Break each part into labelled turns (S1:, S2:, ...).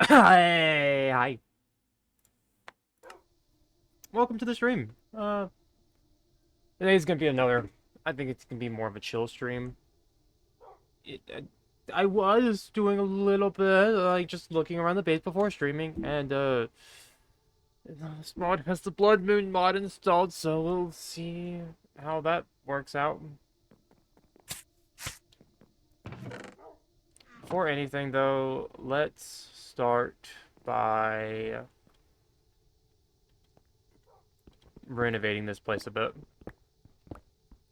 S1: Hey, hi. Welcome to the stream. Today's gonna be another. I think it's gonna be more of a chill stream. I was doing a little bit, like just looking around the base before streaming, and this mod has the Blood Moon mod installed, so we'll see how that works out. Before anything, though, let's start by renovating this place a bit.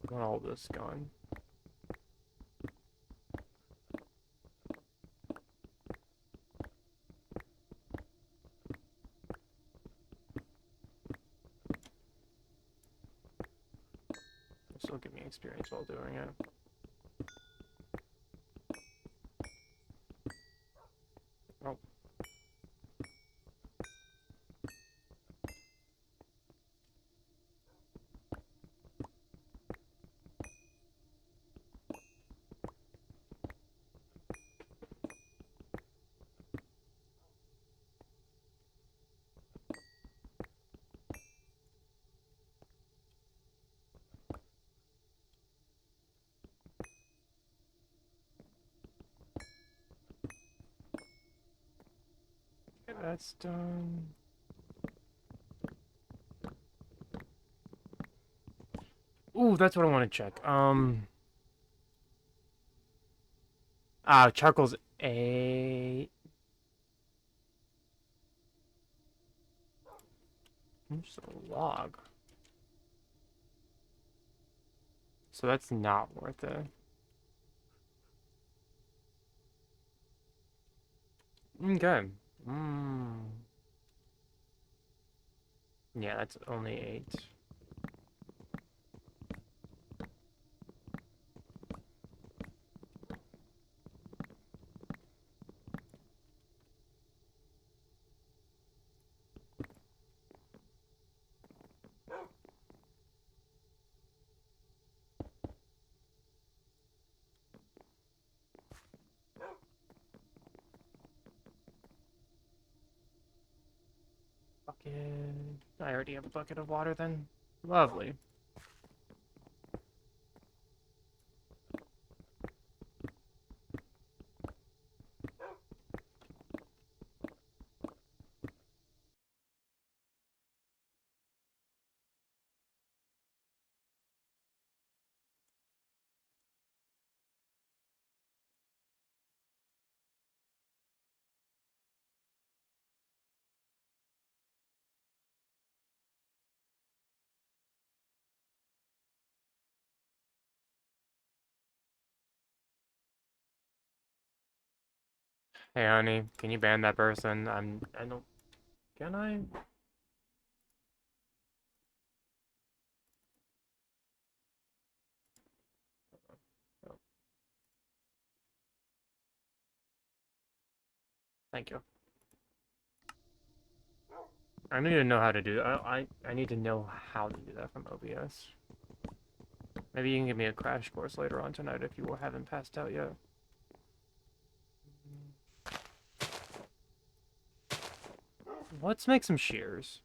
S1: Got all this going. This will give me experience while doing it. Oh. Okay, that's done. Ooh, that's what I want to check. Charcoal's a. Just a log. So that's not worth it. Okay. Mm. Yeah, that's only 8. Bucket. I already have a bucket of water then. Lovely. Hey, honey, can you ban that person? I don't. Can I? Oh, thank you. I need to know how to do that. I need to know how to do that from OBS. Maybe you can give me a crash course later on tonight if you haven't passed out yet. Let's make some shears.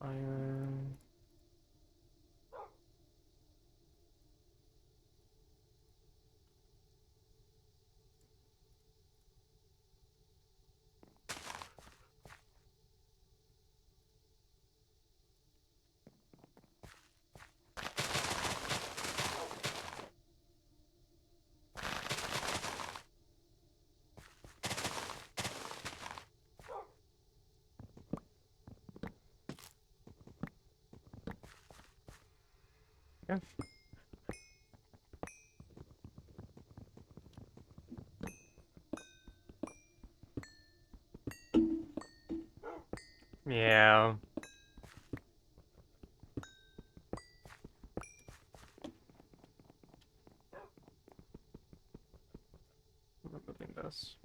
S1: Iron. Yeah. Yeah. Removing this.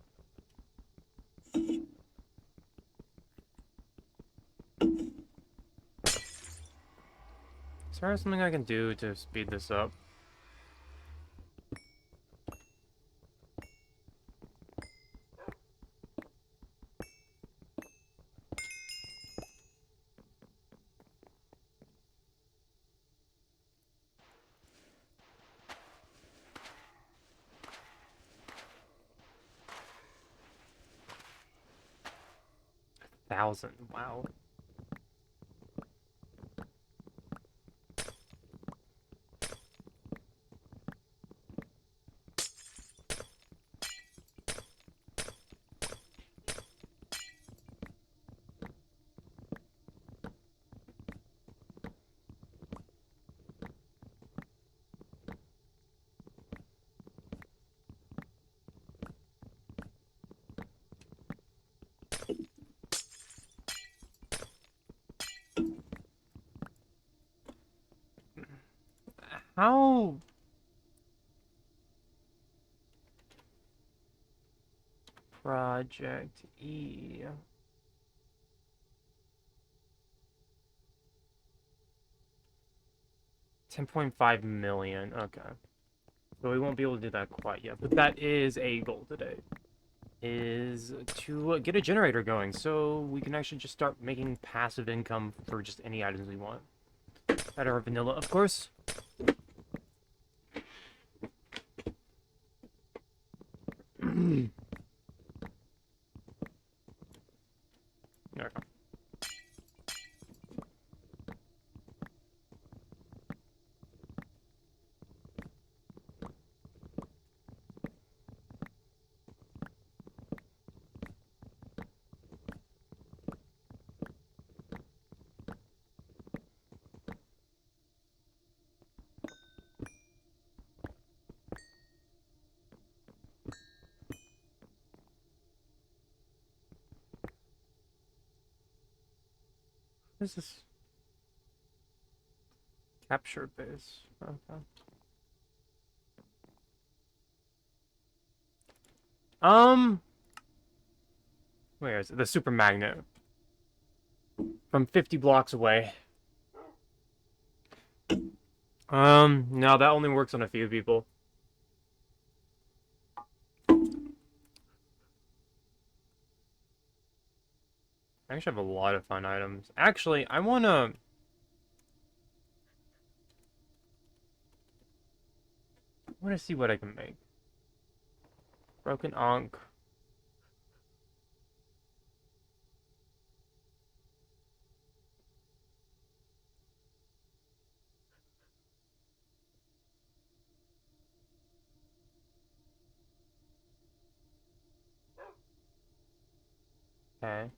S1: Is there something I can do to speed this up? 1,000. Wow. How? Project E. 10.5 million. Okay. So we won't be able to do that quite yet, but that is a goal today. Is to get a generator going so we can actually just start making passive income for just any items we want. At our vanilla, of course. Okay. What is this? Capture base. Okay. Where is it? The super magnet. From 50 blocks away. No, that only works on a few people. I actually have a lot of fun items. Actually, I wanna see what I can make. Broken Ankh. Okay.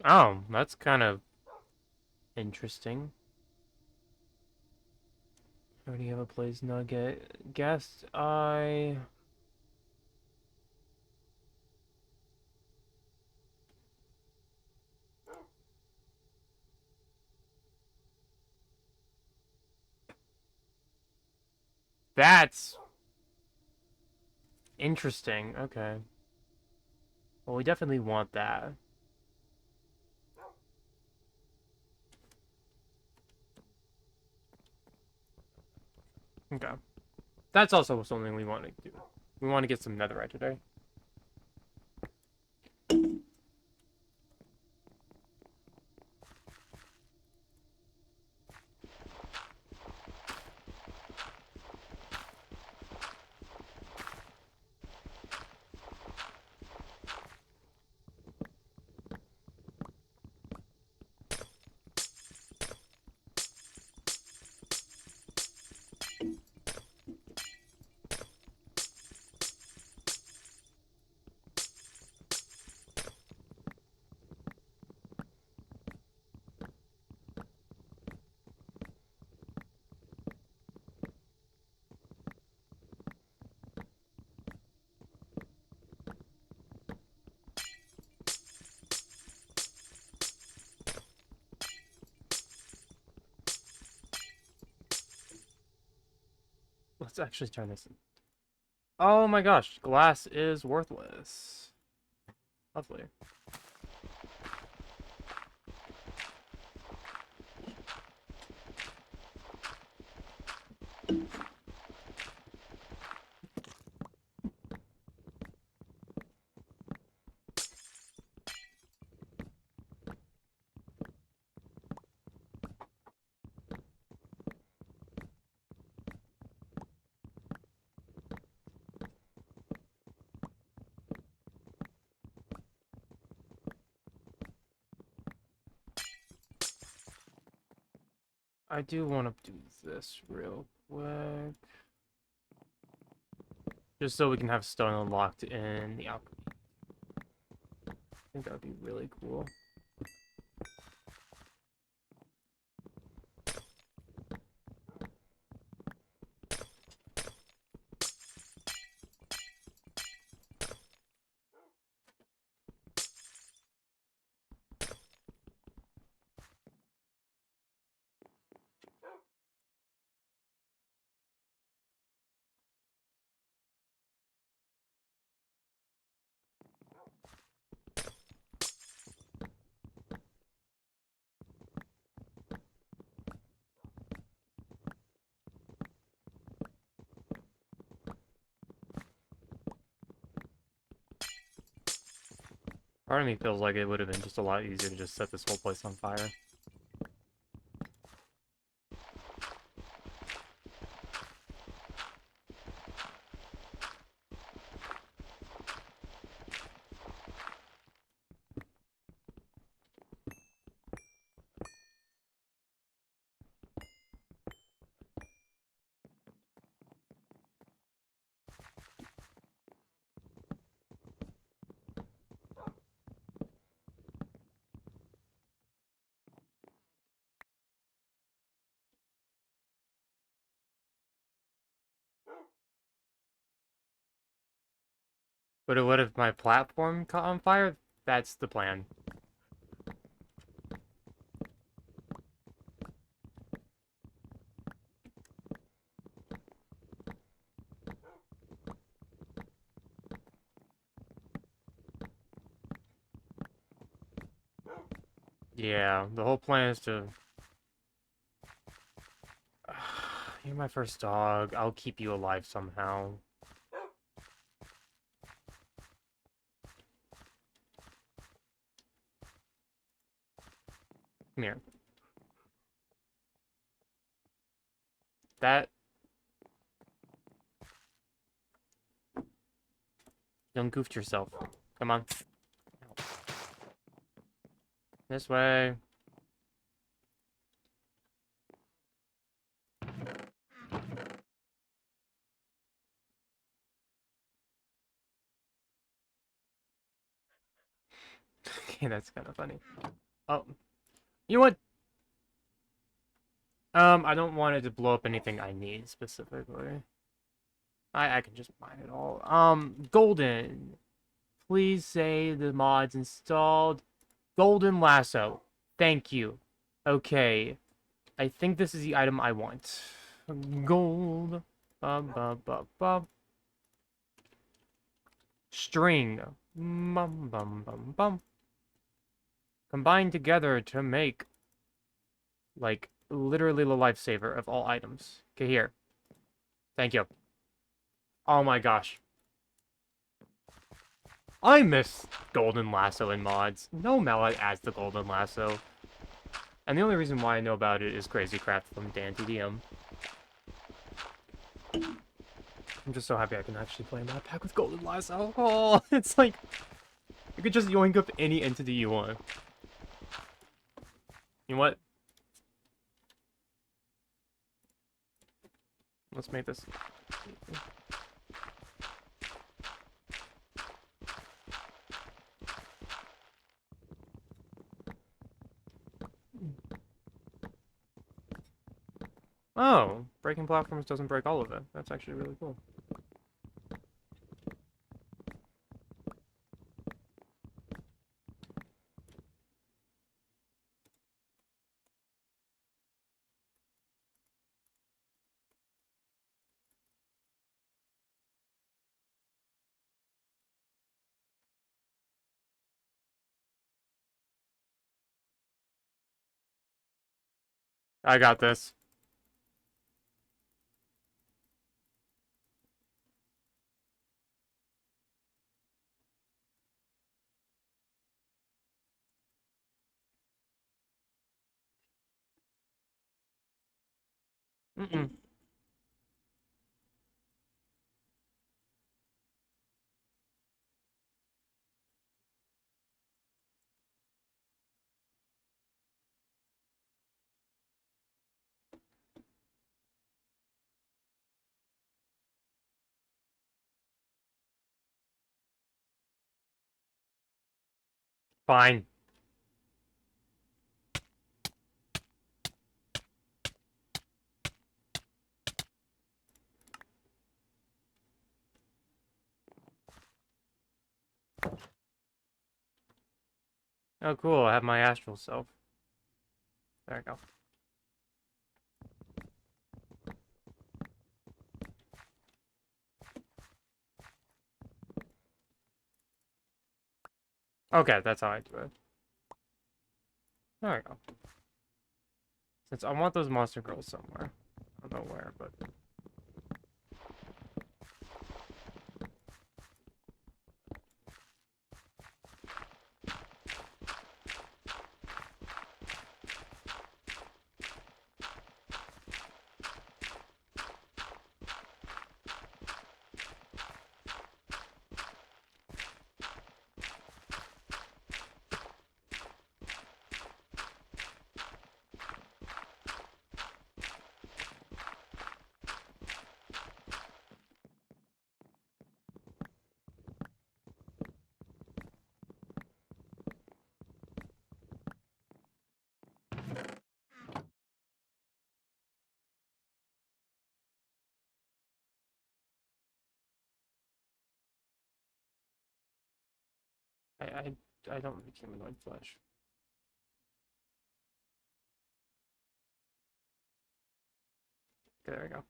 S1: Oh, that's kind of interesting. Already have a place nugget. Guest I. That's interesting. Okay. Well, we definitely want that. Okay. That's also something we want to do. We want to get some netherite today. Let's actually turn this in. Oh my gosh, glass is worthless. Lovely. I do want to do this real quick. Just so we can have stone unlocked in the alchemy. I think that would be really cool. Part of me feels like it would have been just a lot easier to just set this whole place on fire. But what if my platform caught on fire? That's the plan. Yeah, the whole plan is to... You're my first dog. I'll keep you alive somehow. Come here. That... Don't goof yourself. Come on. This way. Okay, that's kind of funny. Oh. You know what? I don't want it to blow up anything I need specifically. I can just mine it all. Golden. Please say the mod's installed. Golden lasso. Thank you. Okay. I think this is the item I want. Gold. Bum, bum, bum, bum. String. Bum, bum, bum, bum. Combined together to make, like, literally the lifesaver of all items. Okay, here. Thank you. Oh my gosh. I miss Golden Lasso in mods. No Mallet adds the Golden Lasso. And the only reason why I know about it is Crazy Craft from Dan TDM. I'm just so happy I can actually play a map pack with Golden Lasso. Oh, it's like... You could just yoink up any entity you want. You know what? Let's make this... Oh, breaking platforms doesn't break all of it. That's actually really cool. I got this. Mm-mm. Fine. Oh, cool. I have my astral self. There we go. Okay, that's how I do it. There we go. Since I want those monster girls somewhere. I don't know where, but... I don't like humanoid flesh. Okay, there we go.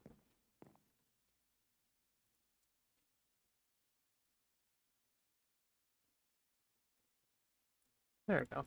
S1: There we go.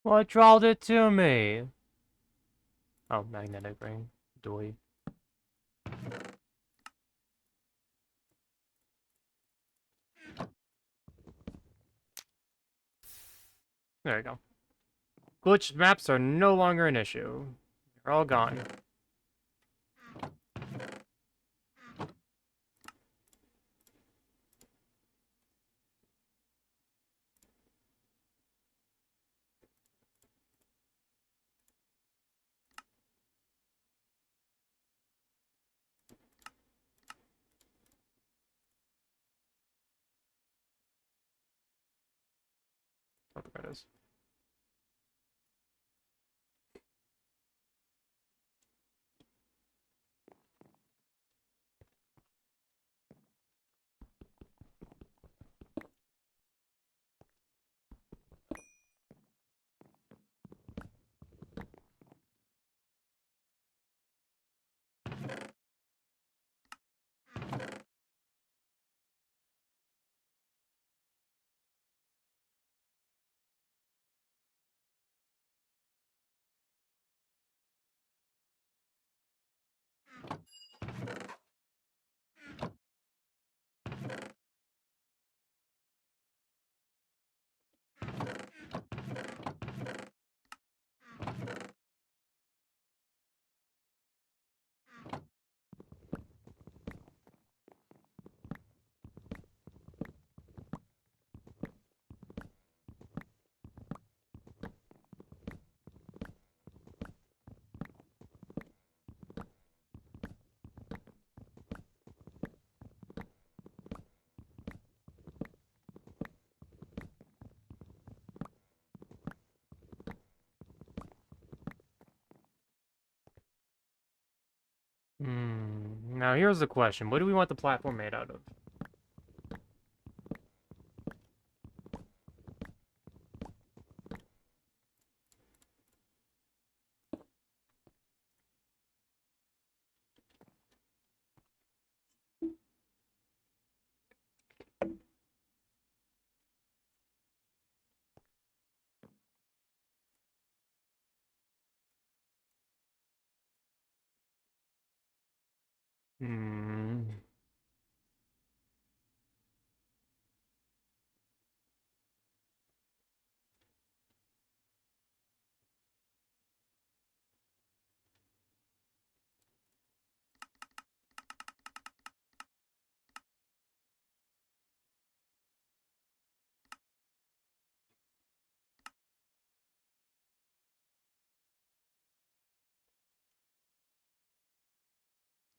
S1: What drawled it to me? Oh, magnetic ring. Doy. There you go. Glitched maps are no longer an issue. They're all gone. Oh, there it is. Now here's the question. What do we want the platform made out of? Hmm.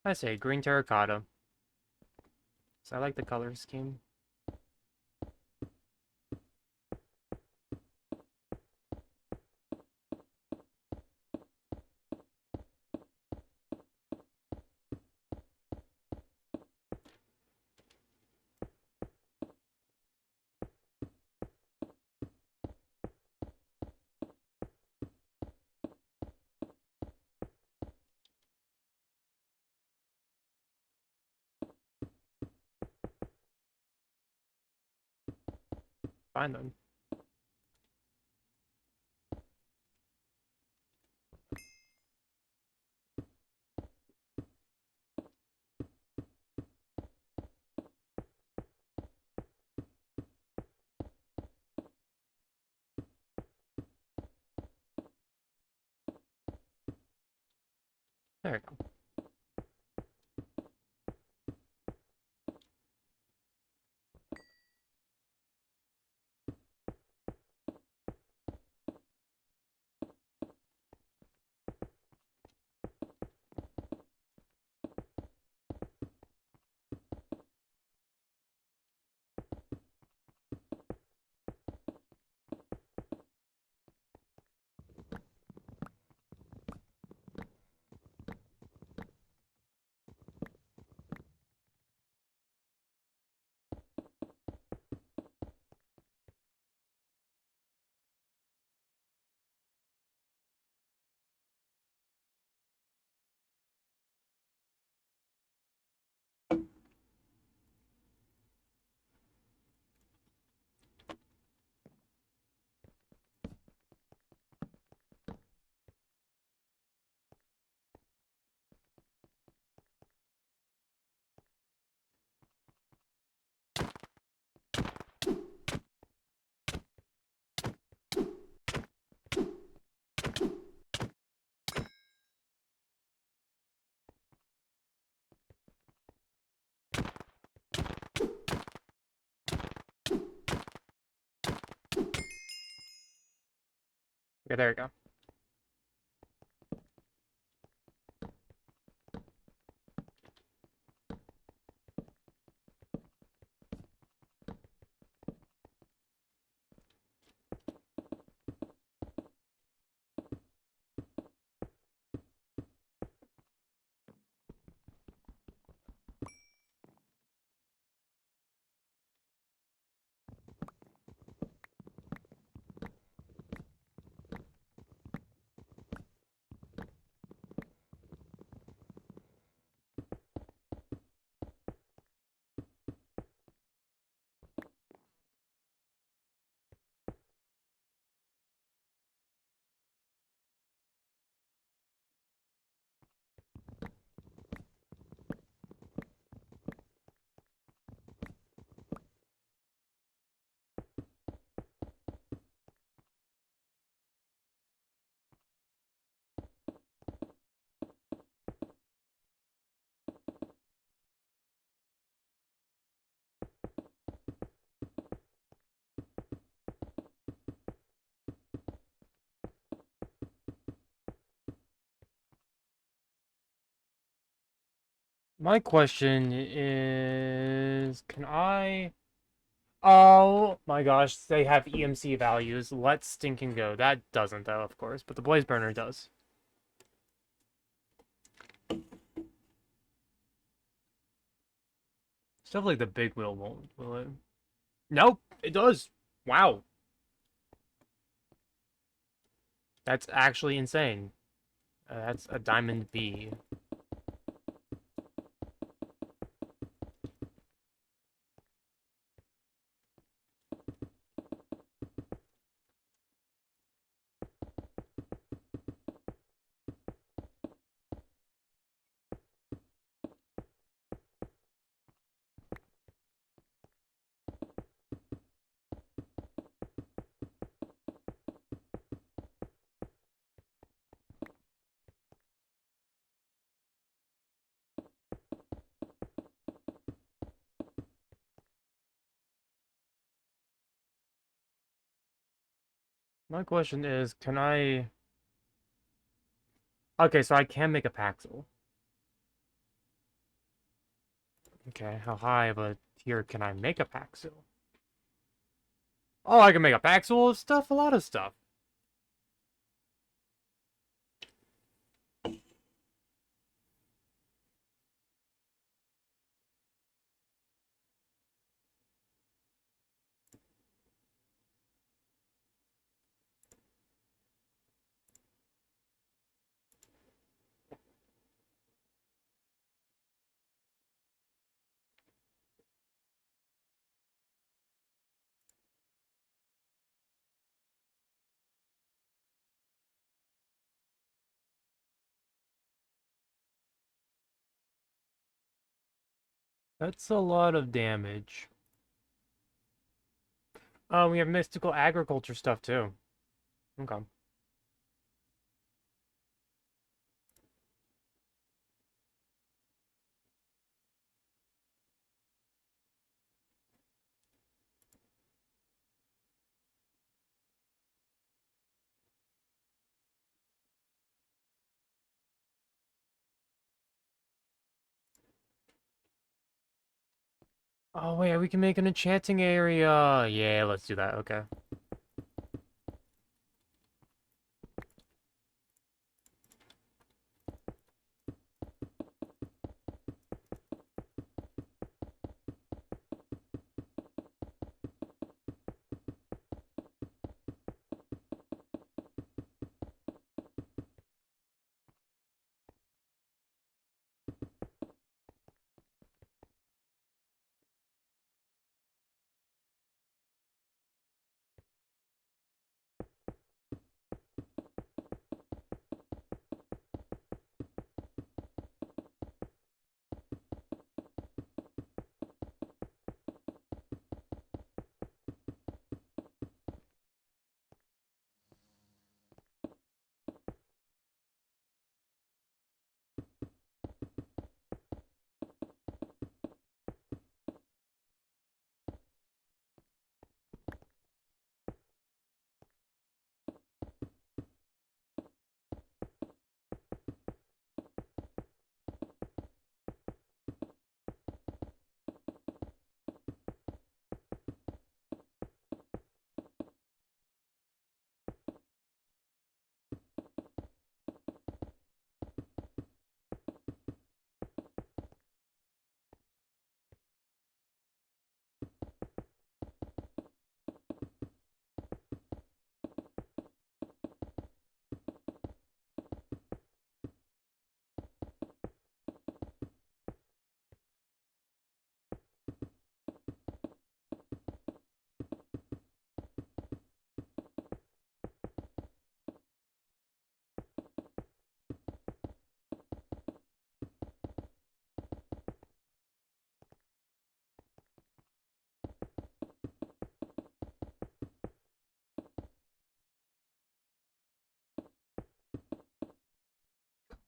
S1: I say green terracotta. So I like the color scheme. Fine then. There we go. Okay, there you go. My question is, can I... Oh my gosh, they have EMC values. Let's stinking go. That doesn't though, of course, but the blaze burner does. Stuff like the big wheel won't, will it? Nope, it does. Wow. That's actually insane. That's a diamond B. My question is, can I... Okay, so I can make a Paxel. Okay, how high of a tier can I make a Paxel? Oh, I can make a Paxel of stuff, a lot of stuff. That's a lot of damage. Oh, we have mystical agriculture stuff too. Okay. Oh wait, we can make an enchanting area. Yeah, let's do that. Okay.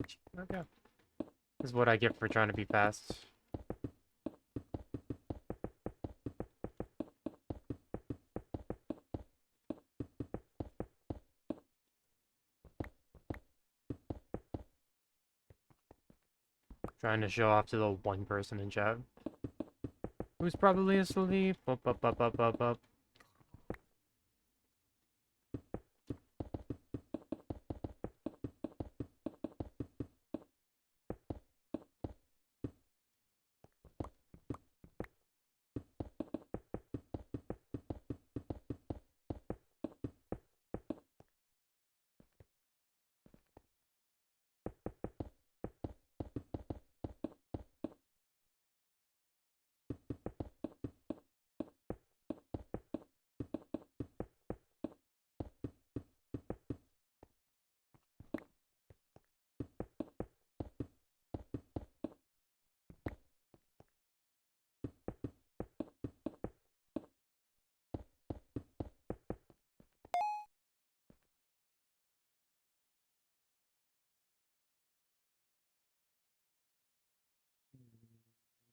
S1: H. Okay. This is what I get for trying to be fast. Trying to show off to the one person in chat who's probably asleep. Up.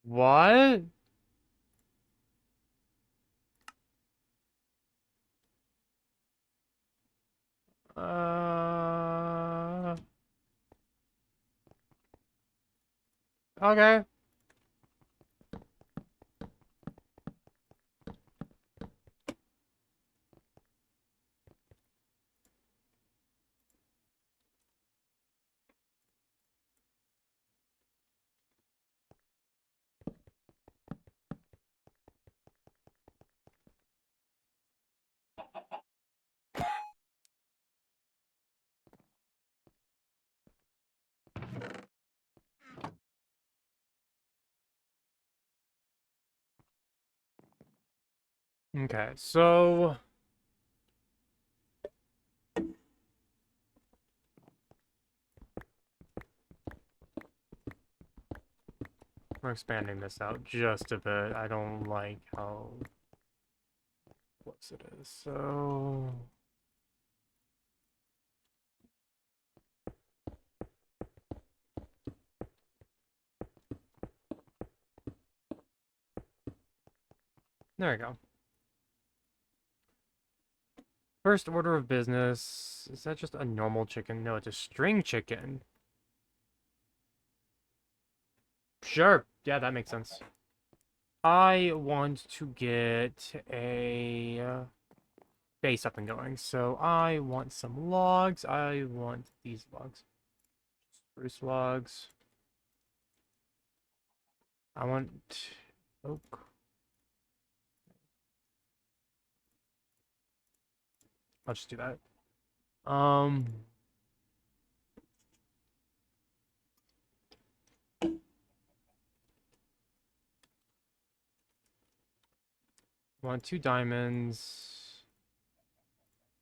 S1: What? Uh. Okay. Okay, so we're expanding this out just a bit. I don't like how close it is. So there we go. First order of business. Is that just a normal chicken? No, it's a string chicken. Sure. Yeah, that makes sense. I want to get a base up and going. So I want some logs. I want these logs. Spruce logs. I want oak. I'll just do that. Want 2 diamonds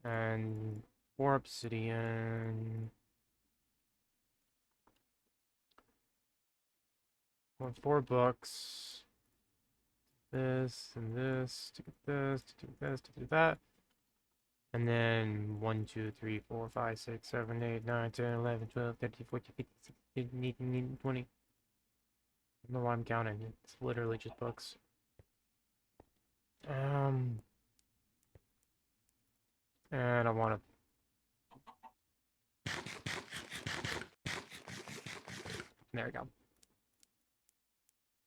S1: and 4 obsidian. Want 4 books. This and this to get this to do this to do that. And then 1, 2, 3, 4, 5, 6, 7, 8, 9, 10, 11, 12, 13, 14, 15, 16, 18, 19, 20. I don't know why I'm counting. It's literally just books. And I want to. There we go.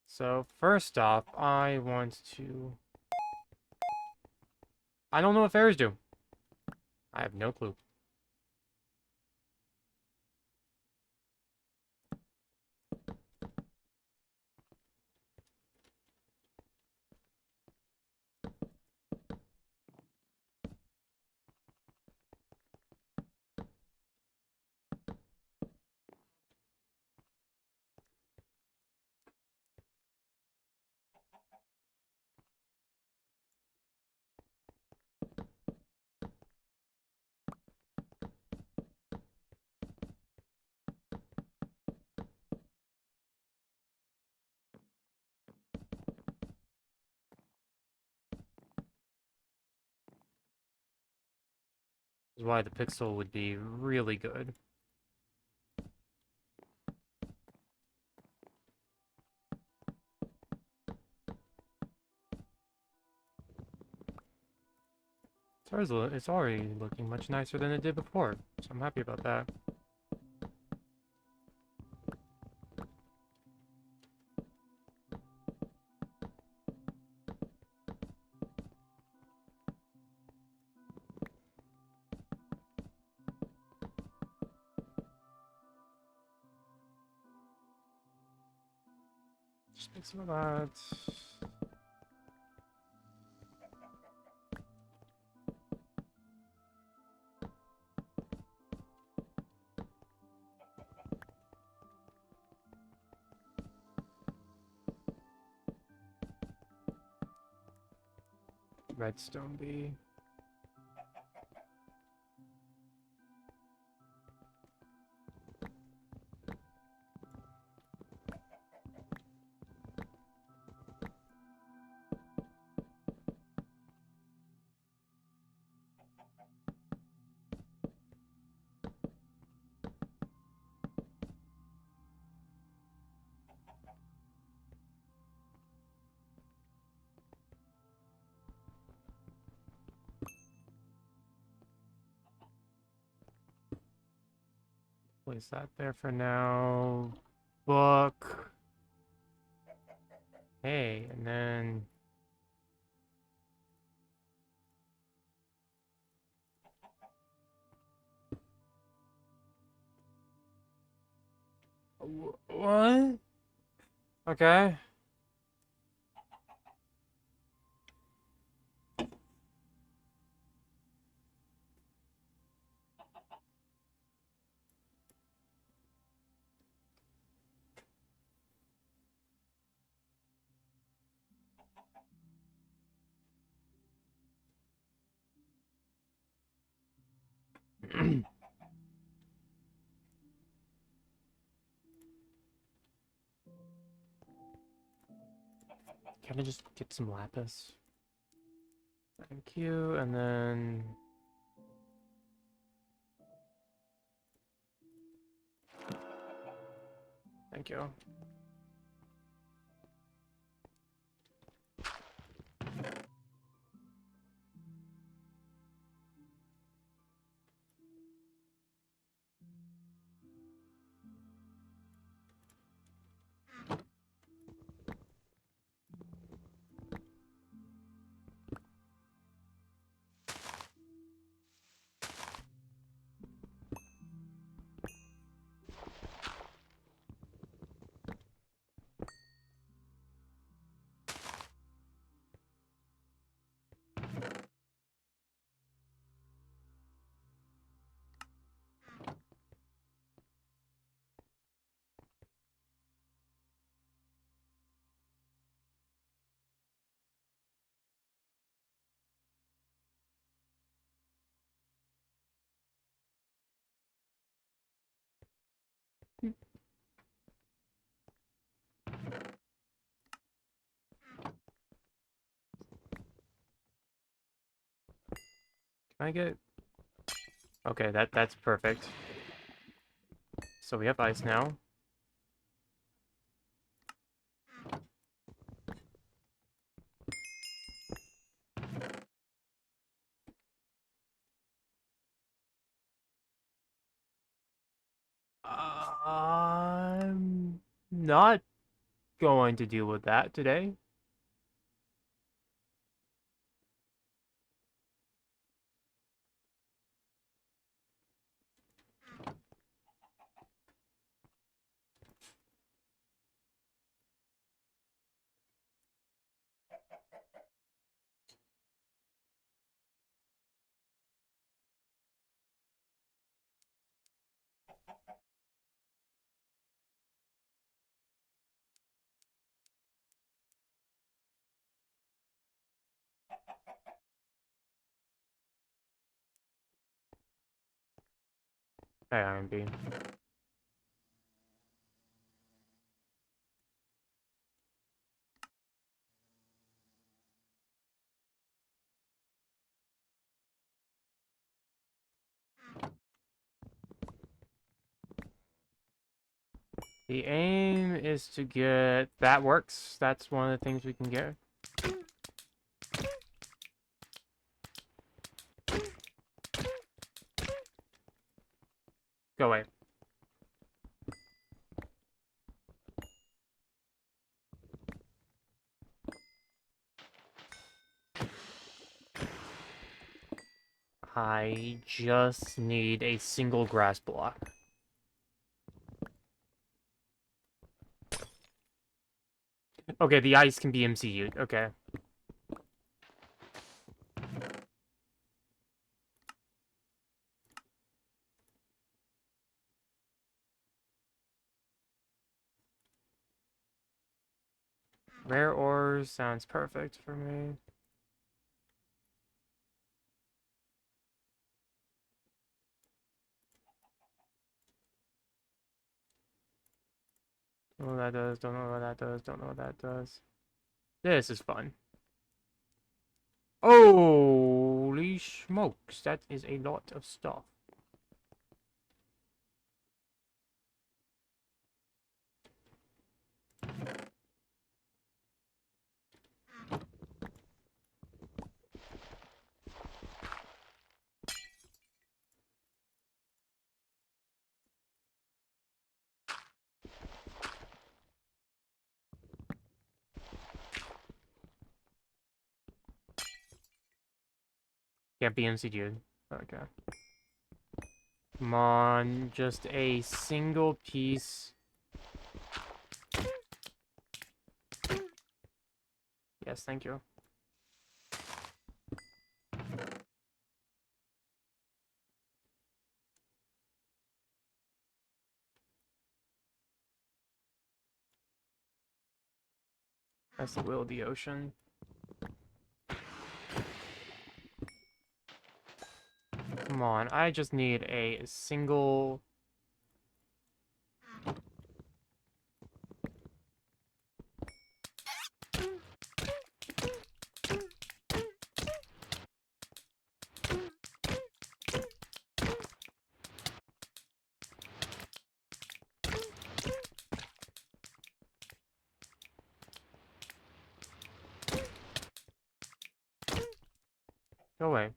S1: So first off, I want to. I don't know what fairies do. I have no clue. This is why the pixel would be really good. It's already looking much nicer than it did before, so I'm happy about that. Just make some of that. Redstone bee. Place that there for now. Book. Hey, and then... What? Okay. Can I just get some lapis? Thank you, and then... Thank you. Can I get... Okay, that's perfect. So we have ice now. I'm not going to deal with that today. Hey, Iron Beam. The aim is to get... That works. That's one of the things we can get. Go away. I just need a single grass block. Okay, the ice can be MCU'd. Okay. Rare ores sounds perfect for me. Don't know what that does, don't know what that does, don't know what that does. This is fun. Holy smokes, that is a lot of stuff. Can't be MCU'd. Okay. Come on, just a single piece. Yes, thank you. That's the will of the ocean. Come on, I just need a single... Go away.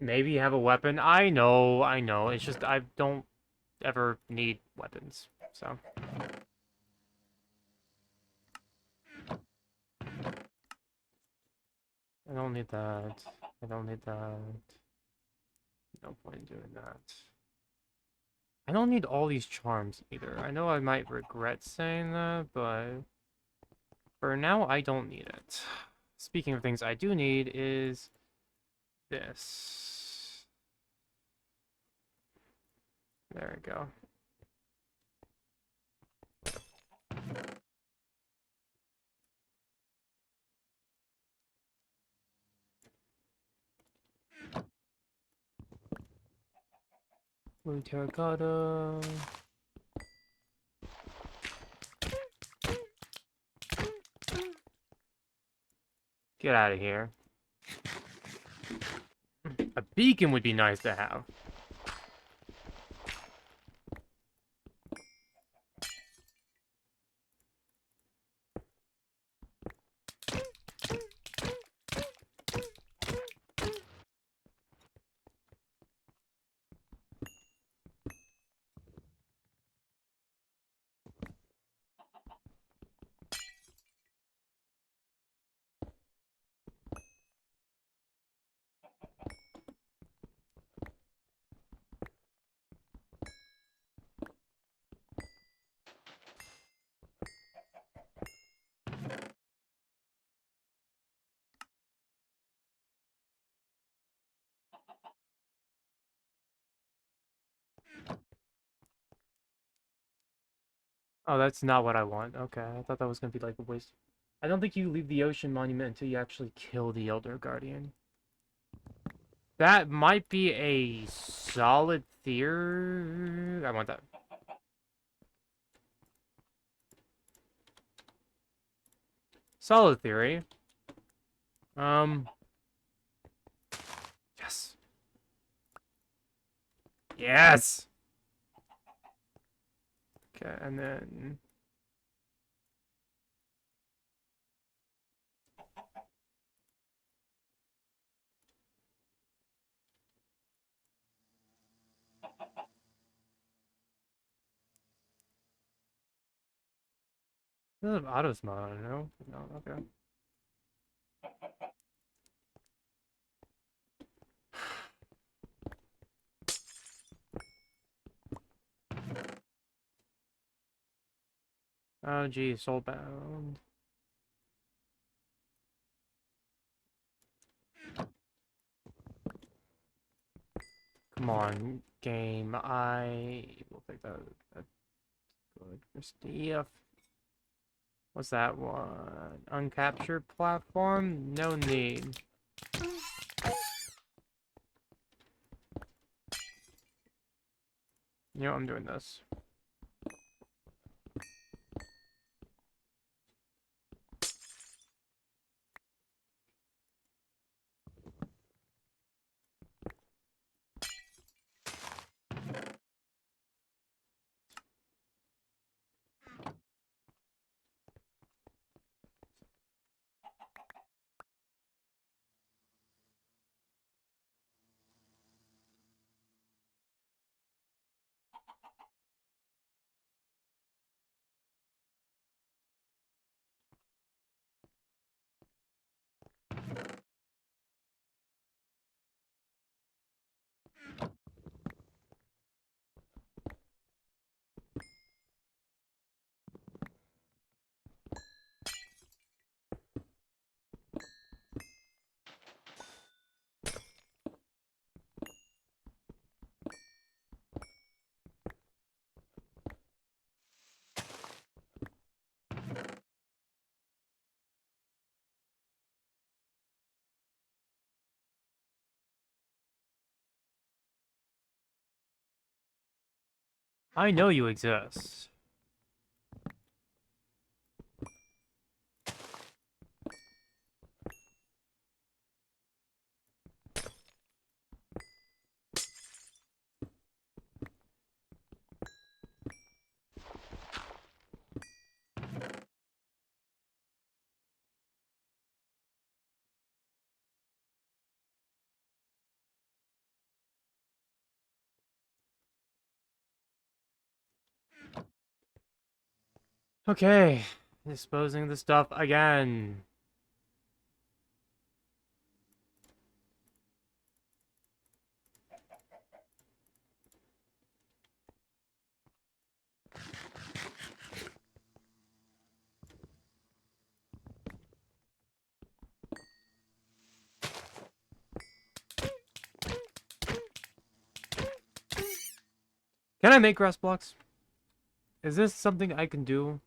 S1: Maybe have a weapon. I know, I know. It's just I don't ever need weapons, so... I don't need that. I don't need that. No point in doing that. I don't need all these charms either. I know I might regret saying that, but for now, I don't need it. Speaking of things I do need is this. There we go. Blue terracotta. Get out of here. A beacon would be nice to have. Oh, that's not what I want. Okay, I thought that was gonna be like a waste. I don't think you leave the ocean monument until you actually kill the Elder Guardian. That might be a solid theory. I want that. Solid theory. Yes. Yes! Okay, and then... Doesn't have auto smile, no? No, okay. Oh, gee, soulbound. Come on, game. I will take that. That's good for Steve. What's that one? Uncaptured platform? No need. You know, I'm doing this. I know you exist. Okay. Disposing of the stuff again. Can I make grass blocks? Is this something I can do?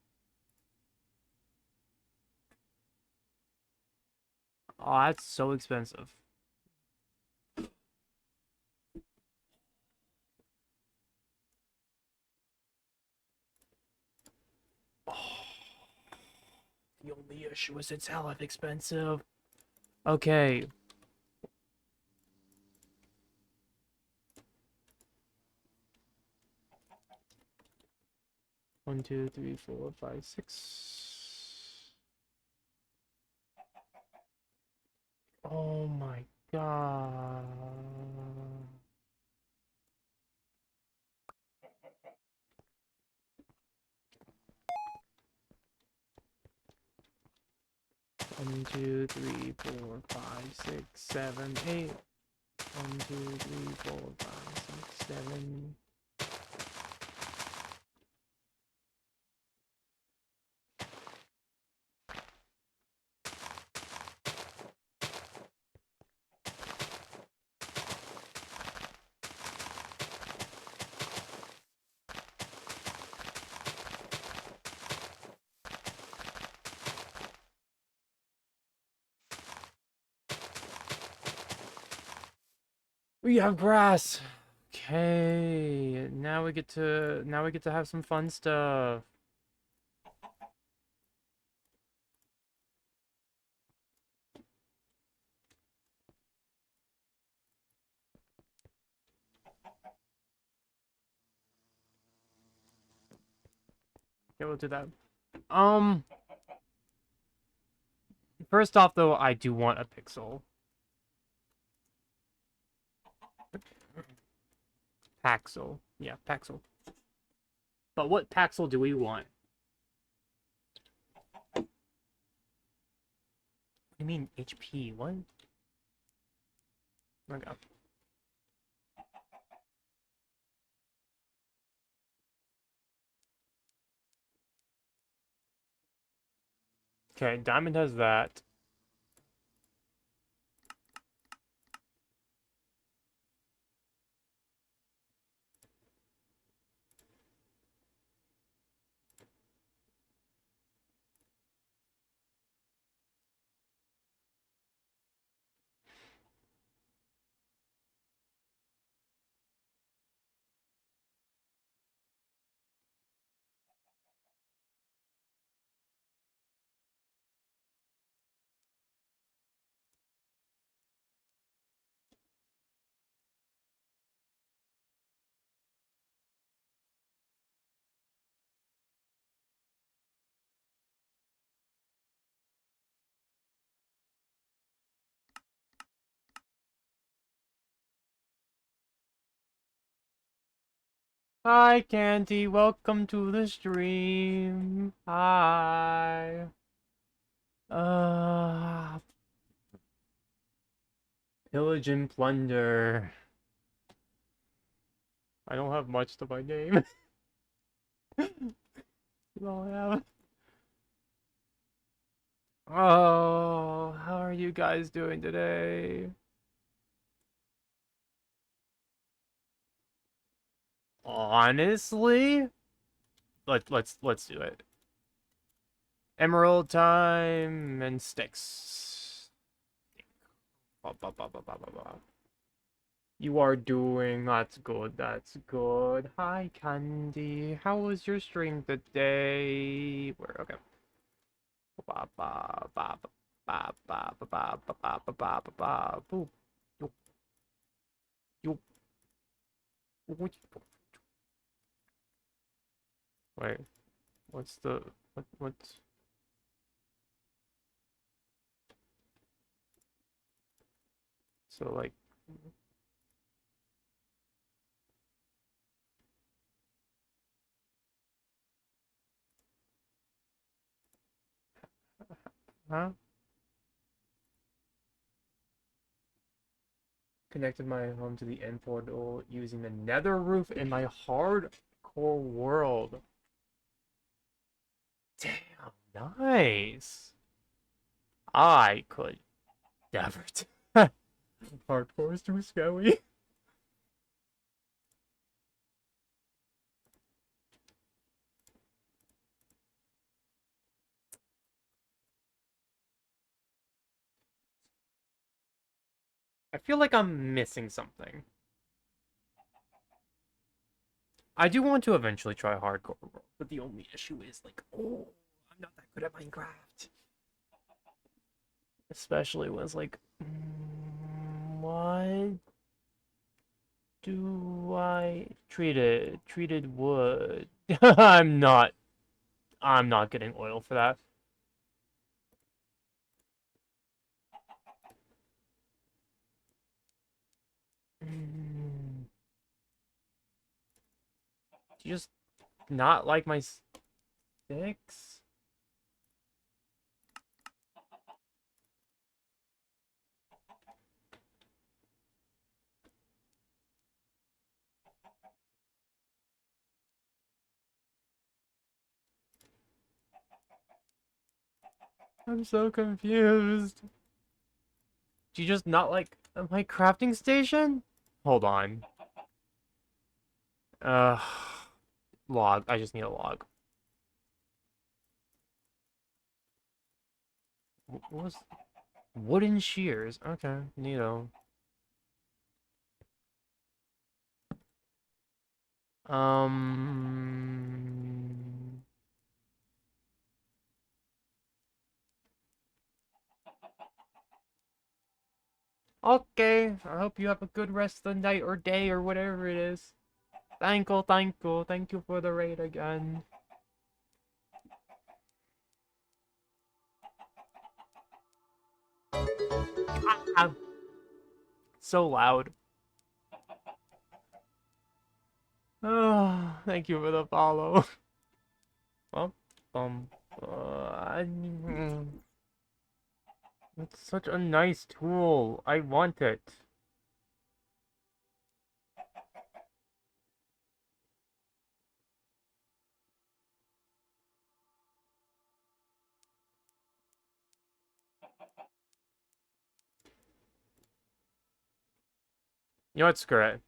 S1: Oh, that's so expensive. Oh, the only issue is it's hella expensive. Okay. One, two, three, four, five, six. Oh my god. One, two, three, four, five, six, seven, eight. One, two, three, four, five, six, seven. We have grass. Okay, now we get to have some fun stuff. Okay, we'll do that. Um, First off though, I do want a pixel. Paxel. Yeah, Paxel. But what Paxel do we want? What do you mean HP? What? Okay. Okay, Diamond has that. Hi, Candy. Welcome to the stream. Hi. Uh, Pillage and plunder. I don't have much to my name. That's all I have. Oh, how are you guys doing today? Honestly, let's do it. Emerald time and sticks. Ba, ba, ba, ba, ba, ba, ba. You are doing. That's good. That's good. Hi, Candy. How was your stream today? Where? Okay. Ba, ba, ba, ba, ba, ba, ba, ba, ba, ba, ba, ba, ba, ba. Boop. Yo, yo, yo. Wait. What's the what's so like? Huh? Connected my home to the end portal using the nether roof in my hardcore world. Damn, nice. I could never do hardcore is too scary. I feel like I'm missing something. I do want to eventually try hardcore world, but the only issue is like, oh, I'm not that good at Minecraft. Especially when it's like, what do I treated wood? I'm not getting oil for that. Mm, do you just not like my sticks? I'm so confused. Do you just not like my crafting station? Hold on. Uh, log. I just need a log. What was wooden shears? Okay, neato. Um. Okay. I hope you have a good rest of the night or day or whatever it is. Thank you, thank you, thank you for the raid again. Ah, so loud. Oh, thank you for the follow. Well, it's such a nice tool. I want it. You know what? Screw it.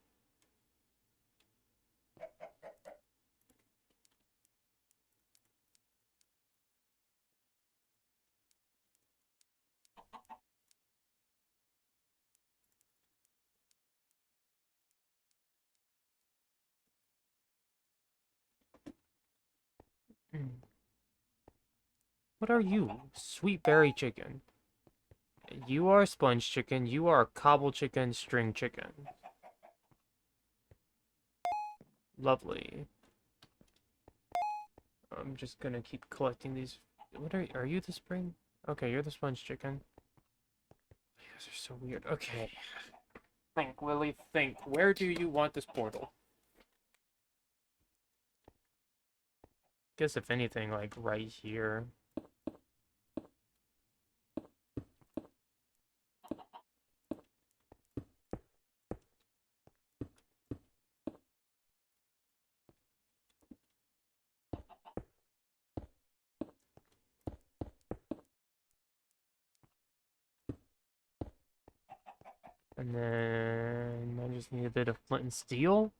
S1: What are you? Sweet berry chicken. You are sponge chicken. You are cobble chicken, string chicken. Lovely. I'm just gonna keep collecting these. What are you the spring? Okay, you're the sponge chicken. You guys are so weird. Okay. Think, Lily, think. Where do you want this portal? Guess if anything, like right here. And then I just need a bit of flint and steel.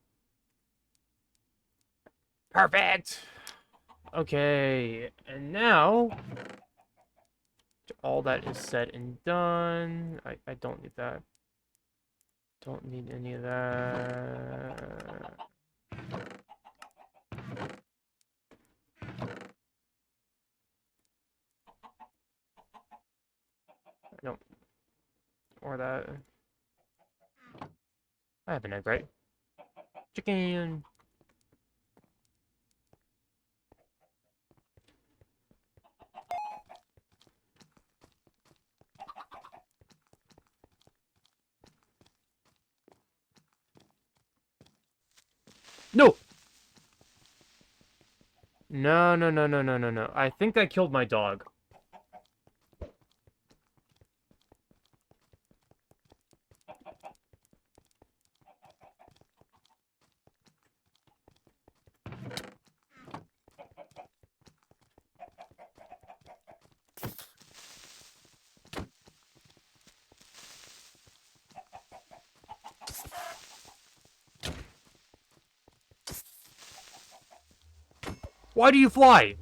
S1: Perfect! Okay, and now all that is said and done. I don't need that. Don't need any of that. I don't. Or that. I have an egg, right? Chicken! No! No, no, no, no, no, no, no. I think I killed my dog. Why do you fly?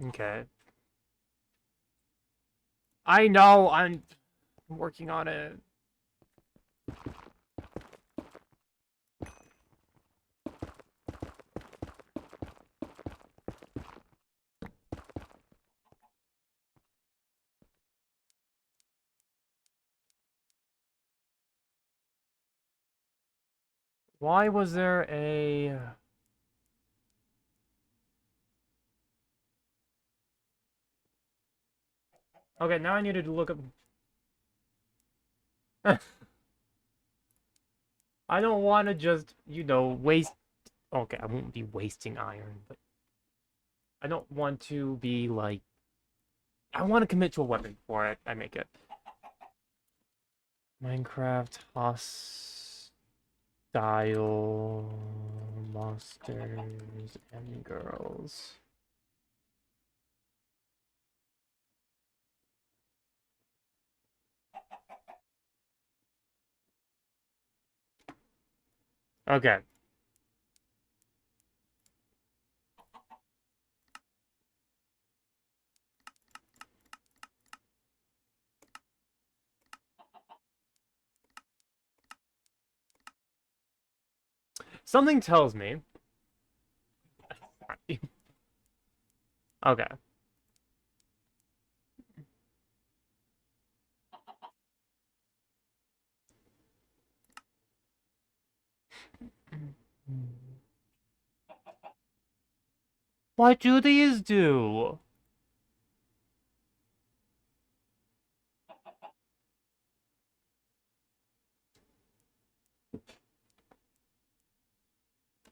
S1: Okay. I know, I'm working on it. Why was there a... Okay, now I needed to look up... I don't want to just, you know, waste... Okay, I won't be wasting iron, but... I don't want to be, like... I want to commit to a weapon before I make it. Minecraft hostile monsters and girls. Okay. Something tells me. Okay. What do these do?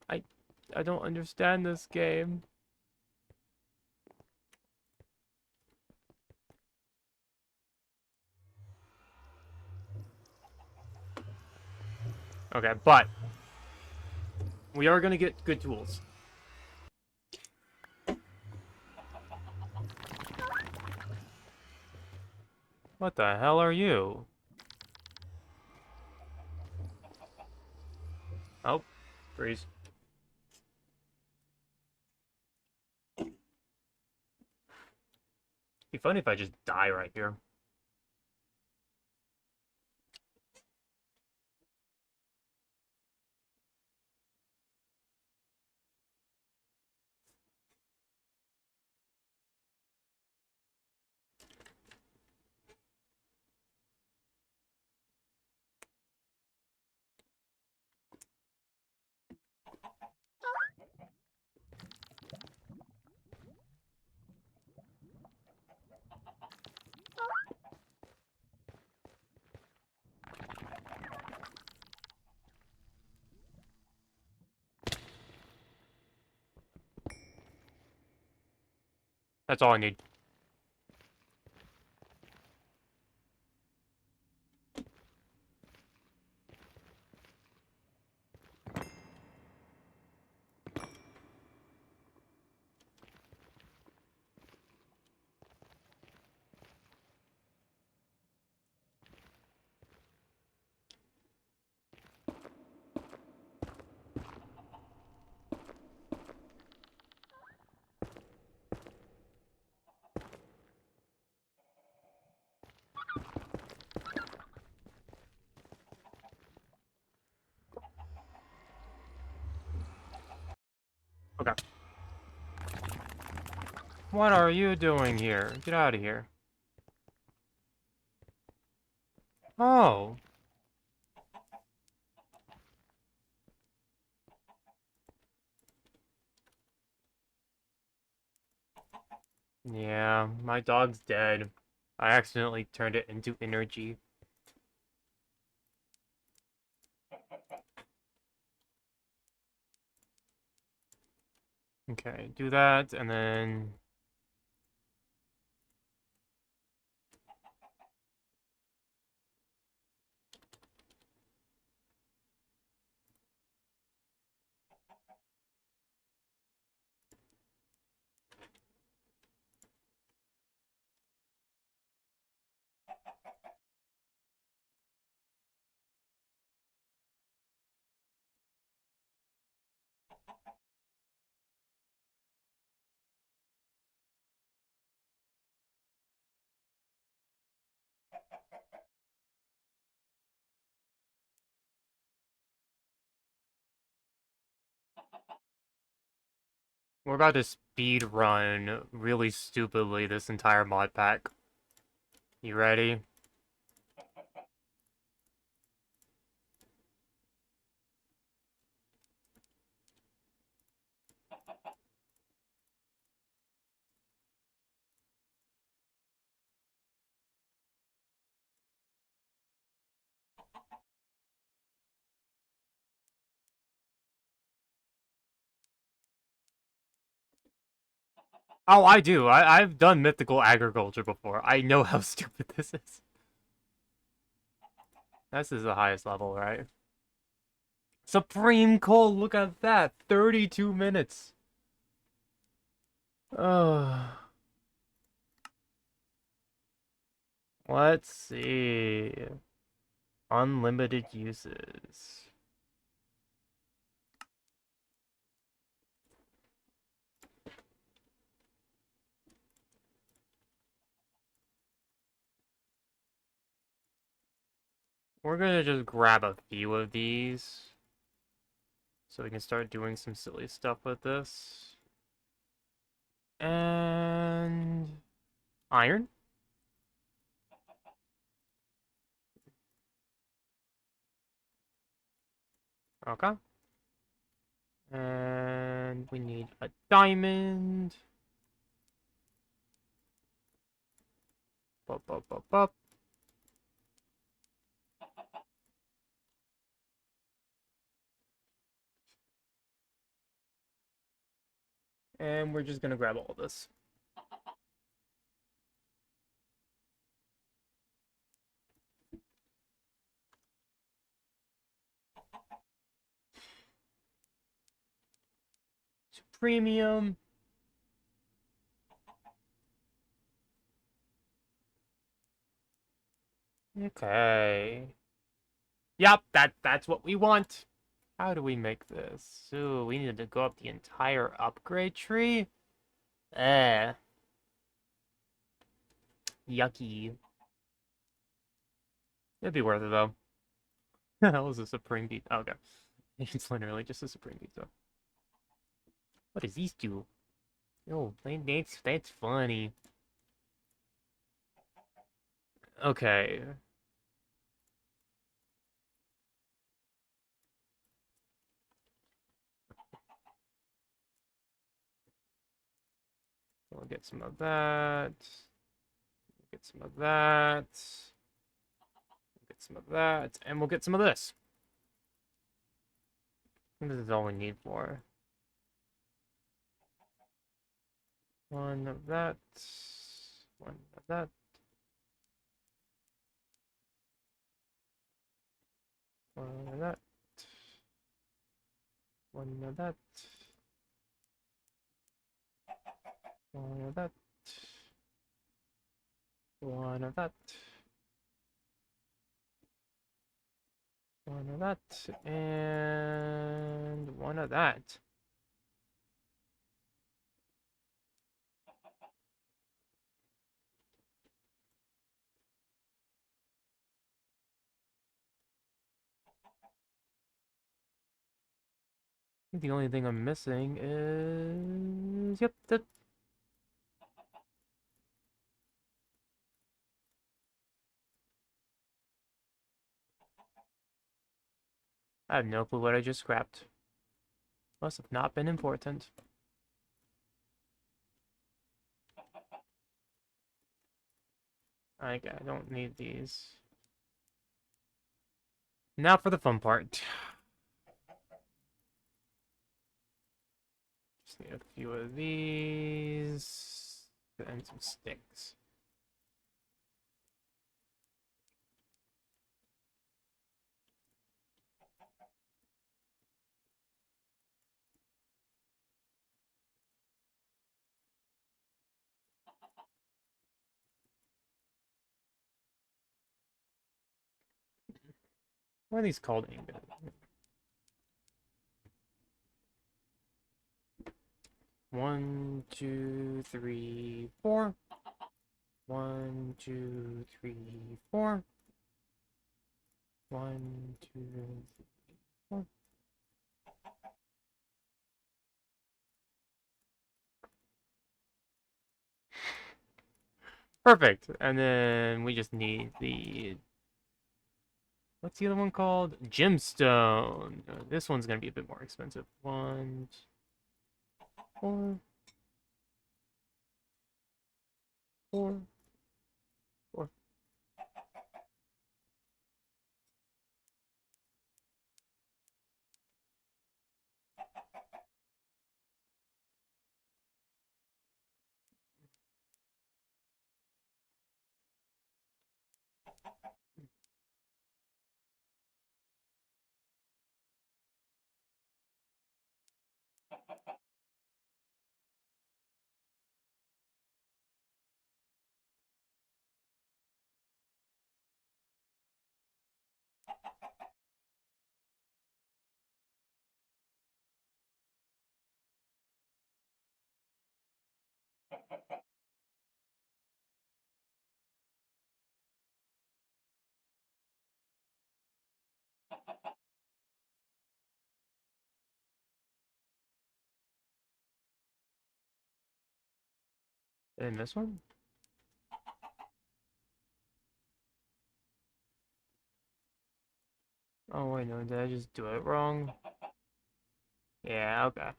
S1: I I don't understand this game. Okay, but we are gonna get good tools. What the hell are you? Oh, freeze. Be funny if I just die right here. That's all I need. Okay. What are you doing here? Get out of here. Oh. Yeah, my dog's dead. I accidentally turned it into energy. Okay, do that, and then... We're about to speed run really stupidly this entire mod pack. You ready? Oh, I do. I've done mythical agriculture before. I know how stupid this is. This is the highest level, right? Supreme Cold, look at that. 32 minutes. Let's see. Unlimited uses. We're gonna just grab a few of these so we can start doing some silly stuff with this. And iron. Okay. And we need a diamond. Bup, bup, bup, bup. And we're just gonna grab all of this. Premium. Okay. Yep, that's what we want. How do we make this? Ooh, we need to go up the entire upgrade tree? Eh. Yucky. It'd be worth it though. That was a supreme beat. Oh, okay. It's literally just a supreme beat though. What does these do? Oh, that's funny. Okay. We'll get some of that. Get some of that. Get some of that. And we'll get some of this. This is all we need for. One of that. One of that. One of that. One of that. One of that. One of that. One of that. And one of that. I think the only thing I'm missing is... Yep, that... I have no clue what I just scrapped. Must have not been important. I don't need these. Now for the fun part. Just need a few of these and some sticks. What are these called? One, two, three, four. One, two, three, four. One, two, three, four. Perfect. And then we just need the... What's the other one called? Gemstone. This one's gonna be a bit more expensive. One, four, four, four. Did I miss one? Oh, wait, no, did I just do it wrong? Yeah, okay.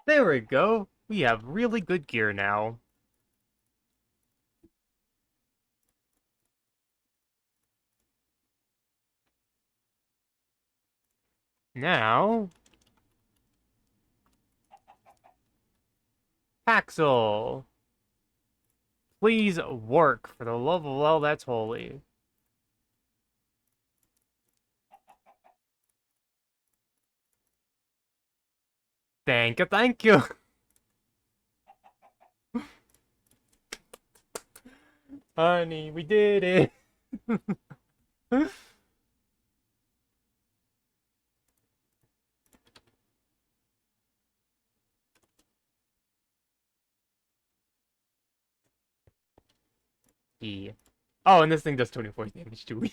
S1: There we go. We have really good gear now. Now, Paxel, please work for the love of all that's holy. Thank you, thank you. Honey, we did it. Yeah. Oh, and this thing does 24 damage too.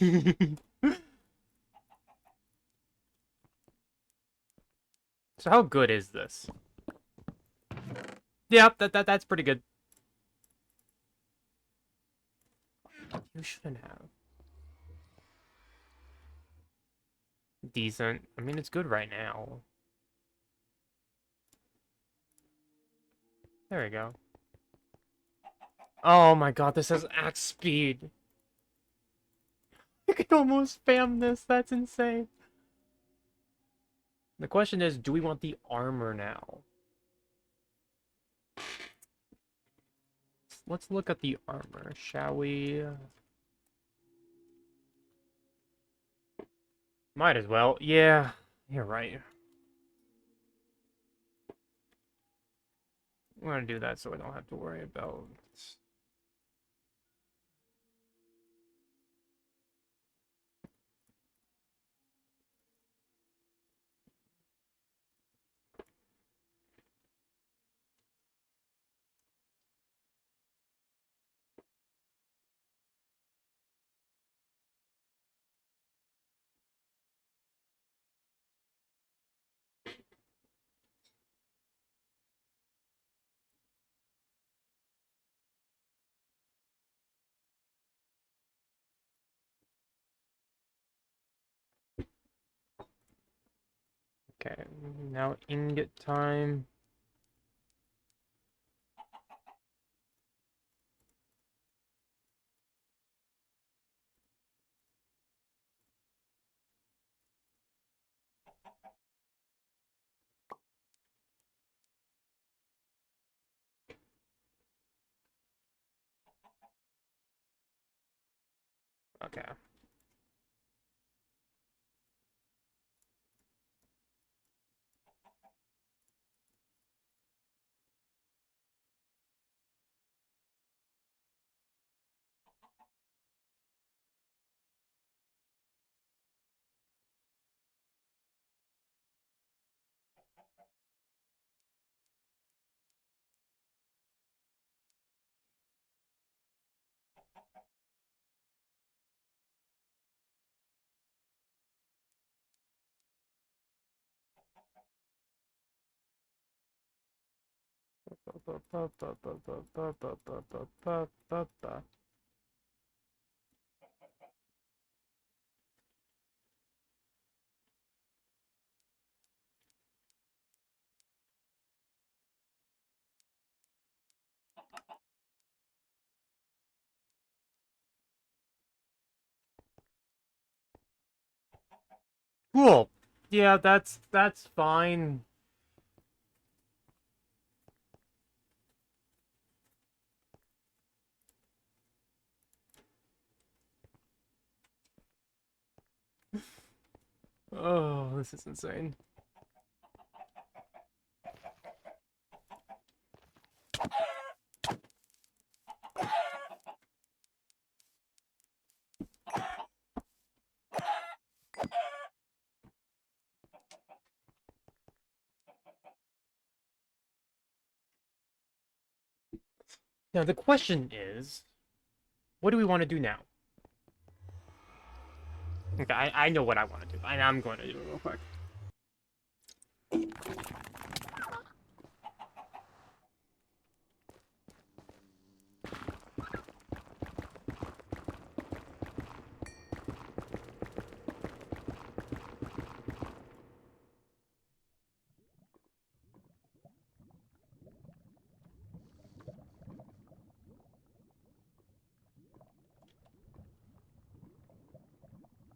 S1: So how good is this? Yep, that's pretty good. You shouldn't have. Decent. I mean, it's good right now. There we go. Oh my god, this has axe speed. I can almost spam this. That's insane. The question is, do we want the armor now? Let's look at the armor, shall we? Might as well. Yeah, you're right. We're gonna do that so I don't have to worry about... Okay, now ingot time. Okay. Cool. Yeah, that's fine. Oh, this is insane. Now, the question is, what do we want to do now? Okay, I know what I want to do, and I'm going to do it real quick.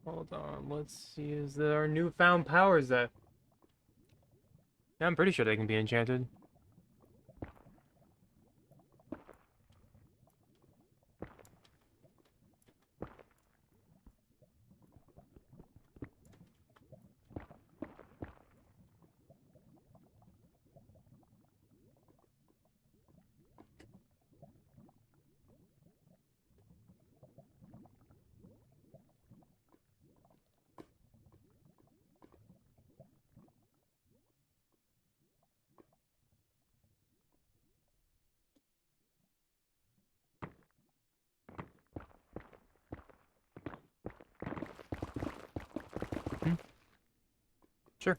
S1: Hold on, let's see, is there newfound powers that... Yeah, I'm pretty sure they can be enchanted. Hmm? Sure.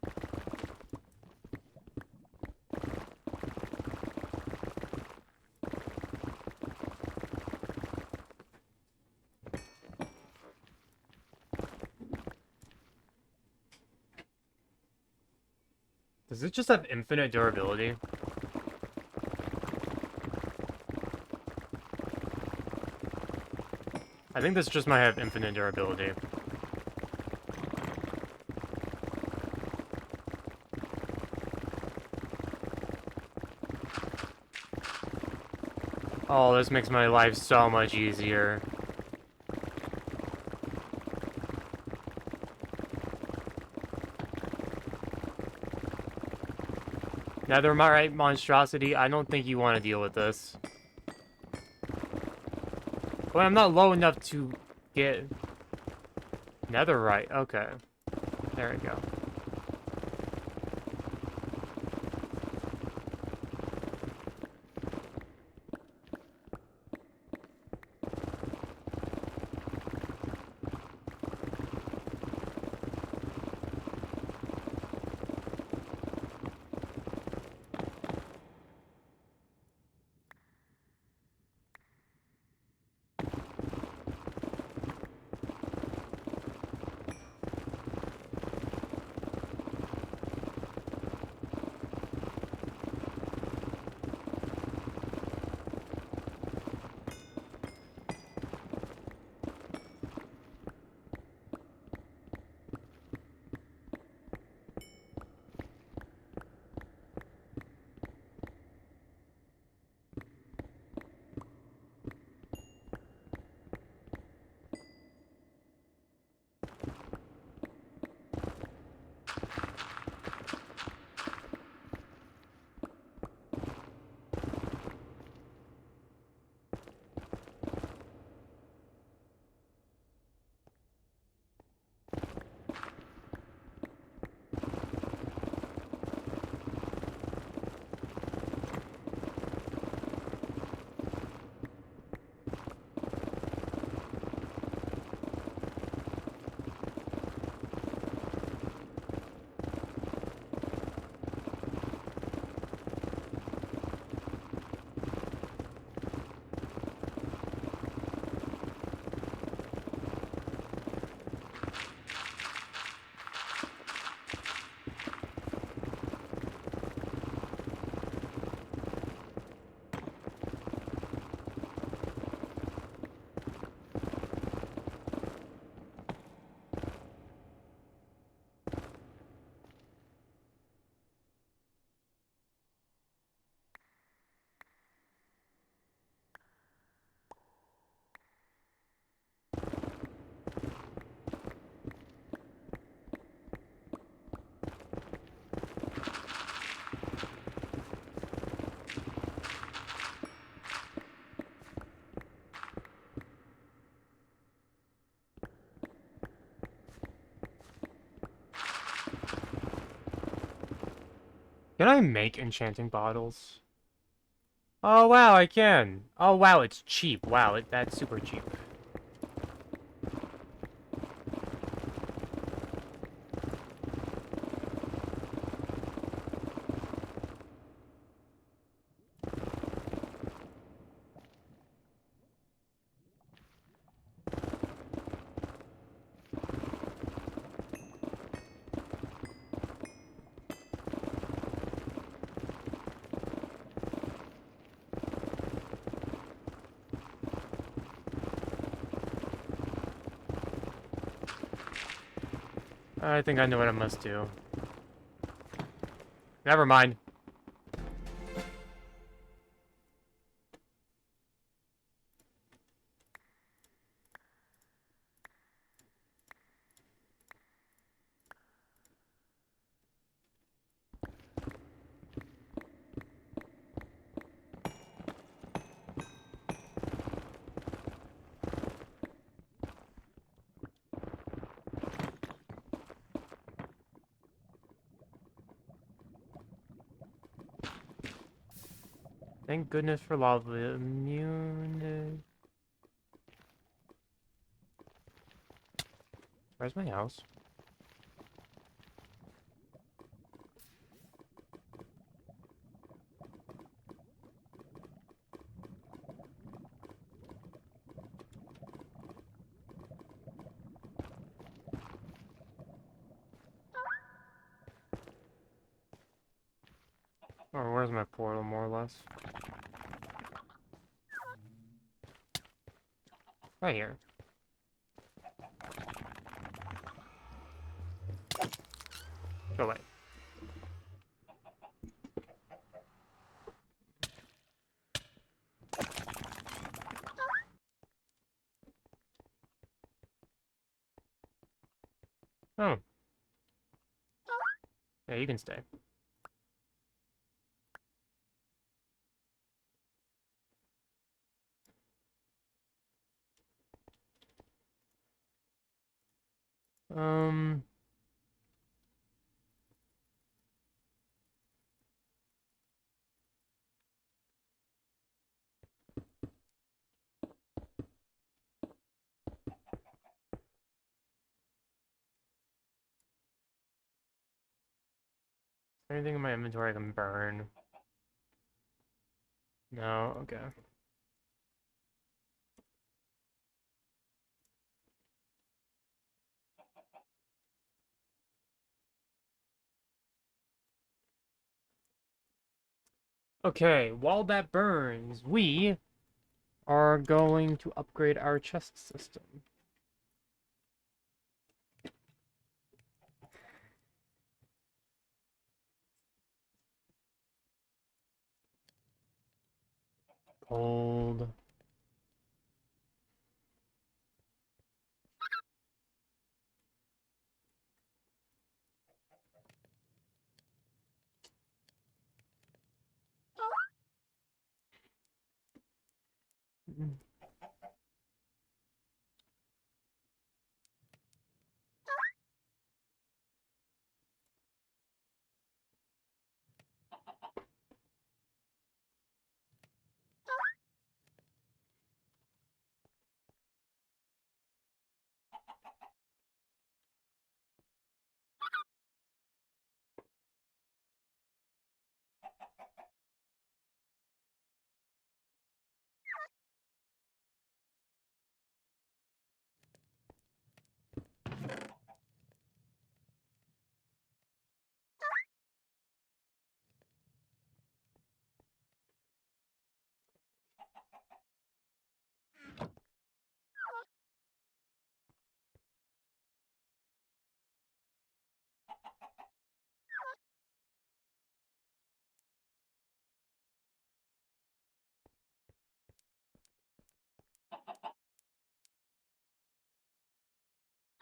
S1: Does it just have infinite durability? I think this just might have infinite durability. Oh, this makes my life so much easier. Netherite monstrosity, I don't think you want to deal with this. Well, I'm not low enough to get... Netherite, okay. There we go. Can I make enchanting bottles? Oh wow, I can. Oh wow, it's cheap. Wow, that's super cheap. I think I know what I must do. Never mind. Thank goodness for lava immune. Where's my house? Or where's my portal, more or less? Right here. Go away. Oh. Yeah, you can stay. Um... Anything in my inventory I can burn? No? Okay. Okay, while that burns, we are going to upgrade our chest system. Gold.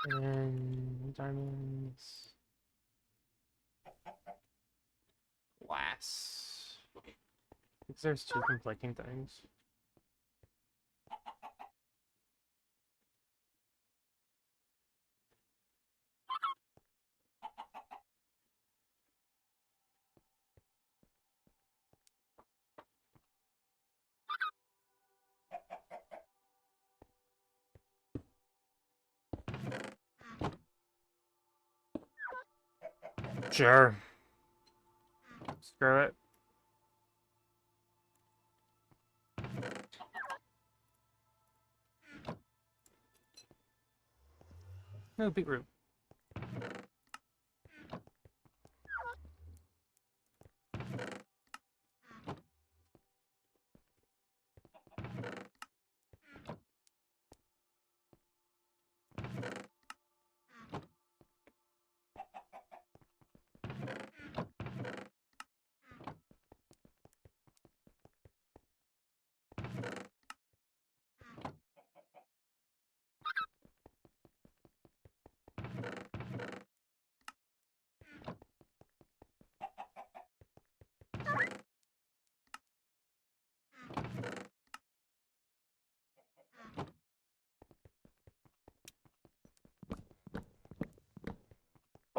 S1: And diamonds. Glass. Because there's two conflicting things. Sure. Screw it. No, big room.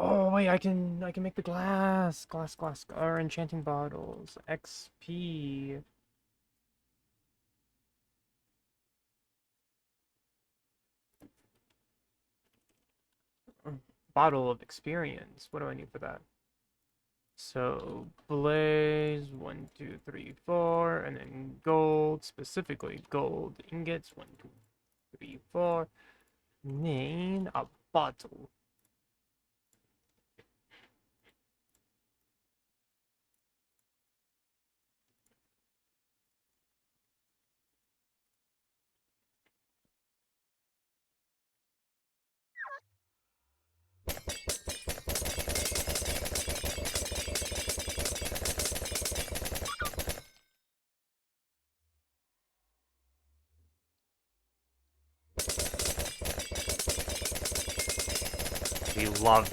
S1: Oh wait, I can make the glass, or enchanting bottles. XP. Bottle of experience. What do I need for that? So blaze, 1, 2, 3, 4, and then gold, specifically gold ingots, 1, 2, 3, 4. Need a bottle. We love.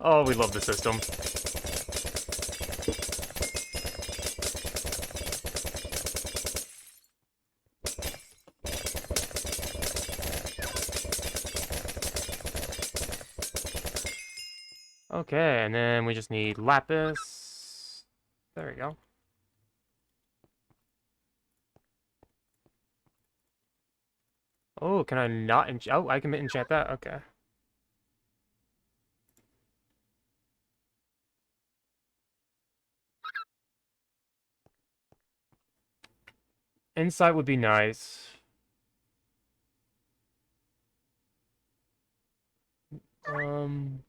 S1: Oh, we love the system. Okay, and then we just need lapis. There we go. Oh, can I not enchant? Oh, I can enchant that. Okay. Insight would be nice. Um.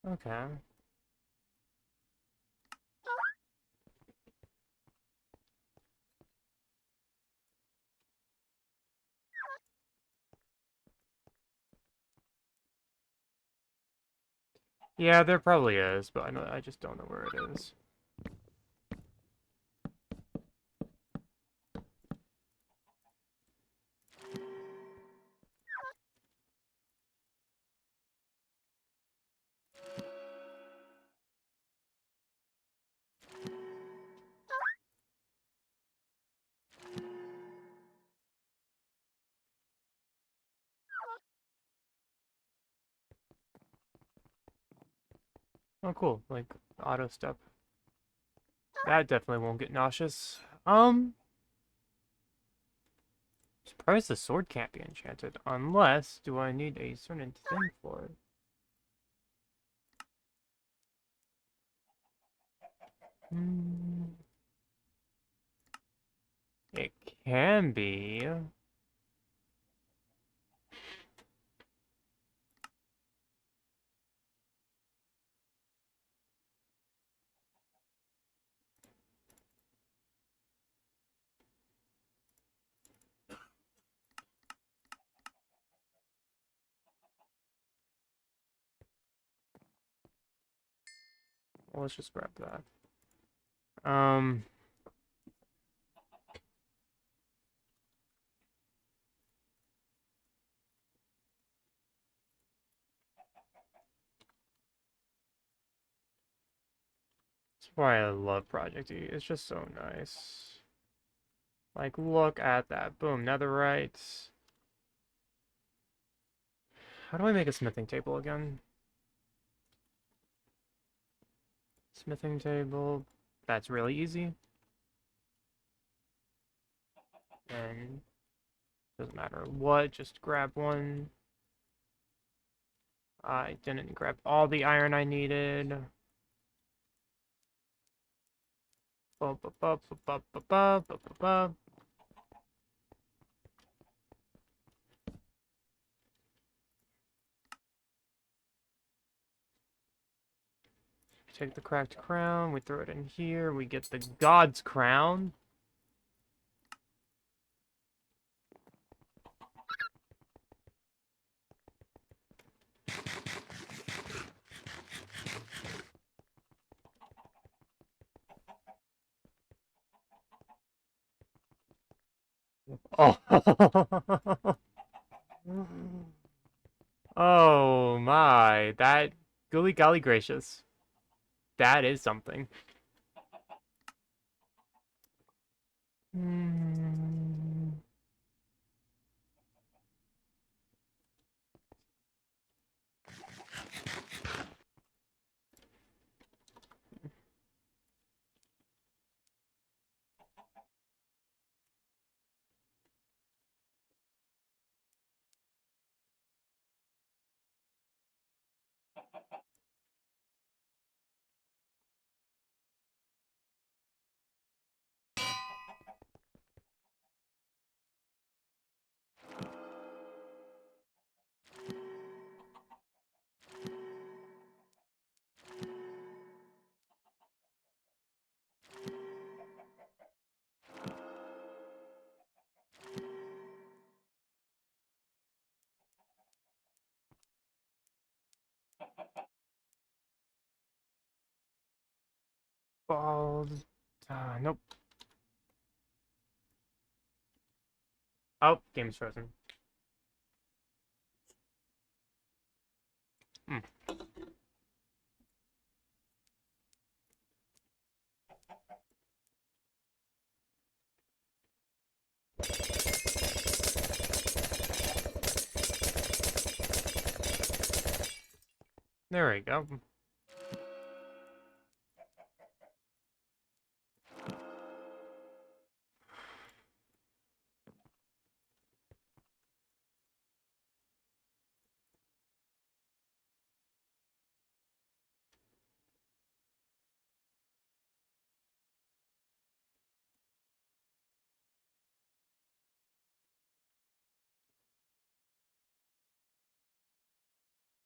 S1: Okay. Yeah, there probably is, but I just don't know where it is. Oh, cool. Like auto step. That definitely won't get nauseous. Surprised the sword can't be enchanted. Unless, do I need a certain thing for it? Hmm. It can be. Well, let's just grab that. That's why I love Project E. It's just so nice. Like, look at that. Boom, netherite. How do I make a smithing table again? Smithing table. That's really easy. And doesn't matter what, just grab one. I didn't grab all the iron I needed. Ba, ba, ba, ba, ba, ba, ba, ba, ba, ba. Take the cracked crown, we throw it in here, we get the God's crown. Oh. Oh my, that gooly golly gracious. That is something. Hmm. Balls. Nope. Oh, game's frozen. Hmm. There we go.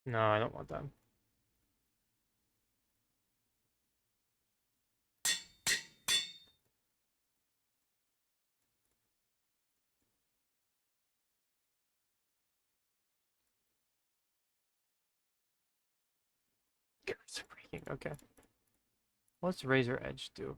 S1: No, I don't want that. Gears are breaking. Okay. What's Razor Edge do?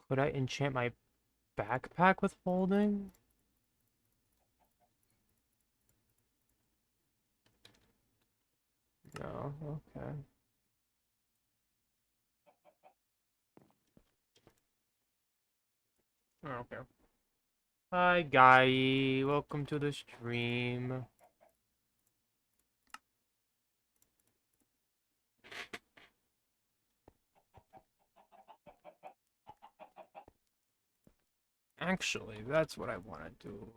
S1: Could I enchant my backpack with folding? No, okay. Okay. Hi, Guy. Welcome to the stream. Actually, that's what I want to do.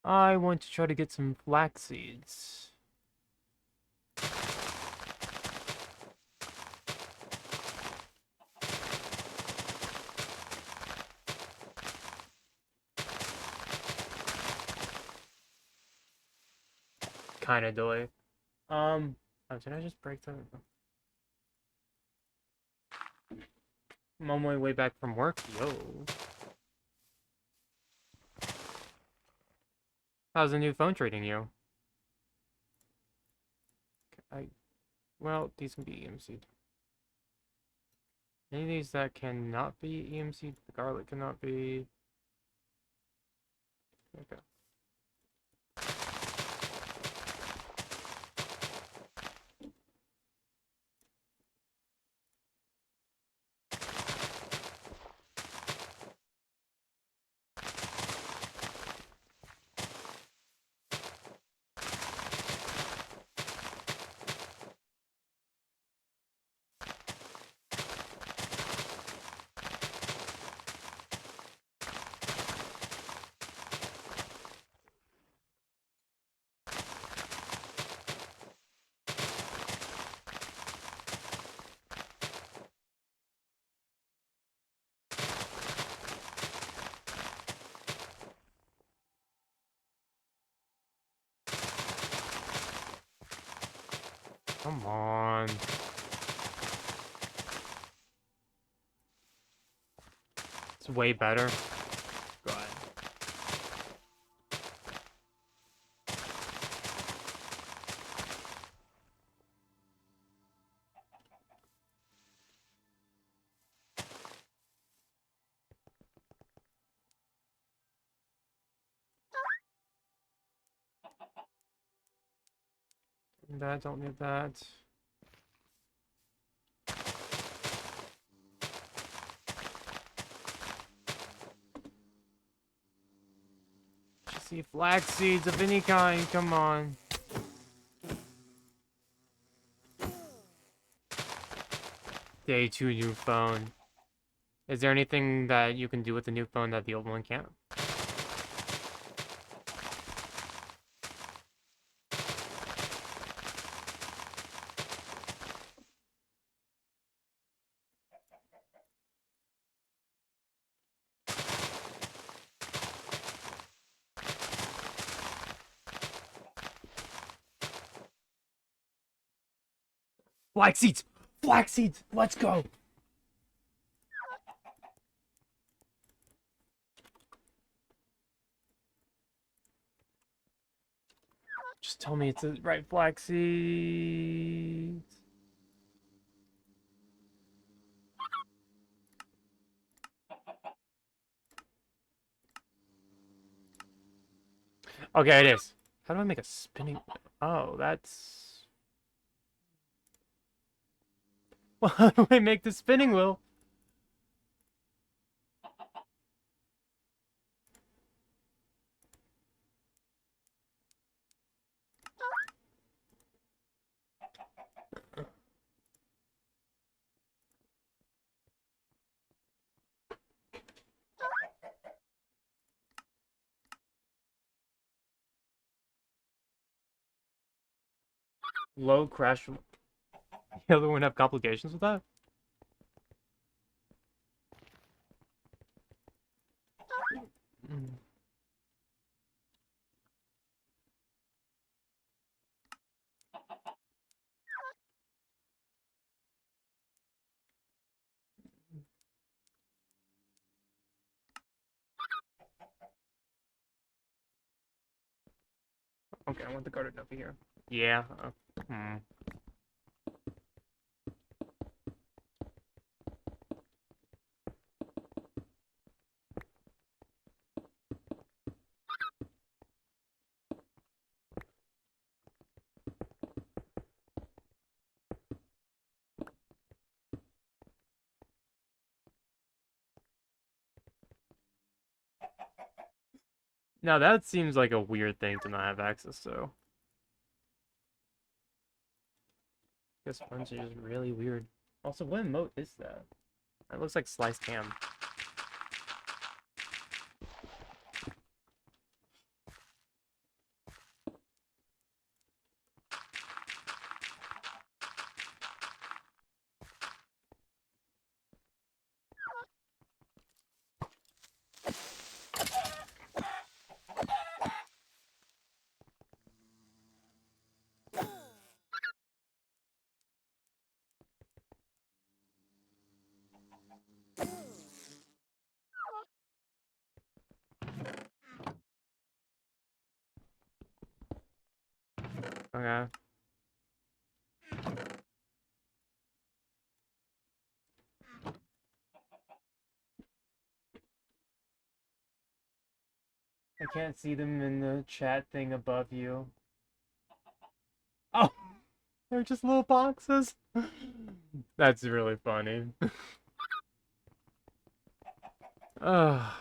S1: I want to try to get some flax seeds. kind of delay. Did I just break the? I'm on my way back from work. Yo. How's the new phone treating you? Well, these can be EMC'd. Any of these that cannot be EMC'd, the garlic cannot be. Okay. Come on. It's way better. Go ahead. That, don't need that. Just see flax seeds of any kind, come on. Day 2 new phone. Is there anything that you can do with the new phone that the old one can't? Flax seeds! Flax seeds! Let's go! Just tell me it's the right flax seeds. Okay, it is. How do I make a spinning? Oh, that's. Well, how do I make the spinning wheel? Low crash. The other one have complications with that? Mm. Okay, I want the garden over here. Yeah. Hmm. Now that seems like a weird thing to not have access to. This sponge is just really weird. Also, what emote is that? That looks like sliced ham. Okay. I can't see them in the chat thing above you. Oh, they're just little boxes. That's really funny. Ugh.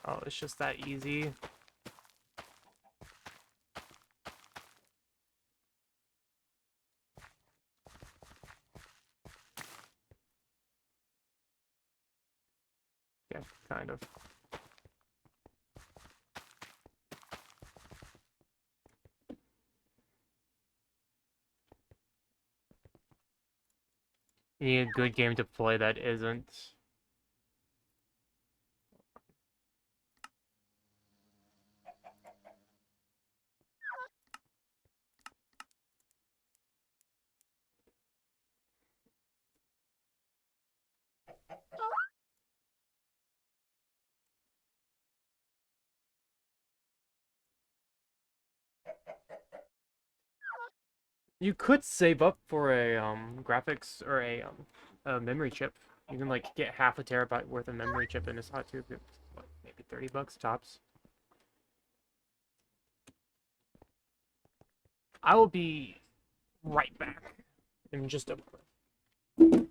S1: Oh, it's just that easy. Yeah, kind of. You need a good game to play that isn't. You could save up for a graphics or a memory chip. You can like get half a terabyte worth of memory chip in a hot tube. What, maybe $30 tops. I will be right back in just a moment.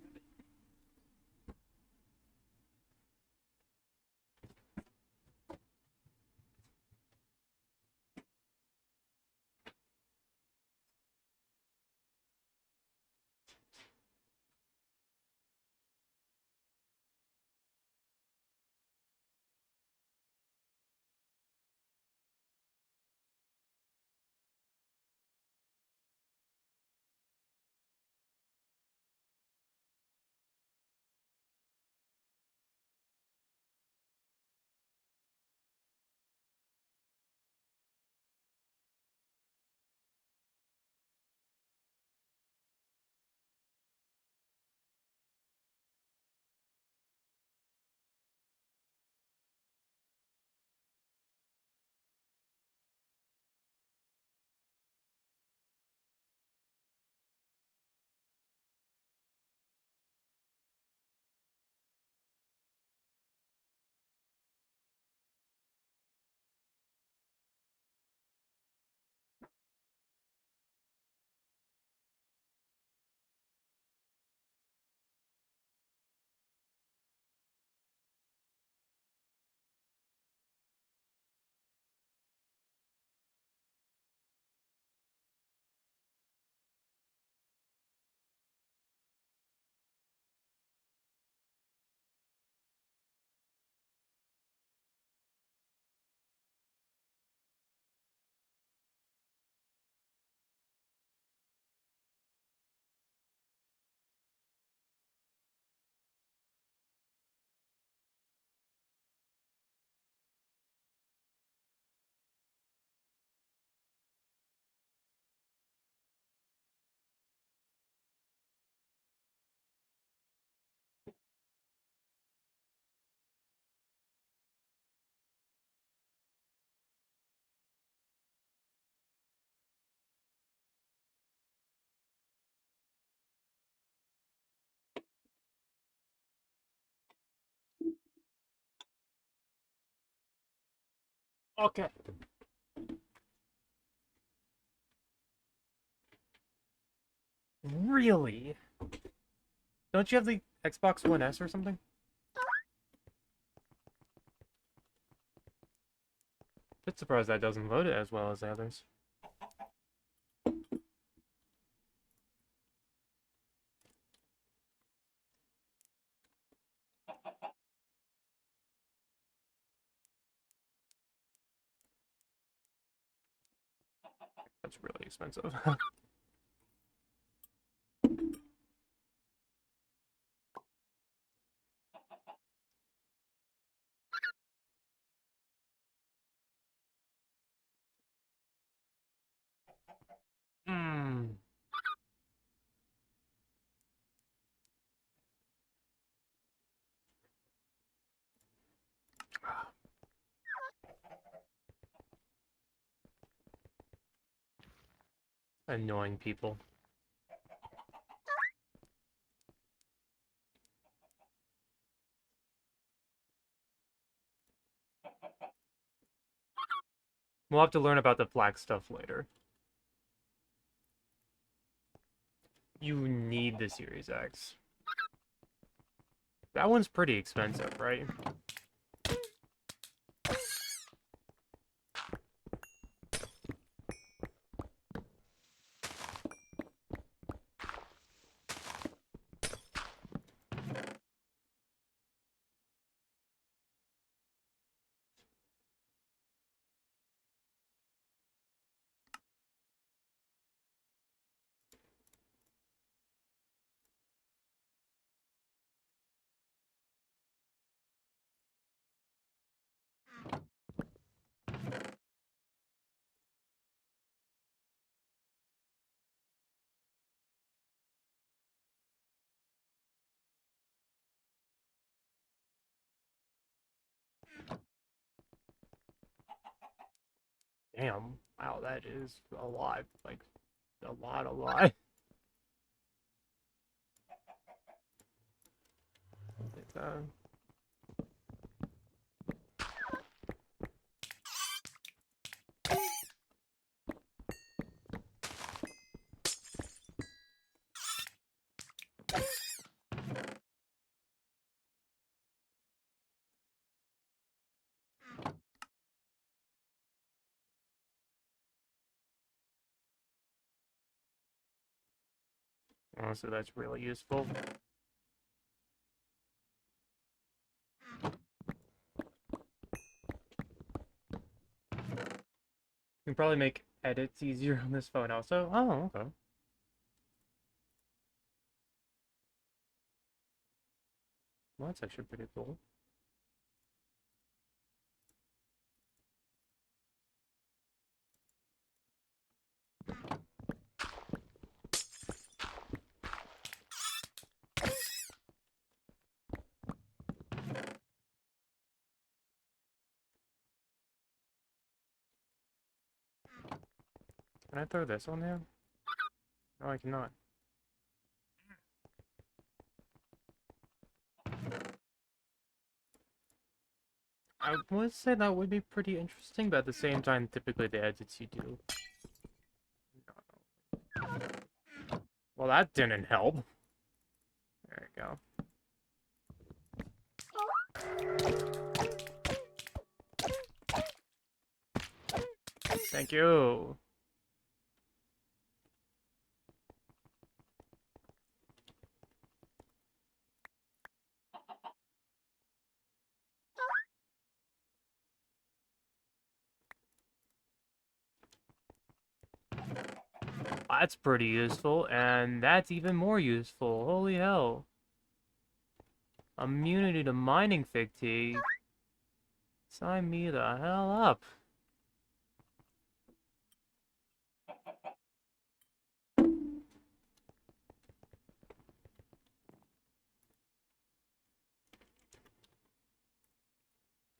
S1: Okay. Really? Don't you have the Xbox One S or something? Bit surprised that doesn't load it as well as the others. That's really expensive. Hmm. Annoying people. We'll have to learn about the black stuff later. You need the Series X. That one's pretty expensive, right? Damn. Wow, that is a lot. Like, a lot, a lot. It's, honestly, that's really useful. You can probably make edits easier on this phone also. Oh, okay. Well, that's actually pretty cool. Can I throw this on there? No, I cannot. I would say that would be pretty interesting, but at the same time, typically the edits you do. Well, that didn't help. There we go. Thank you. That's pretty useful, and that's even more useful. Holy hell. Immunity to mining fatigue. Sign me the hell up.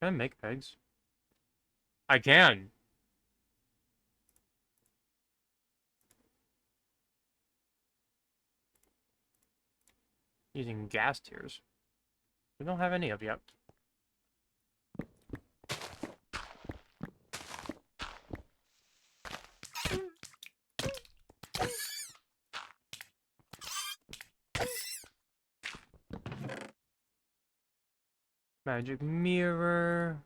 S1: Can I make eggs? I can. Using gas tiers. We don't have any of yet. Magic mirror.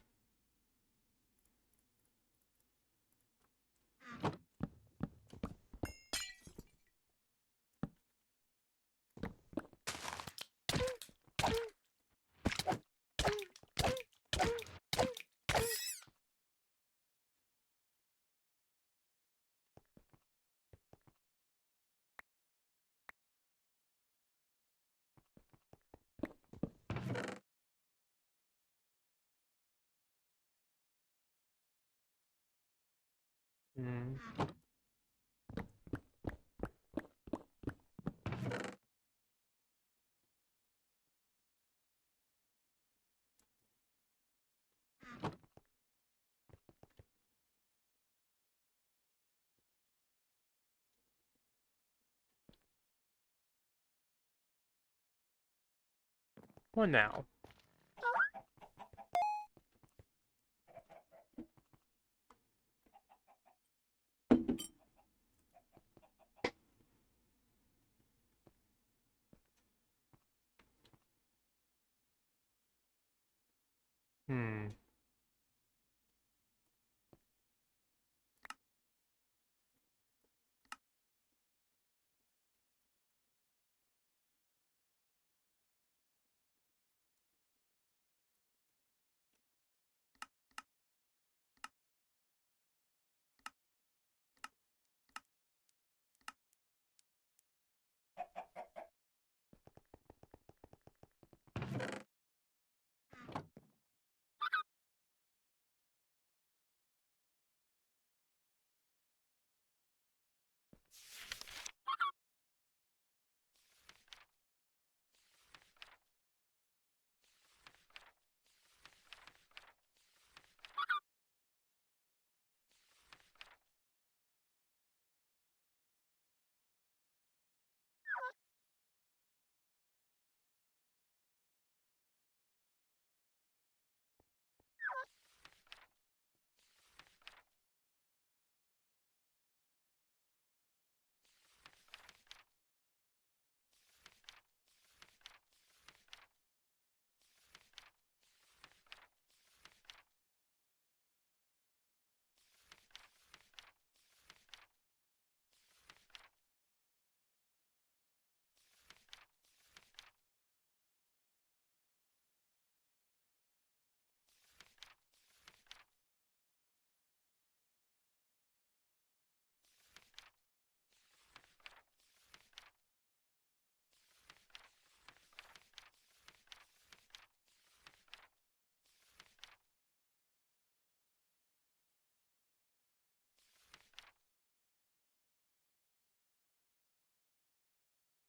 S1: Hmm. What now? Hmm.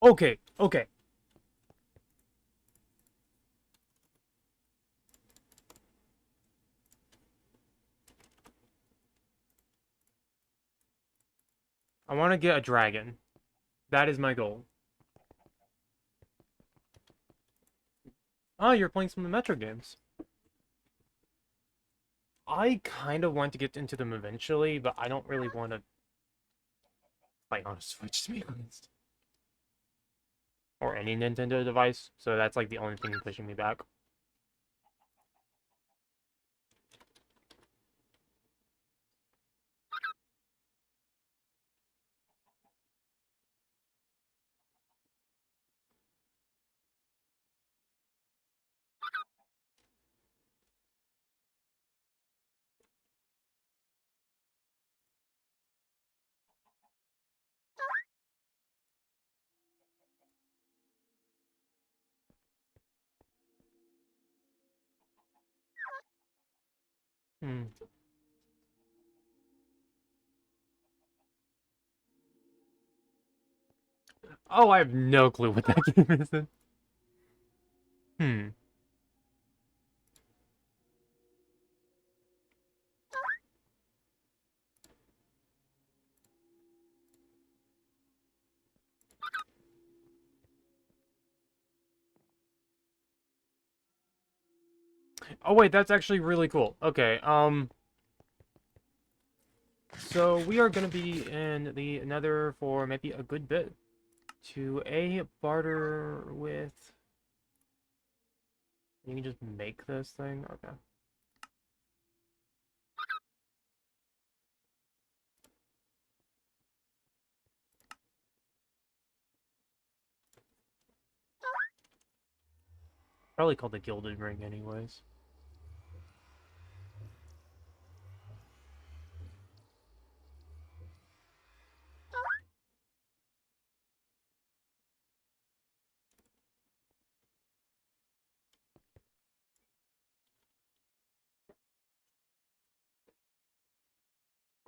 S1: Okay, okay. I want to get a dragon. That is my goal. Oh, you're playing some of the Metro games. I kind of want to get into them eventually, but I don't really want to play on a Switch, to be honest. Or any Nintendo device, so that's like the only thing pushing me back. Hmm. Oh, I have no clue what that game is then. Hmm. Oh wait, that's actually really cool. Okay, so we are gonna be in the Nether for maybe a good bit. To A, barter with You can just make this thing? Okay. Probably called the Gilded Ring anyways.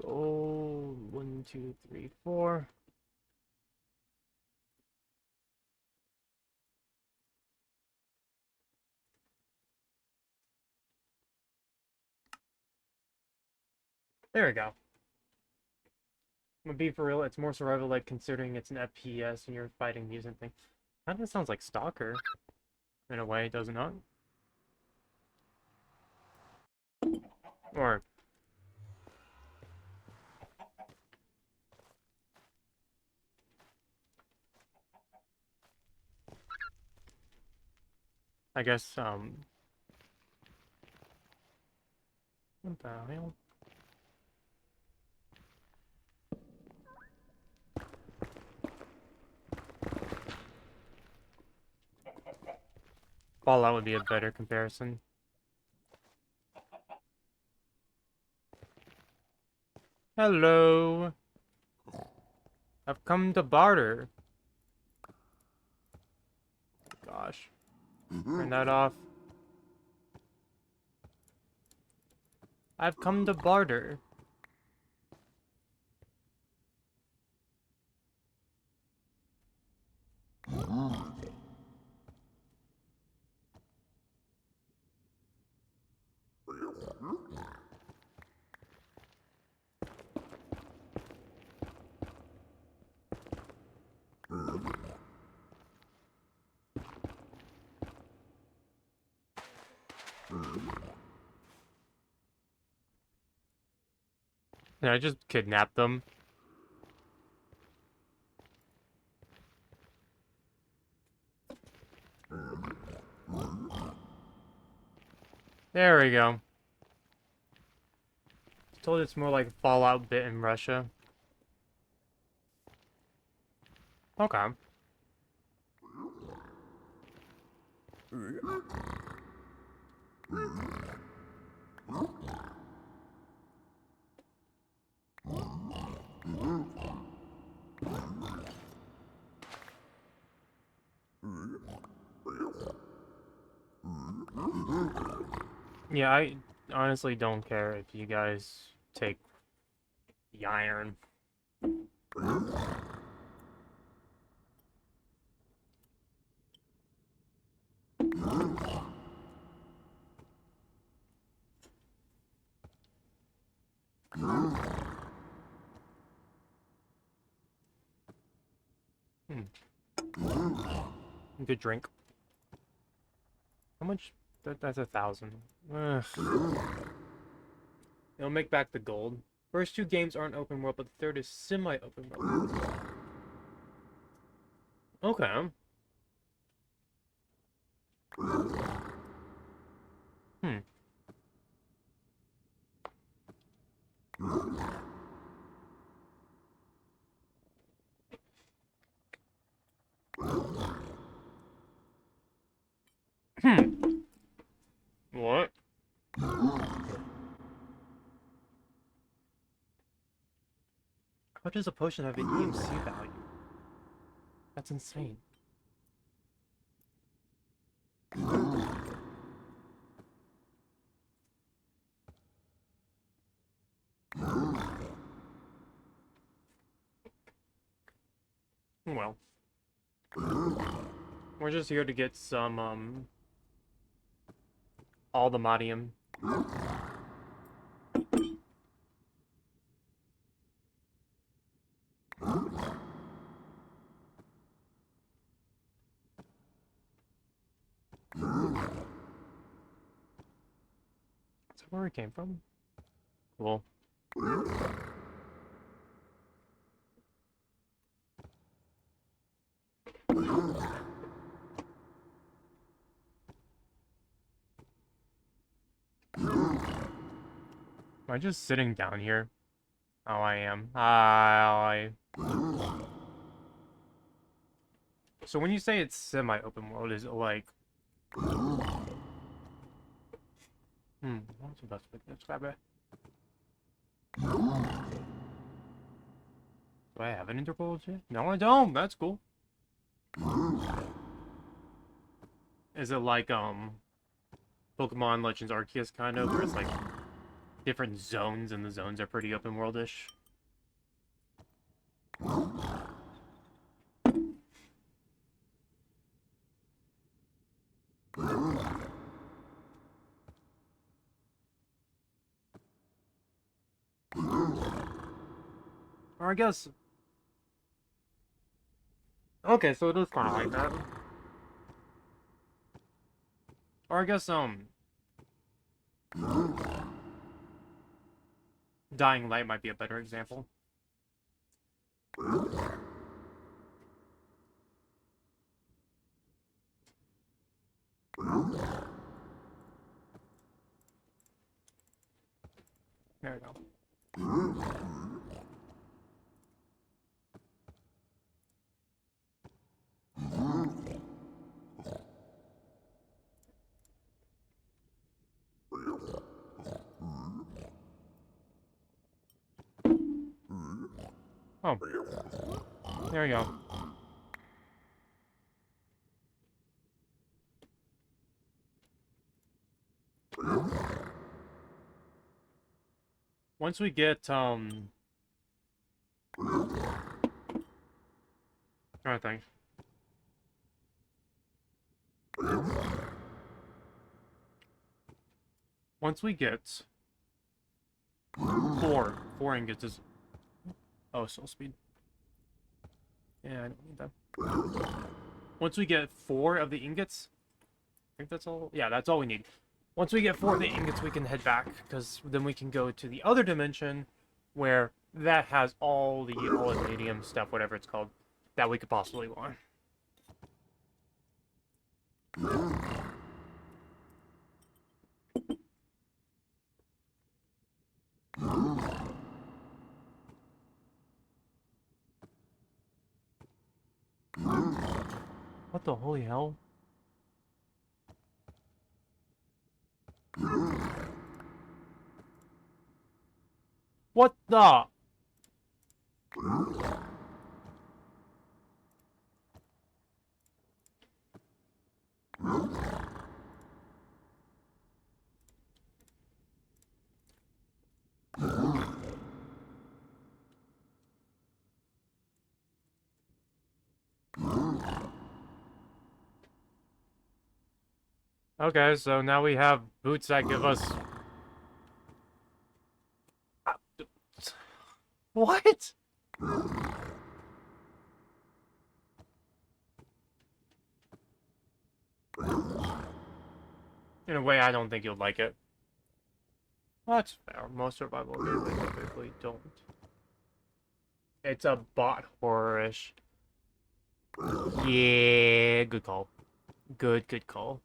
S1: Gold. 1, 2, 3, 4. There we go. I'm gonna be for real, it's more survival-like considering it's an FPS and you're fighting mutant thing. Kind of sounds like Stalker. In a way, does it not? Or, I guess, what the hell? Fallout would be a better comparison. Hello! I've come to barter. Gosh. Turn that off. I've come to barter. Yeah, I just kidnapped them. There we go. Told it's more like Fallout bit in Russia. Okay. Yeah, I honestly don't care if you guys take the iron. Good drink. How much? That's 1,000. Ugh. It'll make back the gold. First two games aren't open world, but the third is semi-open world. Okay. Hmm. Hmm. What? How does a potion have an EMC value? That's insane. Well. We're just here to get some, aldemodium. Is that where it came from? Cool. Am I just sitting down here? Oh, I am. So when you say it's semi-open world, is it like... what's the best way to describe it? Do I have an interpol too? No, I don't. That's cool. Is it like, Pokemon Legends Arceus kind of, where it's like different zones and the zones are pretty open world-ish? Or I guess... Okay, so it is kind of like that. Or I guess, Dying Light might be a better example. There we go. Oh. There we go. Once we get, trying to think. Once we get four ingots is... Oh, soul speed. Yeah, I don't need that. Once we get 4 of the ingots, I think that's all. Yeah, that's all we need. Once we get 4 of the ingots, we can head back, because then we can go to the other dimension, where that has all the medium stuff, whatever it's called, that we could possibly want. What the holy hell? What the? Okay, so now we have boots that give us... What? In a way, I don't think you'll like it. That's fair. Most survival games typically don't. It's a bot horror-ish. Yeah, good call. Good call.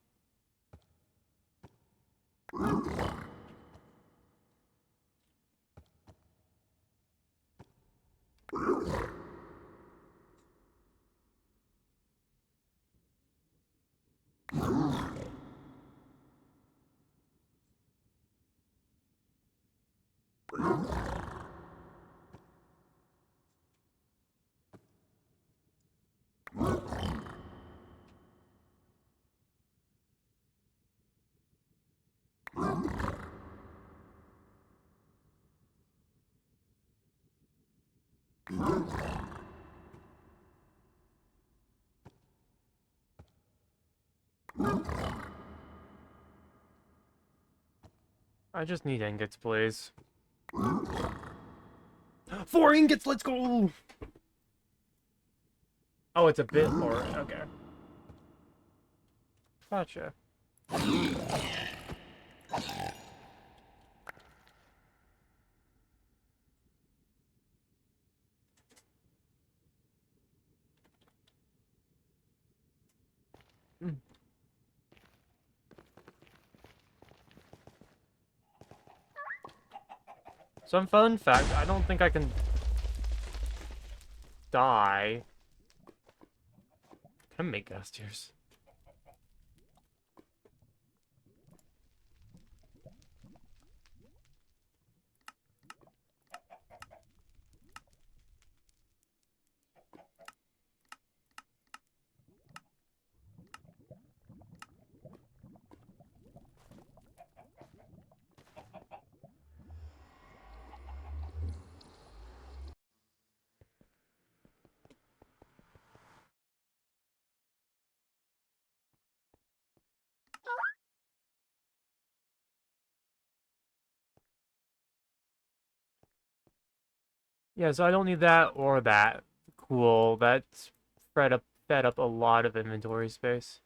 S1: I just need ingots, please. 4 ingots, let's go! Oh, it's a bit more. Okay. Gotcha. Some fun fact, I don't think I can die. Can I make gas tiers? Yeah, so I don't need that or that. Cool. That's fed up a lot of inventory space.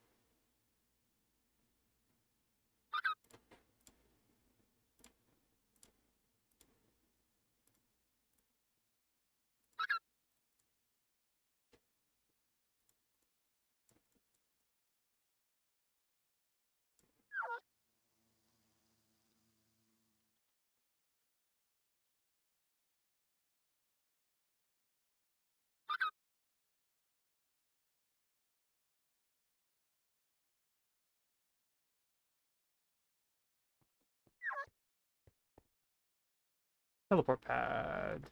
S1: Teleport pad.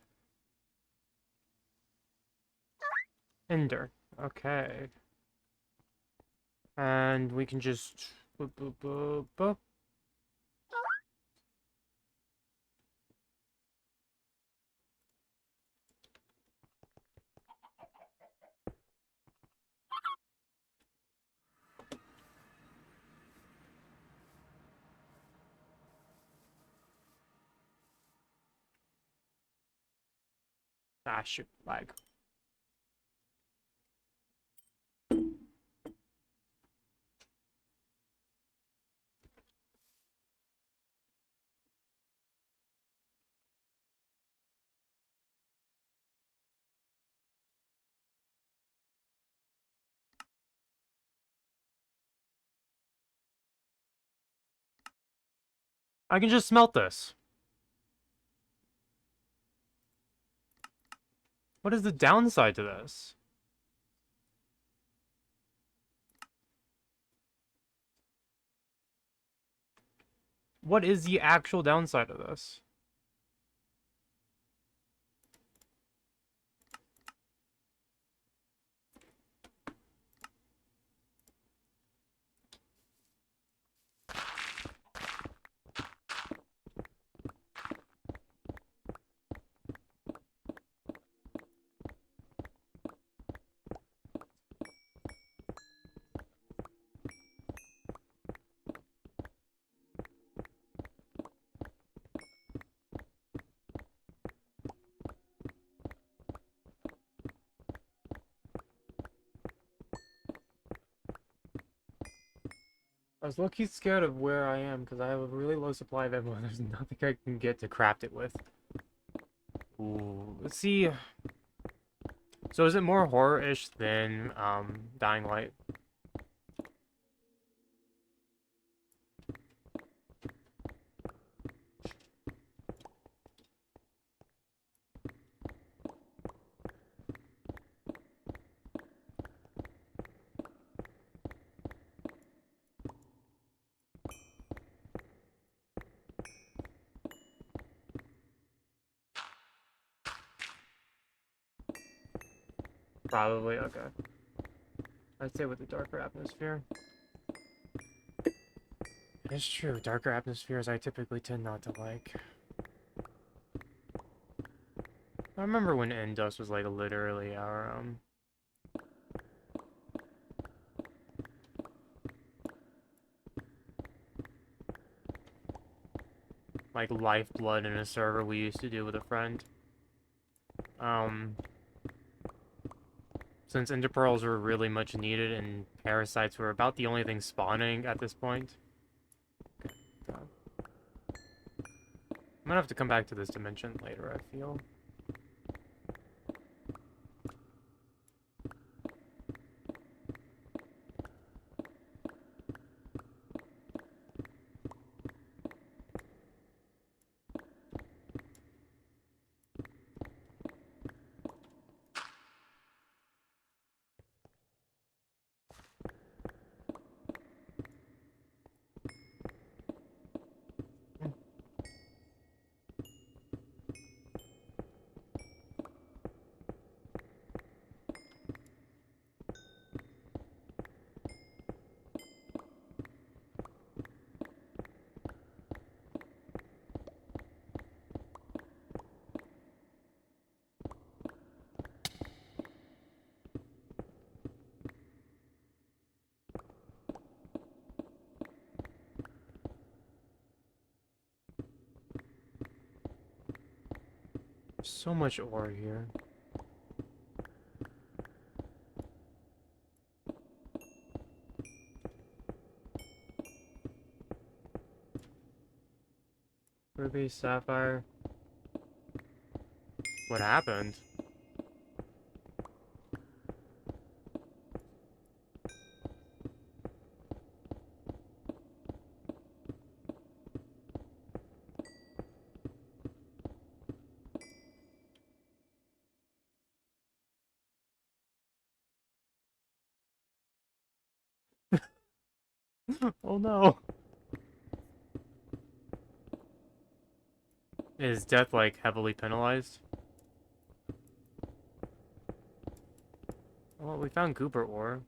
S1: Ender. Okay. And we can just boop, boop, boop, boop. Ah, shoot, lag. I can just smelt this. What is the downside to this? What is the actual downside of this? I was low-key scared of where I am because I have a really low supply of ammo and there's nothing I can get to craft it with. Ooh, let's see. So is it more horror-ish than Dying Light? Probably, okay. I'd say with the darker atmosphere. It's true, darker atmospheres I typically tend not to like. I remember when Endust was like literally our like lifeblood in a server we used to do with a friend. Um since ender pearls were really much needed and parasites were about the only thing spawning at this point. God. I'm gonna have to come back to this dimension later, I feel. So much ore here. Ruby, sapphire. What happened? Oh no. Is death, like, heavily penalized? Well, we found Goober ore.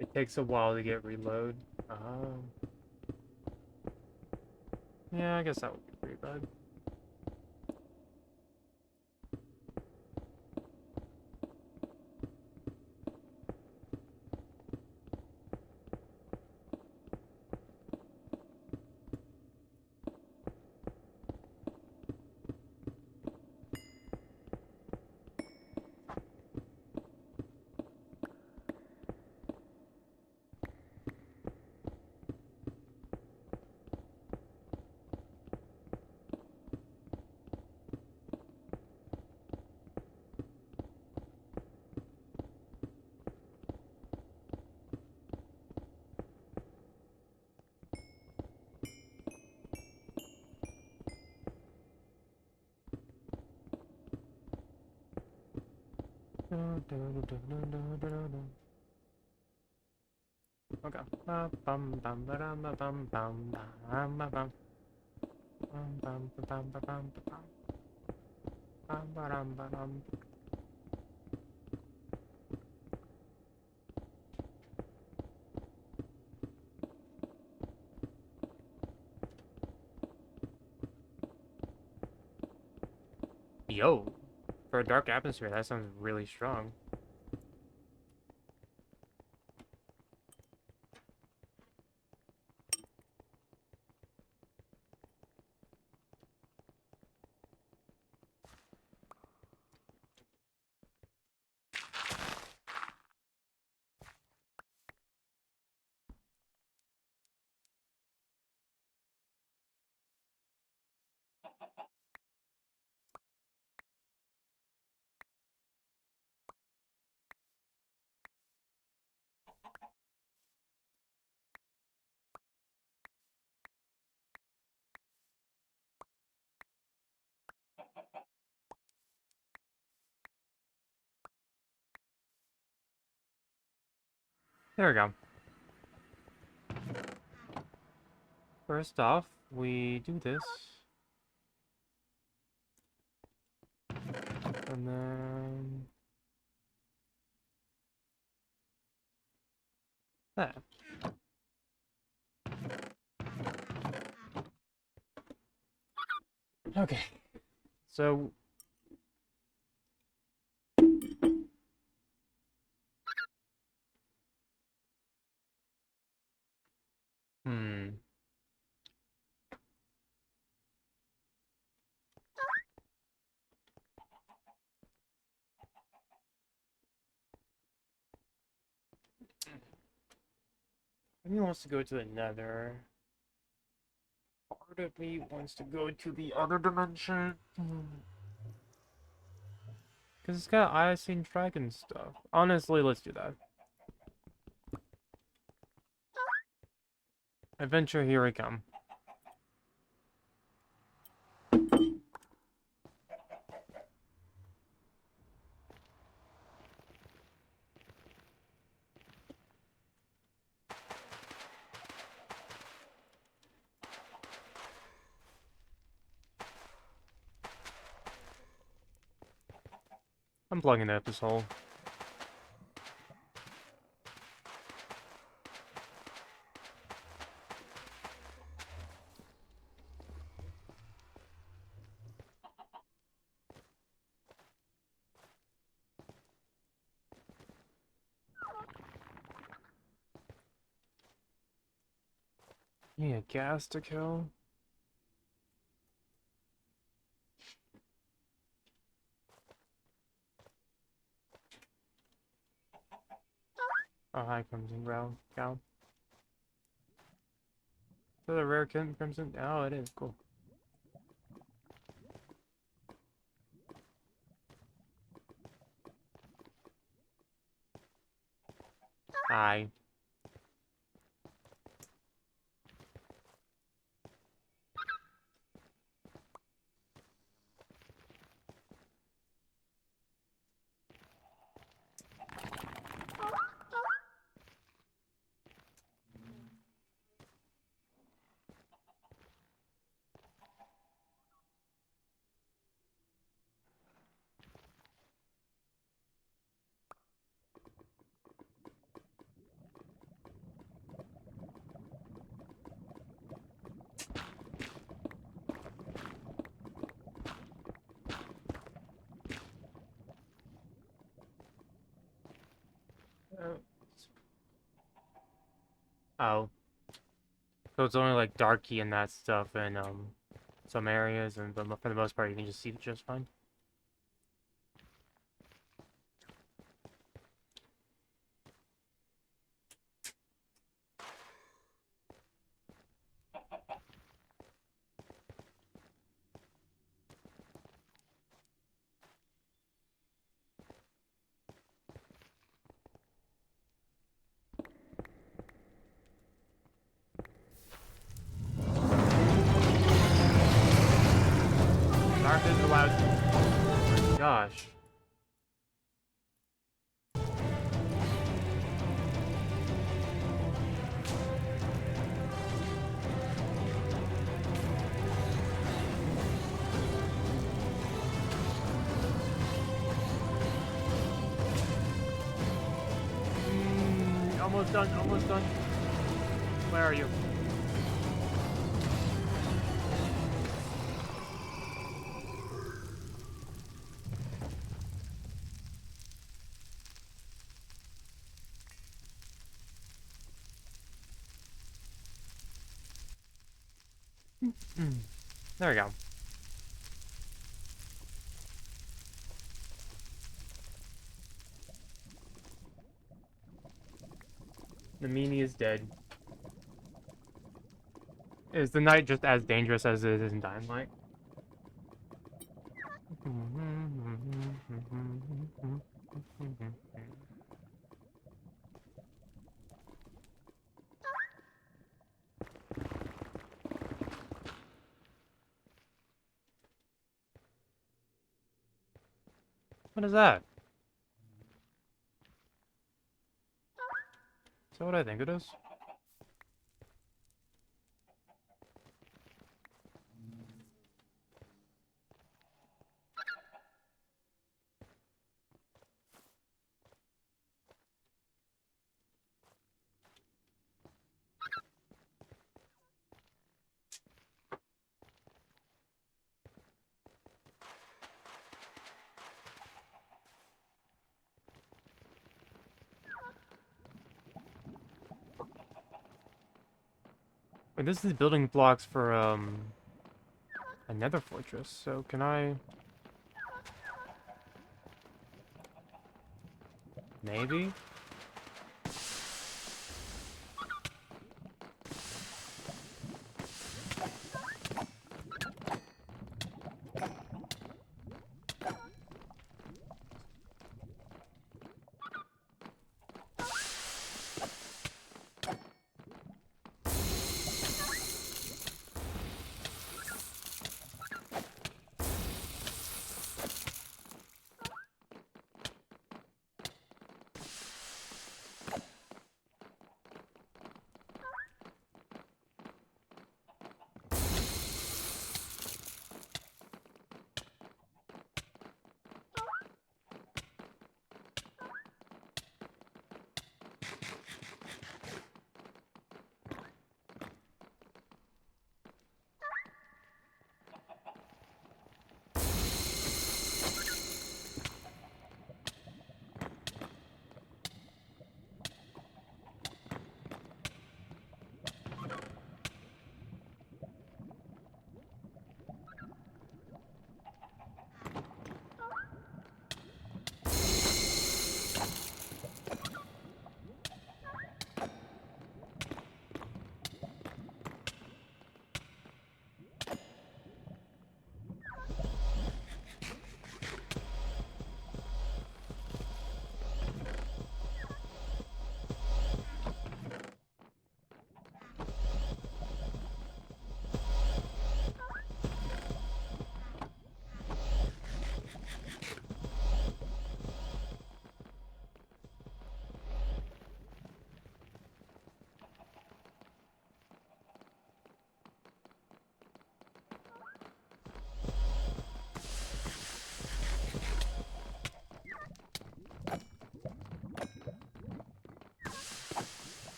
S1: It takes a while to get reload. Oh. Yeah, I guess that would be pretty bad. Okay. Ba bum bum ba dum ba bum bum bum ba bum bum bum ba bum ba bum ba bum bum ba dum ba dum. Yo, for a dark atmosphere, that sounds really strong. There we go. First off, we do this. And then that. Okay. So, hmm. He wants to go to the Nether. part of me wants to go to the other dimension. Because it's got Ice and Dragon stuff. Honestly, let's do that. Adventure, here we come. I'm plugging up this hole. Yeah, gas to kill. Oh, hi, Crimson Ground. Cow. Is that a rare Crimson? Oh, it is. Cool. Hi. Oh. So it's only like darky and that stuff in some areas, and but for the most part you can just see it just fine. Dark is allowed. Oh my gosh. Almost done, almost done. Where are you? There we go. The meanie is dead. Is the night just as dangerous as it is in Dying Light? What is that? Is that what I think it is? Wait, this is building blocks for another fortress, so can I... Maybe?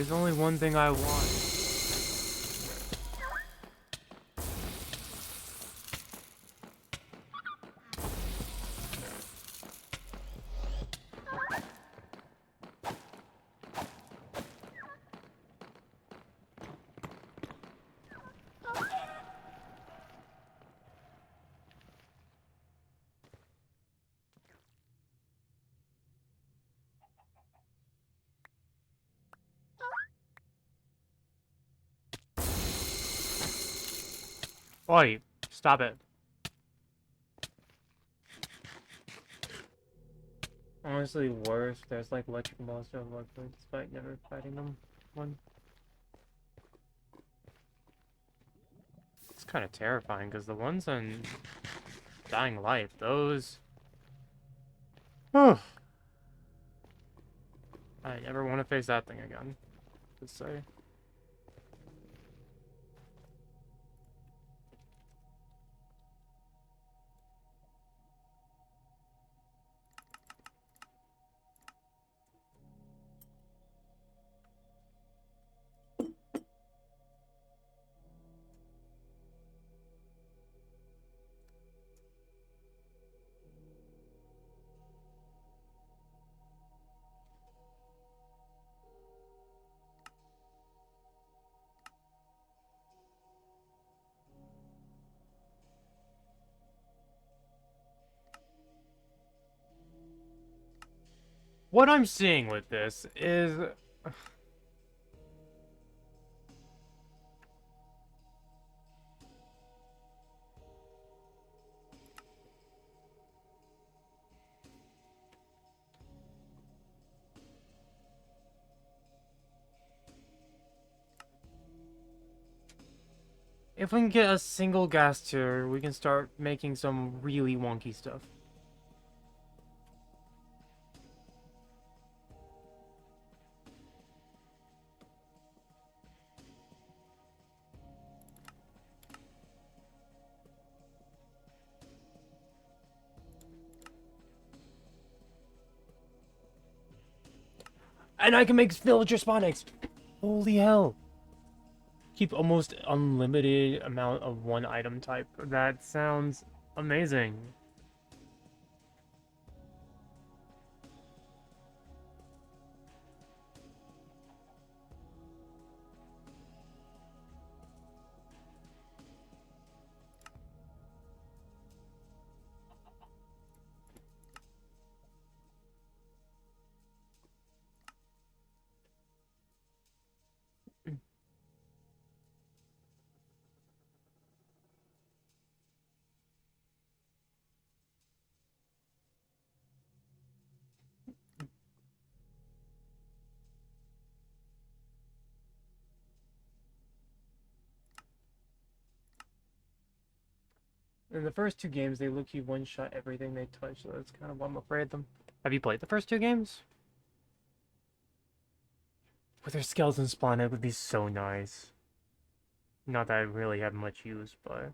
S1: There's only one thing I want. Oi, stop it. Honestly, worse. There's like electric monster and electric despite never fighting them. One. It's kind of terrifying because the ones on Dying Light, those. Oh, I never want to face that thing again. Just say. What I'm seeing with this is if we can get a single gas tier, we can start making some really wonky stuff. And I can make villager spawn eggs! Holy hell! Keep almost unlimited amount of one item type. That sounds amazing. In the first two games, they look you one-shot everything they touch, so that's kind of why I'm afraid of them. Have you played the first two games? With their skeleton spawn, it would be so nice. Not that I really have much use, but...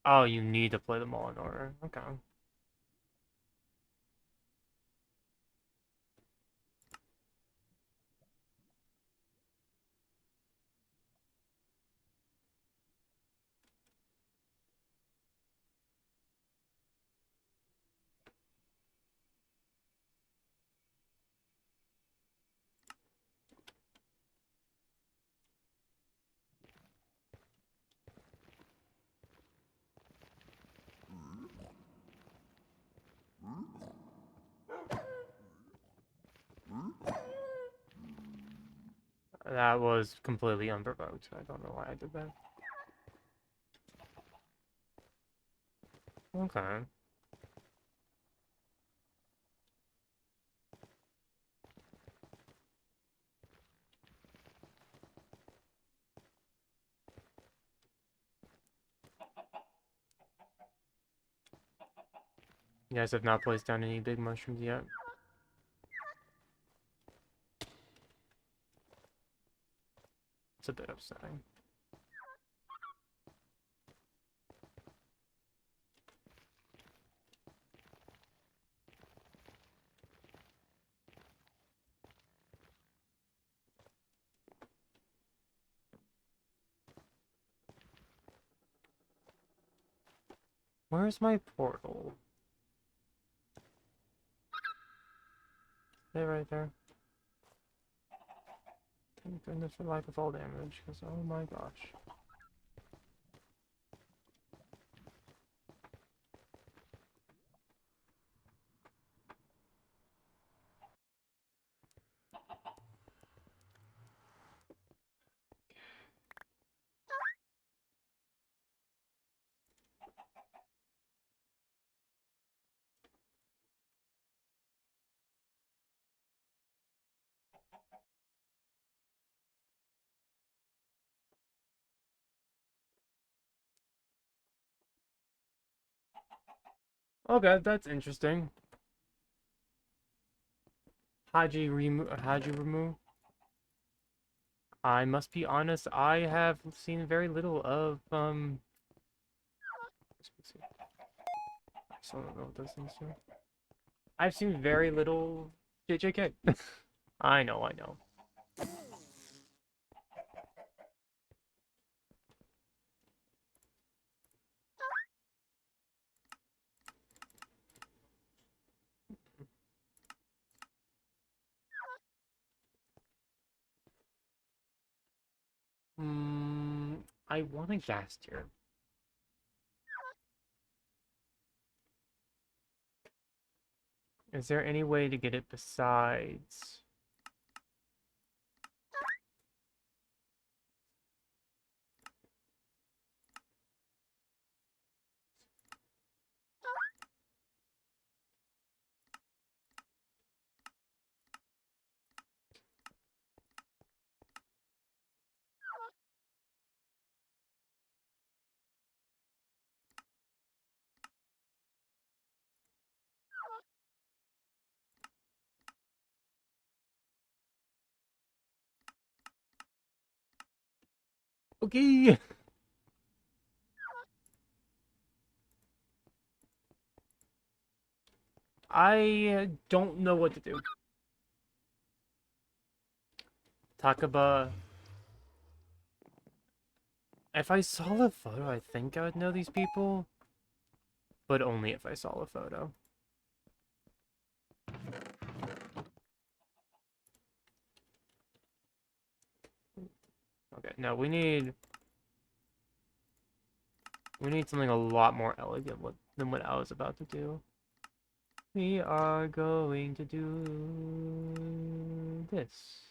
S1: Oh, you need to play them all in order. Okay. That was completely unprovoked. I don't know why I did that. Okay. You guys have not placed down any big mushrooms yet. It's a bit upsetting. Where's my portal? Stay right there. Thank goodness for life of all damage, because oh my gosh. Okay, that's interesting. Haji Remu. I must be honest, I have seen very little of let's see. I still don't know what those things do. I've seen very little JJK. I know, I know. I want a gas tier. Is there any way to get it besides? Okay. I don't know what to do. Takaba. If I saw a photo, I think I would know these people. But only if I saw a photo. Okay, no, we need something a lot more elegant than what I was about to do. We are going to do this.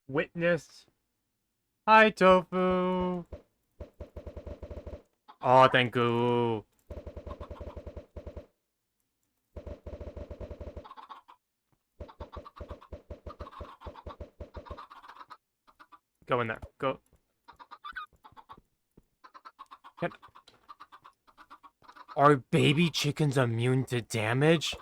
S1: Witness. Hi, Tofu. Oh, thank you. Go in there. Go. Can... Are baby chickens immune to damage?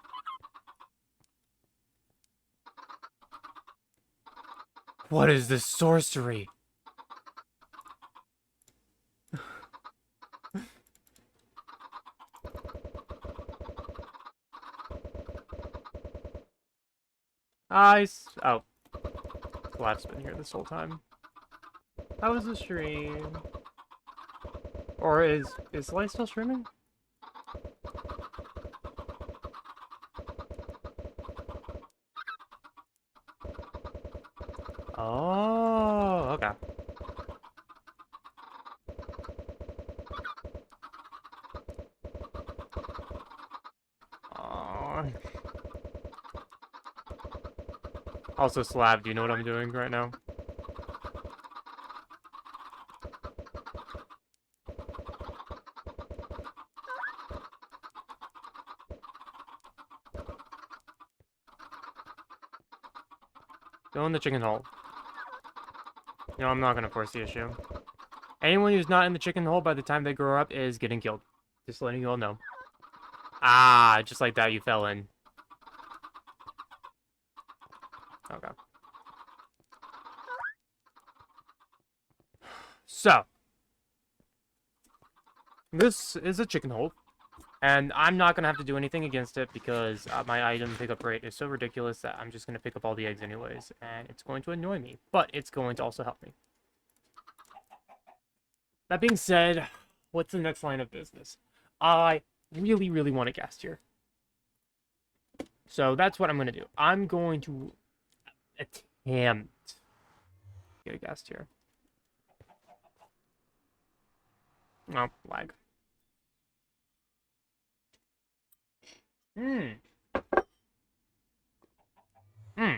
S1: What is this sorcery? Oh. Flat's been here this whole time. How was the stream? Or is Light still streaming? Oh, okay. Aww. Also, Slab, do you know what I'm doing right now? Go in the chicken hole. No, I'm not gonna force the issue. Anyone who's not in the chicken hole by the time they grow up is getting killed. Just letting you all know. Ah, just like that, you fell in. Okay. So, this is a chicken hole, and I'm not gonna have to do anything against it because my item pickup rate is so ridiculous that I'm just gonna pick up all the eggs anyways, and it's going to annoy me, but it's going to also help me. That being said, what's the next line of business? I really, really want a gas tier. So that's what I'm going to do. I'm going to attempt get a gas tier. Oh, lag. Hmm. Hmm.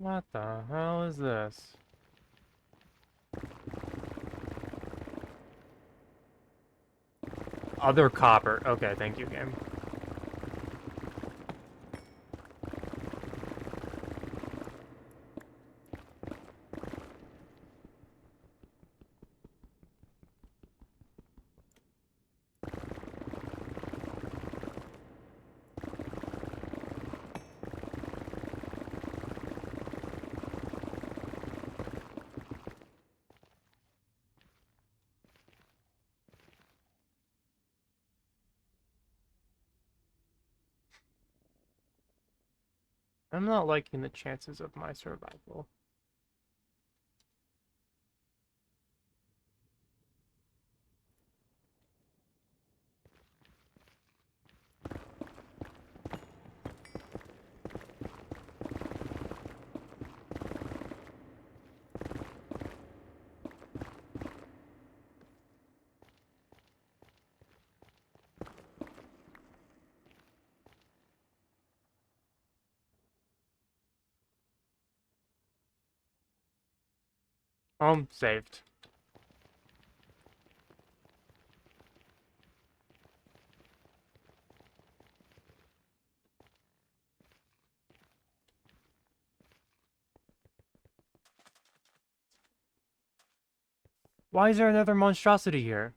S1: What the hell is this? Other copper. Okay, thank you, game. I'm not liking the chances of my survival. Saved. Why is there another monstrosity here?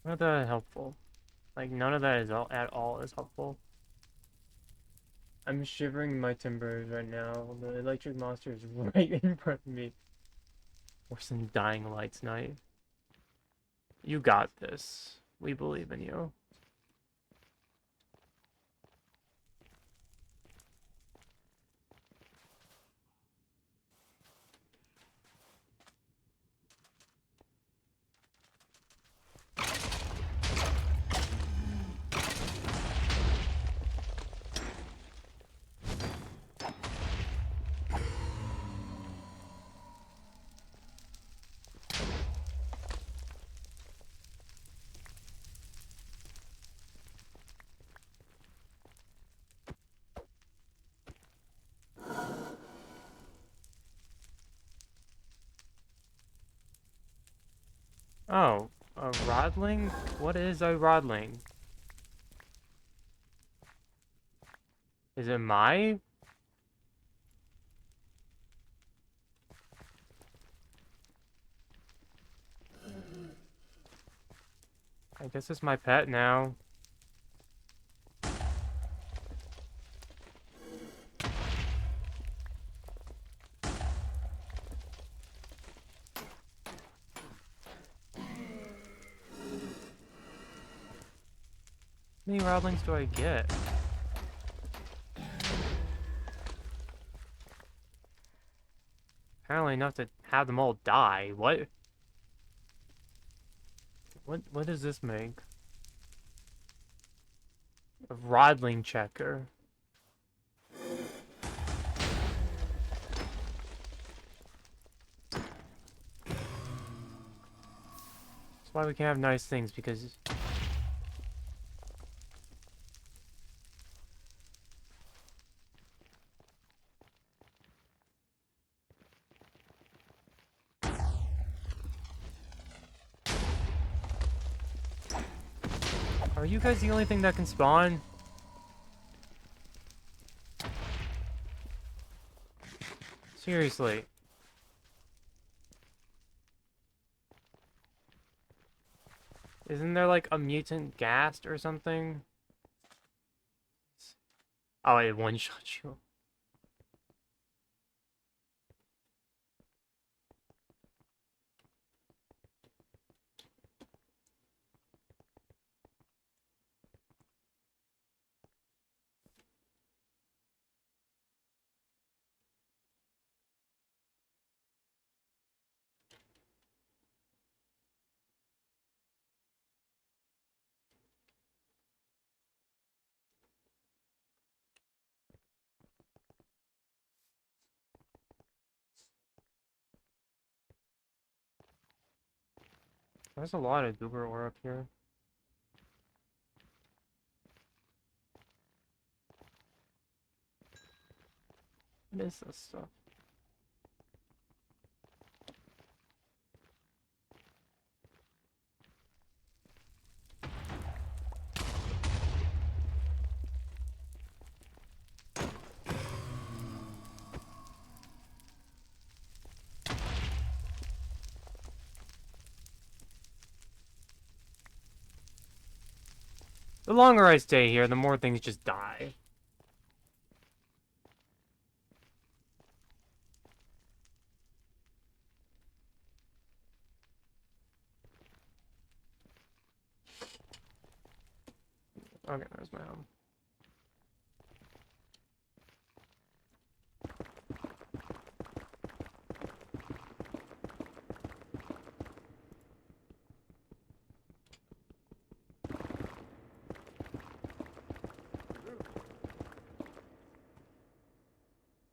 S1: None of that is helpful. Like, none of that is at all is helpful. I'm shivering my timbers right now. The electric monster is right in front of me. Worse than dying light tonight. You got this. We believe in you. Oh, a rodling? What is a rodling? Is it my? I guess it's my pet now. How many rodlings do I get? Apparently enough to have them all die. What? What does this make? A rodling checker. That's why we can't have nice things, because... Are you guys the only thing that can spawn? Seriously. Isn't there like a mutant ghast or something? Oh, it one-shot you. There's a lot of goober ore up here. What is this stuff? The longer I stay here, the more things just die. Okay, there's my home.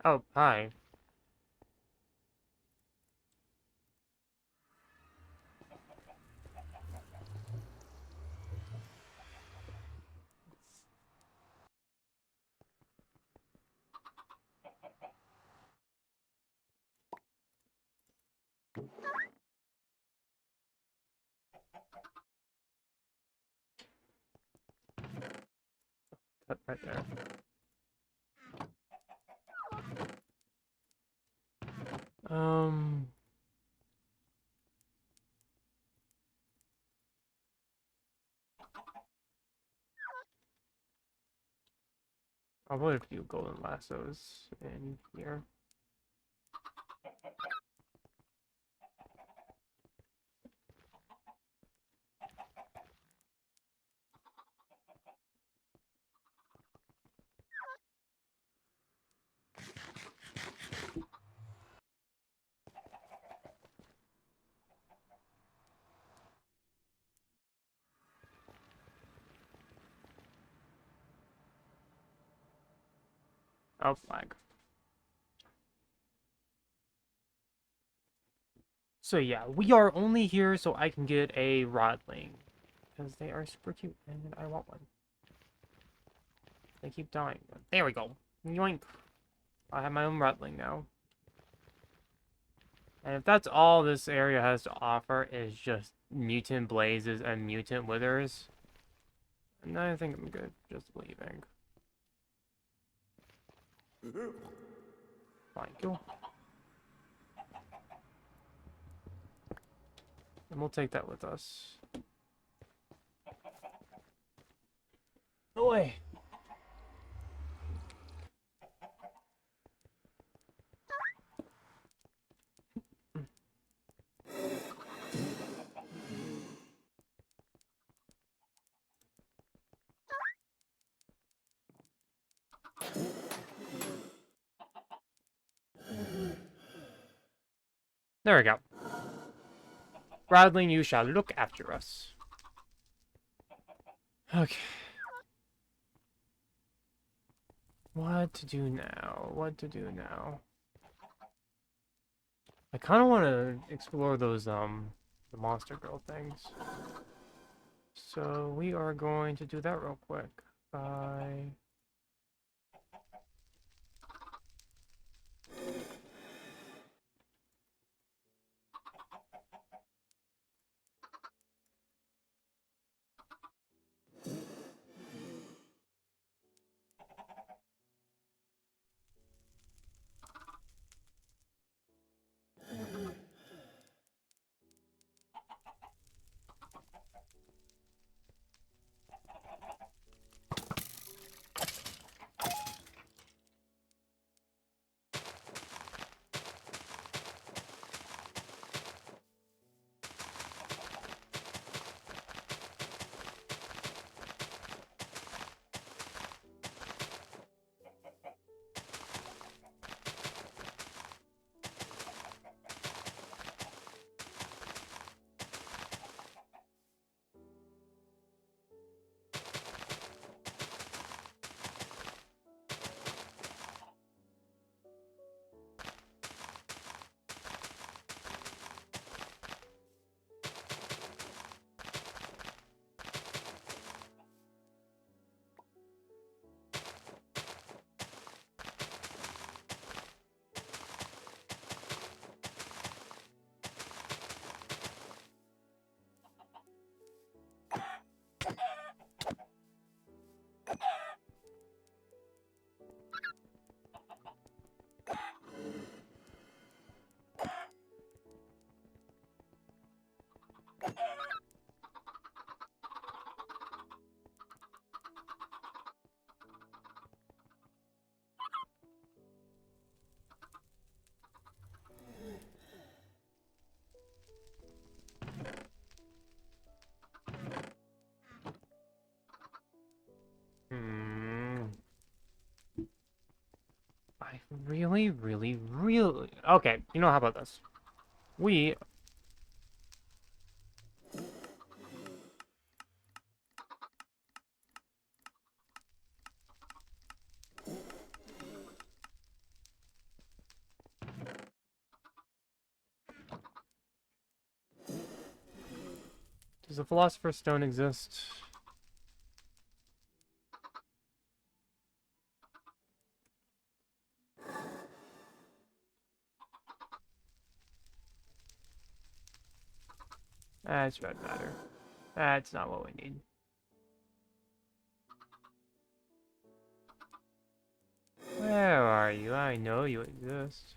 S1: Oh, hi. That right there. Um... I'll put a few golden lassos in here. Oh, flag. So yeah, we are only here so I can get a rodling. Because they are super cute, and I want one. They keep dying. There we go. Yoink. I have my own rodling now. And if that's all this area has to offer is just mutant blazes and mutant withers, then I think I'm good just leaving. Thank you. And we'll take that with us. Boy. There we go. Bradley, you shall look after us. Okay. What to do now? What to do now? I kind of want to explore those, the monster girl things. So we are going to do that real quick. Bye. I really... Okay, you know, how about this? We... Does the Philosopher's Stone exist? That's red matter. That's not what we need. Where are you? I know you exist.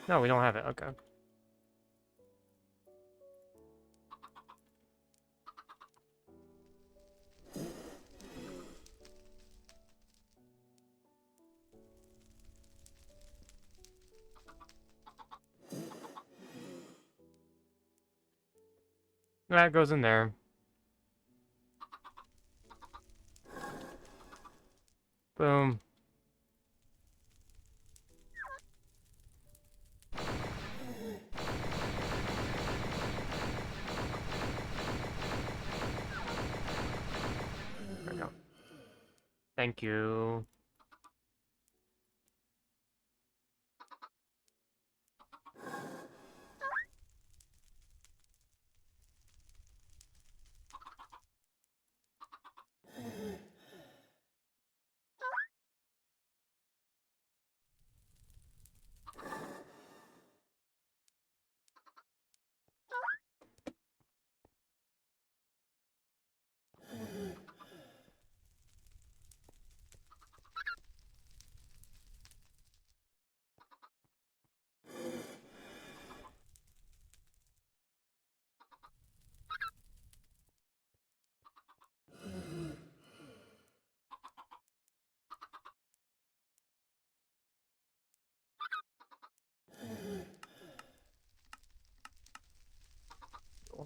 S1: No, we don't have it. Okay. That goes in there. Boom. There we go. Thank you.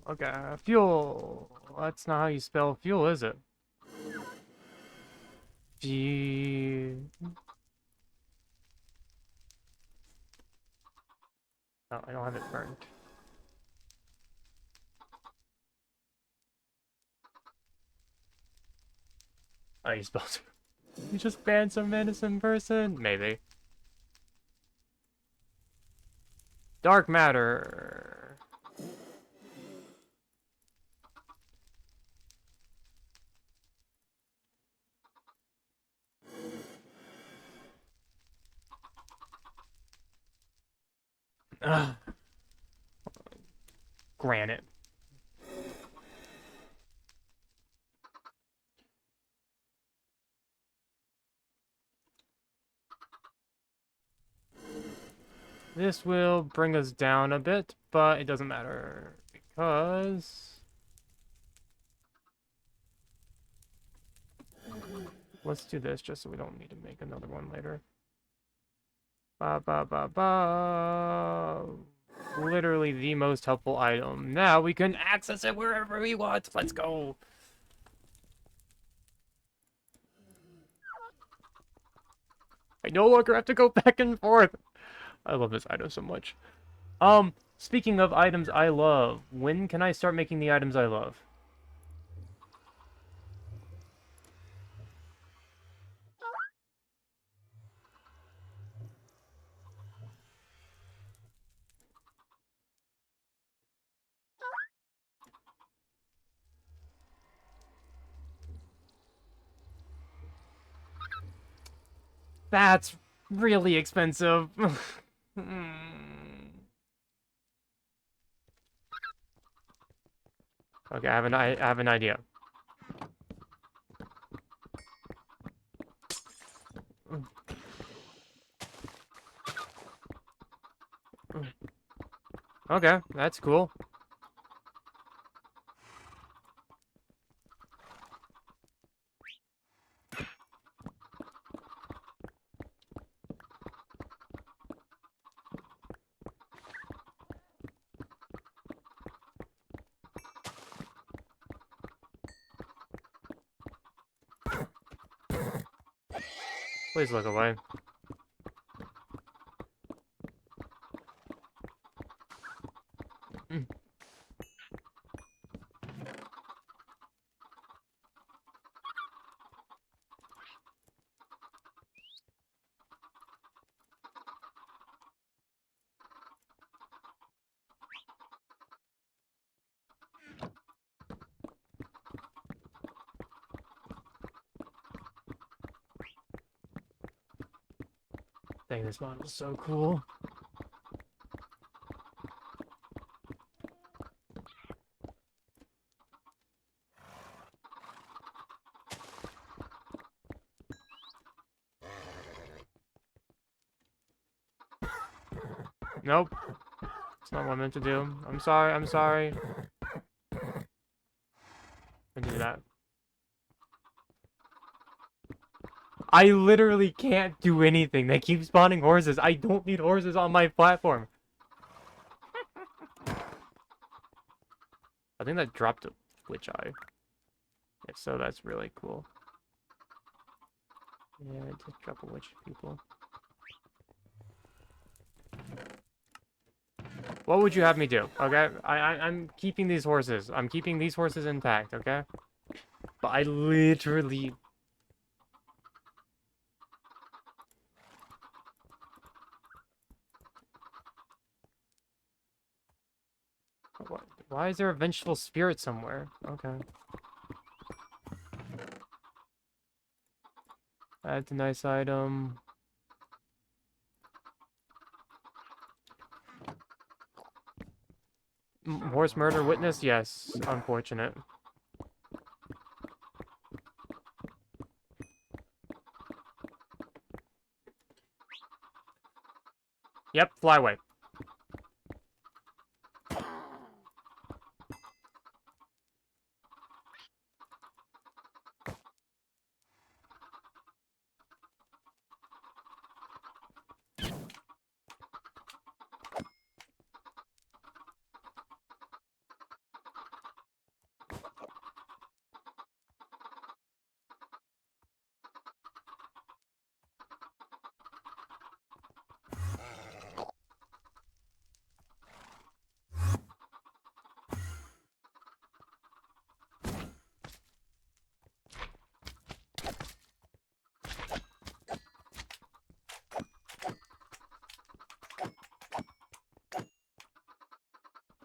S1: Okay, fuel. That's not how you spell fuel, is it? G. Oh, I don't have it burned. Oh, you spelled it. You just banned some innocent person? Maybe. Dark matter. Ugh. Granite. This will bring us down a bit, but it doesn't matter because let's do this just so we don't need to make another one later. Ba ba ba ba. Literally the most helpful item. Now we can access it wherever we want. Let's go. I no longer have to go back and forth. I love this item so much. Speaking of items I love, when can I start making the items I love? That's really expensive. Okay, I have an idea. Okay, that's cool. Please look away. Dang, this model is so cool. Nope. It's not what I meant to do. I'm sorry, I'm sorry. I do that. I literally can't do anything. They keep spawning horses. I don't need horses on my platform. I think that dropped a witch eye. If so, that's really cool. Yeah, it did drop a witch people. What would you have me do? Okay, I'm keeping these horses. I'm keeping these horses intact. Okay, but I literally. Why is there a vengeful spirit somewhere? Okay. That's a nice item. Horse murder witness? Yes. Unfortunate. Yep, fly away.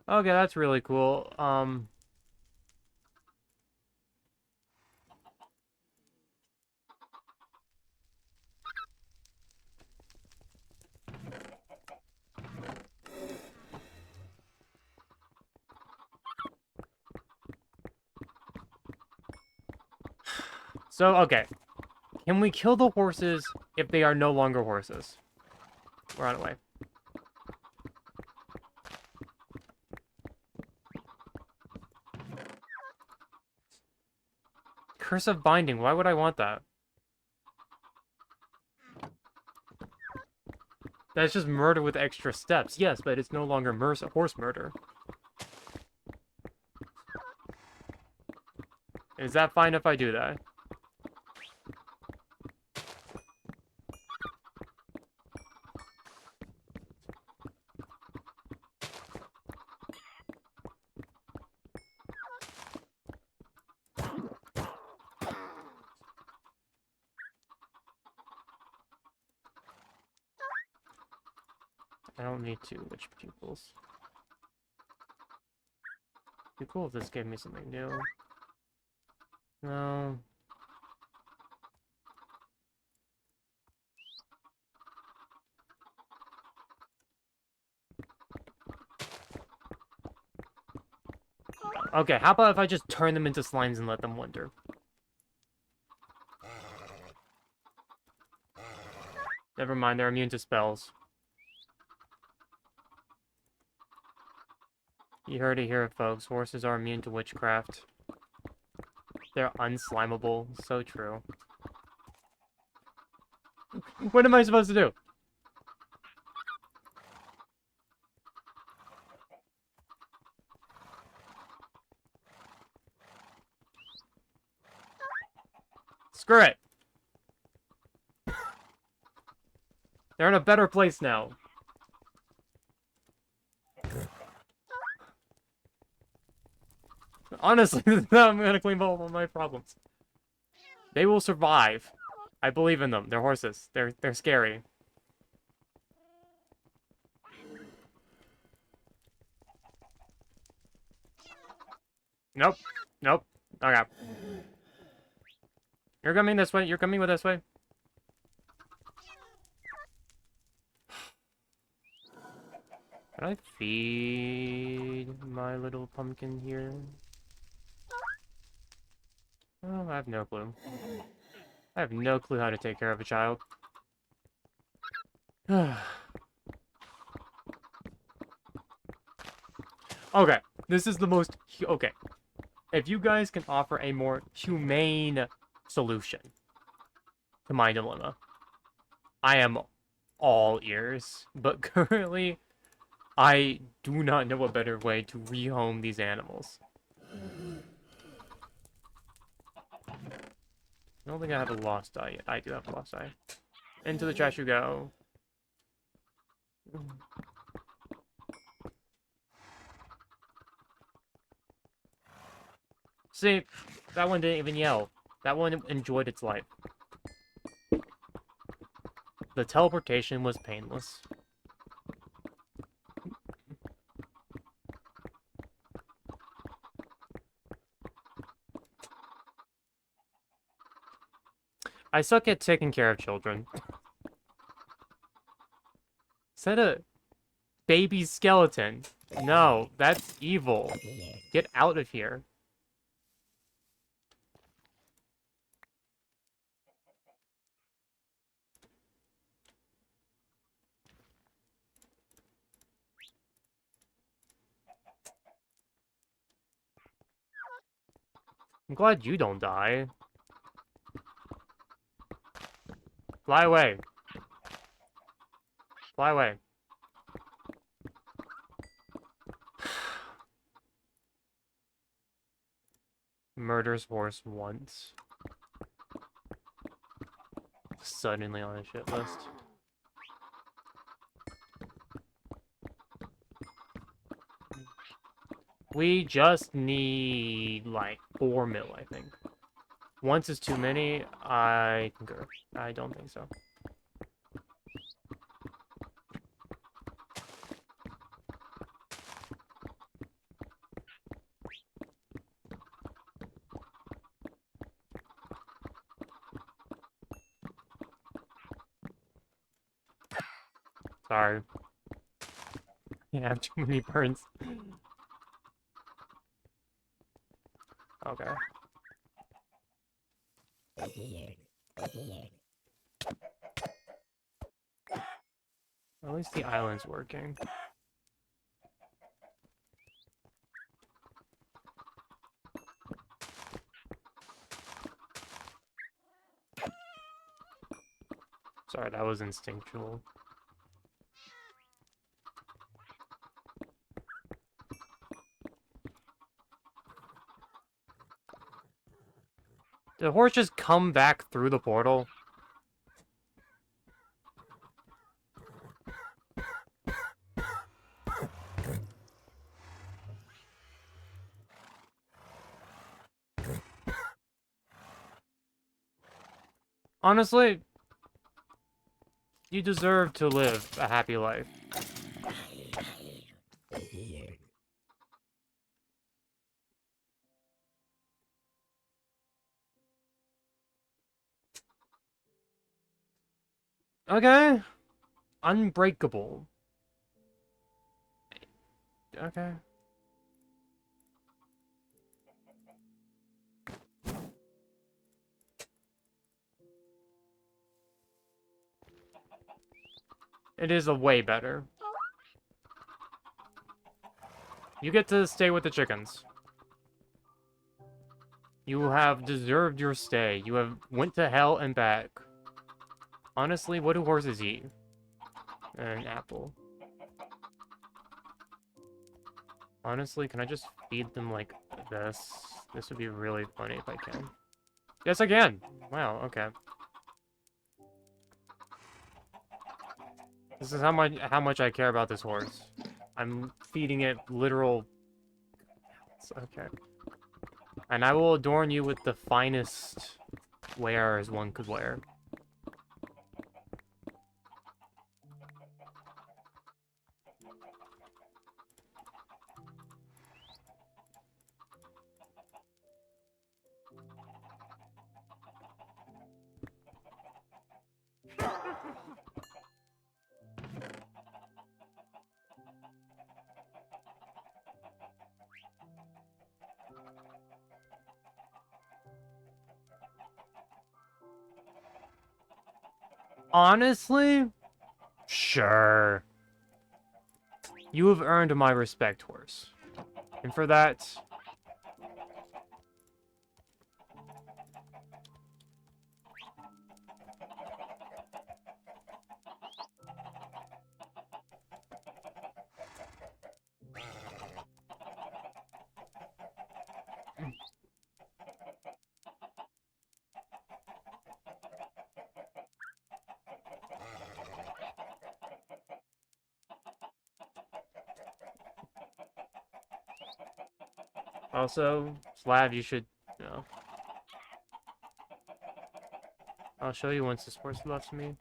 S1: Okay, that's really cool. So, okay. Can we kill the horses if they are no longer horses? Run away. Curse of Binding. Why would I want that? That's just murder with extra steps. Yes, but it's no longer horse murder. Is that fine if I do that? I don't need 2 witch pupils. Be cool if this gave me something new. No. Okay, how about if I just turn them into slimes and let them wander? Never mind, they're immune to spells. You heard it here, folks. Horses are immune to witchcraft. They're unslimable. So true. What am I supposed to do? Screw it. They're in a better place now. Honestly, I'm gonna clean up all my problems. They will survive. I believe in them. They're horses. They're scary. Nope. Nope. Okay. You're coming this way. You're coming with this way. Can I feed my little pumpkin here? Oh, I have no clue. I have no clue how to take care of a child. Okay, this is the most... Okay. If you guys can offer a more humane solution to my dilemma, I am all ears. But currently, I do not know a better way to rehome these animals. I don't think I have a lost eye yet. I do have a lost eye. Into the trash you go. See, that one didn't even yell. That one enjoyed its life. The teleportation was painless. I suck at taking care of children. Is that a baby skeleton? No, that's evil. Get out of here. I'm glad you don't die. Fly away. Fly away. Murders horse once. Suddenly on a shit list. We just need, like, 4 mil, I think. Once is too many, I concur. I don't think so. Sorry. You have too many burns. Okay. At least the island's working. Sorry, that was instinctual. Did the horse just come back through the portal? Honestly, you deserve to live a happy life. Okay. Unbreakable. Okay. It is a way better. You get to stay with the chickens. You have deserved your stay. You have went to hell and back. Honestly, what do horses eat? An apple. Honestly, can I just feed them like this? This would be really funny if I can. Yes, I can! Wow, okay. This is how much I care about this horse. I'm feeding it literal... Okay. And I will adorn you with the finest wares one could wear. Honestly? Sure. You have earned my respect, horse. And for that... Also, Slav, you should, you know, I'll show you once the sports loves me.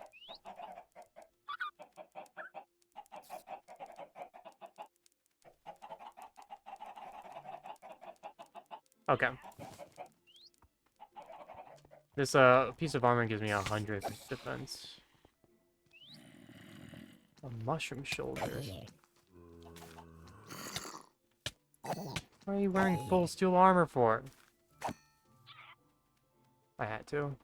S1: Okay. This piece of armor gives me 100 defense. A mushroom shoulder. What are you wearing full steel armor for? I had to.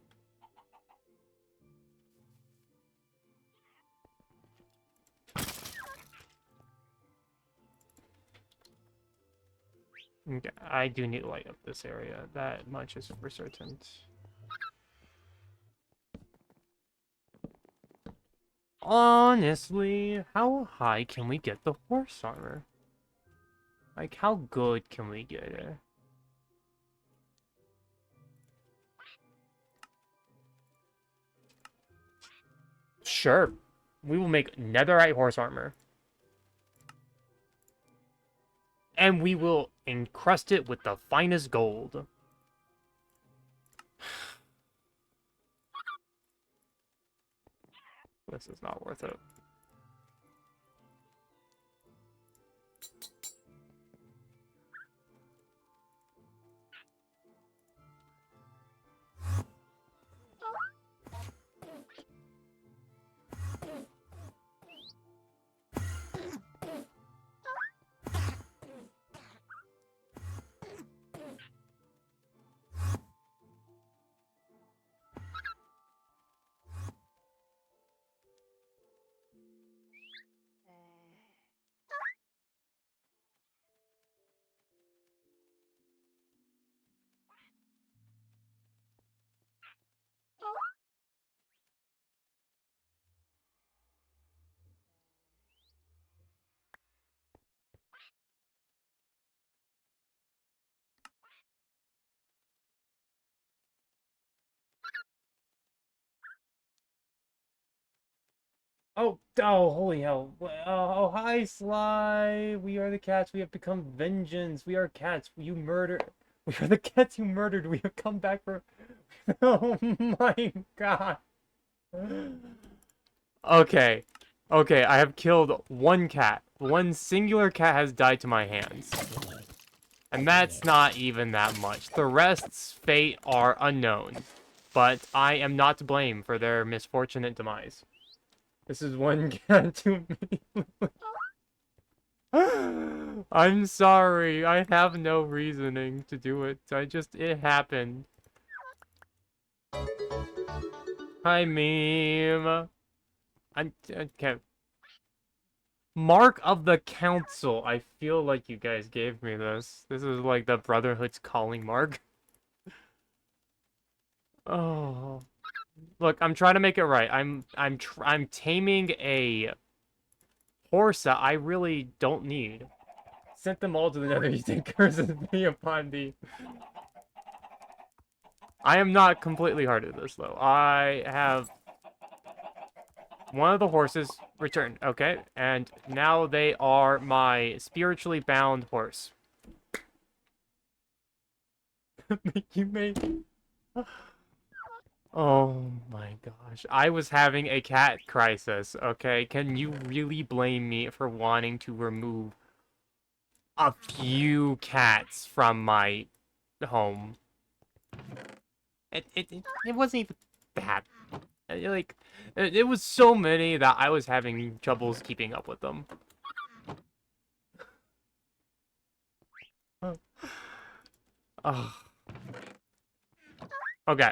S1: Okay, I do need to light up this area. That much is for certain. Honestly, how high can we get the horse armor? Like, how good can we get it? Sure. We will make netherite horse armor. And we will encrust it with the finest gold. This is not worth it. Holy hell. Oh, hi, Sly. We are the cats. We have become vengeance. We are cats. You murdered. We are the cats you murdered. We have come back for. Oh my god. Okay. Okay, I have killed one cat. One singular cat has died to my hands. And that's not even that much. The rest's fate are unknown. But I am not to blame for their misfortunate demise. This is one cat too many. I'm sorry. I have no reasoning to do it. It happened. Hi, meme. Okay. Mark of the Council. I feel like you guys gave me this. This is like the Brotherhood's calling mark. Oh. Look, I'm trying to make it right. I'm taming a horse that I really don't need. Sent them all to the nether. You think curses me upon thee. I am not completely hard at this, though. I have one of the horses returned. Okay, and now they are my spiritually bound horse. You made... Oh my gosh. I was having a cat crisis, okay? Can you really blame me for wanting to remove a few cats from my home? It wasn't even that. Like, it was so many that I was having troubles keeping up with them. Oh. Okay.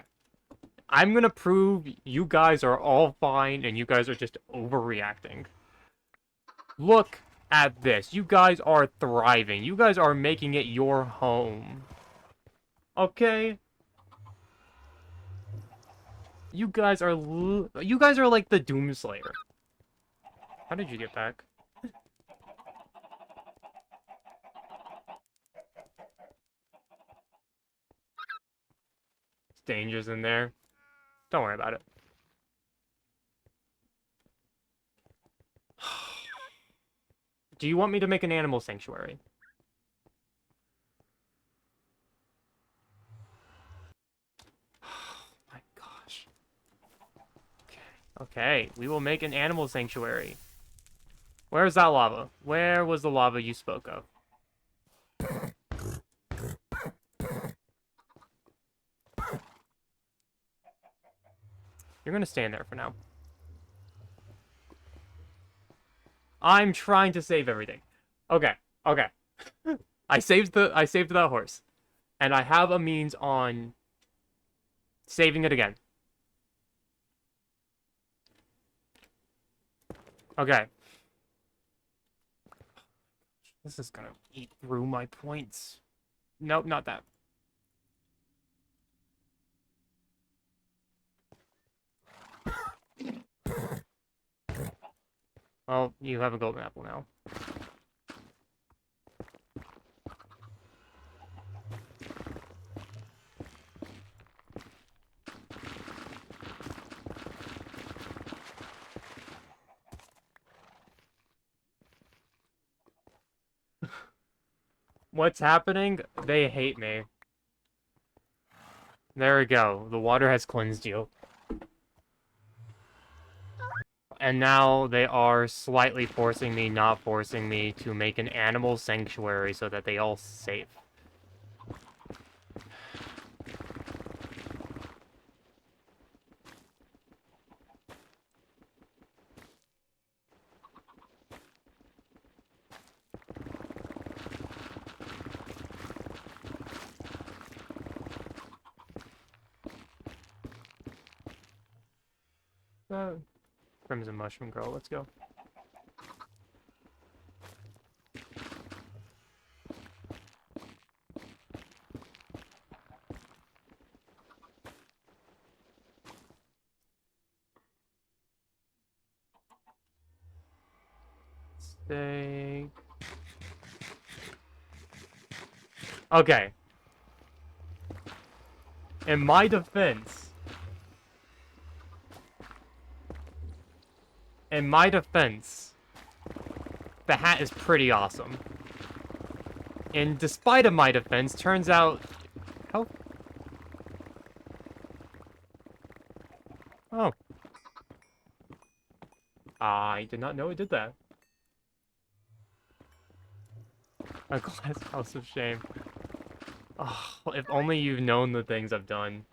S1: I'm gonna prove you guys are all fine and you guys are just overreacting. Look at this. You guys are thriving. You guys are making it your home. Okay? You guys are like the Doomslayer. How did you get back? It's dangers in there. Don't worry about it. Do you want me to make an animal sanctuary? Okay, we will make an animal sanctuary. Where's that lava? Where was the lava you spoke of? You're gonna stand there for now. I'm trying to save everything. Okay, okay. I saved that horse. And I have a means on saving it again. Okay. This is gonna eat through my points. Nope, not that. Well, you have a golden apple now. What's happening? They hate me. There we go. The water has cleansed you. And now they are slightly forcing me, not forcing me, to make an animal sanctuary so that they all safe. Crimson Mushroom Girl, let's go. Steak. Okay. In my defense, the hat is pretty awesome. And despite of my defense, turns out... How? Oh. I did not know it did that. A glass house of shame. Oh, if only you've known the things I've done.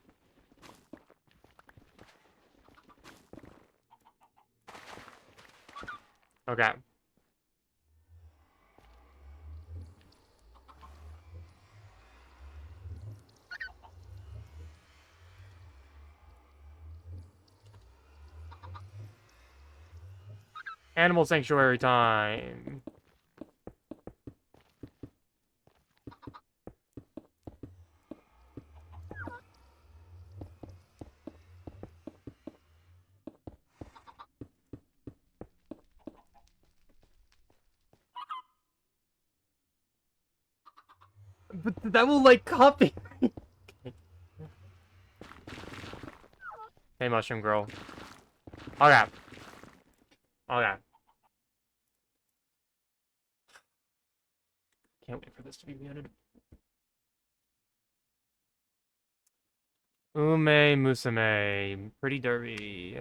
S1: Okay. Animal sanctuary time. But that will, like, copy. Hey, Mushroom Girl. Okay. Okay. Can't wait for this to be muted. Ume Musume. Pretty Derby.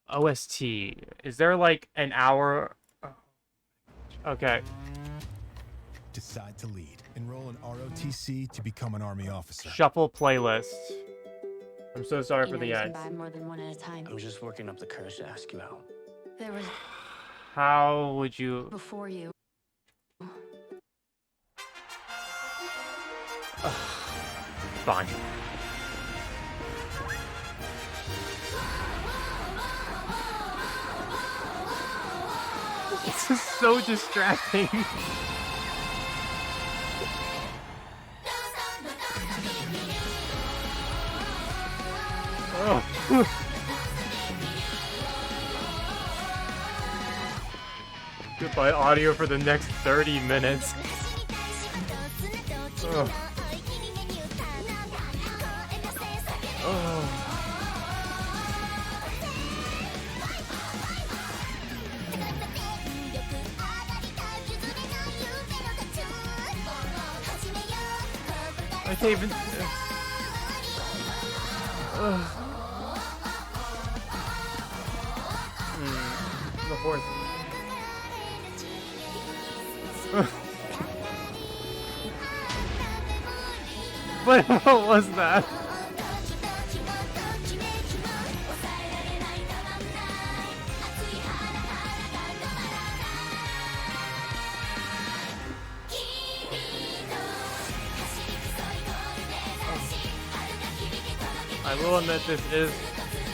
S1: OST. Is there, like, an hour? Okay.
S2: Decide to lead. Enroll in ROTC to become an Army officer.
S1: Shuffle playlist. I'm so sorry for the ads.
S3: Buy more than one at a time.
S4: I'm just working up the courage to ask you out.
S3: There was
S1: How would you...
S3: before you.
S1: Fine. This is so distracting. Oh. Goodbye audio for the next 30 minutes. Oh. Oh. I can't even... The horse. But what was that? I will admit this is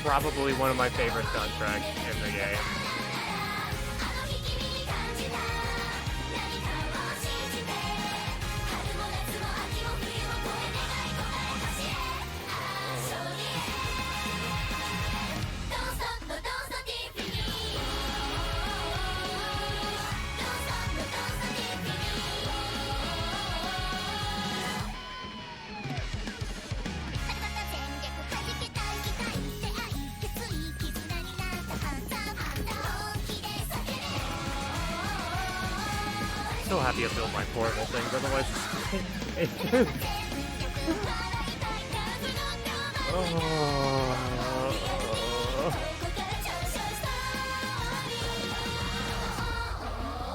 S1: probably one of my favorite soundtracks in the game. So happy I built my portable things, otherwise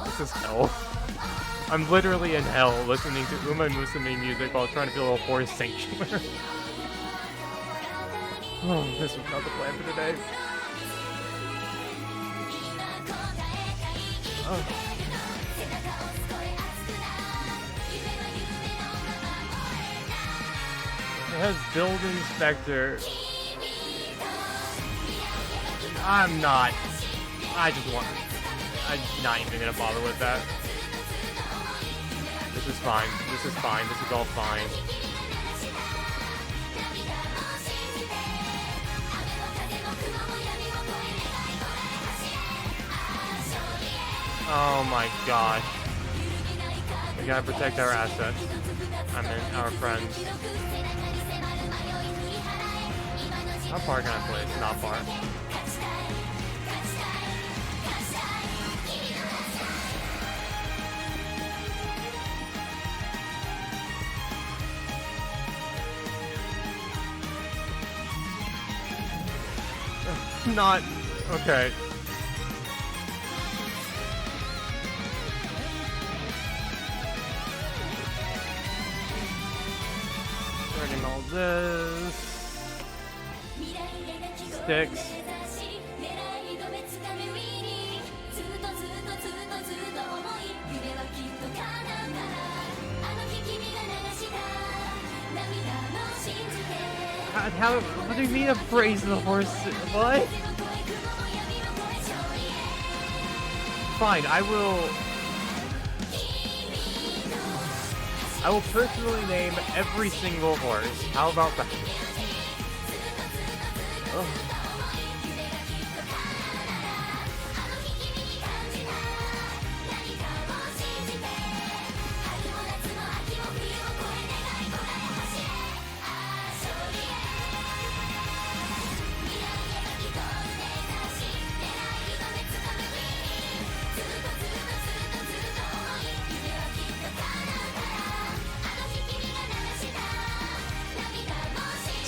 S1: This is hell. I'm literally in hell listening to Uma Musume music while trying to build a forest sanctuary. Oh, this was not the plan for today. Oh. It has build inspector. I'm not not even gonna bother with that. This is fine. This is fine. This is all fine. Oh my gosh. We gotta protect our assets. I mean, our friends. How far can I play? It's not far. Not okay. Turning all this. Sticks. God, what do you mean appraise the horse? What? Fine, I will personally name every single horse. How about that? Ugh.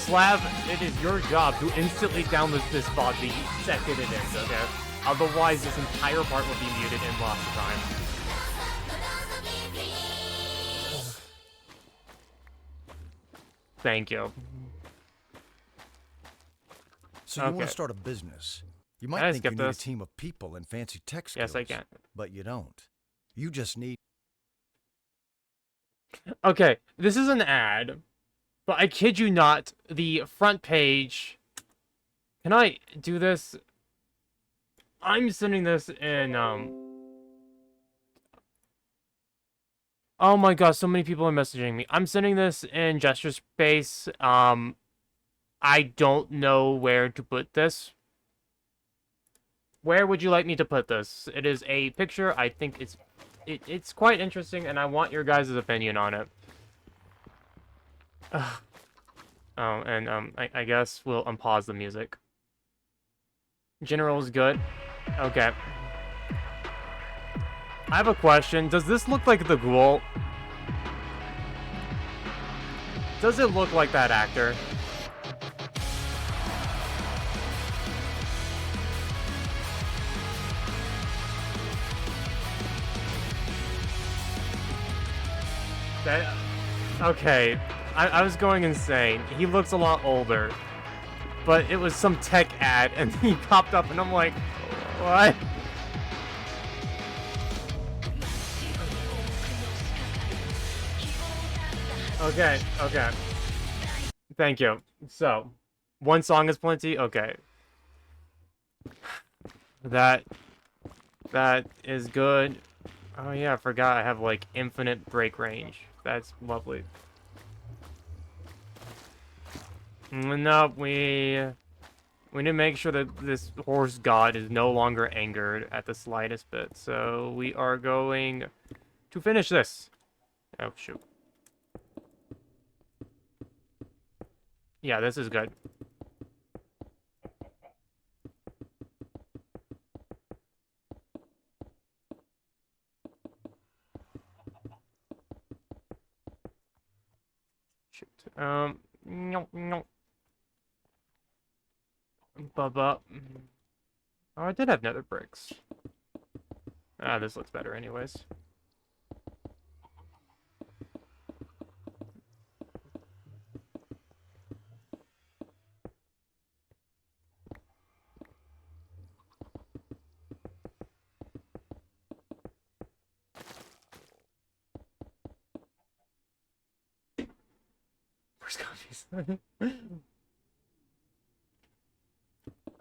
S1: Slav, it is your job to instantly download this VOD the second it ends, okay? Otherwise, this entire part will be muted and lost to time. Thank you.
S5: So you want to start a business. You might think you need a team of people and fancy tech skills.
S1: Yes, I can.
S5: But you don't. You just need...
S1: Okay, this is an ad. But I kid you not, the front page... Can I do this? I'm sending this in, Oh my gosh, so many people are messaging me. I'm sending this in gesture space. I don't know where to put this. Where would you like me to put this? It is a picture. I think it's quite interesting, and I want your guys' opinion on it. Oh, and I guess we'll unpause the music. General is good. Okay. I have a question. Does this look like the Ghoul? Does it look like that actor? That... Okay. I was going insane. He looks a lot older. But it was some tech ad, and he popped up, and I'm like, what? Okay, okay. Thank you. So, one song is plenty? Okay. That is good. Oh yeah, I forgot I have, like, infinite break range. That's lovely. No, we need to make sure that this horse god is no longer angered at the slightest bit. So we are going to finish this. Oh, shoot. Yeah, this is good. Shoot. No. Bubba. Oh, I did have nether bricks. Ah, this looks better anyways. Where's coffees?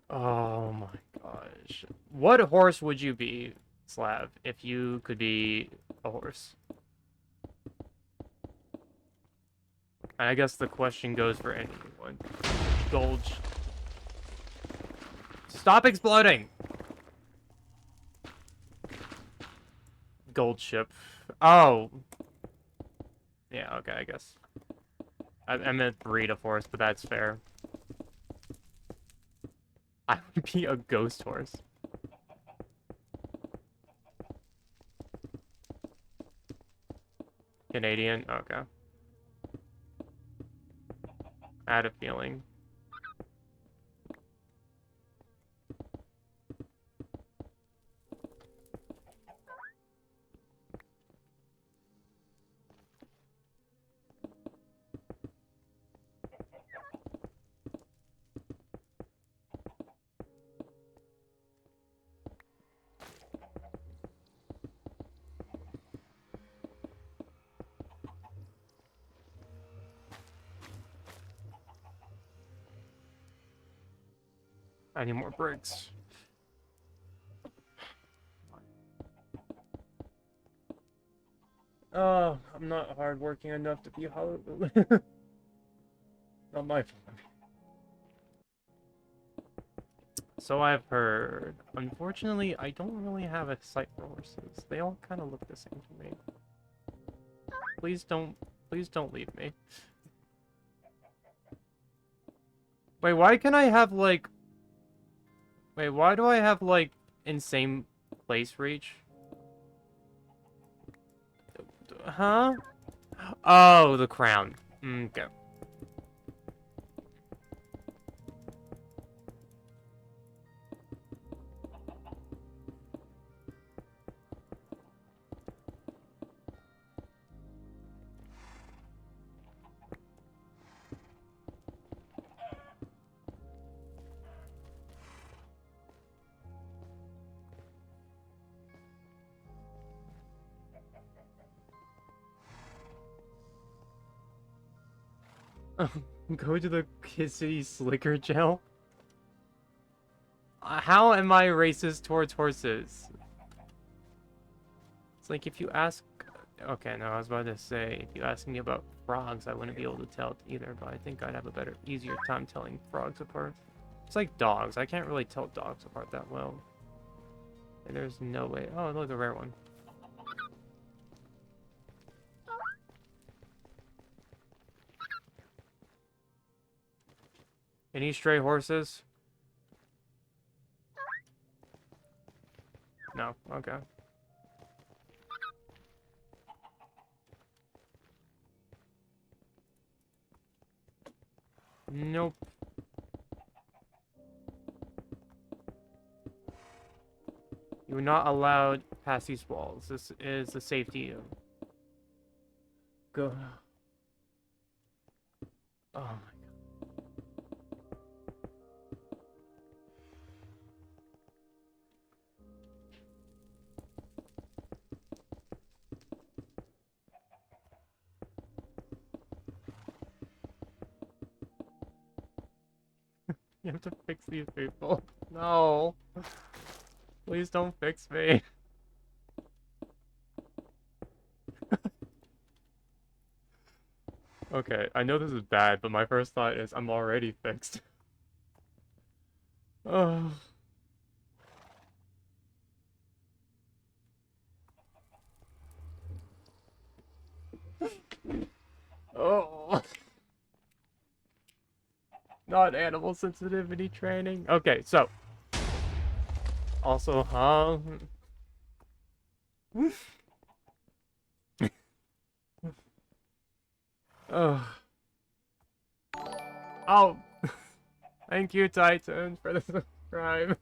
S1: Oh my gosh. What horse would you be, Slav, if you could be a horse? I guess the question goes for anyone. Gold. Stop exploding! Gold ship. Oh. Yeah, okay, I guess. I meant breed of horse, but that's fair. I would be a ghost horse. Canadian? Okay. I had a feeling. I need more bricks. Oh, I'm not hardworking enough to be hollow. Not my fault. So I've heard. Unfortunately, I don't really have a sight for horses. They all kind of look the same to me. Please don't leave me. Wait, why can I have, like... Wait, why do I have, like, insane place reach? Huh? Oh, the crown. Okay. Go to the Kid City Slicker Jail? How am I racist towards horses? It's like if you ask... Okay, no, I was about to say, if you ask me about frogs, I wouldn't be able to tell either, but I think I'd have a easier time telling frogs apart. It's like dogs. I can't really tell dogs apart that well. And there's no way... Oh, look, a rare one. Any stray horses? No, okay. Nope. You're not allowed past these walls. This is the safety god. Oh my god. You have to fix these people. No. Please don't fix me. Okay, I know this is bad, but my first thought is I'm already fixed. Oh. Oh. Not animal sensitivity training. Okay, so. Also, Oh. Oh. Thank you, Titan, for the subscribe.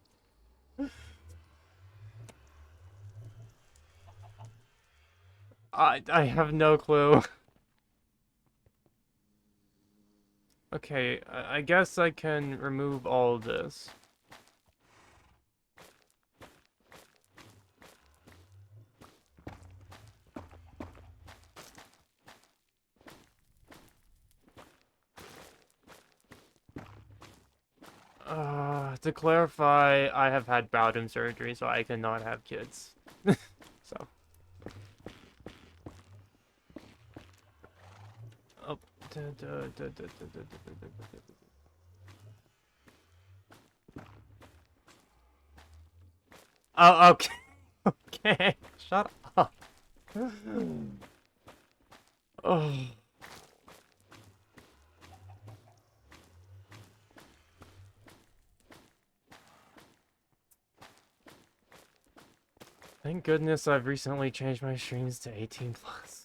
S1: I have no clue. Okay, I guess I can remove all this. To clarify, I have had Bowden surgery, so I cannot have kids. So. Oh. Oh, okay. Okay. Shut up. Oh. Thank goodness I've recently changed my streams to 18 plus.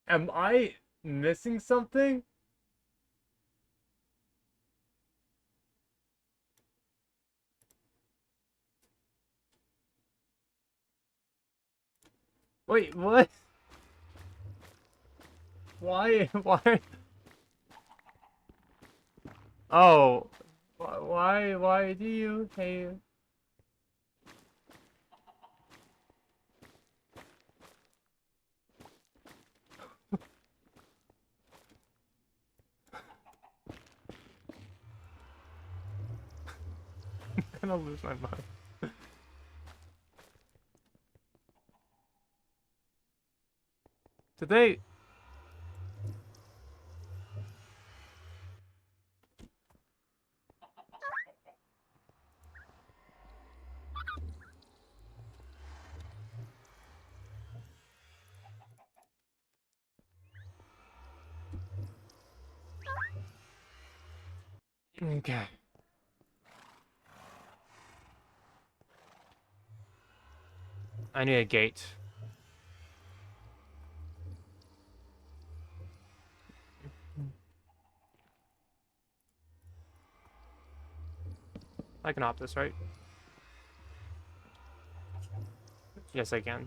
S1: Am I missing something? Wait, what? Why? Why? Oh. Why do you hate? I'm gonna lose my mind. Did they? Okay. I need a gate. I can opt this, right? Yes, I can.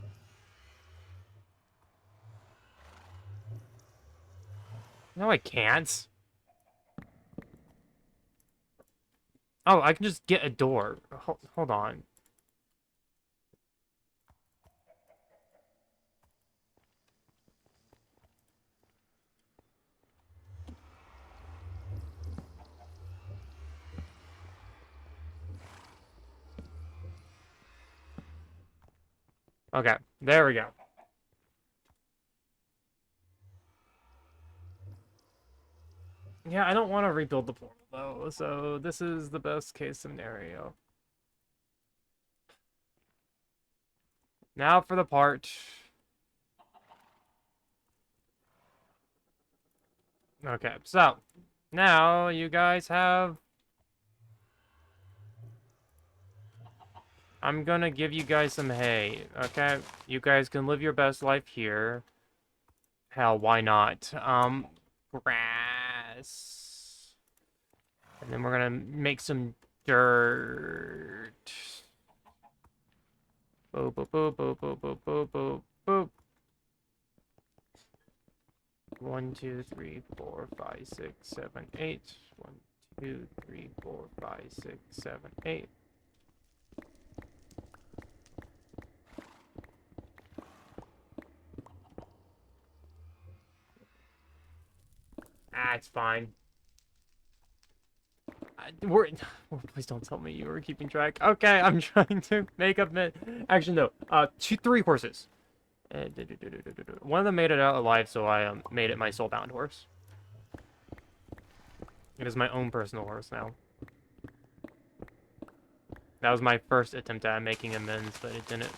S1: No, I can't. Oh, I can just get a door. Hold on. Okay, there we go. Yeah, I don't want to rebuild the portal, though, so this is the best case scenario. Now for the part Okay, so now you guys have. I'm gonna give you guys some hay, okay? You guys can live your best life here. Hell, why not? Grass. And then we're gonna make some dirt. Boop, boop, boop, boop, boop, boop, boop, boop, boop. 1, 2, 3, 4, 5, 6, 7, 8. 1, 2, 3, 4, 5, 6, 7, 8. Ah, it's fine. We're please don't tell me you were keeping track. Okay, I'm trying to make up. Actually, no. 3 horses. One of them made it out alive, so I made it my soul-bound horse. It is my own personal horse now. That was my first attempt at making amends, but it didn't.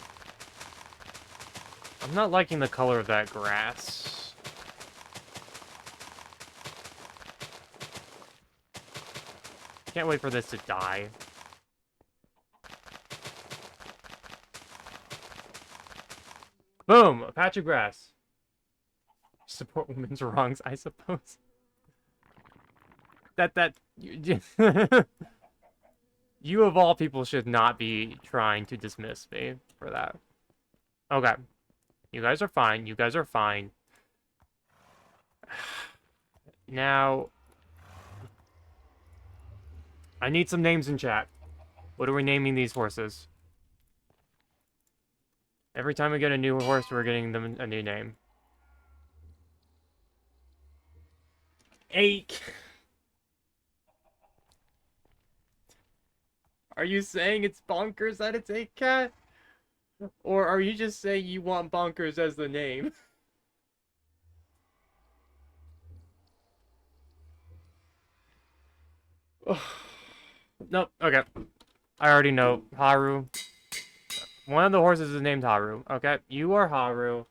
S1: I'm not liking the color of that grass. Can't wait for this to die. Boom! A patch of grass. Support women's wrongs, I suppose. You of all people should not be trying to dismiss me for that. Okay. You guys are fine. You guys are fine. Now, I need some names in chat. What are we naming these horses? Every time we get a new horse, we're getting them a new name. Ache. Are you saying it's bonkers that it's 8cat? Or are you just saying you want bonkers as the name? Nope, okay. I already know. Haru. One of the horses is named Haru. Okay, you are Haru.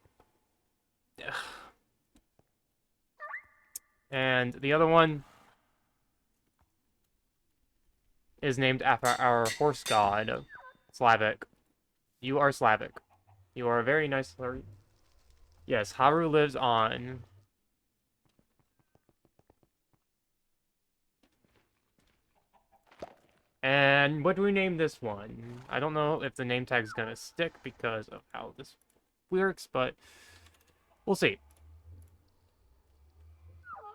S1: And the other one is named after our horse god, Slavic. You are Slavic. You are a very nice Slavic. Yes, Haru lives on. And what do we name this one? I don't know if the name tag is gonna stick because of how this works, but we'll see.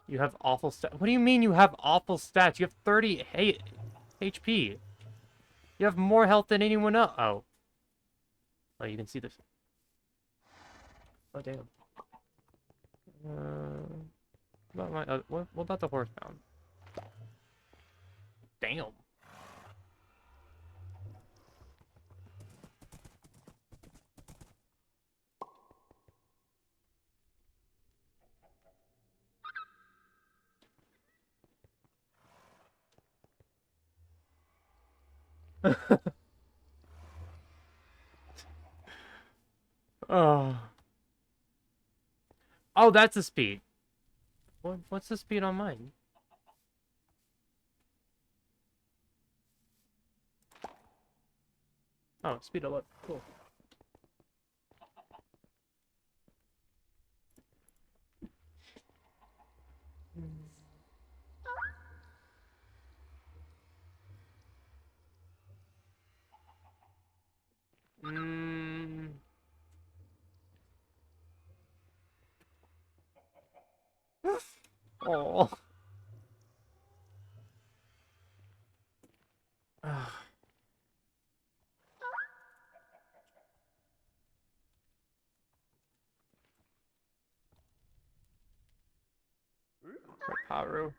S1: You have awful stats. What do you mean you have awful stats? You have 30 HP. You have more health than anyone else. Oh. Oh, you can see this. Oh, damn. What about my, what about the horsebound? Damn. Oh. Oh, that's the speed. What's the speed on mine? Oh, speed 11. Cool. Mm. Oh. Haru.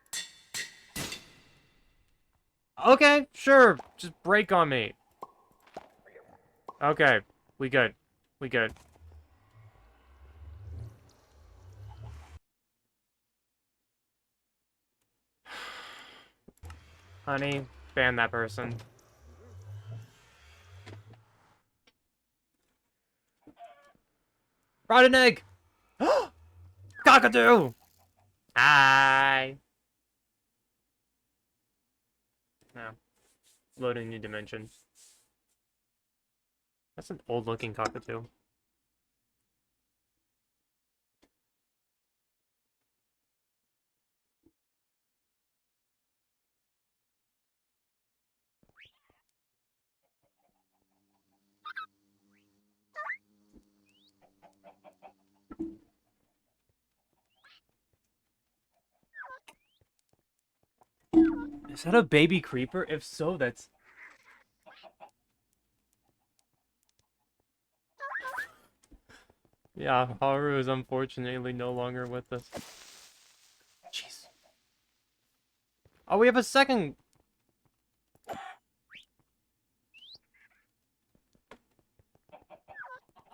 S1: Okay, sure. Just break on me. Okay, we good. We good. Honey, ban that person. Brought an egg! Cockatoo! Hi. Now, loading new dimension. That's an old-looking cockatoo. Is that a baby creeper? If so, that's... Yeah, Haru is unfortunately no longer with us. Jeez. Oh, we have a second...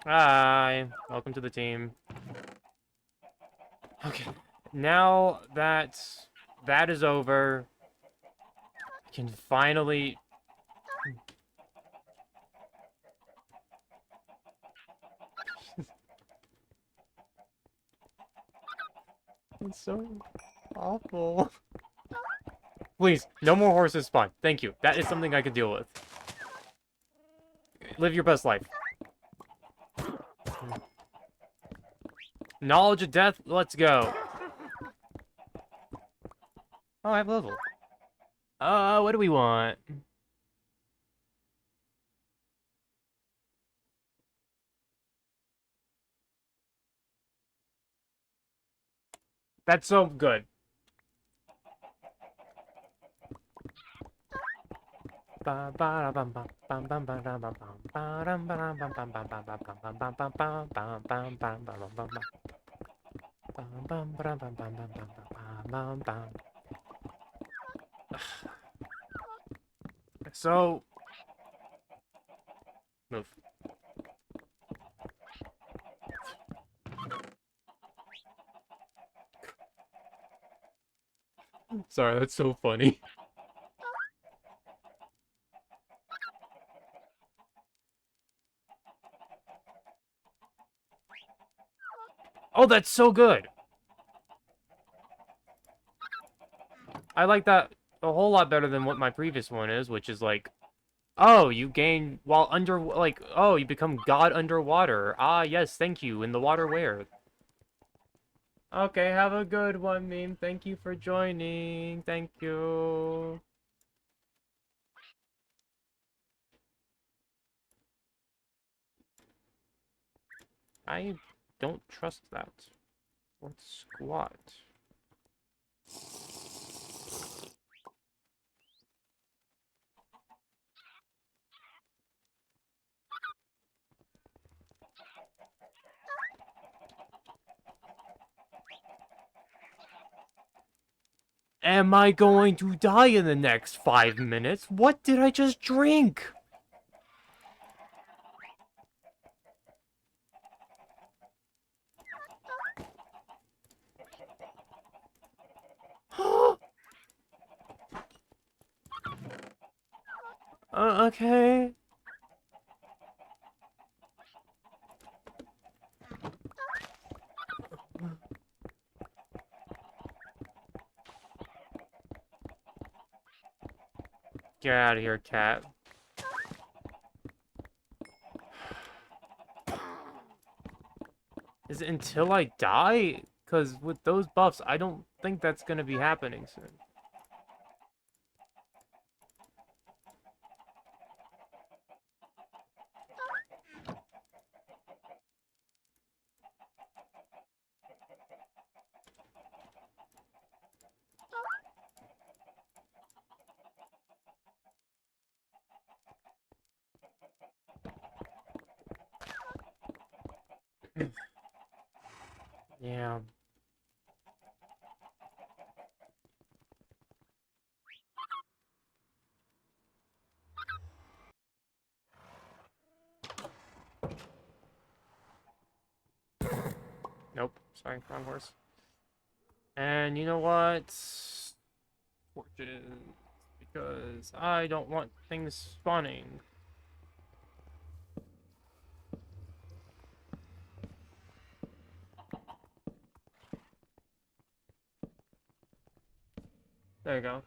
S1: Hi. Welcome to the team. Okay. Now that that is over, I can finally... It's so awful. Please, no more horses spawn. Thank you. That is something I could deal with. Live your best life. Knowledge of death, let's go. Oh, I have level. What do we want? That's so good. So, move. Sorry, that's so funny. Oh, that's so good. I like that a whole lot better than what my previous one is, which is like, oh, you gain while under, like, oh, you become God underwater. Ah, yes, thank you. In the water where? Okay, have a good one, meme. Thank you for joining. Thank you. I don't trust that. Let's squat. Am I going to die in the next 5 minutes? What did I just drink? Okay. Get out of here, cat. Is it until I die? Because with those buffs, I don't think that's going to be happening soon. Yeah. Nope. Sorry, wrong horse. And you know what? Fortune. Because I don't want things spawning. There you go.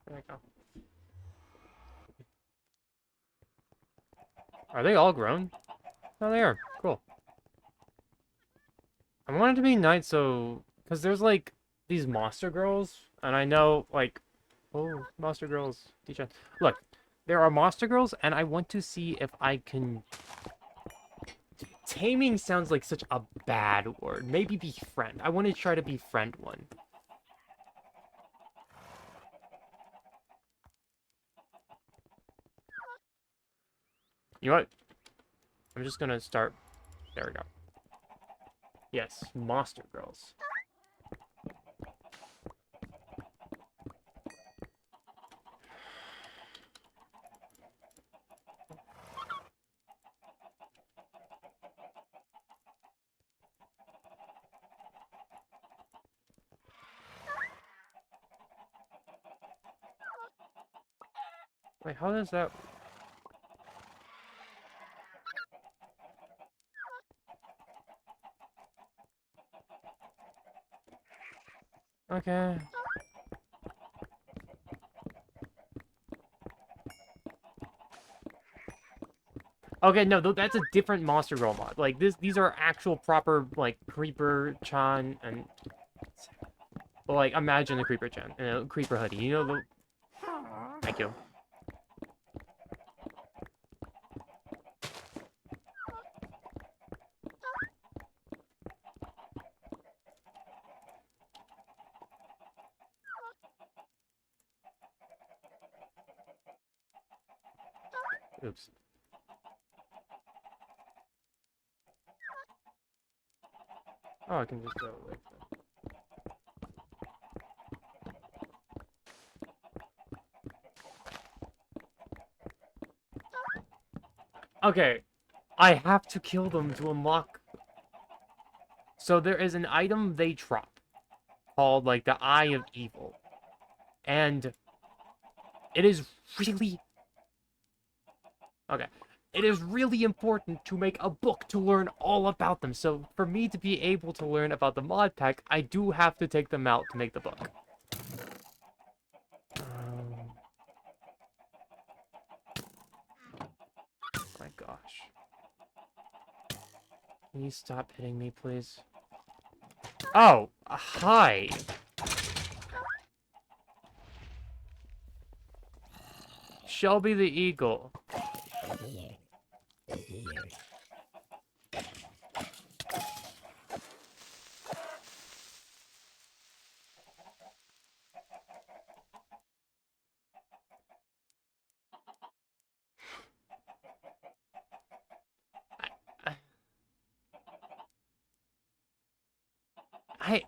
S1: There you go. Are they all grown? Oh, they are. Cool. I want it to be night, so... Because there's, like, these monster girls, and I know, like... Oh, monster girls. Teacher. Look, there are monster girls, and I want to see if I can... Taming sounds like such a bad word. Maybe befriend. I want to try to befriend one. You know what? I'm just gonna start... There we go. Yes, monster girls. Wait, how does that... Okay. Okay, no, that's a different Monster Girl mod. Like, these are actual proper, like, Creeper-chan and... Well, like, imagine the Creeper-chan and a Creeper hoodie. You know the... Thank you. Oops. Oh, I can just go like that. Okay, I have to kill them to unlock. So there is an item they drop called, like, the Eye of Evil. And it is really... Okay. It is really important to make a book to learn all about them. So for me to be able to learn about the mod pack, I do have to take them out to make the book. My gosh. Can you stop hitting me, please? Oh, hi. Shelby the Eagle. I...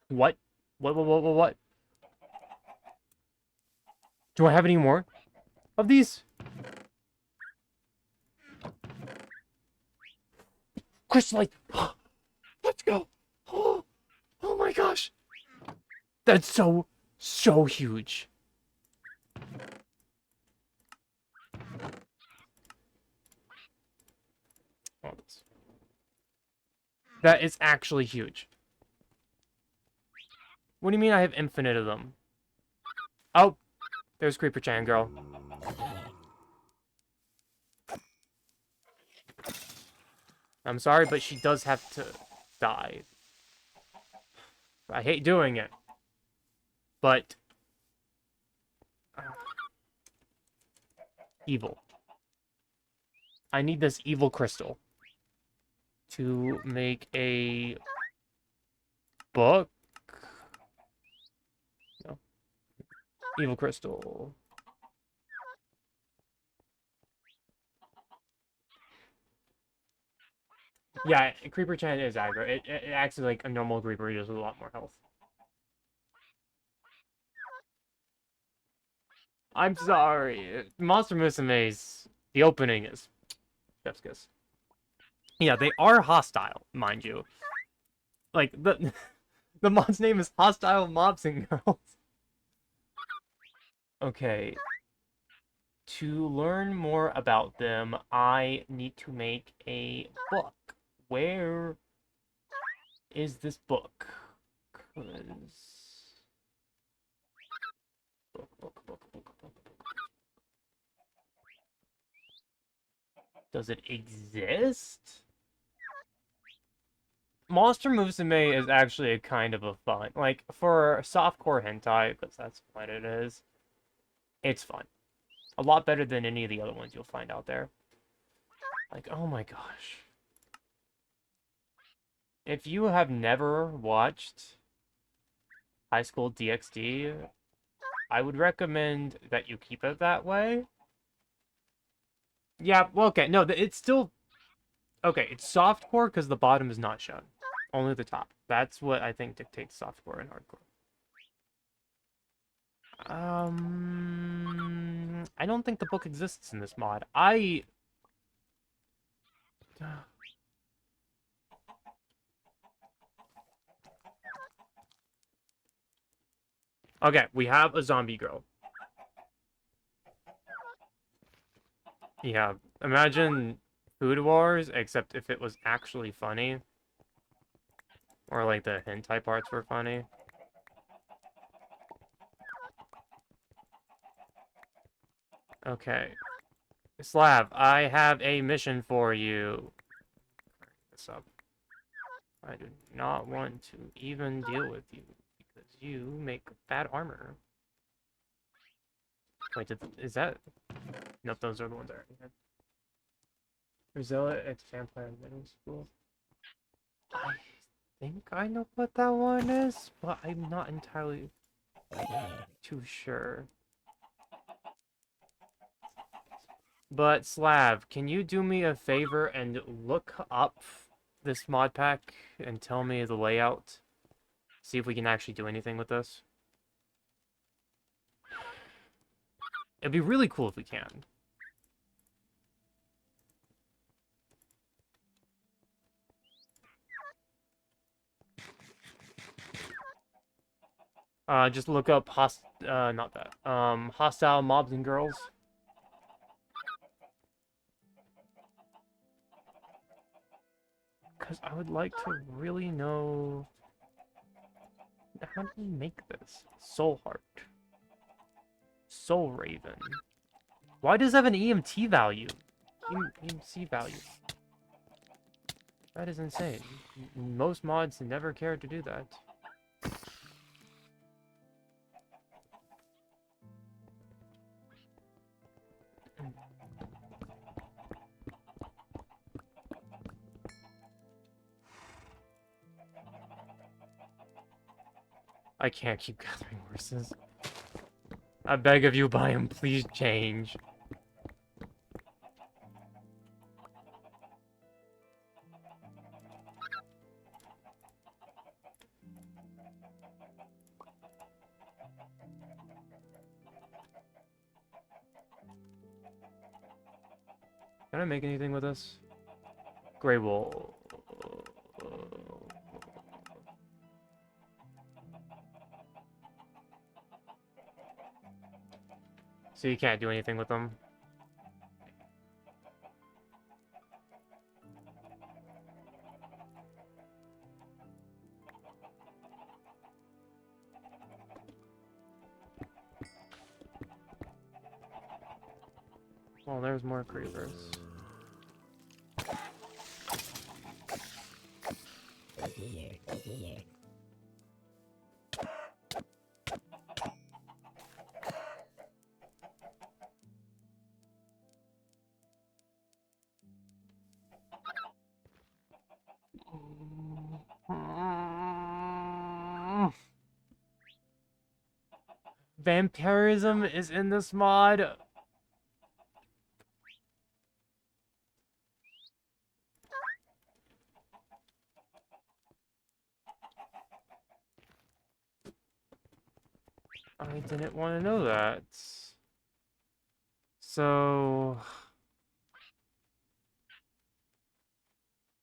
S1: What? What? Do I have any more of these? Crystallite! Let's go! Oh my gosh! That's so huge. That is actually huge. What do you mean I have infinite of them? Oh, there's Creeper-chan girl. I'm sorry, but she does have to die. I hate doing it. But... evil. I need this evil crystal to make a book. No. Evil crystal. Yeah, Creeper-chan is aggro. It acts like a normal Creeper, just with a lot more health. I'm sorry. Monster Musume's... The opening is... chef's kiss. Yeah, they are hostile, mind you. Like, The mod's name is Hostile Mobs and Girls. Okay. To learn more about them, I need to make a book. Where is this book? 'Cause... Book. Does it exist? Monster Musume is actually a kind of a fun, like, for softcore hentai, because that's what it is, it's fun. A lot better than any of the other ones you'll find out there. Like, oh my gosh. If you have never watched High School DxD, I would recommend that you keep it that way. Yeah, well, okay, no, it's still... Okay, it's softcore because the bottom is not shown. Only the top. That's what I think dictates softcore and hardcore. I don't think the book exists in this mod. Okay, we have a zombie girl. Yeah, imagine Food Wars, except if it was actually funny. Or, like, the hentai parts were funny. Okay. Slav, I have a mission for you. This up. I do not want to even deal with you, because you make bad armor. Wait, is that... Nope, those are the ones I already had. Rosella at Vampire Middle School. I think I know what that one is, but I'm not entirely too sure. But Slav, can you do me a favor and look up this mod pack and tell me the layout? See if we can actually do anything with this. It'd be really cool if we can. Just look up not that. Hostile Mobs and Girls. Because I would like to really know... How do we make this? Soul Heart. Soul Raven. Why does it have an EMT value? EMC value. That is insane. Most mods never care to do that. I can't keep gathering horses. I beg of you, Biome, please change. Can I make anything with this? Grey wool. So you can't do anything with them. Well, there's more creepers. Vampirism is in this mod. I didn't want to know that. So...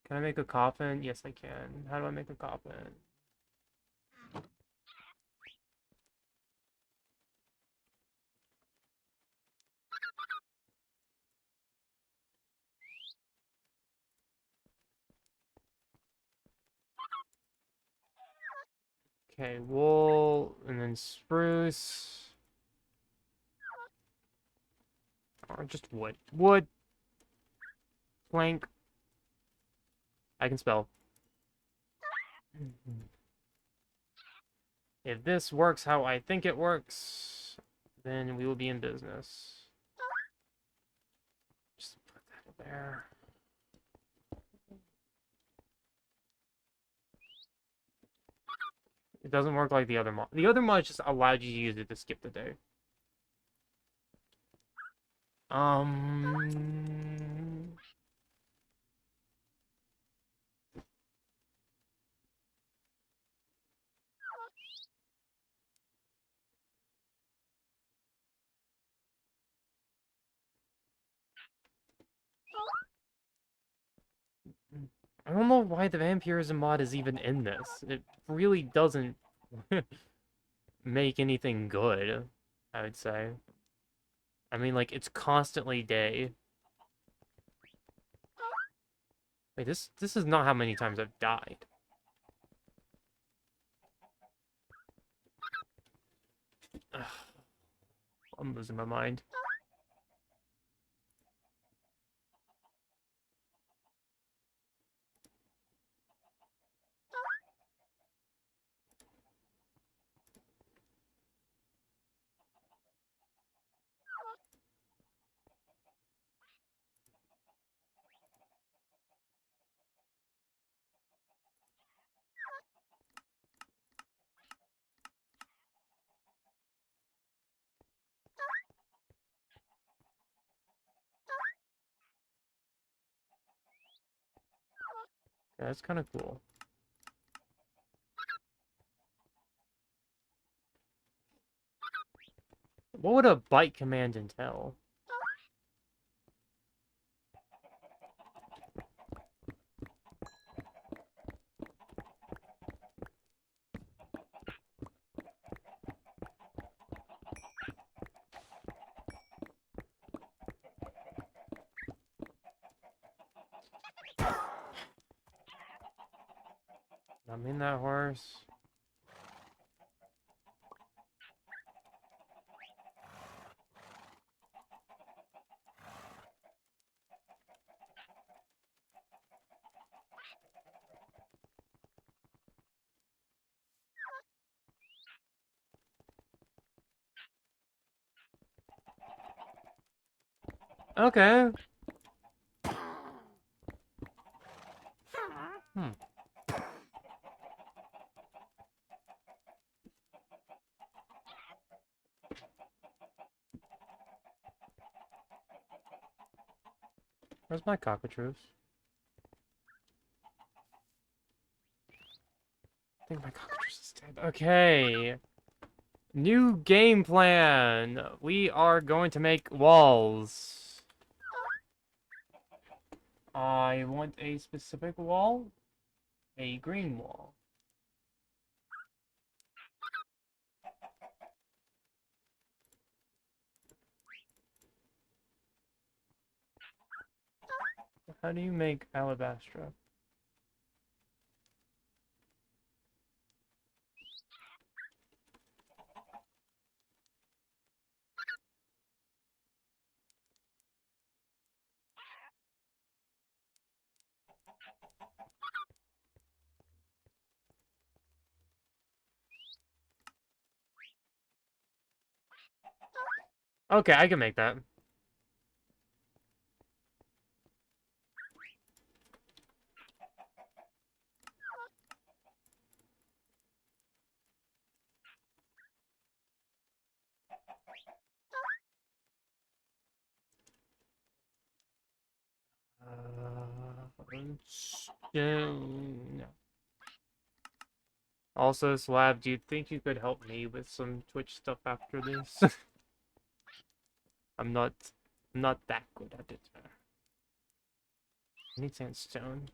S1: Can I make a coffin? Yes, I can. How do I make a coffin? Okay, wool, and then spruce. Or just wood. Wood. Plank. I can spell. If this works how I think it works, then we will be in business. Just put that there. It doesn't work like the other mod. The other mod just allowed you to use it to skip the day. I don't know why the vampirism mod is even in this. It really doesn't make anything good, I would say. I mean, like, it's constantly day. Wait, this is not how many times I've died. Ugh, I'm losing my mind. Yeah, that's kind of cool. What would a bite command entail? I mean that horse. Okay. Hmm. Where's my cockatrice? I think my cockatrice is dead. Okay. New game plan. We are going to make walls. I want a specific wall. A green wall. How do you make alabastra? Okay, I can make that. No. Also, Slab, do you think you could help me with some Twitch stuff after this? I'm not that good at it. I need sandstone.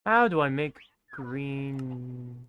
S1: How do I make green?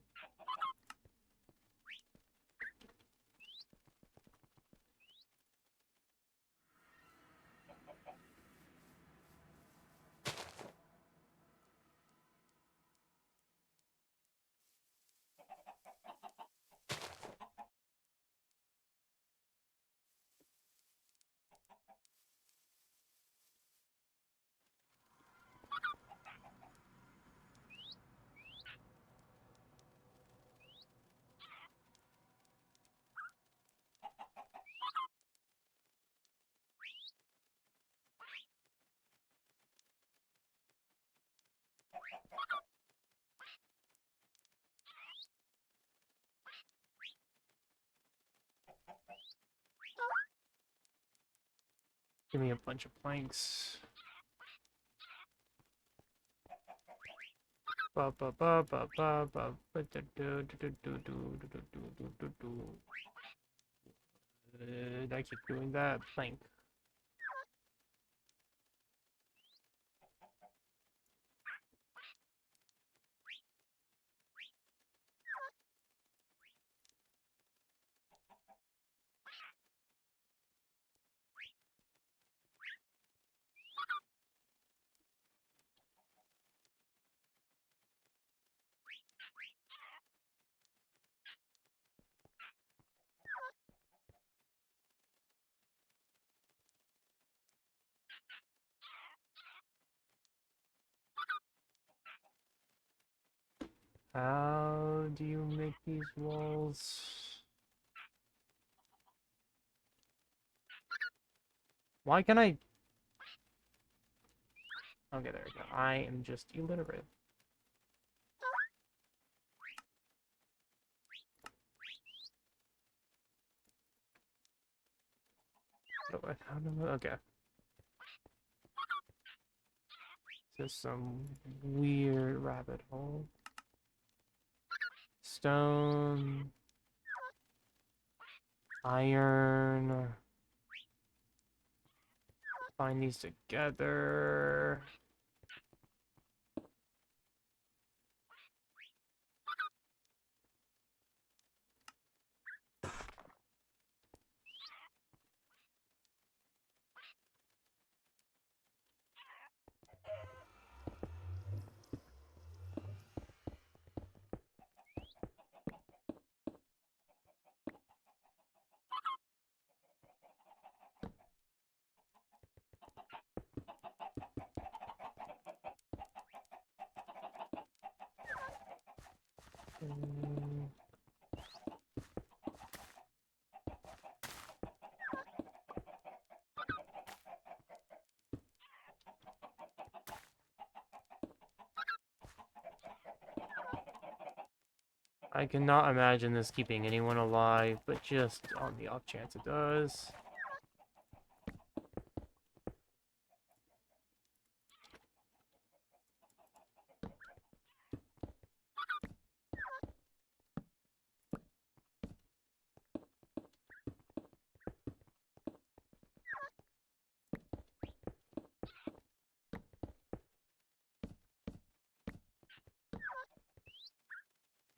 S1: Give me a bunch of planks. Ba ba ba ba ba ba ba do do do do do do do do do do. I keep doing that plank. How do you make these walls? Why can I? Okay, there we go. I am just illiterate. Okay. Just some weird rabbit hole. Stone. Iron. Find these together. Mm, I cannot imagine this keeping anyone alive, but just on the off chance it does.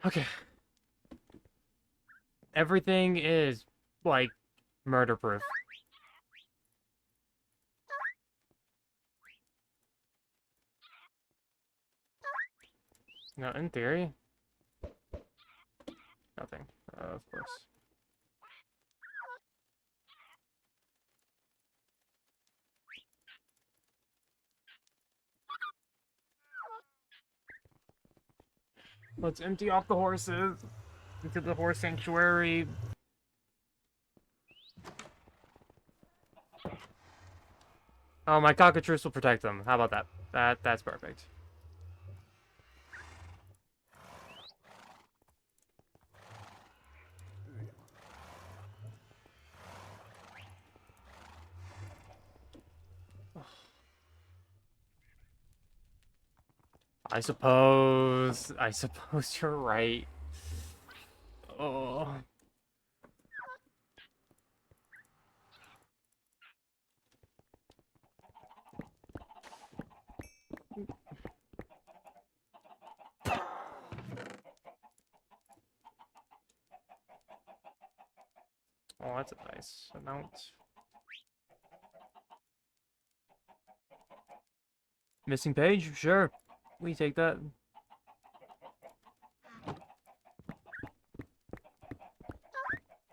S1: Okay. Everything is, like, murder-proof. No, in theory. Nothing, of course. Let's empty off the horses into the horse sanctuary. Oh, my cockatrice will protect them. How about that? That's perfect. I suppose you're right. Oh. that's a nice amount. Missing page? Sure. We take that.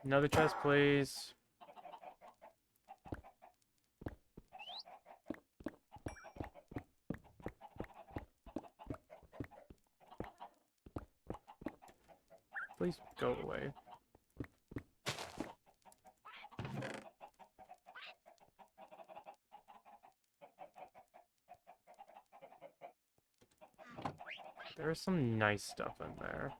S1: Another chest, please. Please go away. There's some nice stuff in there.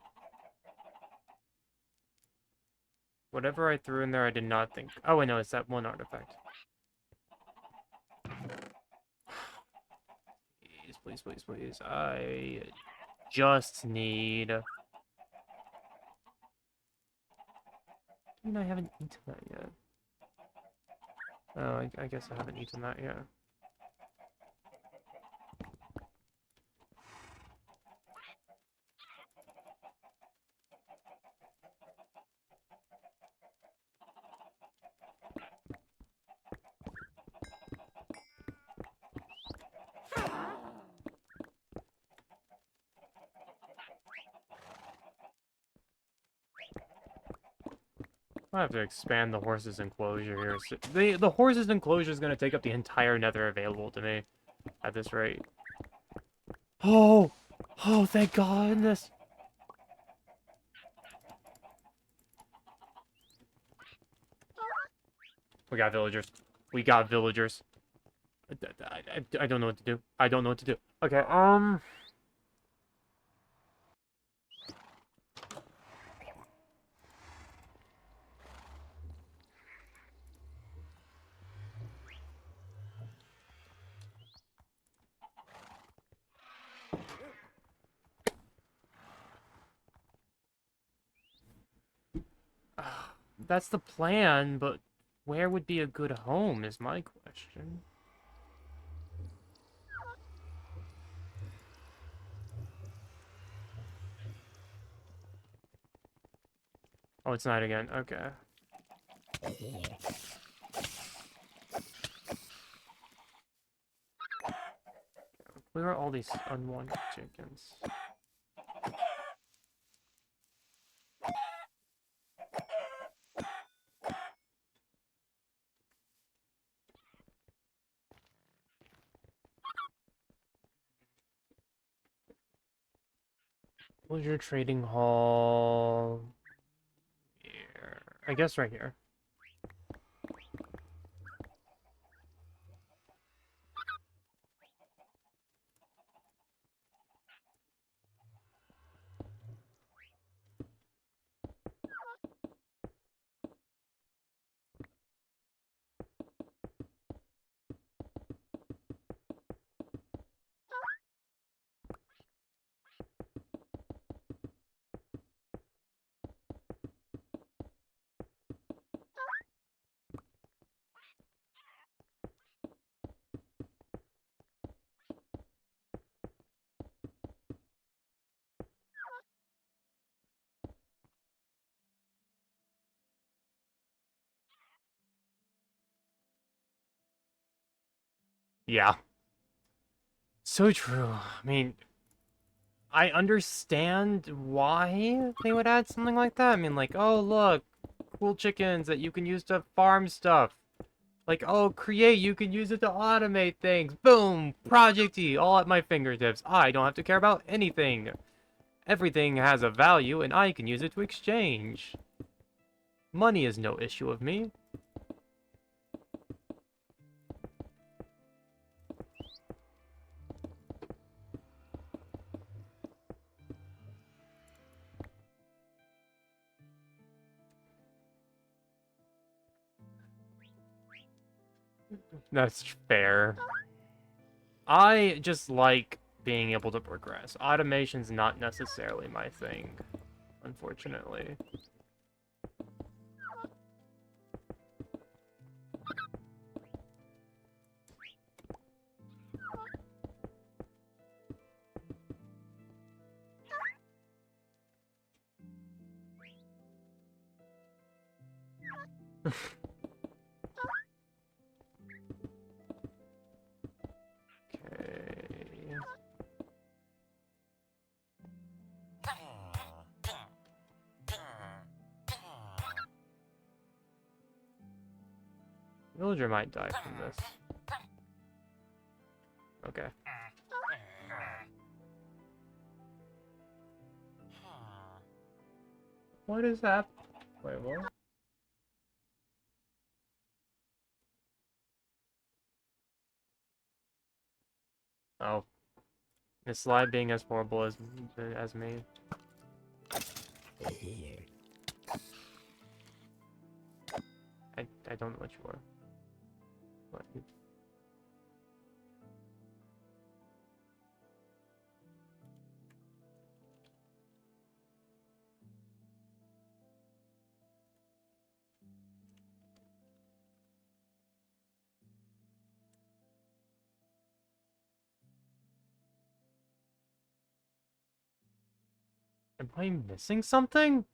S1: Whatever I threw in there, I did not think... Oh, wait, no, it's that one artifact. Please, please, please, please. I just need... I haven't eaten that yet. Oh, I guess I haven't eaten that yet. I have to expand the horse's enclosure here. So the horse's enclosure is going to take up the entire nether available to me at this rate. Oh! Oh, thank goodness! We got villagers. We got villagers. I don't know what to do. I don't know what to do. Okay, that's the plan, but where would be a good home is my question. Oh, it's night again. Okay. Where are all these unwanted chickens? Where's your trading hall? Here. I guess right here. Yeah. So true. I mean, I understand why they would add something like that. I mean, like, oh, look, cool chickens that you can use to farm stuff. Like, oh, create, you can use it to automate things. Boom! Project E, all at my fingertips. I don't have to care about anything. Everything has a value, and I can use it to exchange. Money is no issue of me. That's fair. I just like being able to progress. Automation's not necessarily my thing, unfortunately. Okay. Villager might die from this. Okay. What is that? Wait, what? Oh. This slide being as horrible as me. I don't know what you are. What? Am I missing something?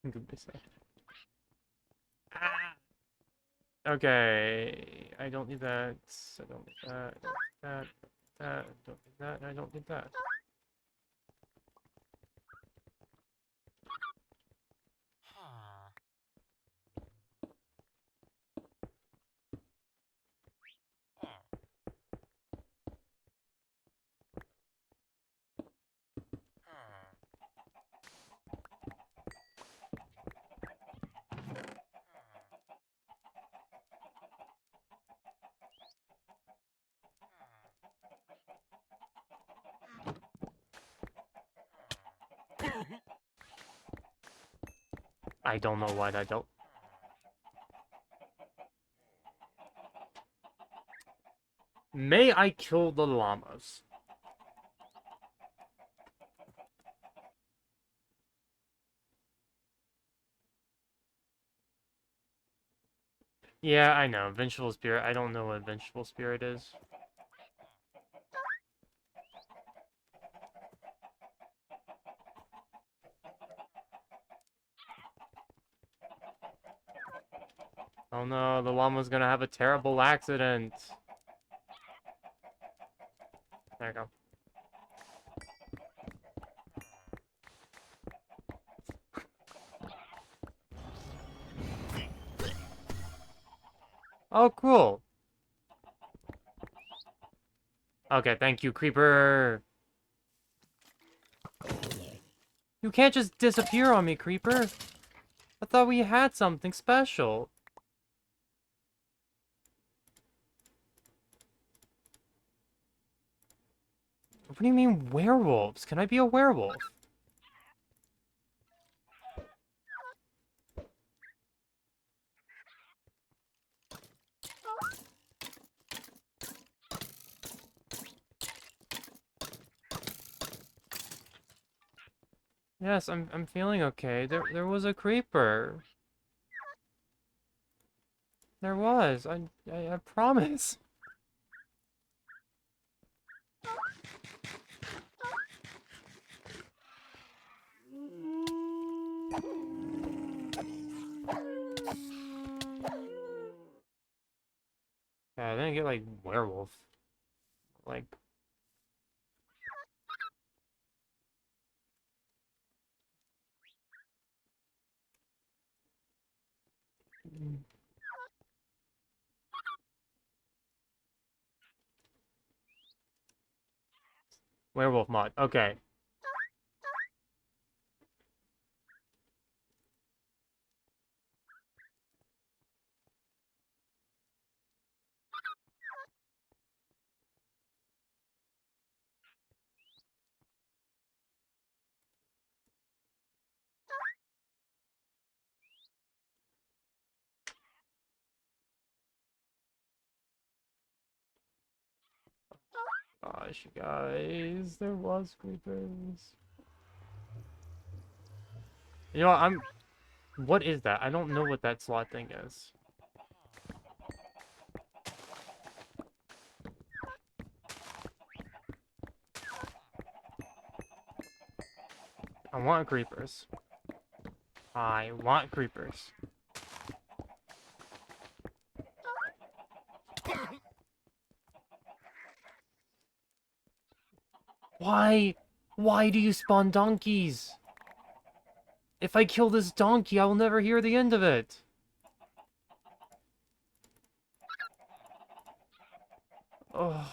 S1: Goodness sake. Ah! Okay, I don't need that. I don't need that. I don't need that. I don't need that. I don't know why I don't. May I kill the llamas? Yeah, I know. Vengeful Spirit. I don't know what Vengeful Spirit is. Oh no, the llama's gonna have a terrible accident. There you go. Oh, cool. Okay, thank you, Creeper. You can't just disappear on me, Creeper. I thought we had something special. What do you mean werewolves? Can I be a werewolf? Yes, I'm feeling okay. There was a creeper. There was. I promise. Yeah, I didn't get like werewolf. Like werewolf mod. Okay. Gosh, you guys, there was creepers. You know what, what is that? I don't know what that slot thing is. I want creepers. I want creepers. Why? Why do you spawn donkeys? If I kill this donkey, I will never hear the end of it. Oh.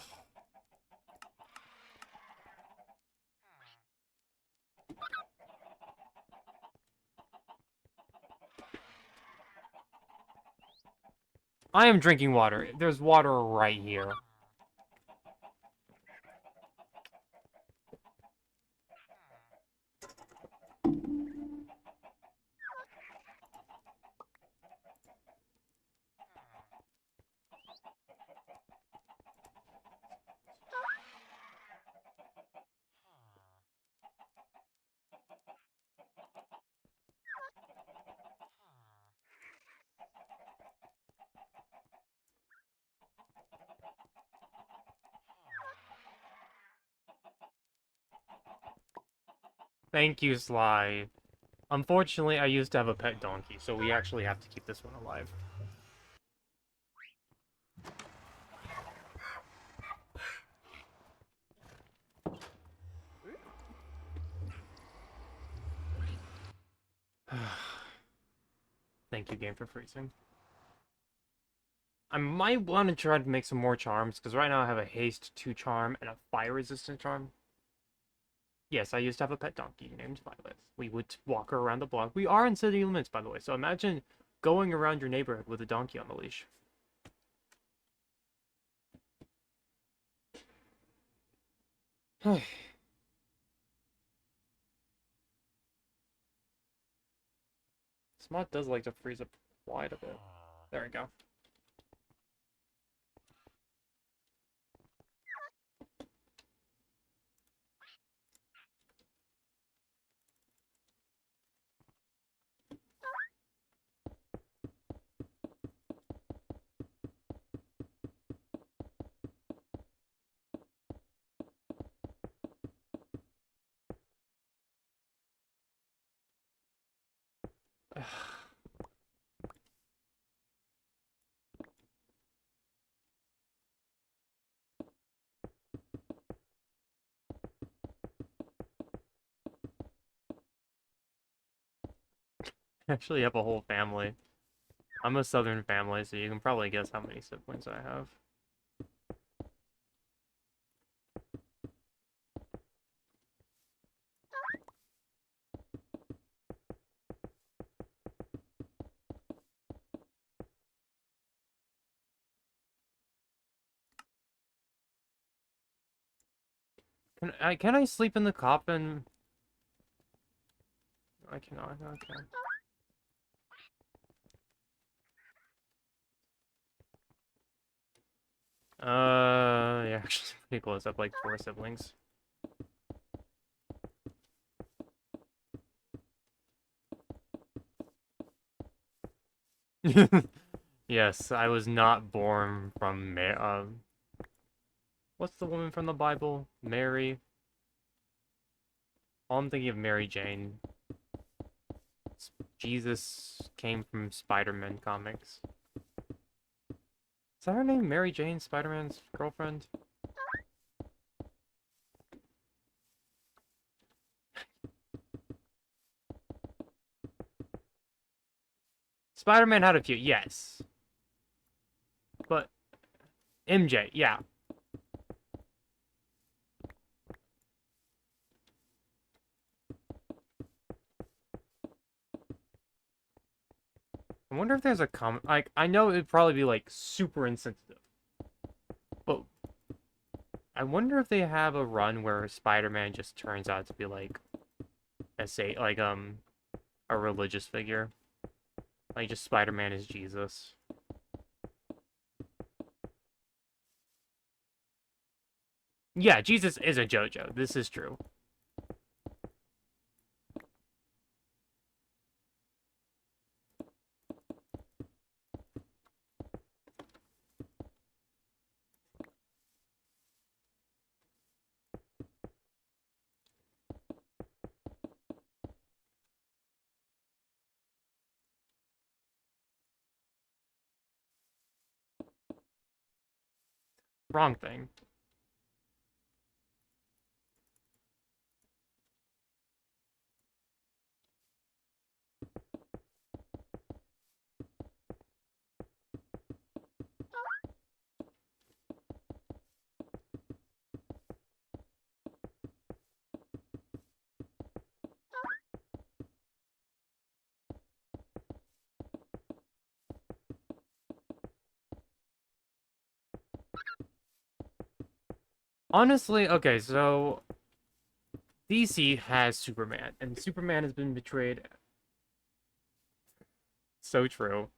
S1: I am drinking water. There's water right here. Thank you, Sly. Unfortunately, I used to have a pet donkey, so we actually have to keep this one alive. Thank you, game, for freezing. I might want to try to make some more charms, because right now I have a haste 2 charm and a fire resistant charm. Yes, I used to have a pet donkey named Violet. We would walk her around the block. We are in city limits, by the way, so imagine going around your neighborhood with a donkey on the leash. This mod does like to freeze up quite a bit. There we go. Actually have a whole family. I'm a southern family, so you can probably guess how many siblings I have. Can I sleep in the coffin? I cannot, okay. Yeah, actually pretty close. I have like 4 siblings. Yes, I was not born from what's the woman from the Bible? Mary. Oh, I'm thinking of Mary Jane. Jesus came from Spider-Man comics. Is that her name? Mary Jane, Spider-Man's girlfriend? Spider-Man had a few, yes. But MJ, yeah. I wonder if there's a comment. Like, I know it'd probably be like super insensitive, but I wonder if they have a run where Spider-Man just turns out to be like a religious figure. Like just Spider-Man is Jesus. Yeah, Jesus is a JoJo. This is true. Wrong thing. Honestly, okay, so DC has Superman, and Superman has been betrayed. So true.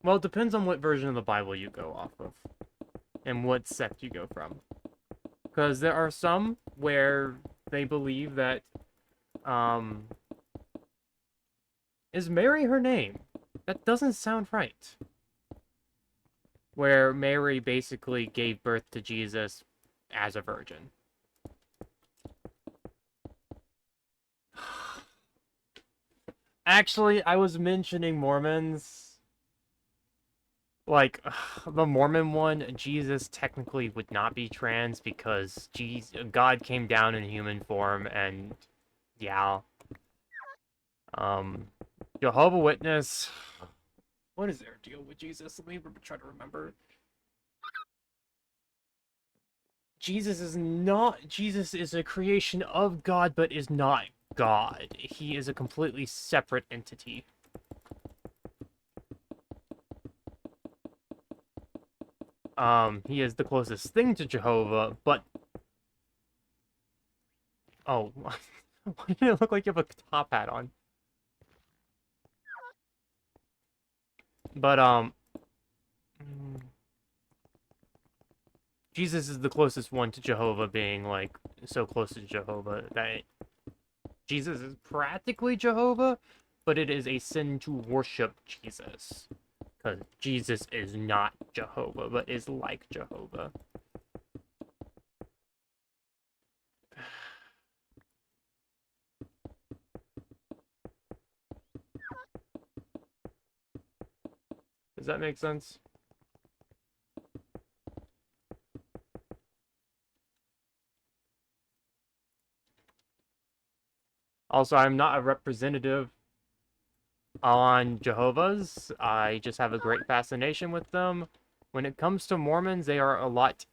S1: Well, it depends on what version of the Bible you go off of, and what sect you go from. Because there are some where they believe that, um... is Mary her name? That doesn't sound right. Where Mary basically gave birth to Jesus as a virgin. Actually, I was mentioning Mormons. Like, the Mormon one, Jesus technically would not be trans because God came down in human form, and yeah. Jehovah Witness. What is their deal with Jesus? Let me try to remember. Jesus is a creation of God, but is not God. He is a completely separate entity. He is the closest thing to Jehovah, but... Oh, why did it look like you have a top hat on? But, Jesus is the closest one to Jehovah, being, like, so close to Jehovah that Jesus is practically Jehovah, but it is a sin to worship Jesus. Because Jesus is not Jehovah, but is like Jehovah. Does that make sense? Also, I'm not a representative on Jehovah's. I just have a great fascination with them. When it comes to Mormons, they are a lot...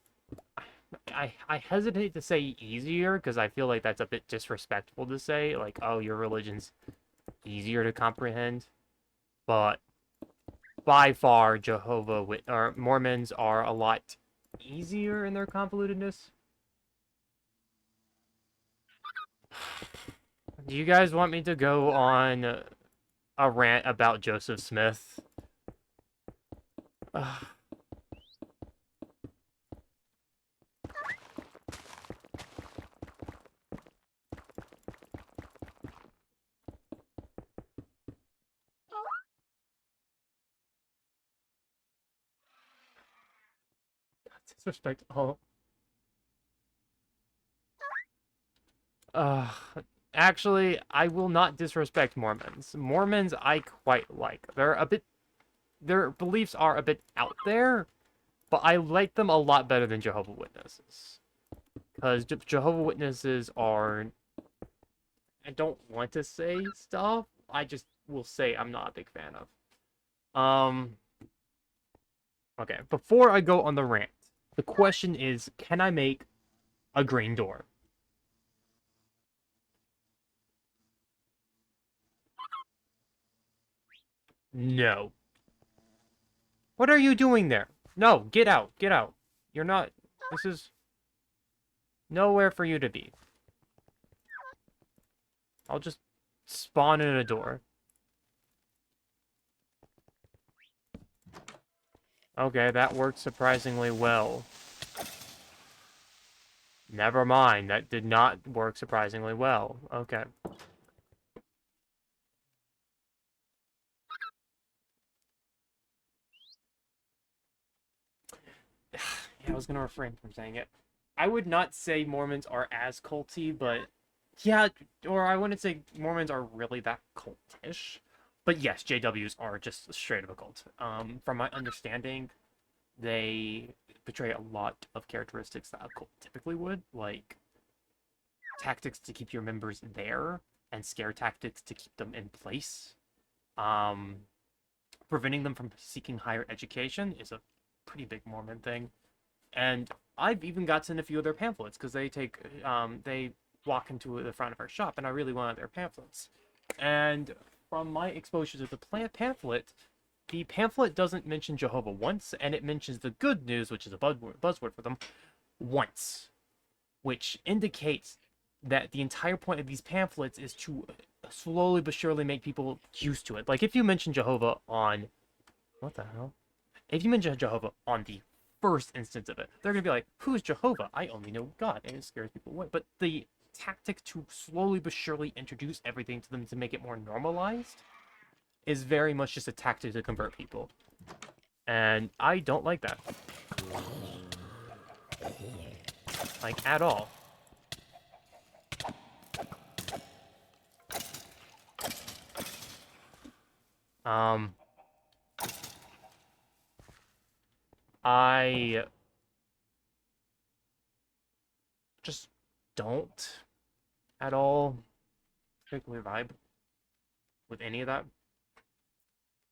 S1: I hesitate to say easier, because I feel like that's a bit disrespectful to say. Like, oh, your religion's easier to comprehend. But by far, Mormons are a lot easier in their convolutedness. Do you guys want me to go on a rant about Joseph Smith? Disrespect all. Actually, I will not disrespect Mormons. Mormons I quite like. Their beliefs are a bit out there, but I like them a lot better than Jehovah Witnesses. Because Jehovah Witnesses are... I don't want to say stuff. I just will say I'm not a big fan of. Okay, before I go on the rant, the question is, can I make a green door? No. What are you doing there? No, get out, get out. You're not... This is... nowhere for you to be. I'll just spawn in a door. Okay, that worked surprisingly well. Never mind, that did not work surprisingly well. Okay. Yeah, I was gonna refrain from saying it. I would not say Mormons are as culty, but... yeah, or I wouldn't say Mormons are really that cultish. But yes, JWs are just straight up a cult. From my understanding, they portray a lot of characteristics that a cult typically would, like tactics to keep your members there and scare tactics to keep them in place. Preventing them from seeking higher education is a pretty big Mormon thing. And I've even gotten a few of their pamphlets because they walk into the front of our shop, and I really wanted their pamphlets. And from my exposure to the pamphlet, the pamphlet doesn't mention Jehovah once, and it mentions the good news, which is a buzzword for them, once, which indicates that the entire point of these pamphlets is to slowly but surely make people used to it. Like, if you mention Jehovah on... What the hell? If you mention Jehovah on the first instance of it, they're going to be like, who's Jehovah? I only know God, and it scares people away. But the tactic to slowly but surely introduce everything to them to make it more normalized is very much just a tactic to convert people. And I don't like that. Like, at all. I just don't at all particularly vibe with any of that.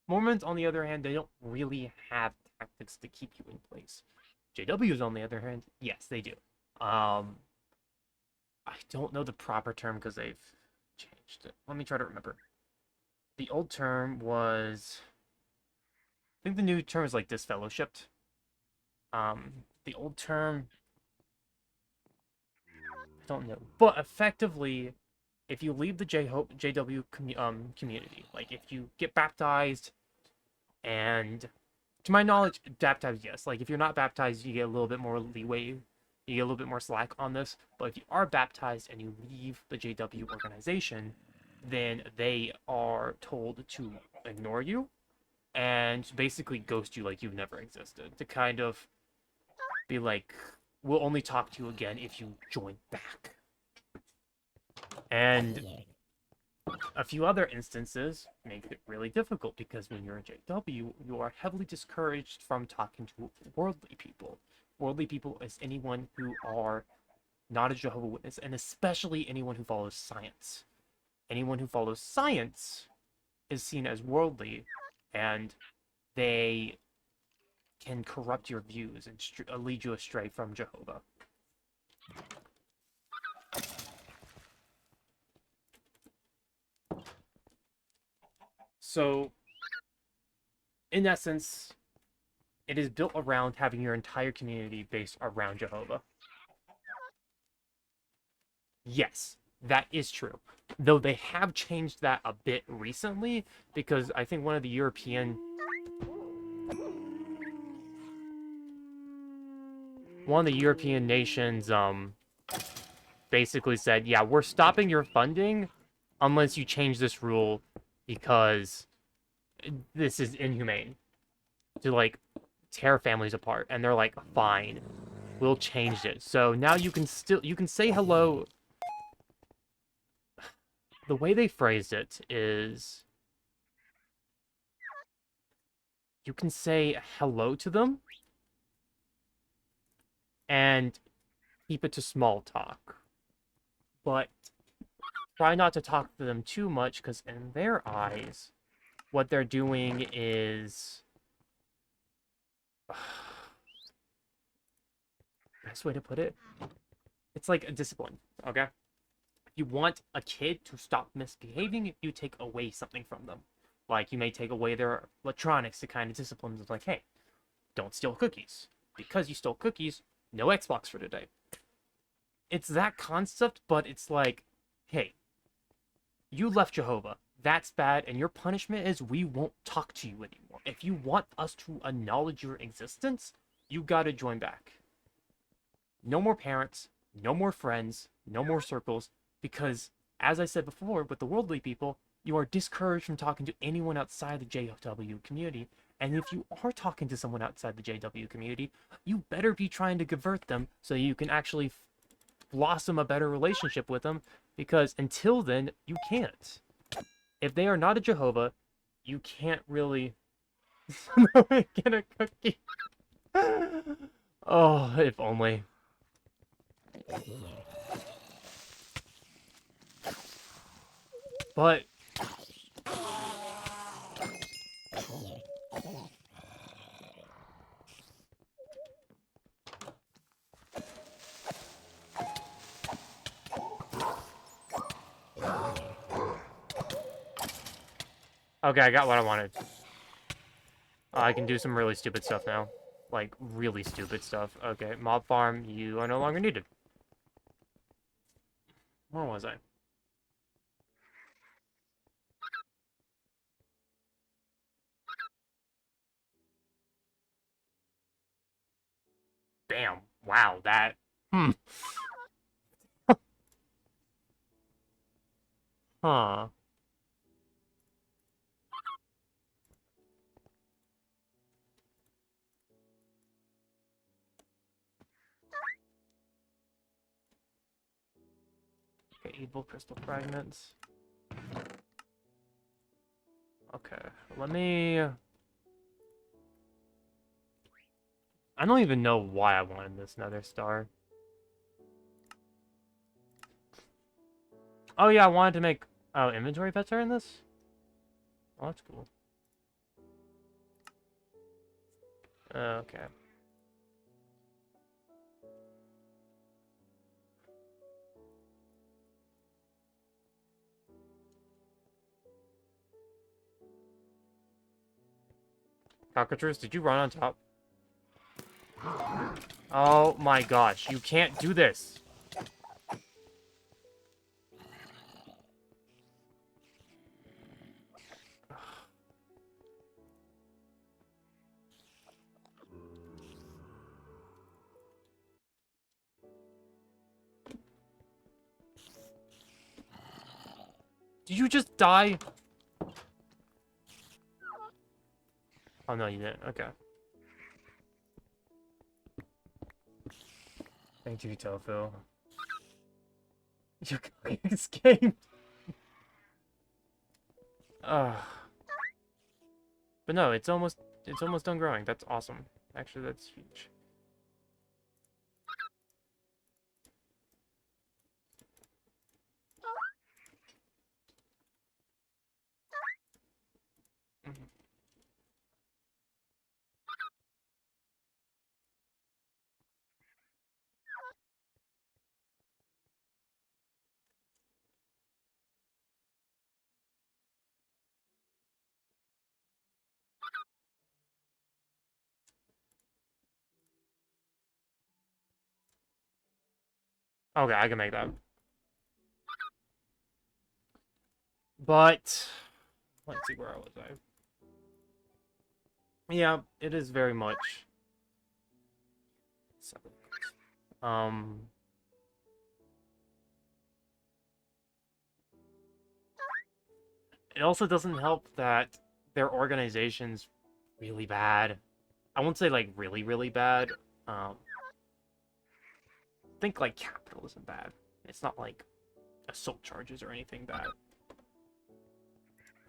S1: Mormons, on the other hand, they don't really have tactics to keep you in place. JWs, on the other hand, yes, they do. I don't know the proper term because they've changed it. Let me try to remember. The old term was... I think the new term is like disfellowshipped. The old term... I don't know. But effectively, if you leave the JW community, like if you get baptized, and to my knowledge, baptized, yes. Like if you're not baptized, you get a little bit more leeway, you get a little bit more slack on this. But if you are baptized and you leave the JW organization, then they are told to ignore you and basically ghost you like you've never existed. To kind of be like, we'll only talk to you again if you join back. And a few other instances make it really difficult because when you're a JW, you are heavily discouraged from talking to worldly people. Worldly people is anyone who are not a Jehovah's Witness, and especially anyone who follows science. Anyone who follows science is seen as worldly, and they can corrupt your views and lead you astray from Jehovah. So, in essence, it is built around having your entire community based around Jehovah. Yes, that is true. Though they have changed that a bit recently, because I think one of the European nations basically said, yeah, we're stopping your funding unless you change this rule because this is inhumane to like tear families apart. And they're like, fine, we'll change it. So now you can say hello. The way they phrased it is you can say hello to them and keep it to small talk. But try not to talk to them too much, because in their eyes, what they're doing is... Best way to put it? It's like a discipline, okay? If you want a kid to stop misbehaving, you take away something from them. Like, you may take away their electronics to kind of discipline them. Like, hey, don't steal cookies. Because you stole cookies, no Xbox for today. It's that concept, but it's like, hey, you left Jehovah. That's bad, and your punishment is we won't talk to you anymore. If you want us to acknowledge your existence, you gotta join back. No more parents, no more friends, no more circles, because, as I said before, with the worldly people, you are discouraged from talking to anyone outside the JW community, and if you are talking to someone outside the JW community, you better be trying to convert them so you can actually blossom a better relationship with them, because until then, you can't. If they are not a Jehovah, you can't really get a cookie. Oh, if only. But okay, I got what I wanted. I can do some really stupid stuff now. Like, really stupid stuff. Okay, mob farm, you are no longer needed. Where was I? Damn. Wow, that... Hmm. Huh. Okay, evil crystal fragments. Okay, let me... I don't even know why I wanted this nether star. Oh yeah, I wanted to make... Oh, inventory pets are in this? Oh, that's cool. Okay. Cockatrice, did you run on top? Oh my gosh, you can't do this! Did you just die? Oh no, you didn't. Okay. Thank you, Tofu. You escaped! Ugh. But no, it's almost done growing. That's awesome. Actually, that's huge. Mhm. Okay, I can make that. But let's see, where was I? Yeah, it is very much. Um. It also doesn't help that their organization's really bad. I won't say like really, really bad. Um. Think like capitalism bad. It's not like assault charges or anything bad.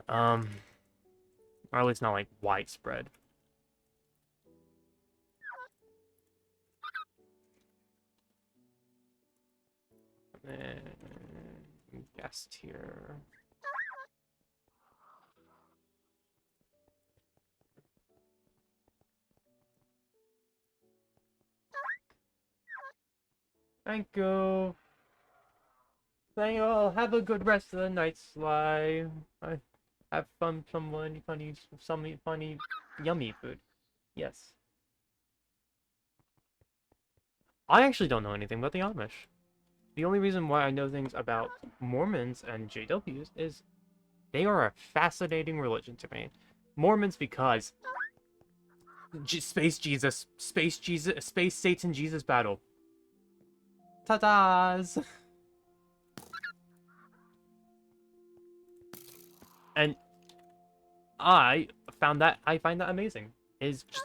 S1: Um. Or at least not like widespread. Guest here. Thank you. Thank you all. Have a good rest of the night, Sly. I have some funny, yummy food. Yes. I actually don't know anything about the Amish. The only reason why I know things about Mormons and JWs is they are a fascinating religion to me. Mormons because Space Jesus, Space Satan Jesus battle. Ta-da's! And I find that amazing. Is just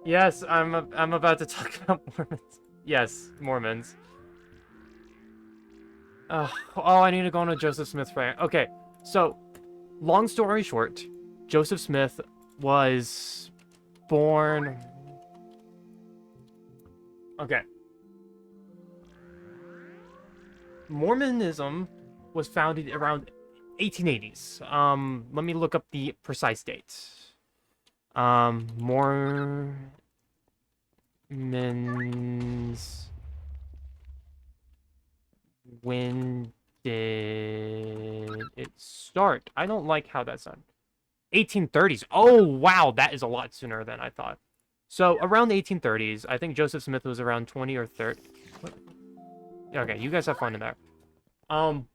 S1: Yes, I'm about to talk about Mormons. Yes, Mormons. Oh, I need to go on a Joseph Smith rant. Okay, so, long story short, Joseph Smith was born... Okay. Mormonism was founded around 1880s. Let me look up the precise date. Mormons... When did it start? I don't like how that's done. 1830s. Oh, wow, that is a lot sooner than I thought. So, around the 1830s, I think Joseph Smith was around 20 or 30. What? Okay, you guys have fun in there. Dun,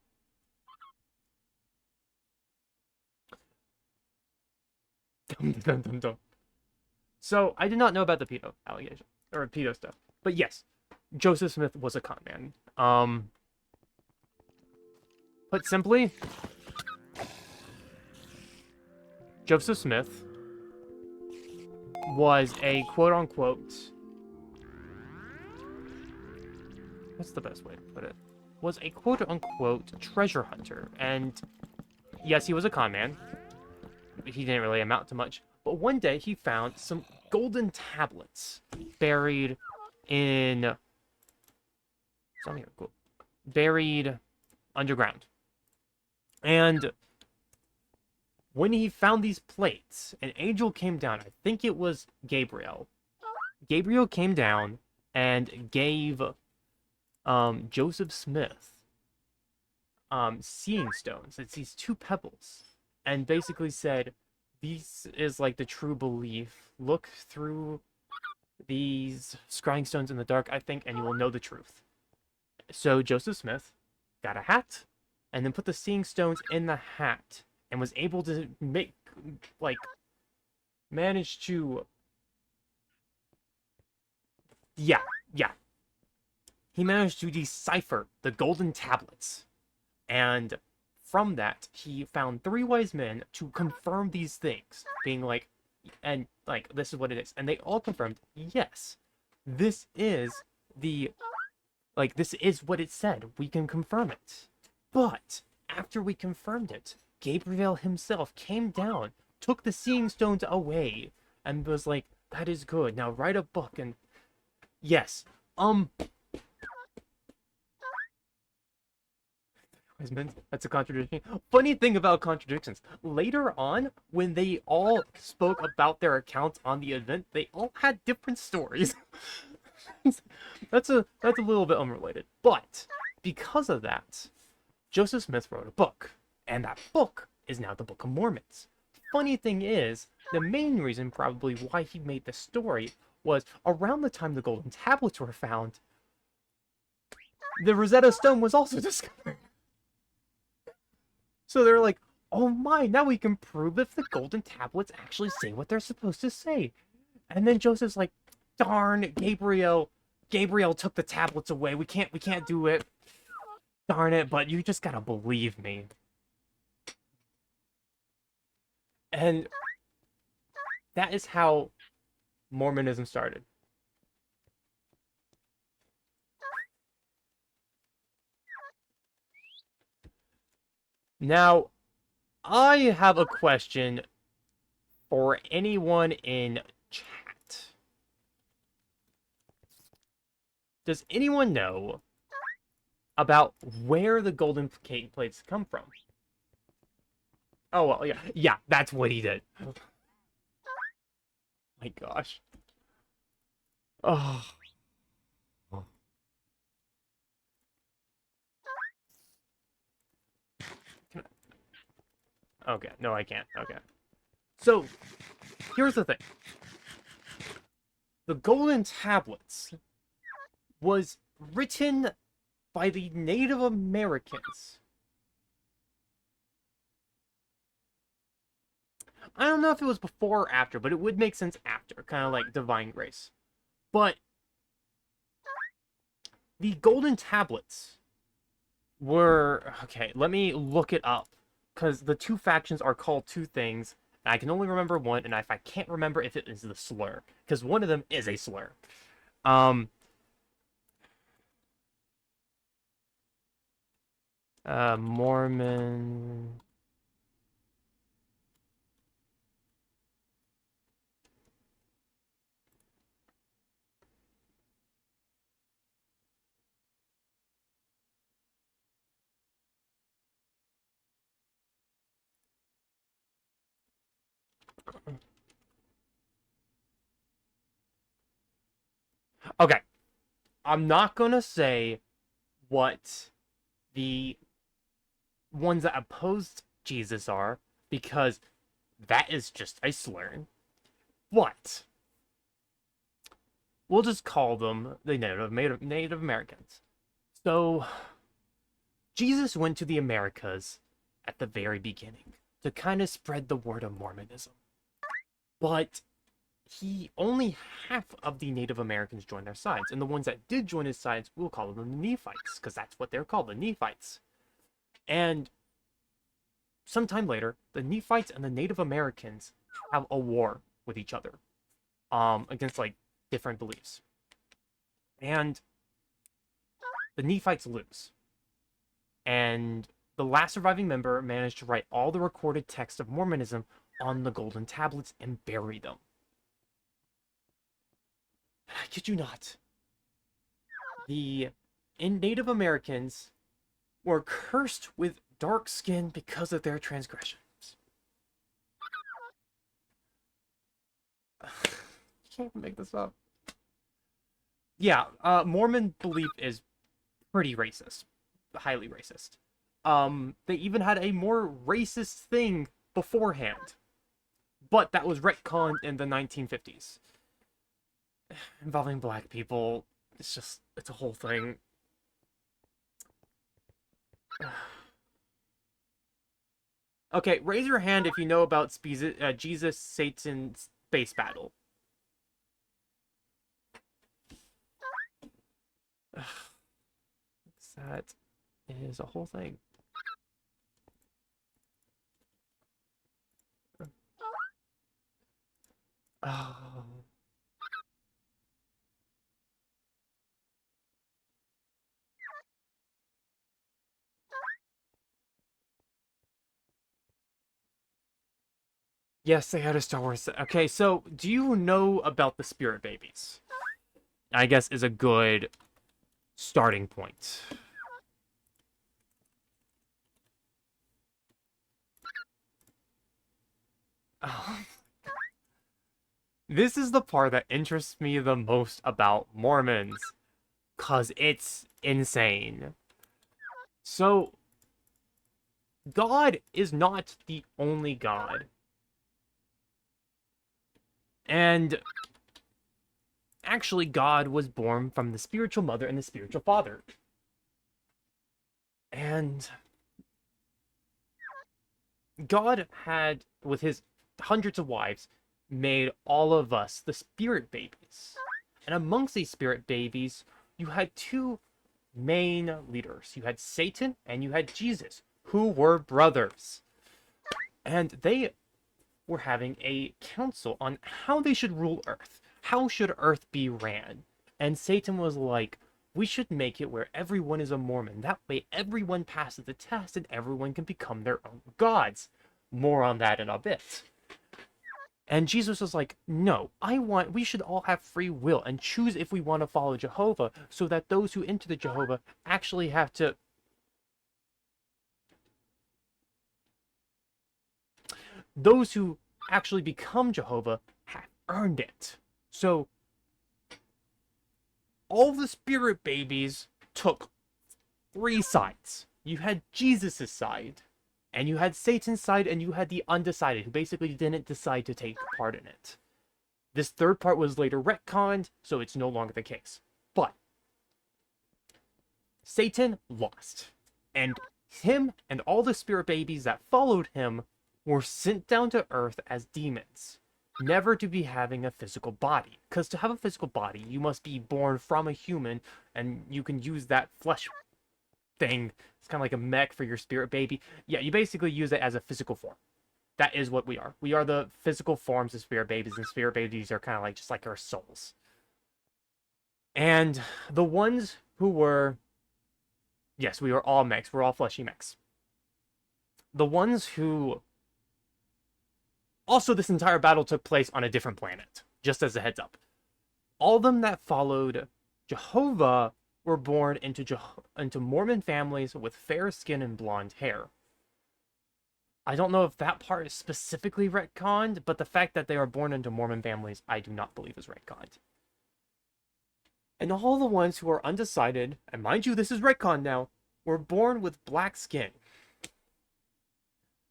S1: dun, dun, dun. So, I did not know about the pedo allegation, or pedo stuff. But yes, Joseph Smith was a con man. Put simply, Joseph Smith was a quote-unquote... What's the best way to put it? Was a quote-unquote treasure hunter. And yes, he was a con man. He didn't really amount to much. But one day he found some golden tablets buried in... Buried underground. And when he found these plates, an angel came down. I think it was Gabriel. Gabriel came down and gave Joseph Smith seeing stones. It's these two pebbles. And basically said, this is like the true belief. Look through these scrying stones in the dark, I think, and you will know the truth. So Joseph Smith got a hat, and then put the seeing stones in the hat, and was able to manage to... Yeah. He managed to decipher the golden tablets. And from that, he found 3 wise men to confirm these things, being like, this is what it is. And they all confirmed, yes, this is this is what it said. We can confirm it. But after we confirmed it, Gabriel himself came down, took the seeing stones away, and was like, that is good. Now write a book. And yes, that's a contradiction. Funny thing about contradictions. Later on, when they all spoke about their accounts on the event, they all had different stories. That's a little bit unrelated. But because of that, Joseph Smith wrote a book, and that book is now the Book of Mormons. Funny thing is, the main reason probably why he made this story was around the time the golden tablets were found, the Rosetta Stone was also discovered. So they're like, oh my, now we can prove if the golden tablets actually say what they're supposed to say. And then Joseph's like, darn, Gabriel took the tablets away. We can't do it. Darn it, but you just gotta believe me. And that is how Mormonism started. Now, I have a question for anyone in chat. Does anyone know about where the golden plates come from? Oh, well, yeah. Yeah, that's what he did. Oh my gosh. Oh. Okay, no, I can't. Okay. So, here's the thing. The Golden Tablets was written by the Native Americans. I don't know if it was before or after, but it would make sense after, kind of like Divine Grace. But the Golden Tablets were... Okay, let me look it up, because the two factions are called two things, And I can only remember one, and if I can't remember if it is the slur, because one of them is a slur. Mormon. Okay, I'm not gonna say what the ones that opposed Jesus are, because that is just a slur. What? We'll just call them the Native Americans. So, Jesus went to the Americas at the very beginning to kind of spread the word of Mormonism. But he only half of the Native Americans joined their sides, and the ones that did join his sides, we'll call them the Nephites, because that's what they're called, the Nephites. And sometime later, the Nephites and the Native Americans have a war with each other, against like different beliefs, and the Nephites lose. And the last surviving member managed to write all the recorded texts of Mormonism on the golden tablets and bury them. I kid you not. The Native Americans were cursed with dark skin because of their transgressions. You can't make this up. Yeah, Mormon belief is pretty racist. Highly racist. They even had a more racist thing beforehand. But that was retconned in the 1950s. Involving black people. It's a whole thing. Okay, raise your hand if you know about Jesus-Satan space battle. That is a whole thing. Oh. Yes, they had a Star Wars. Okay, so do you know about the Spirit Babies? I guess is a good starting point. Oh. This is the part that interests me the most about Mormons, cause it's insane. So, God is not the only God. And actually, God was born from the spiritual mother and the spiritual father. And God had, with his hundreds of wives, made all of us the spirit babies. And amongst these spirit babies, you had two main leaders. You had Satan and you had Jesus, who were brothers. And they were having a council on how they should rule Earth. How should Earth be ran? And Satan was like, we should make it where everyone is a Mormon. That way everyone passes the test and everyone can become their own gods. More on that in a bit. And Jesus was like, no, we should all have free will and choose if we want to follow Jehovah, so that those who enter the Jehovah actually have to those who actually become Jehovah have earned it. So all the spirit babies took three sides. You had Jesus' side, and you had Satan's side, and you had the undecided, who basically didn't decide to take part in it. This third part was later retconned, so it's no longer the case. But Satan lost, and him and all the spirit babies that followed him were sent down to Earth as demons, never to be having a physical body. Because to have a physical body, you must be born from a human, and you can use that flesh thing. It's kind of like a mech for your spirit baby. Yeah, you basically use it as a physical form. That is what we are. We are the physical forms of spirit babies, and spirit babies are kind of like just like our souls. And the ones who were, yes, we were all mechs. We're all fleshy mechs. The ones who, also this entire battle took place on a different planet, just as a heads up. All of them that followed Jehovah were born into Mormon families with fair skin and blonde hair. I don't know if that part is specifically retconned, but the fact that they are born into Mormon families, I do not believe is retconned. And all the ones who are undecided, and mind you, this is retconned now, were born with black skin.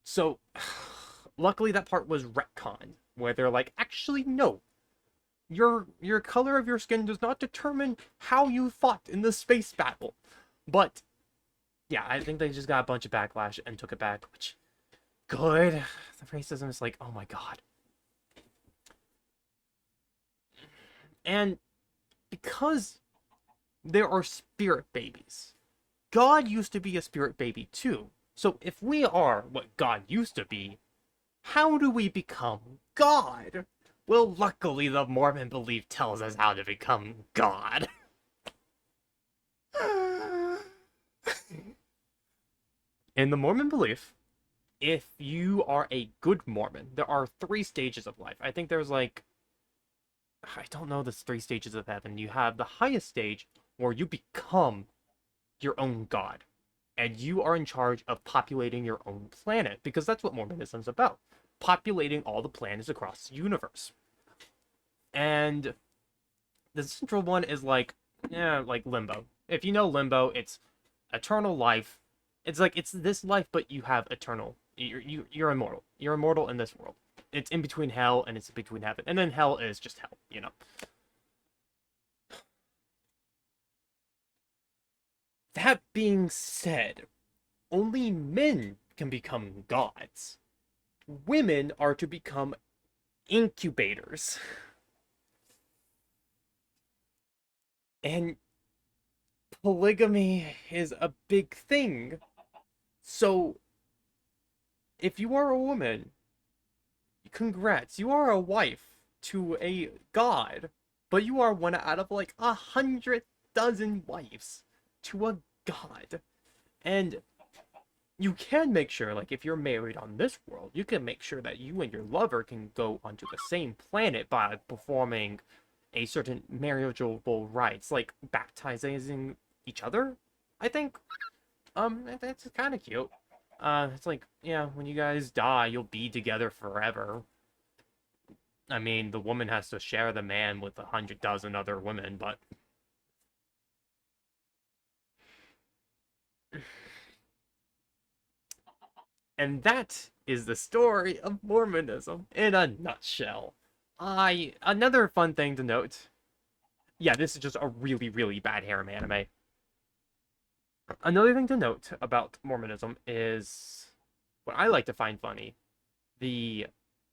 S1: So, luckily that part was retconned, where they're like, actually, no. Your color of your skin does not determine how you fought in the space battle. But, yeah, I think they just got a bunch of backlash and took it back, which... good. The racism is like, oh my god. And because there are spirit babies, God used to be a spirit baby too. So if we are what God used to be, how do we become God? Well, luckily the Mormon belief tells us how to become God. In the Mormon belief, if you are a good Mormon, there are 3 stages of life. I think there's like, I don't know the 3 stages of heaven. You have the highest stage where you become your own god. And you are in charge of populating your own planet. Because that's what Mormonism is about. Populating all the planets across the universe. And the central one is like, like limbo. If you know limbo, it's eternal life. It's like, it's this life, but you have eternal. You're immortal. You're immortal in this world. It's in between hell and it's in between heaven. And then hell is just hell, you know. That being said, only men can become gods. Women are to become incubators. And polygamy is a big thing. So, if you are a woman, congrats, you are a wife to a god, but you are one out of like 100 dozen wives to a god. And you can make sure, like, if you're married on this world, you can make sure that you and your lover can go onto the same planet by performing a certain marriageable rites, like baptizing each other, I think. That's kind of cute. It's like, yeah, when you guys die, you'll be together forever. I mean, the woman has to share the man with 100 dozen other women, but... And that is the story of Mormonism in a nutshell. Another fun thing to note. Yeah, this is just a really, really bad harem anime. Another thing to note about Mormonism is what I like to find funny. The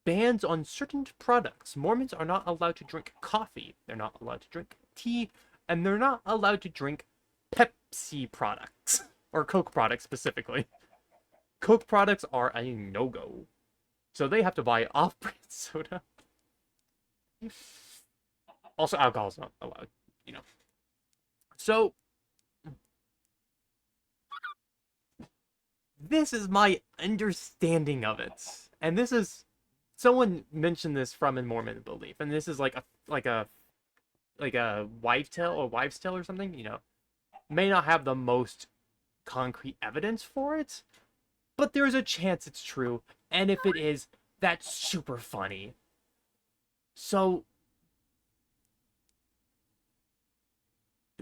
S1: bans on certain products. Mormons are not allowed to drink coffee. They're not allowed to drink tea. And they're not allowed to drink Pepsi products. Or Coke products specifically. Coke products are a no-go. So they have to buy off-brand soda. Also, alcohol is not allowed, you know. So, this is my understanding of it. And this is... someone mentioned this from in Mormon belief. And this is like a wife tale or wives' tale or something, you know. May not have the most concrete evidence for it, but there's a chance it's true, and if it is, that's super funny. So,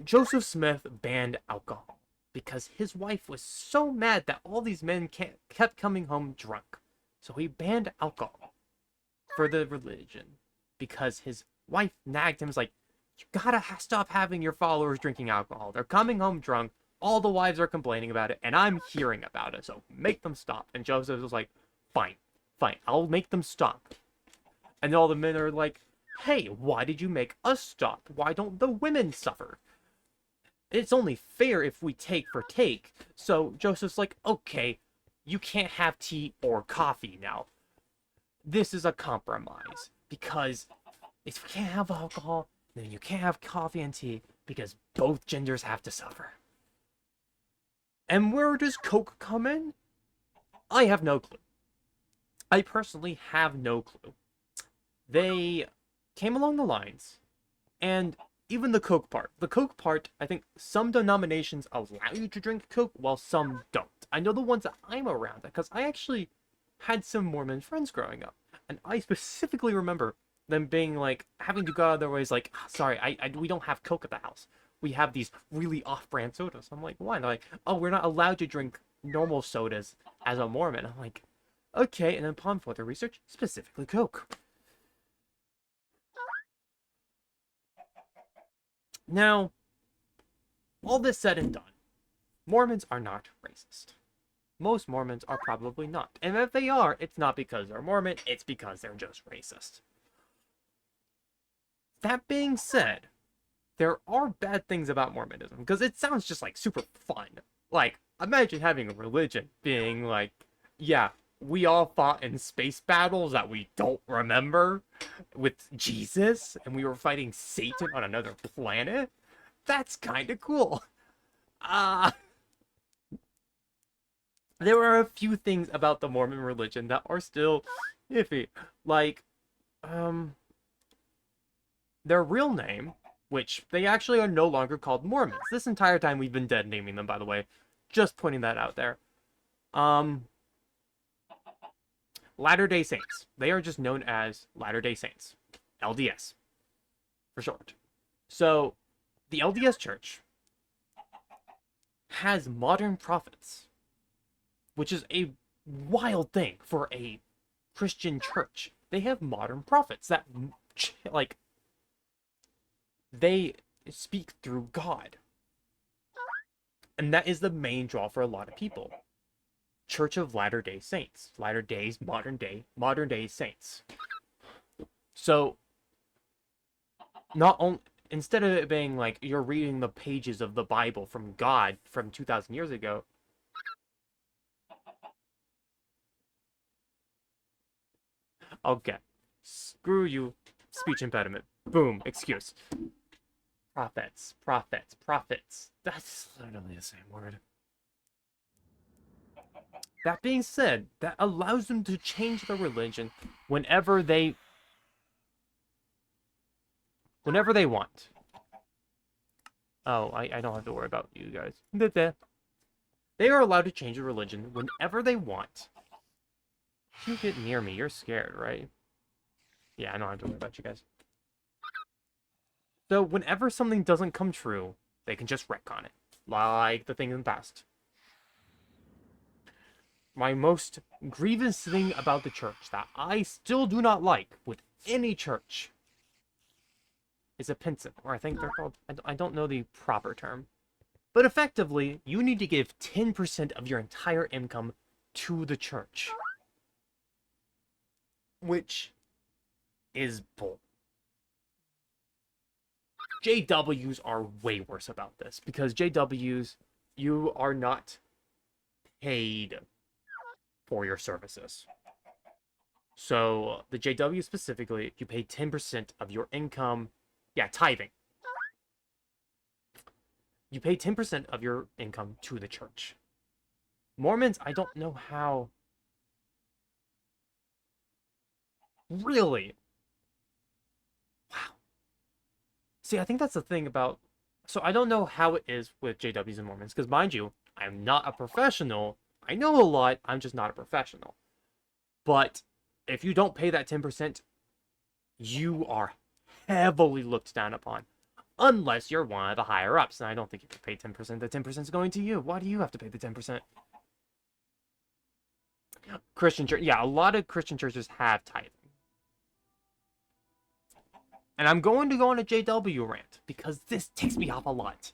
S1: Joseph Smith banned alcohol because his wife was so mad that all these men kept coming home drunk. So he banned alcohol for the religion because his wife nagged him. Was like, you gotta stop having your followers drinking alcohol. They're coming home drunk. All the wives are complaining about it, and I'm hearing about it, so make them stop. And Joseph was like, fine, I'll make them stop. And all the men are like, hey, why did you make us stop? Why don't the women suffer? It's only fair if we take for take. So Joseph's like, okay, you can't have tea or coffee now. this is a compromise. Because if you can't have alcohol, then you can't have coffee and tea, because both genders have to suffer. And where does Coke come in? I have no clue. I personally have no clue. They came along the lines, and even the Coke part, I think some denominations allow you to drink Coke while some don't. I know the ones that I'm around, because I actually had some Mormon friends growing up, and I specifically remember them being like, having to go out of their ways, like, sorry, we don't have Coke at the house. We have these really off-brand sodas. I'm like, why? And they're like, oh, we're not allowed to drink normal sodas as a Mormon. I'm like, okay. And then upon further research, specifically Coke. Now, all this said and done, Mormons are not racist. Most Mormons are probably not. And if they are, it's not because they're Mormon, it's because they're just racist. That being said, there are bad things about Mormonism, because it sounds just like super fun. Like, imagine having a religion being like, yeah, we all fought in space battles that we don't remember with Jesus, and we were fighting Satan on another planet. That's kind of cool. There are a few things about the Mormon religion that are still iffy. Like, their real name, which they actually are no longer called Mormons. This entire time we've been dead naming them, by the way. Just pointing that out there. Latter-day Saints. They are just known as Latter-day Saints. LDS. For short. So, the LDS Church has modern prophets, which is a wild thing for a Christian church. They have modern prophets that, like, they speak through God. And that is the main draw for a lot of people. Church of Latter-day Saints. Latter-days, modern day saints. So, not only, instead of it being like you're reading the pages of the Bible from God from 2,000 years ago, okay, screw you, speech impediment. Boom, excuse. Prophets. That's literally the same word. That being said, that allows them to change their religion whenever they want. Oh, I don't have to worry about you guys. They are allowed to change their religion whenever they want. You get near me, you're scared, right? Yeah, I don't have to worry about you guys. So whenever something doesn't come true, they can just retcon it. Like the thing in the past. My most grievous thing about the church that I still do not like with any church is a pensive, or I think they're called, I don't know the proper term. But effectively, you need to give 10% of your entire income to the church. Which is bull. JWs are way worse about this, because JWs, you are not paid for your services. So the JW specifically, you pay 10% of your income. Yeah, tithing. You pay 10% of your income to the church. Mormons, I don't know how. Really? Wow. See, I think that's the thing about... So I don't know how it is with JWs and Mormons, because mind you, I'm not a professional. I know a lot, I'm just not a professional. But if you don't pay that 10%, you are heavily looked down upon. Unless you're one of the higher ups, and I don't think you can pay 10%. The 10% is going to you. Why do you have to pay the 10%? Christian church, yeah, a lot of Christian churches have tithing. And I'm going to go on a JW rant, because this ticks me off a lot.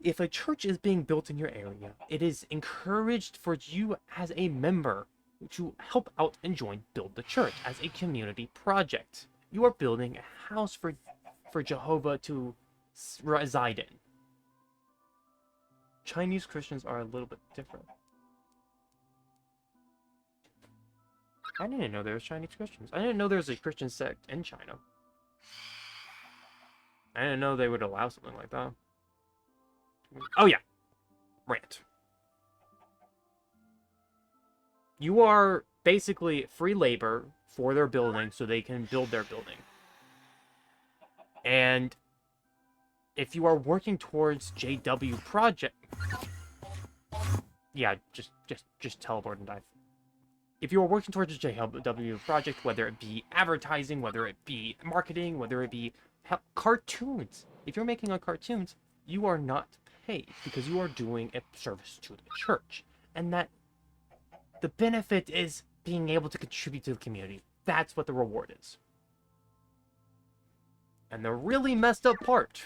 S1: If a church is being built in your area, it is encouraged for you as a member to help out and build the church as a community project. You are building a house for Jehovah to reside in. Chinese Christians are a little bit different. I didn't know there was Chinese Christians. I didn't know there was a Christian sect in China. I didn't know they would allow something like that. Oh yeah, rant. You are basically free labor for their building so they can build their building. And if you are working towards JW project, yeah, just teleport and dive. If you are working towards a JW project, whether it be advertising, whether it be marketing, whether it be cartoons, if you're making on cartoons, you are not paid because you are doing a service to the church, and that the benefit is being able to contribute to the community. That's what the reward is. And the really messed up part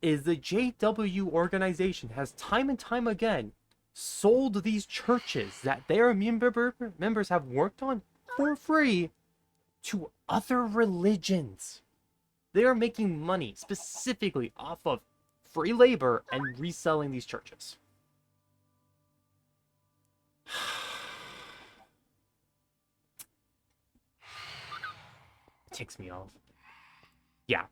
S1: is the JW organization has time and time again sold these churches that their members have worked on for free to other religions. They are making money specifically off of free labor and reselling these churches. Ticks me off. Yeah.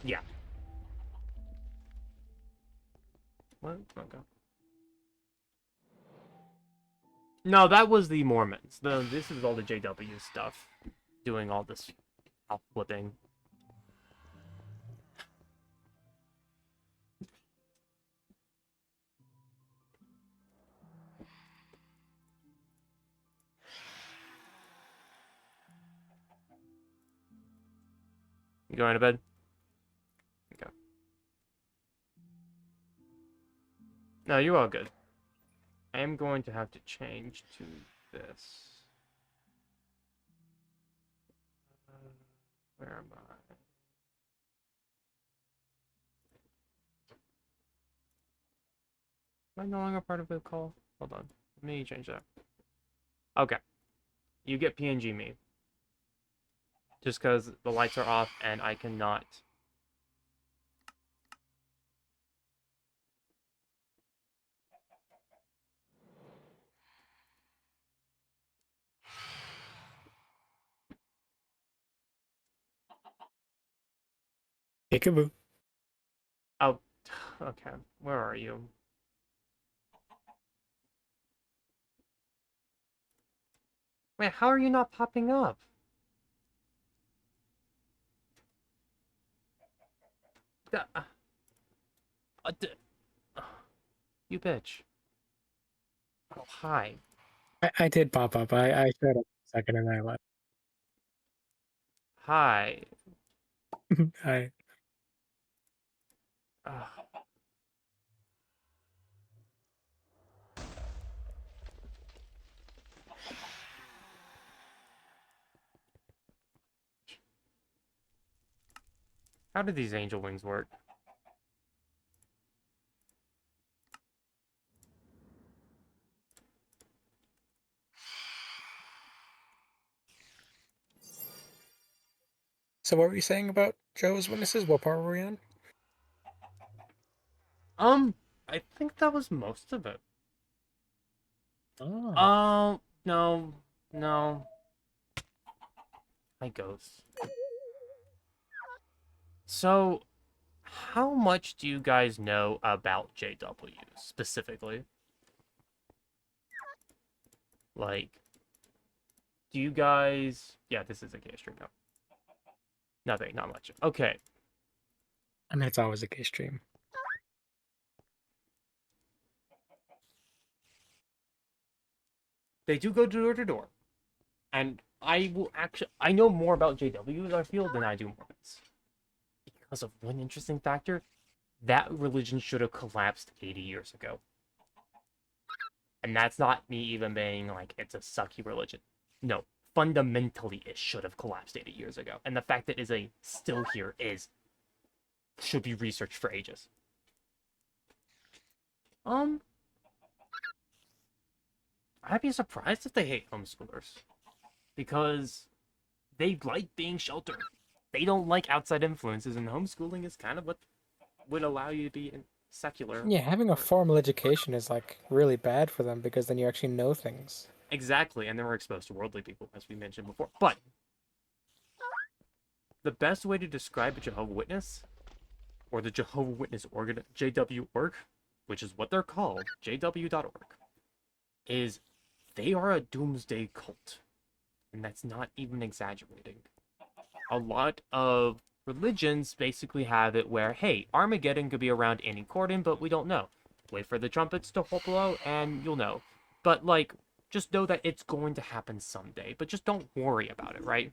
S1: Yeah. What? Okay. No, that was the Mormons. This is all the JW stuff. Doing all this flipping. You going to bed? Okay. No, you're all good. I am going to have to change to this. Where am I? Am I no longer part of the call? Hold on. Let me change that. Okay. You get PNG me. Just because the lights are off and I cannot.
S6: Peekaboo.
S1: Oh, okay. Where are you? Wait, how are you not popping up? You bitch. Oh, hi.
S6: I did pop up. I showed up a second and I left.
S1: Hi.
S6: I
S1: Ugh. How do these angel wings work?
S6: So what were you saying about Joe's Witnesses? What part were we on?
S1: I think that was most of it.
S6: Oh.
S1: No. No. My ghost. So, how much do you guys know about JW specifically? Like, do you guys... Yeah, this is a gay stream now. Nothing, not much. Okay.
S6: I mean, it's always a gay stream.
S1: They do go door to door. And I will actually... I know more about JW, I feel, than I do Mormons. Because of one interesting factor. That religion should have collapsed 80 years ago. And that's not me even being like, it's a sucky religion. No, fundamentally, it should have collapsed 80 years ago. And the fact that it is still here should be researched for ages. Um, I'd be surprised if they hate homeschoolers. Because they like being sheltered. They don't like outside influences, and homeschooling is kind of what would allow you to be secular.
S6: Yeah, having a formal education is like really bad for them because then you actually know things.
S1: Exactly, and they were exposed to worldly people, as we mentioned before. But the best way to describe a Jehovah Witness, or the Jehovah Witness organ, JW org, which is what they're called, jw.org, is they are a doomsday cult. And that's not even exaggerating. A lot of religions basically have it where, hey, Armageddon could be around any corner, but we don't know. Wait for the trumpets to blow, and you'll know. But, like, just know that it's going to happen someday. But just don't worry about it, right?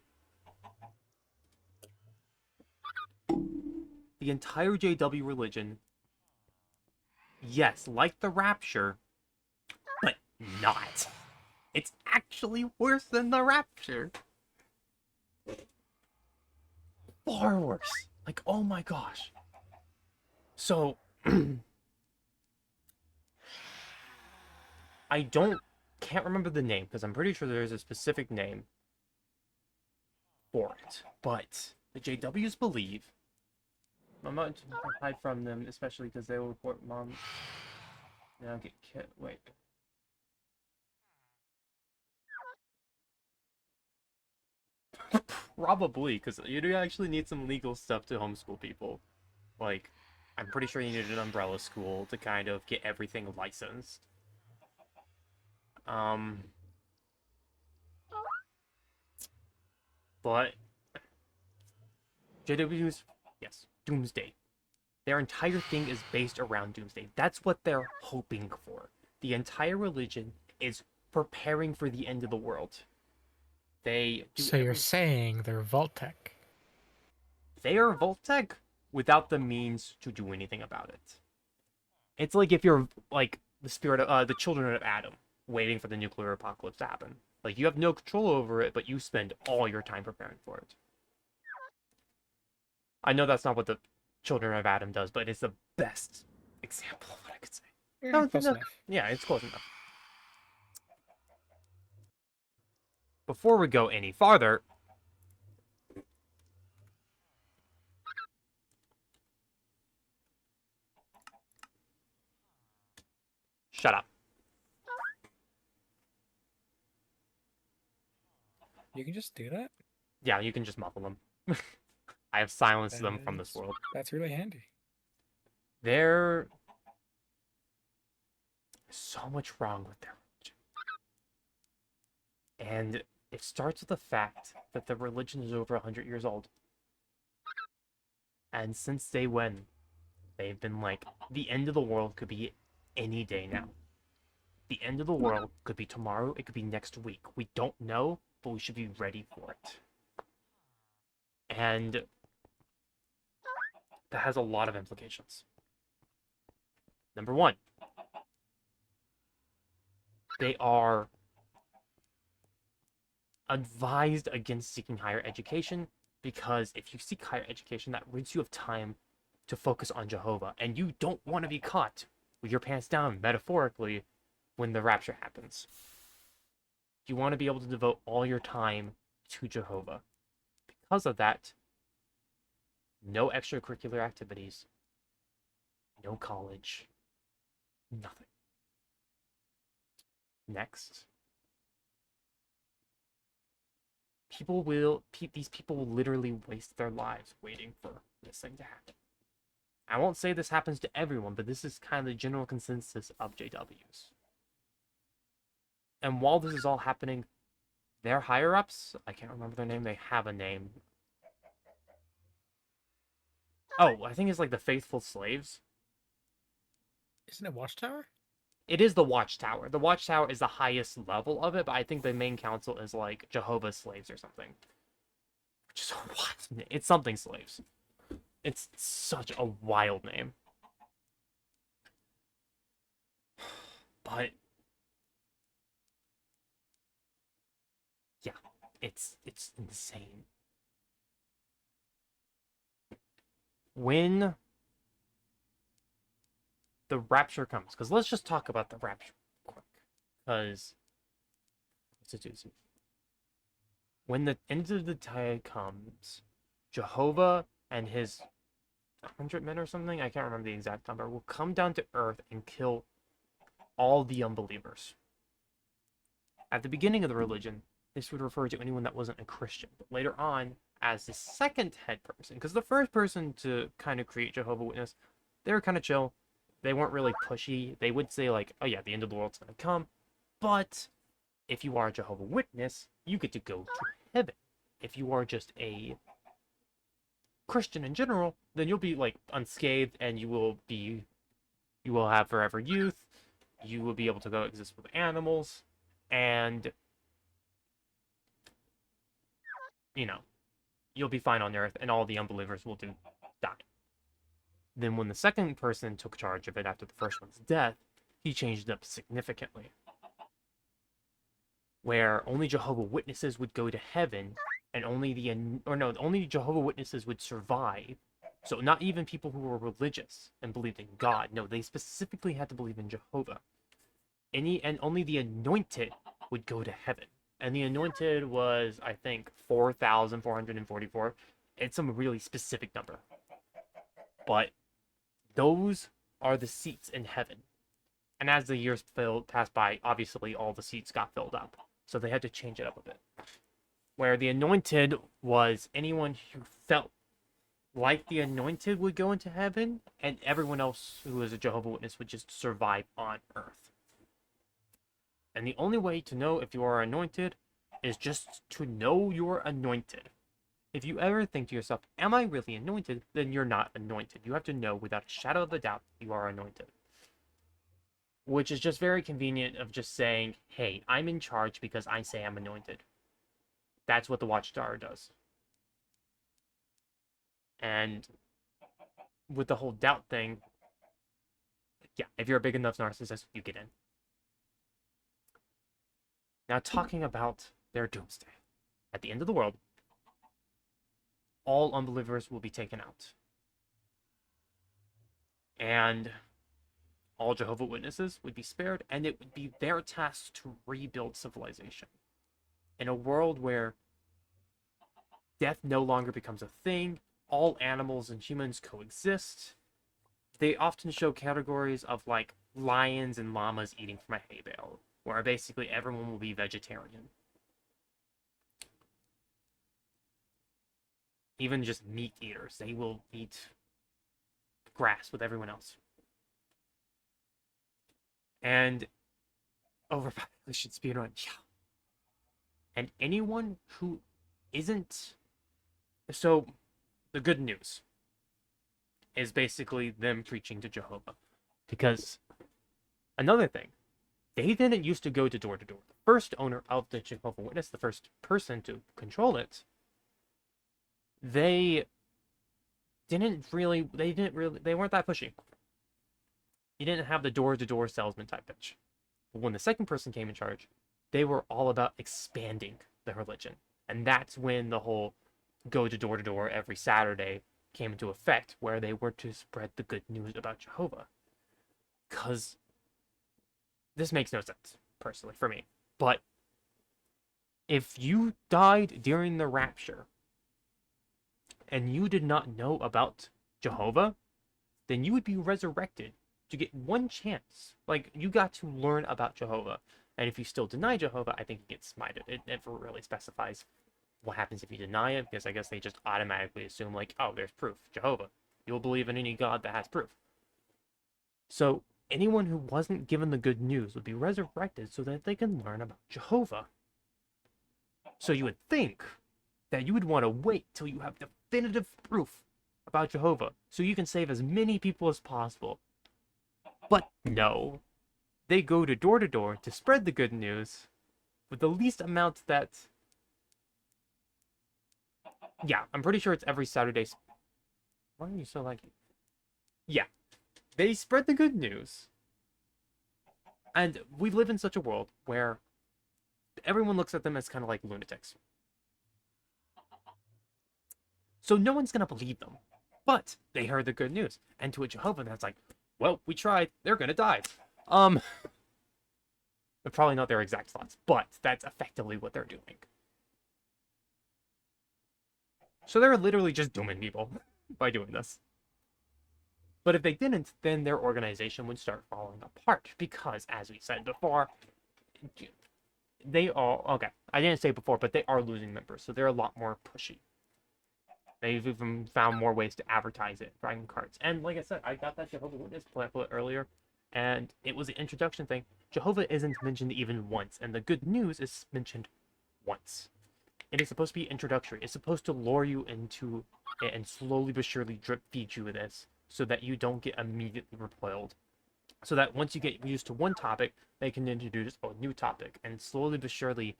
S1: The entire JW religion, yes, like the rapture, but not. It's actually worse than the rapture. Far worse. Like, oh my gosh. So, can't remember the name, because I'm pretty sure there's a specific name for it. But the JWs believe, I'm not to hide from them, especially because they will report mom. Now get killed. Wait. Probably, because you do actually need some legal stuff to homeschool people. Like, I'm pretty sure you need an umbrella school to kind of get everything licensed. But JWs, yes, Doomsday. Their entire thing is based around Doomsday. That's what they're hoping for. The entire religion is preparing for the end of the world. They do
S6: So you're saying they're Vault-Tec?
S1: They are Vault-Tec without the means to do anything about it. It's like if you're like the spirit of the children of Adam, waiting for the nuclear apocalypse to happen. Like you have no control over it, but you spend all your time preparing for it. I know that's not what the children of Adam does, but it's the best example of what I could say.
S6: Close enough.
S1: Yeah, it's close enough. Before we go any farther, shut up.
S6: You can just do that?
S1: Yeah, you can just muffle them. I have silenced them from this world.
S6: That's really handy.
S1: There's so much wrong with their religion. And it starts with the fact that the religion is over 100 years old. And since day one, they've been like, the end of the world could be any day now. The end of the world could be tomorrow, it could be next week. We don't know, but we should be ready for it. And that has a lot of implications. Number one, they are advised against seeking higher education because if you seek higher education, that rids you of time to focus on Jehovah. And you don't want to be caught with your pants down, metaphorically, when the rapture happens. You want to be able to devote all your time to Jehovah. Because of that, no extracurricular activities, no college, nothing. Next. These people will literally waste their lives waiting for this thing to happen. I won't say this happens to everyone, but this is kind of the general consensus of JWs. And while this is all happening, their higher-ups, I can't remember their name, they have a name. Oh, I think it's like the Faithful Slaves.
S6: Isn't it Watchtower?
S1: It is the Watchtower. The Watchtower is the highest level of it, but I think the main council is like Jehovah's Slaves or something. Which is what? It's something slaves. It's such a wild name. But yeah, it's insane. the rapture comes, because let's just talk about the rapture quick, because it's a doozy. When the end of the tide comes, Jehovah and his 100 men or something, I can't remember the exact number, will come down to earth and kill all the unbelievers. At the beginning of the religion, this would refer to anyone that wasn't a Christian. But later on, as the second head person, because the first person to kind of create Jehovah's Witness, they were kind of chill. They weren't really pushy. They would say like, oh yeah, the end of the world's going to come. But if you are a Jehovah's Witness, you get to go to heaven. If you are just a Christian in general, then you'll be like unscathed, and you will have forever youth. You will be able to go exist with animals, and you'll be fine on earth, and all the unbelievers will die. Then when the second person took charge of it after the first one's death, he changed it up significantly, where only Jehovah's Witnesses would go to heaven, and only Jehovah's Witnesses would survive. So not even people who were religious and believed in God. No, they specifically had to believe in Jehovah. And only the anointed would go to heaven. And the anointed was, I think, 4,444. It's some really specific number. But those are the seats in heaven. And as the years passed by, obviously all the seats got filled up. So they had to change it up a bit. Where the anointed was anyone who felt like the anointed would go into heaven, and everyone else who was a Jehovah's Witness would just survive on earth. And the only way to know if you are anointed is just to know you're anointed. If you ever think to yourself, am I really anointed? Then you're not anointed. You have to know without a shadow of a doubt you are anointed. Which is just very convenient of just saying, hey, I'm in charge because I say I'm anointed. That's what the Watchtower does. And with the whole doubt thing, yeah, if you're a big enough narcissist, you get in. Now, talking about their doomsday. At the end of the world, all unbelievers will be taken out. And all Jehovah's Witnesses would be spared, and it would be their task to rebuild civilization. In a world where death no longer becomes a thing, all animals and humans coexist. They often show categories of like lions and llamas eating from a hay bale, where basically everyone will be vegetarian. Even just meat eaters, they will eat grass with everyone else. And overpopulation speedrun, yeah. And anyone who isn't... So, the good news is basically them preaching to Jehovah. Because, another thing, they didn't used to go to door to door. The first owner of the Jehovah's Witness, the first person to control it, they weren't that pushy. You didn't have the door-to-door salesman type pitch. But when the second person came in charge, they were all about expanding the religion. And that's when the whole go to door every Saturday came into effect, where they were to spread the good news about Jehovah. Because this makes no sense, personally, for me. But if you died during the rapture and you did not know about Jehovah, then you would be resurrected to get one chance. Like, you got to learn about Jehovah. And if you still deny Jehovah, I think you get smited. It never really specifies what happens if you deny it, because I guess they just automatically assume, like, oh, there's proof. Jehovah. You'll believe in any god that has proof. So, anyone who wasn't given the good news would be resurrected so that they can learn about Jehovah. So you would think that you would want to wait till you have definitive proof about Jehovah, so you can save as many people as possible. But no. They go to door to spread the good news with the least amount that... Yeah, I'm pretty sure it's every Saturday. Why are you so laggy? Yeah. They spread the good news. And we live in such a world where everyone looks at them as kind of like lunatics. So no one's going to believe them. But they heard the good news. And to a Jehovah, that's like, well, we tried. They're gonna die. But probably not their exact thoughts, but that's effectively what they're doing. So they're literally just dooming people by doing this. But if they didn't, then their organization would start falling apart because, as we said before, they all, okay, I didn't say before, but they are losing members, so they're a lot more pushy. They've even found more ways to advertise it, writing cards. And like I said, I got that Jehovah's Witness pamphlet earlier, and it was an introduction thing. Jehovah isn't mentioned even once, and the good news is mentioned once. It is supposed to be introductory. It's supposed to lure you into it and slowly but surely drip feed you with this so that you don't get immediately repelled. So that once you get used to one topic, they can introduce a new topic and slowly but surely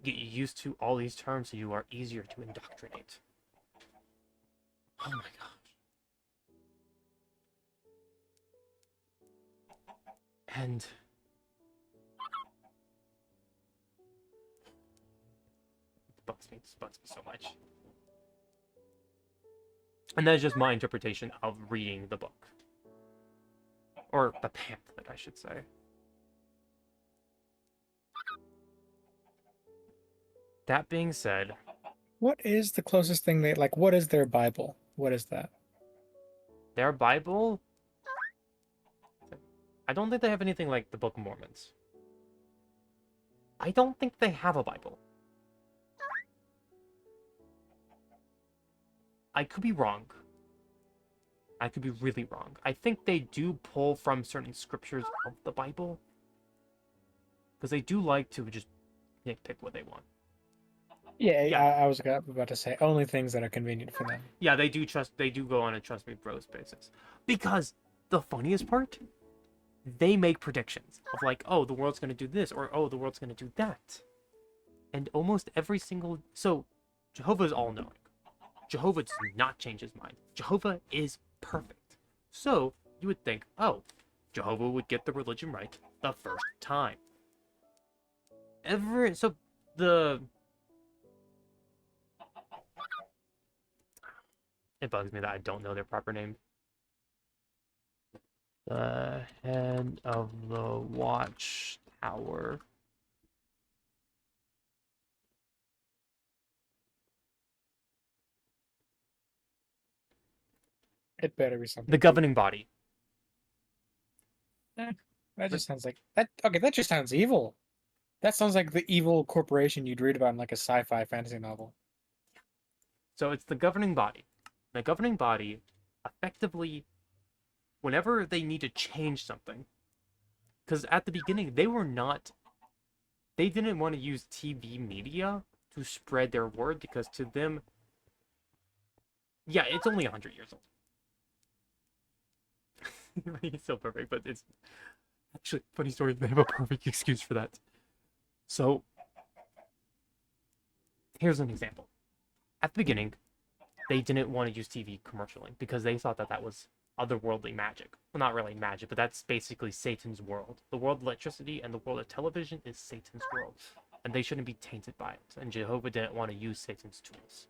S1: get you used to all these terms so you are easier to indoctrinate. Oh my gosh. And it bugs me so much. And that's just my interpretation of reading the book. Or the pamphlet, I should say. That being said...
S6: What is the closest thing they... Like, what is their Bible? What is that?
S1: Their Bible? I don't think they have anything like the Book of Mormons. I don't think they have a Bible. I could be wrong. I could be really wrong. I think they do pull from certain scriptures of the Bible. Because they do like to just nitpick what they want.
S6: Yeah. I was about to say only things that are convenient for them.
S1: Yeah, they do go on a trust me bros basis. Because the funniest part, they make predictions of like, oh, the world's gonna do this, or oh, the world's gonna do that. And almost every single... So, Jehovah is all-knowing. Jehovah does not change his mind. Jehovah is perfect. So, you would think, oh, Jehovah would get the religion right the first time. So, it bugs me that I don't know their proper name. The head of the watchtower.
S6: It better be something.
S1: The governing body.
S6: That just sounds like that. Okay, that just sounds evil. That sounds like the evil corporation you'd read about in like a sci-fi fantasy novel.
S1: So it's the governing body. The governing body, effectively, whenever they need to change something, because at the beginning they didn't want to use TV media to spread their word because to them, yeah, it's only 100 years old. It's so perfect, but it's actually funny story. They have a perfect excuse for that. So here's an example. At the beginning, they didn't want to use TV commercially because they thought that that was otherworldly magic. Well, not really magic, but that's basically Satan's world. The world of electricity and the world of television is Satan's world, and they shouldn't be tainted by it. And Jehovah didn't want to use Satan's tools.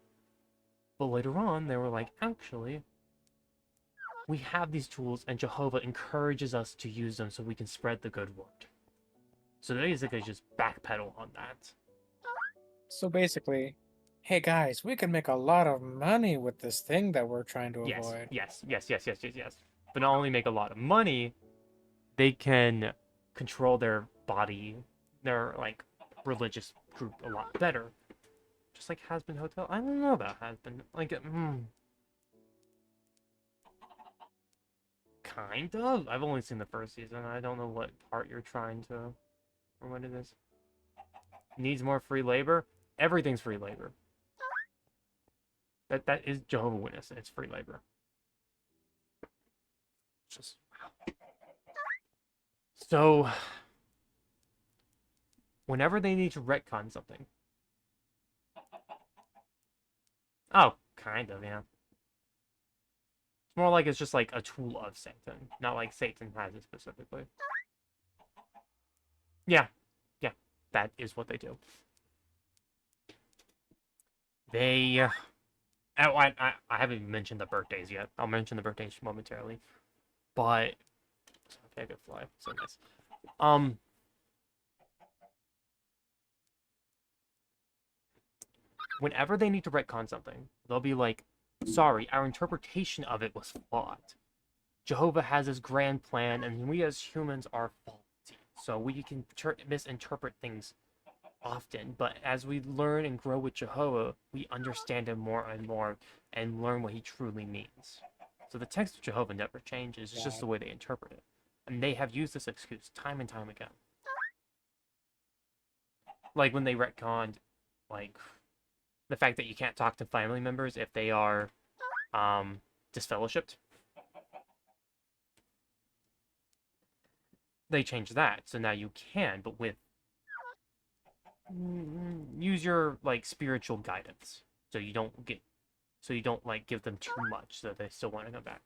S1: But later on, they were like, actually, we have these tools, and Jehovah encourages us to use them so we can spread the good word. So they basically just backpedal on that.
S6: So basically, hey guys, we can make a lot of money with this thing that we're trying to avoid.
S1: Yes. But not only make a lot of money, they can control their body, their like religious group a lot better. Just like Has-Been Hotel. I don't know about Has-Been. Like, kind of. I've only seen the first season. I don't know what part you're trying to, or what it is. Needs more free labor. Everything's free labor. That is Jehovah's Witness. It's free labor. Just wow. So whenever they need to retcon something. Oh, kind of, yeah. It's more like it's just like a tool of Satan, not like Satan has it specifically. Yeah, that is what they do. They, I haven't even mentioned the birthdays yet. I'll mention the birthdays momentarily, but Okay, I could fly. So nice. Whenever they need to retcon something, they'll be like, sorry, our interpretation of it was flawed. Jehovah has his grand plan, and we as humans are faulty. So we can misinterpret things often, but as we learn and grow with Jehovah, we understand him more and more and learn what he truly means. So the text of Jehovah never changes, it's just the way they interpret it. And they have used this excuse time and time again. Like when they retconned, like, the fact that you can't talk to family members if they are disfellowshipped. They changed that, so now you can, but with use your like spiritual guidance, so you don't like give them too much, so they still want to come back.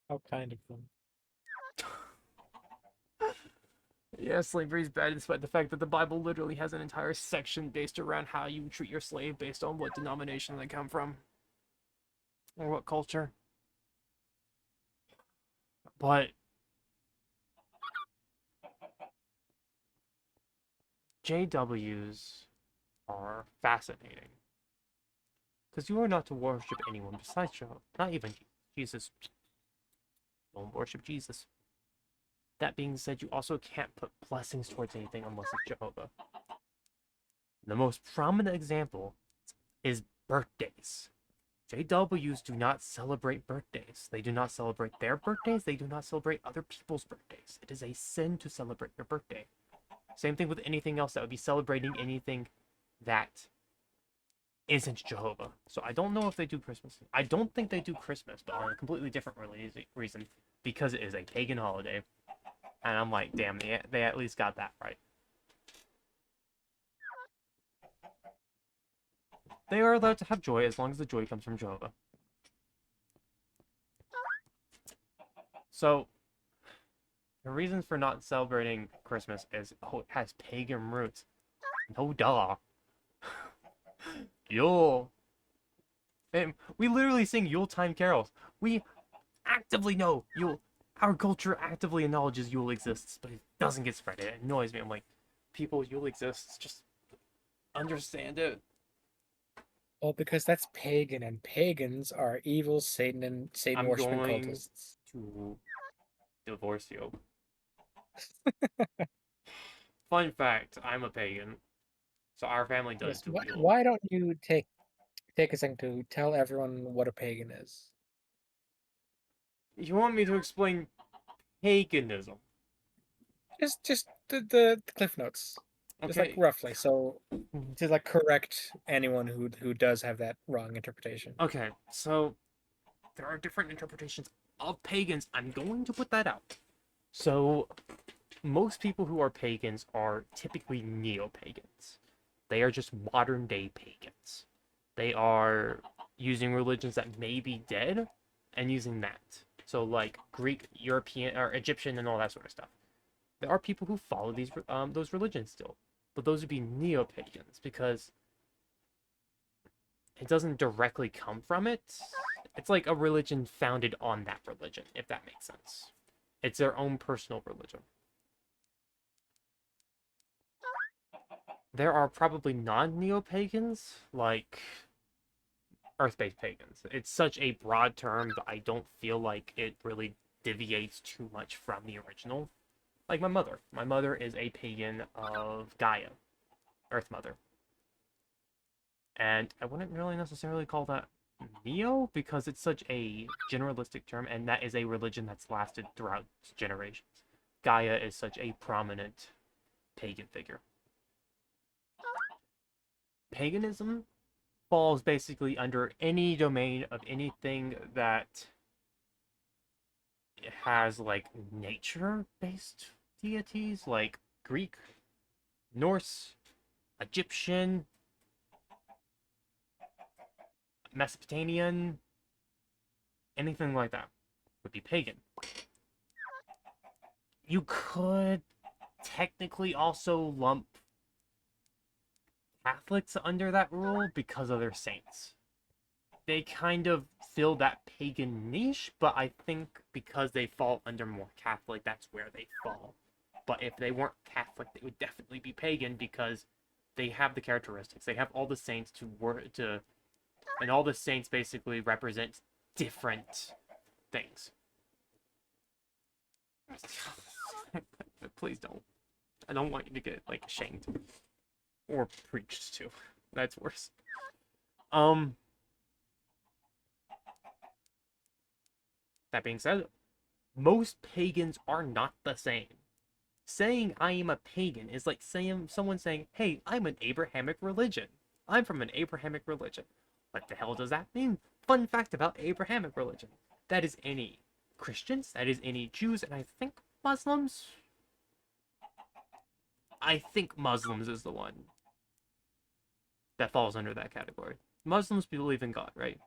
S6: How kind of them.
S1: Yeah, slavery is bad despite the fact that the Bible literally has an entire section based around how you treat your slave based on what denomination they come from. Or what culture. But JWs are fascinating. Because you are not to worship anyone besides Jehovah. Not even Jesus. Don't worship Jesus. That being said, you also can't put blessings towards anything unless it's Jehovah. The most prominent example is birthdays. JWs do not celebrate birthdays. They do not celebrate their birthdays. They do not celebrate other people's birthdays. It is a sin to celebrate your birthday. Same thing with anything else that would be celebrating anything that isn't Jehovah. So I don't know if they do Christmas. I don't think they do Christmas, but on a completely different reason. Because it is a pagan holiday. And I'm like, damn, they at least got that right. They are allowed to have joy as long as the joy comes from Jehovah. So, the reasons for not celebrating Christmas is, oh, it has pagan roots. No duh. Yule. And we literally sing Yuletime carols. We actively know Yule. Our culture actively acknowledges Yule exists, but it doesn't get spread. It annoys me. I'm like, people, Yule exists. Just understand it.
S6: Well, because that's pagan, and pagans are evil Satan worshiping cultists.
S1: To divorce you. Fun fact, I'm a pagan. So our family does do Yule.
S6: Why don't you take a second to tell everyone what a pagan is?
S1: You want me to explain paganism?
S6: Just the cliff notes.
S1: Okay.
S6: Just like roughly, so to like correct anyone who does have that wrong interpretation.
S1: Okay, so there are different interpretations of pagans. I'm going to put that out. So most people who are pagans are typically neo-pagans. They are just modern day pagans. They are using religions that may be dead and using that. So like Greek, European, or Egyptian, and all that sort of stuff. There are people who follow those religions still, but those would be neo-pagans because it doesn't directly come from it. It's like a religion founded on that religion, if that makes sense. It's their own personal religion. There are probably non-neo-pagans, like Earth-based pagans. It's such a broad term that I don't feel like it really deviates too much from the original. Like my mother. My mother is a pagan of Gaia, Earth Mother. And I wouldn't really necessarily call that neo because it's such a generalistic term, and that is a religion that's lasted throughout generations. Gaia is such a prominent pagan figure. Paganism falls basically under any domain of anything that has like nature-based deities, like Greek, Norse, Egyptian, Mesopotamian, anything like that would be pagan. You could technically also lump Catholics under that rule because of their saints. they kind of fill that pagan niche, but I think because they fall under more Catholic, that's where they fall. But if they weren't Catholic, they would definitely be pagan because they have the characteristics. They have all the saints and all the saints basically represent different things. Please don't. I don't want you to get like shamed or preached to. That's worse. That being said, most pagans are not the same. Saying I am a pagan is like someone saying, "Hey, I'm an Abrahamic religion. I'm from an Abrahamic religion." What the hell does that mean? Fun fact about Abrahamic religion. That is any Christians, that is any Jews, and I think Muslims. I think Muslims is the one that falls under that category. Muslims believe in God, right?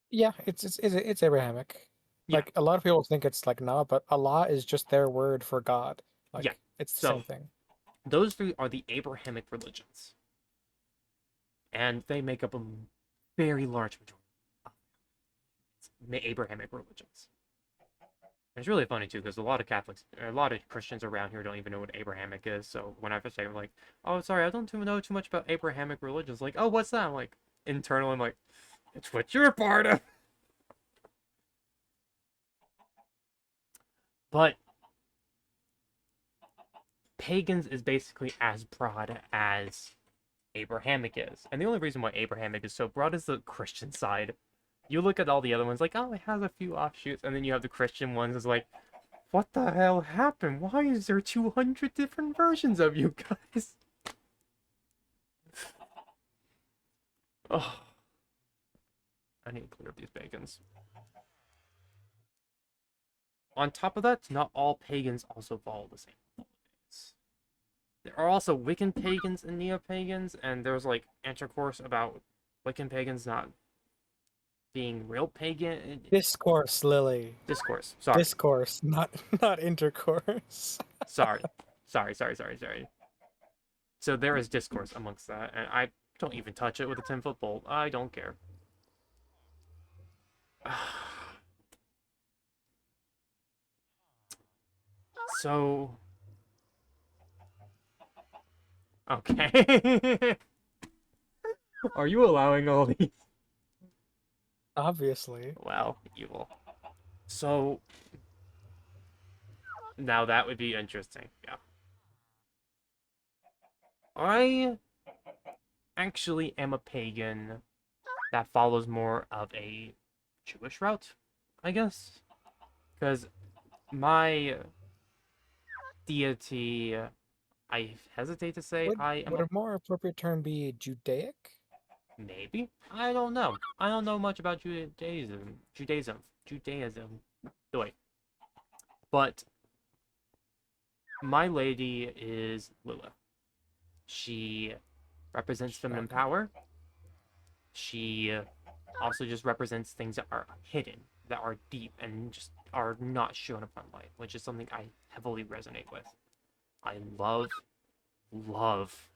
S6: Yeah, it's Abrahamic.
S1: Yeah.
S6: Like a lot of people think it's like nah, but Allah is just their word for God. Like
S1: Yeah.
S6: it's the
S1: So,
S6: same thing.
S1: Those three are the Abrahamic religions. And they make up a very large majority of Abrahamic religions. It's really funny too, because a lot of Christians around here don't even know what Abrahamic is. So when I first say, I'm like, "Oh, sorry, I don't know too much about Abrahamic religions." Like, "Oh, what's that?" I'm like, internal, I'm like, "It's what you're a part of." But pagans is basically as broad as Abrahamic is, and the only reason why Abrahamic is so broad is the Christian side. You look at all the other ones, like, oh, it has a few offshoots, and then you have the Christian ones, is like, what the hell happened? Why is there 200 different versions of you guys? Oh, I need to clear up these pagans. On top of that, not all pagans also follow the same holidays. There are also Wiccan pagans and neo-pagans, and there's like intercourse about Wiccan pagans not being real pagan.
S6: Discourse, Lily.
S1: Discourse. Sorry.
S6: Discourse, not intercourse.
S1: Sorry. Sorry. So there is discourse amongst that, and I don't even touch it with a 10-foot pole. I don't care. So... Okay. Are you allowing all these?
S6: Obviously.
S1: Wow, evil. So... Now that would be interesting, yeah. I actually am a pagan that follows more of a Jewish route, I guess. Because my deity, I hesitate to say I am
S6: Would a more appropriate term be Judaic?
S1: maybe? I don't know. I don't know much about Judaism. Wait. But my lady is Lilith. She represents feminine power. She also just represents things that are hidden, that are deep, and just are not shown upon light, which is something I heavily resonate with. I love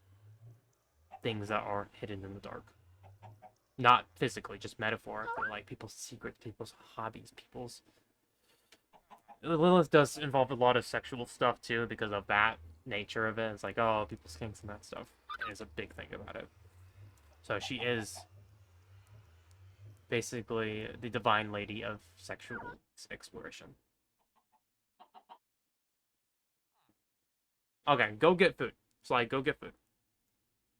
S1: things that are hidden in the dark. Not physically, just metaphorically, like people's secrets, people's hobbies, people's... Lilith does involve a lot of sexual stuff, too, because of that nature of it. It's like, oh, people's kinks and that stuff is a big thing about it. So she is basically the divine lady of sexual exploration. Okay, go get food. Slide, go get food.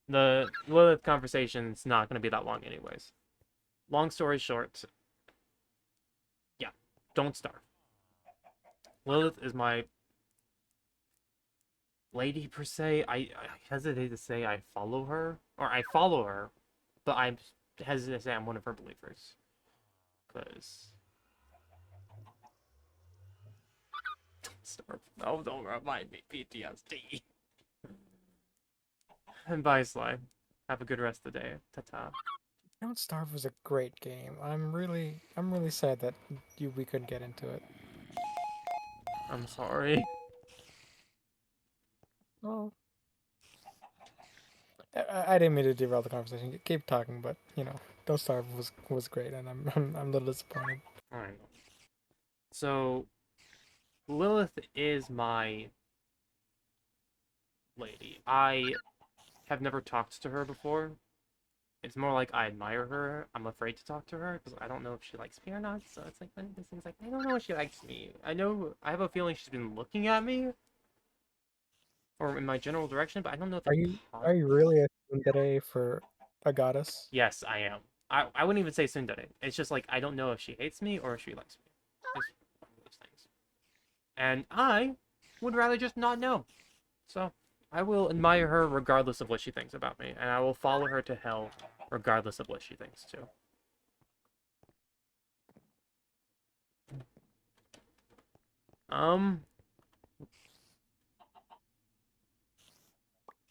S1: The Lilith conversation's not going to be that long anyways. Long story short, yeah, don't starve. Lilith is my lady, per se. I hesitate to say I follow her, or I follow her, but I hesitate to say I'm one of her believers. Because... Don't starve. No, don't remind me. PTSD. And bye, Sly. Have a good rest of the day. Ta-ta.
S6: Don't Starve was a great game. I'm really sad that we couldn't get into it.
S1: I'm sorry.
S6: Oh.
S7: I didn't mean to derail the conversation. Keep talking, but Don't Starve was great, and I'm a little disappointed.
S1: Alright. So, Lilith is my lady. I have never talked to her before. It's more like I admire her. I'm afraid to talk to her because I don't know if she likes me or not. So it's like one of those things like, I don't know if she likes me. I have a feeling she's been looking at me or in my general direction, but I don't know if
S7: Are
S1: it's
S7: you
S1: positive.
S7: are you really a tsundere for a goddess?
S1: Yes, I am. I wouldn't even say tsundere. It's just like I don't know if she hates me or if she likes me. It's one of those things. And I would rather just not know. So I will admire her regardless of what she thinks about me, and I will follow her to hell regardless of what she thinks too.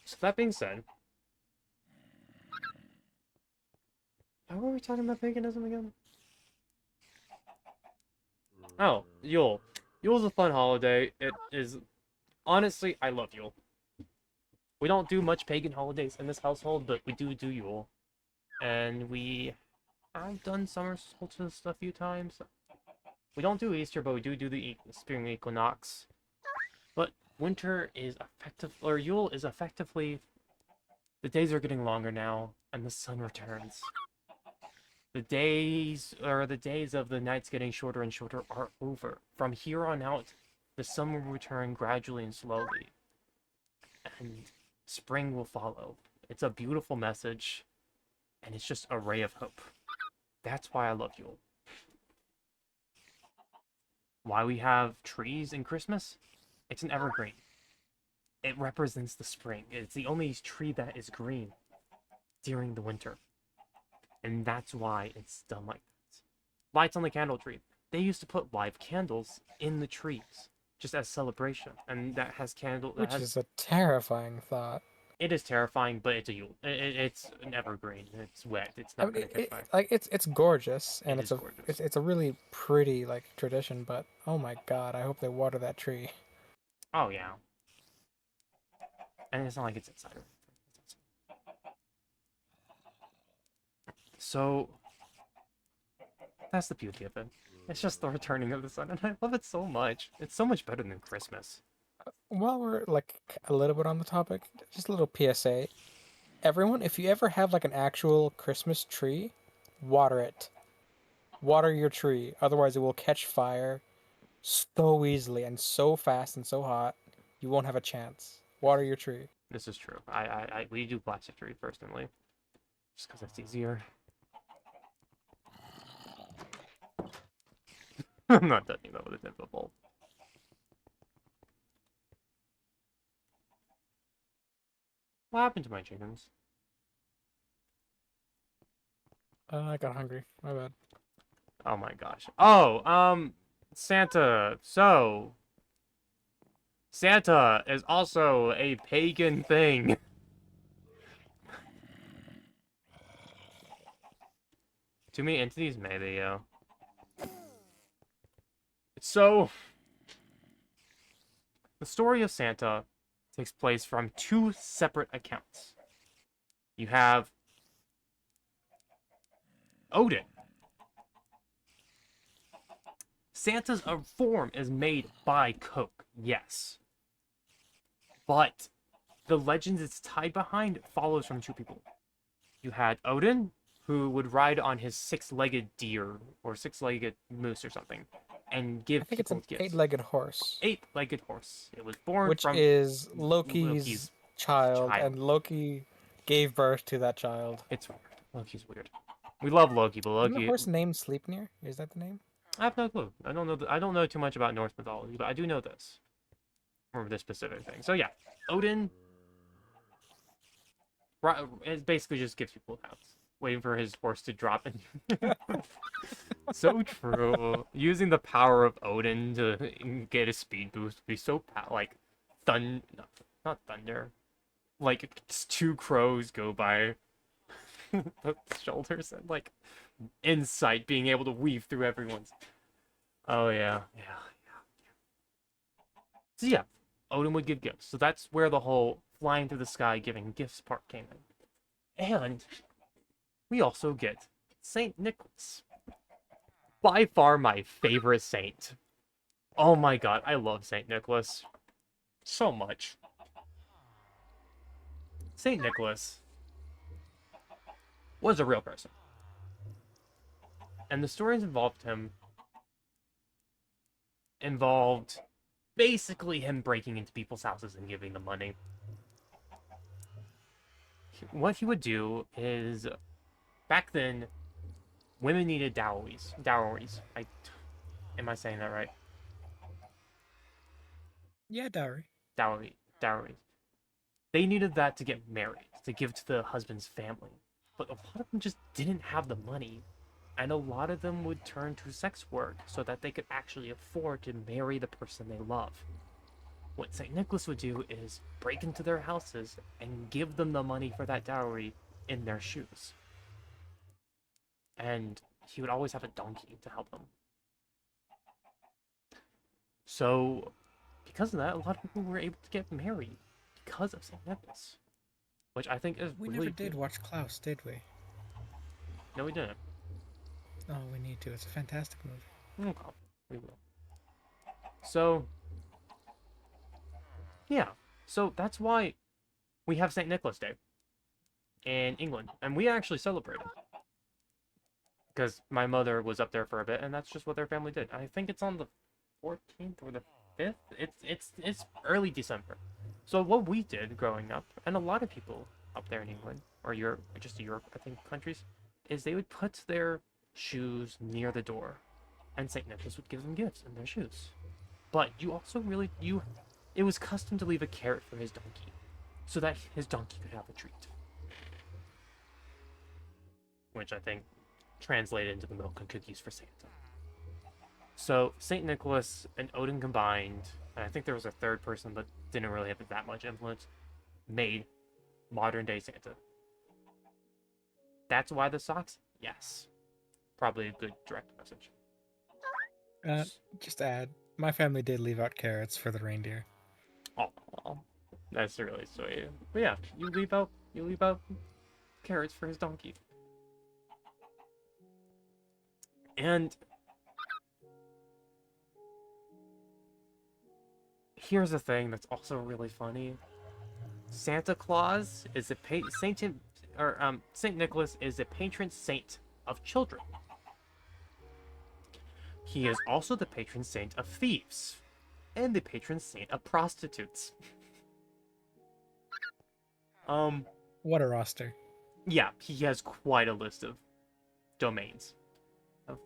S1: So that being said, how were we talking about paganism again? Oh, Yule. Yule's a fun holiday. It is, honestly, I love Yule. We don't do much pagan holidays in this household, but we do Yule. And we have done summer solstice a few times. We don't do Easter, but we do the spring equinox. But winter is or Yule is effectively, the days are getting longer now, and the sun returns. The days of the nights getting shorter and shorter are over. From here on out, the sun will return gradually and slowly. And spring will follow. It's a beautiful message, and it's just a ray of hope. That's why I love Yule. Why we have trees in Christmas? It's an evergreen. It represents the spring. It's the only tree that is green during the winter. And that's why it's done like that. Lights on the candle tree. They used to put live candles in the trees, just as celebration. And that has
S7: Which is a terrifying thought.
S1: It is terrifying, but it's a Yule. It's an evergreen. It's wet. It's not going to catch fire.
S7: Like it's gorgeous, and
S1: It is gorgeous.
S7: it's a really pretty like tradition. But oh my god, I hope they water that tree.
S1: Oh yeah. And it's not like it's inside or anything. So that's the beauty of it. It's just the returning of the sun, and I love it so much. It's so much better than Christmas.
S7: While we're like a little bit on the topic, just a little PSA. Everyone, if you ever have like an actual Christmas tree, water it. Water your tree, otherwise it will catch fire so easily and so fast and so hot, you won't have a chance. Water your tree.
S1: This is true. We do plastic tree personally, just because it's easier. I'm not touching that with a 10-foot pole. What happened to my chickens?
S7: I got hungry. My bad.
S1: Oh my gosh. Oh, Santa. So, Santa is also a pagan thing. Too many entities? Maybe, yeah. So, the story of Santa takes place from two separate accounts. You have Odin. Santa's form is made by Coke, yes. But the legend it's tied behind follows from two people. You had Odin, who would ride on his six-legged deer or six-legged moose or something, and give
S7: I think it's an
S1: gifts.
S7: eight-legged horse.
S1: Eight-legged horse. It was born
S7: which
S1: from
S7: is Loki's child, and Loki gave birth to that child.
S1: It's weird. Loki's weird. We love Loki, but Loki.
S7: Isn't the horse named Sleipnir? Is that the name?
S1: I have no clue. I don't know. I don't know too much about Norse mythology, but I do know this. Or this specific thing. So yeah, Odin. It basically just gives people house, waiting for his horse to drop in. So true. Using the power of Odin to get a speed boost would be so like not thunder. Like two crows go by the shoulders and like insight being able to weave through everyone's. Oh yeah. So yeah, Odin would give gifts. So that's where the whole flying through the sky giving gifts part came in. And we also get Saint Nicholas. By far my favorite saint. Oh my god, I love Saint Nicholas so much. Saint Nicholas was a real person. And the stories involved basically him breaking into people's houses and giving them money. What he would do is, back then, women needed dowries. Am I saying that right?
S7: Yeah, dowry.
S1: Dowries. They needed that to get married, to give to the husband's family. But a lot of them just didn't have the money. And a lot of them would turn to sex work so that they could actually afford to marry the person they love. What St. Nicholas would do is break into their houses and give them the money for that dowry in their shoes. And he would always have a donkey to help them. So, because of that, a lot of people were able to get married because of St. Nicholas. Which I think is
S7: We
S1: really
S7: never did watch Klaus, did we?
S1: No, we didn't.
S7: Oh, we need to. It's a fantastic movie.
S1: Okay, we will. So, yeah. So that's why we have St. Nicholas Day in England. And we actually celebrate it. Because my mother was up there for a bit, and that's just what their family did. I think it's on the 14th or the 5th. It's early December. So what we did growing up, and a lot of people up there in England, or Europe, just Europe, I think, countries, is they would put their shoes near the door, and St. Nicholas would give them gifts in their shoes. But you also it was custom to leave a carrot for his donkey, so that his donkey could have a treat. Which I think translated into the milk and cookies for Santa. So St. Nicholas and Odin combined, and I think there was a third person but didn't really have that much influence, made modern day Santa. That's why the socks? Yes. Probably a good direct message.
S7: Just add, my family did leave out carrots for the reindeer.
S1: Oh, that's really sweet. But yeah, you leave out carrots for his donkey. And here's a thing that's also really funny. Santa Claus is Saint Nicholas is a patron saint of children. He is also the patron saint of thieves and the patron saint of prostitutes.
S7: What a roster.
S1: Yeah, he has quite a list of domains.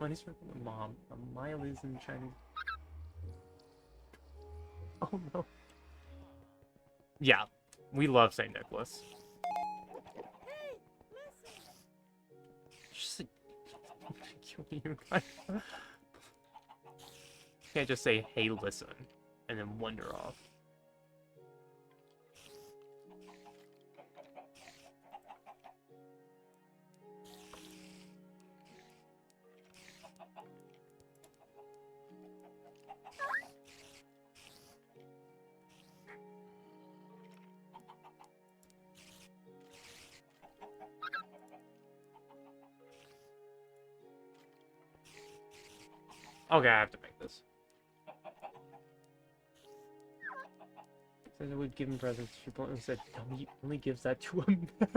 S1: Money's for mom. A mile is in Chinese. Oh no. Yeah, we love St. Nicholas. Just you can't just say, hey, listen, and then wander off. Okay, I have to make this. Says I would give him presents. She bluntly said, no, he only gives that to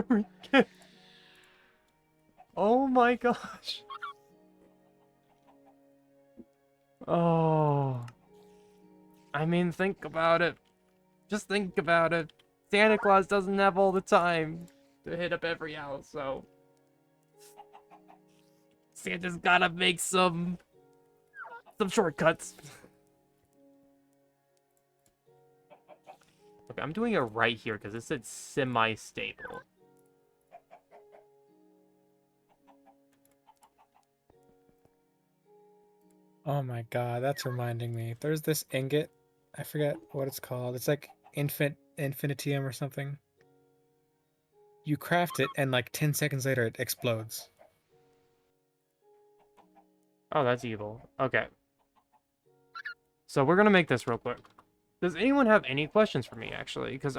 S1: Americans. Oh my gosh. Oh. I mean, think about it. Just think about it. Santa Claus doesn't have all the time to hit up every house, so Santa's gotta make some shortcuts. Okay, I'm doing it right here because it said semi-stable.
S7: Oh my god, that's reminding me. There's this ingot. I forget what it's called. It's like infinitium or something. You craft it and like 10 seconds later it explodes.
S1: Oh, that's evil. Okay. So we're gonna make this real quick. Does anyone have any questions for me, actually? Because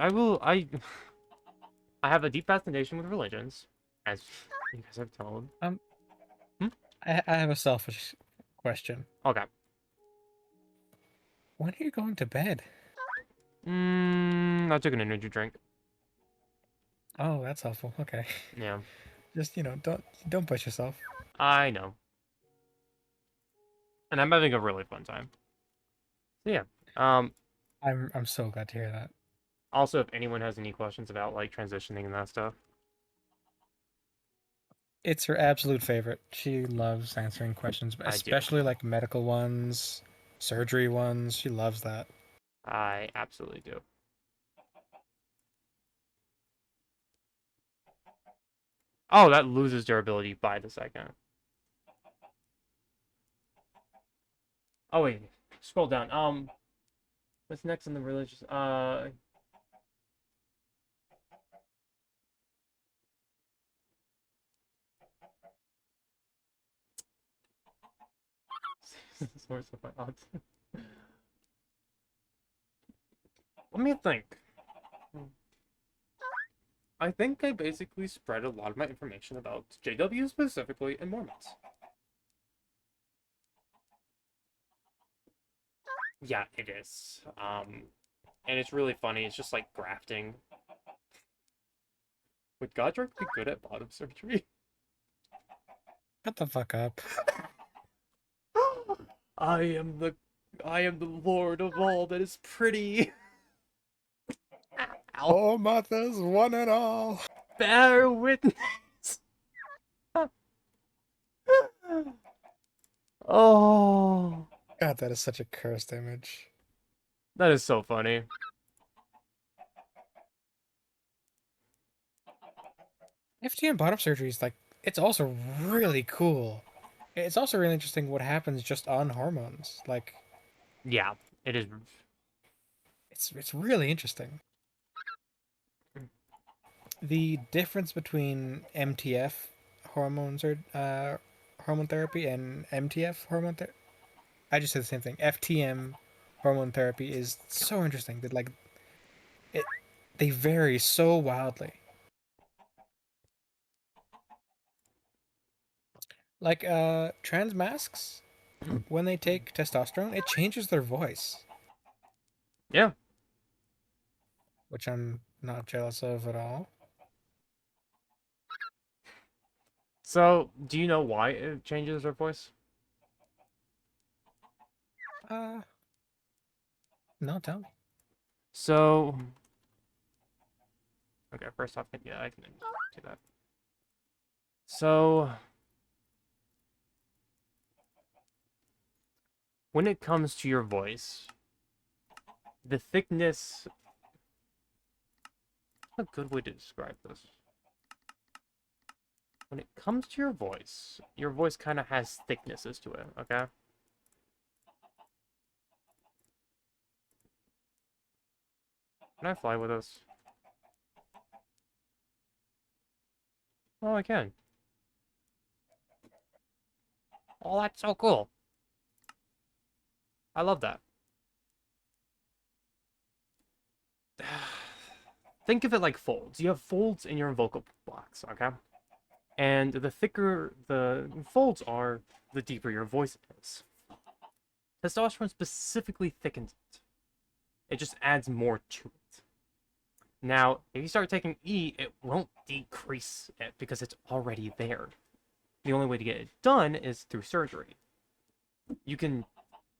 S1: I have a deep fascination with religions, as you guys have told. Hmm?
S7: I have a selfish question.
S1: Okay.
S7: When are you going to bed?
S1: I took an energy drink.
S7: Oh, that's helpful. Okay.
S1: Yeah.
S7: Just, don't push yourself.
S1: I know. And I'm having a really fun time. So yeah.
S7: I'm so glad to hear that.
S1: Also, if anyone has any questions about like transitioning and that stuff.
S7: It's her absolute favorite. She loves answering questions,
S1: I do.
S7: especially like medical ones, surgery ones. She loves that.
S1: I absolutely do. Oh, that loses durability by the second. Oh wait, scroll down. What's next in the religious? Source of my odds. Let me think. I think I basically spread a lot of my information about JW specifically and Mormons. Yeah, it is. And it's really funny. It's just like grafting. Would Godric be good at bottom surgery?
S7: Shut the fuck up.
S1: I am the Lord of all that is pretty. Ow.
S7: Oh, mothers, one and all.
S1: Bear witness. Oh,
S7: God, that is such a cursed image.
S1: that is so funny.
S7: FTM bottom surgery is like, it's also really cool. It's also really interesting what happens just on hormones. Like,
S1: Yeah, it is.
S7: it's really interesting. The difference between MTF hormones or hormone therapy and MTF hormone therapy. I just said the same thing. FTM hormone therapy is so interesting that like it they vary so wildly. Like trans masks, when they take testosterone, it changes their voice,
S1: Yeah.
S7: which I'm not jealous of at all.
S1: So, do you know why it changes their voice?
S7: Uh no, tell me.
S1: So, okay, first off, yeah, I can do that. So, when it comes to your voice, the thickness. A good way to describe this. When it comes to your voice kind of has thicknesses to it, okay? Can I fly with this? Oh, I can. Oh, that's so cool. I love that. Think of it like folds. You have folds in your vocal box, okay? And the thicker the folds are, the deeper your voice is. Testosterone specifically thickens it. It just adds more to it. Now, if you start taking E, it won't decrease it because it's already there. The only way to get it done is through surgery. You can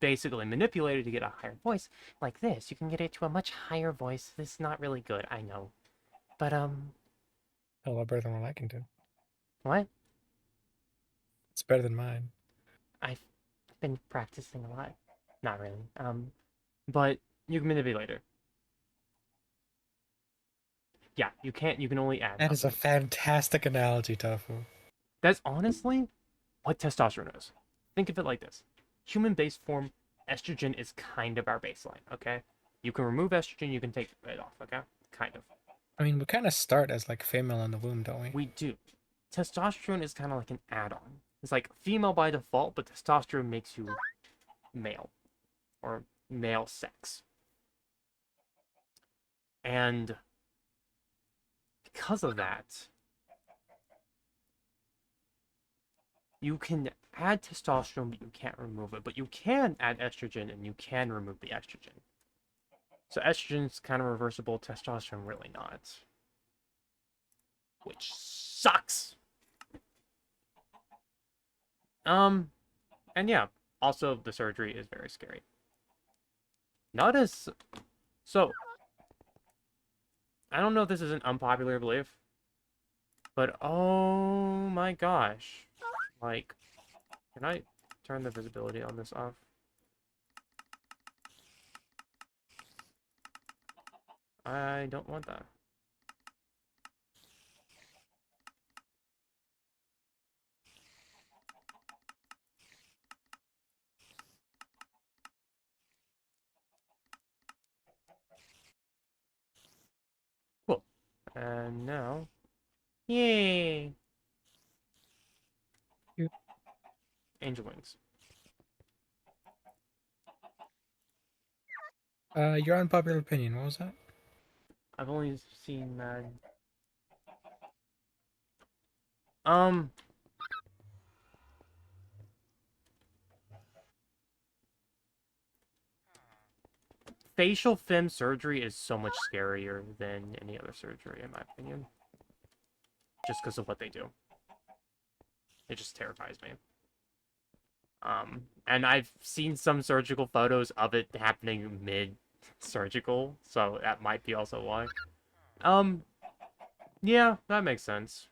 S1: basically manipulate it to get a higher voice. Like this, you can get it to a much higher voice. This is not really good, I know. But,
S7: A lot better than what I can do.
S1: what?
S7: It's better than mine.
S1: I've been practicing a lot. Not really. But you can manipulate it. Yeah, you can only add.
S7: That is a fantastic analogy, Tofu.
S1: That's honestly what testosterone is. Think of it like this. Human base form, estrogen is kind of our baseline, okay? You can remove estrogen, you can take it off, okay? Kind of.
S7: I mean, we kind of start as like female in the womb, don't we?
S1: We do. Testosterone is kind of like an add-on. It's like female by default, but testosterone makes you male. Or male sex. And because of that, you can add testosterone, but you can't remove it. But you can add estrogen, and you can remove the estrogen. So estrogen's kind of reversible, testosterone really not. Which sucks! And yeah, also the surgery is very scary. Not as... So, I don't know if this is an unpopular belief, but oh my gosh. Like, can I turn the visibility on this off? I don't want that. Cool. And now... Yay! Angel wings.
S7: Your unpopular opinion, what was that?
S1: I've only seen that... Facial fem surgery is so much scarier than any other surgery, in my opinion. Just because of what they do. It just terrifies me. And I've seen some surgical photos of it happening mid-surgical, so that might be also why. Yeah, that makes sense.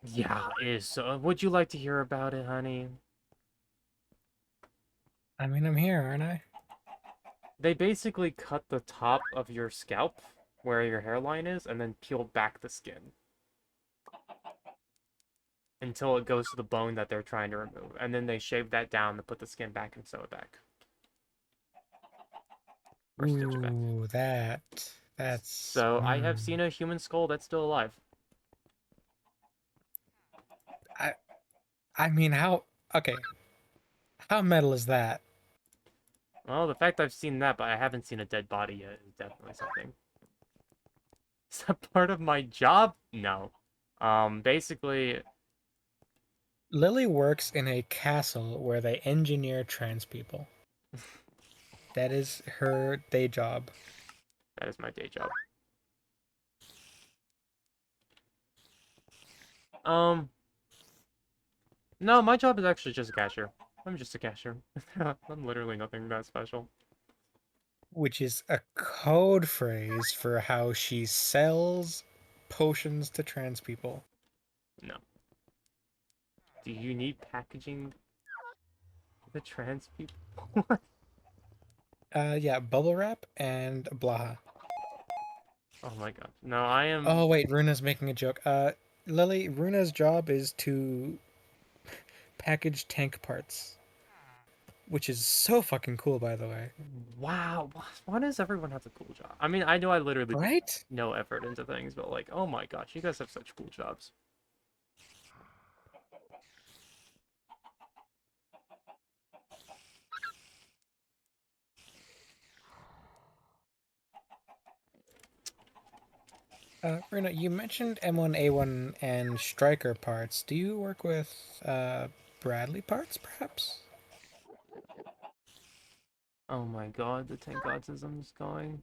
S1: Yeah, it is. So, would you like to hear about it, honey?
S7: I mean, I'm here, aren't I?
S1: They basically cut the top of your scalp, where your hairline is, and then peel back the skin. Until it goes to the bone that they're trying to remove. And then they shave that down to put the skin back and sew it back. Or stitch it back.
S7: Ooh, that's...
S1: So, I have seen a human skull that's still alive.
S7: I mean, how... Okay. How metal is that?
S1: Well, the fact I've seen that, but I haven't seen a dead body yet, is definitely something. Is that part of my job? No. Basically...
S7: Lily works in a castle where they engineer trans people. That is her day job.
S1: That is my day job. No, my job is actually just a cashier. I'm just a cashier. I'm literally nothing that special.
S7: Which is a code phrase for how she sells potions to trans people.
S1: No. Do you need packaging the trans people?
S7: Yeah, bubble wrap and blaha.
S1: Oh my god. No, I am...
S7: Oh wait, Runa's making a joke. Lily, Runa's job is to package tank parts. Which is so fucking cool, by the way.
S1: Wow. Why does everyone have a cool job? I mean, I know I literally put
S7: Right?
S1: no effort into things, but like, oh my gosh, you guys have such cool jobs.
S7: Runa, you mentioned M1A1 and Striker parts. Do you work with Bradley parts, perhaps?
S1: Oh my god, the tank autism is going.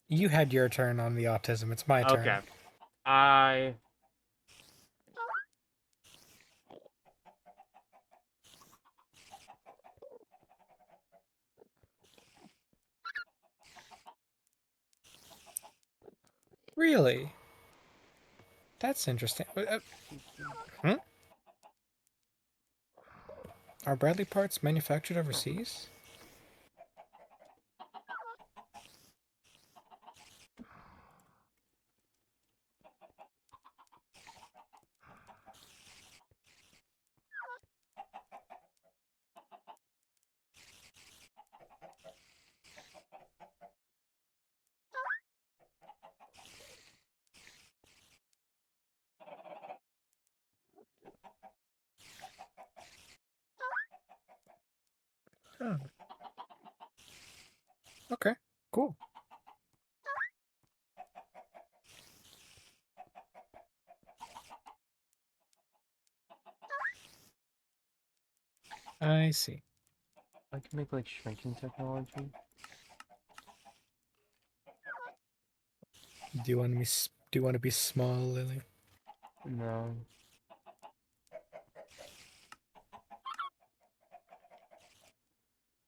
S7: You had your turn on the autism. It's my turn.
S1: Okay. I...
S7: Really? That's interesting. Hmm? Are Bradley parts manufactured overseas? Oh. Okay, cool. I see.
S1: I can make like shrinking technology.
S7: Do you want me? Do you want to be small, Lily?
S1: No.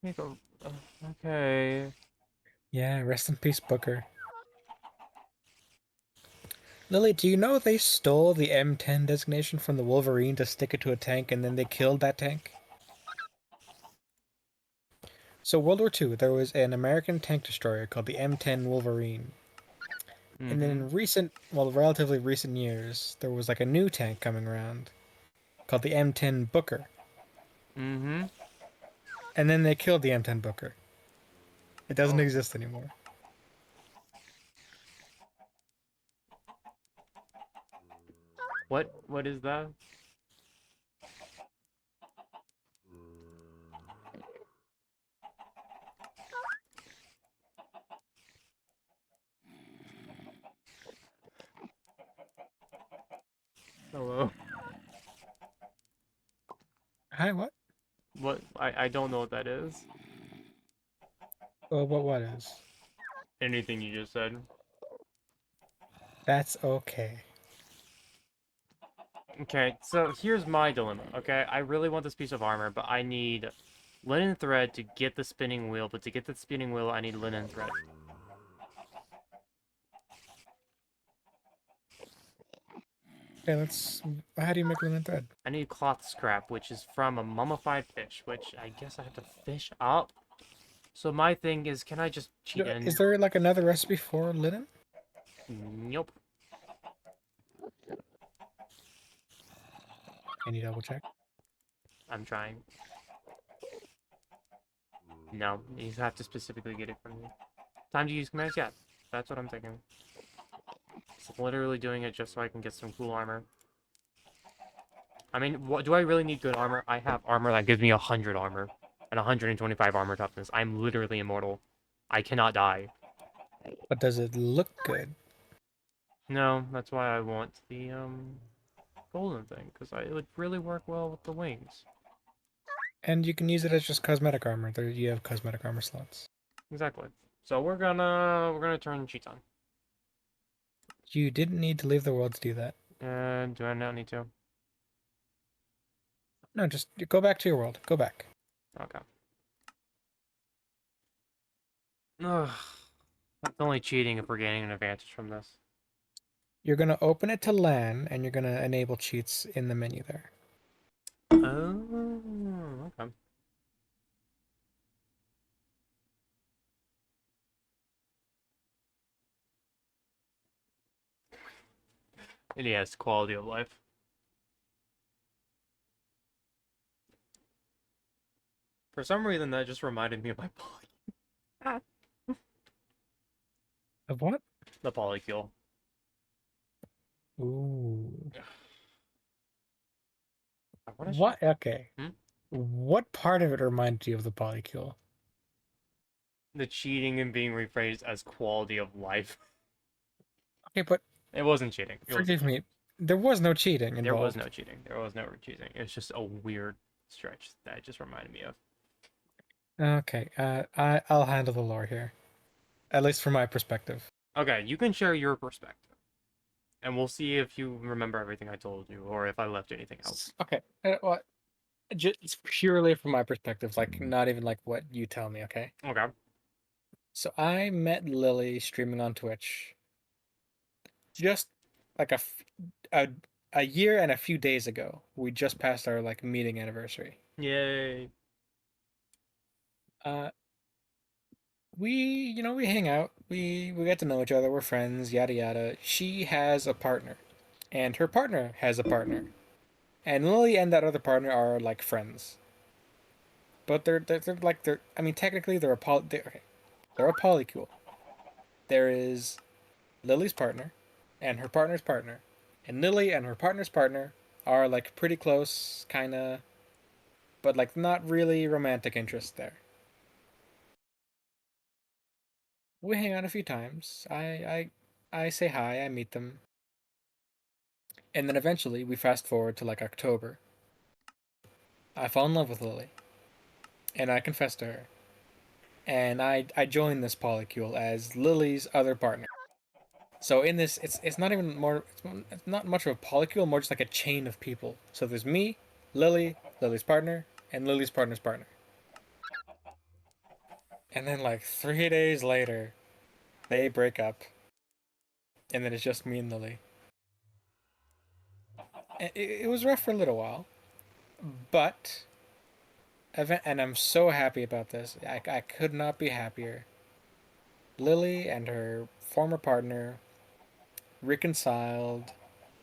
S1: Make a. Okay.
S7: Yeah, rest in peace, Booker. Lily, do you know they stole the M10 designation from the Wolverine to stick it to a tank, and then they killed that tank? So World War II, there was an American tank destroyer called the M10 Wolverine. And then in relatively recent years, there was like a new tank coming around called the M10 Booker.
S1: Mm-hmm.
S7: And then they killed the M10 Booker. It doesn't
S1: Oh.
S7: exist anymore.
S1: What is that? Hello.
S7: Hi, what?
S1: What? I don't know what that is.
S7: Well, what is?
S1: Anything you just said.
S7: That's okay.
S1: Okay, so here's my dilemma, okay? I really want this piece of armor, but I need linen thread to get the spinning wheel, but to get the spinning wheel, I need linen thread.
S7: Okay, let's. How do you make linen thread?
S1: I need cloth scrap, which is from a mummified fish, which I guess I have to fish up. So my thing is, can I just cheat in?
S7: Is there like another recipe for linen?
S1: Nope.
S7: Can you double check?
S1: I'm trying. No, you have to specifically get it from me. Time to use commands? Yeah, that's what I'm thinking. It's literally doing it just so I can get some cool armor. I mean, what do I really need good armor? I have armor that gives me 100 armor and 125 armor toughness. I'm literally immortal. I cannot die.
S7: But does it look good?
S1: No, that's why I want the golden thing, because it would really work well with the wings.
S7: And you can use it as just cosmetic armor. There you have cosmetic armor slots.
S1: Exactly. So we're gonna turn cheats on.
S7: You didn't need to leave the world to do that.
S1: And do I not need to?
S7: No, just go back to your world. Go back.
S1: Okay. Ugh. That's only cheating if we're gaining an advantage from this.
S7: You're gonna open it to LAN, and you're gonna enable cheats in the menu there.
S1: Oh, okay. And yes, quality of life. For some reason, that just reminded me of my poly.
S7: Of what?
S1: The polycule.
S7: Ooh.
S1: What?
S7: What? Okay.
S1: Hmm?
S7: What part of it reminded you of the polycule?
S1: The cheating and being rephrased as quality of life.
S7: Okay, but
S1: It wasn't cheating.
S7: forgive me. There was no cheating involved.
S1: There was no cheating. There was no cheating. It's just a weird stretch that it just reminded me of.
S7: Okay. I'll handle the lore here, at least from my perspective.
S1: Okay, you can share your perspective, and we'll see if you remember everything I told you, or if I left anything out.
S7: Okay. Well, just purely from my perspective, like not even like what you tell me. Okay.
S1: Okay.
S7: So I met Lily streaming on Twitch just like a year and a few days ago. We just passed our like meeting anniversary.
S1: Yay.
S7: We hang out. We get to know each other. We're friends. Yada yada. She has a partner, and her partner has a partner, and Lily and that other partner are like friends. But they're I mean technically they're a polycule. There is Lily's partner, and her partner's partner, and Lily and her partner's partner are like pretty close, kinda, but like not really romantic interest there.
S6: we hang out a few times. I say hi, I meet them. And then eventually we fast forward to like October. I fall in love with Lily. And I confess to her. And I join this polycule as Lily's other partner. So in this, it's not even more. It's not much of a polycule, more just like a chain of people. So there's me, Lily, Lily's partner, and Lily's partner's partner. And then like 3 days later, they break up, and then it's just me and Lily. It was rough for a little while, but and I'm so happy about this. I could not be happier. Lily and her former partner reconciled,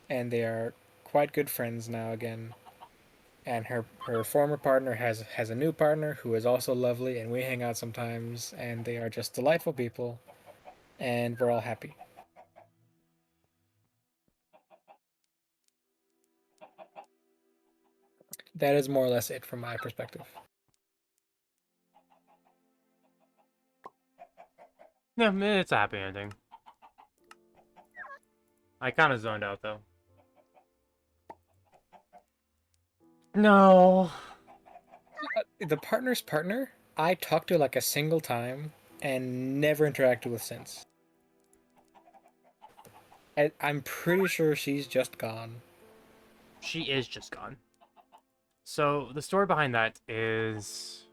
S6: and they are quite good friends now again. And her former partner has a new partner who is also lovely, and we hang out sometimes, and they are just delightful people, and we're all happy. That is more or less it from my perspective.
S1: Yeah, it's a happy ending. I kind of zoned out, though. No.
S6: The partner's partner, I talked to like a single time and never interacted with since. I'm pretty sure she's just gone.
S1: She is just gone. So, the story behind that is...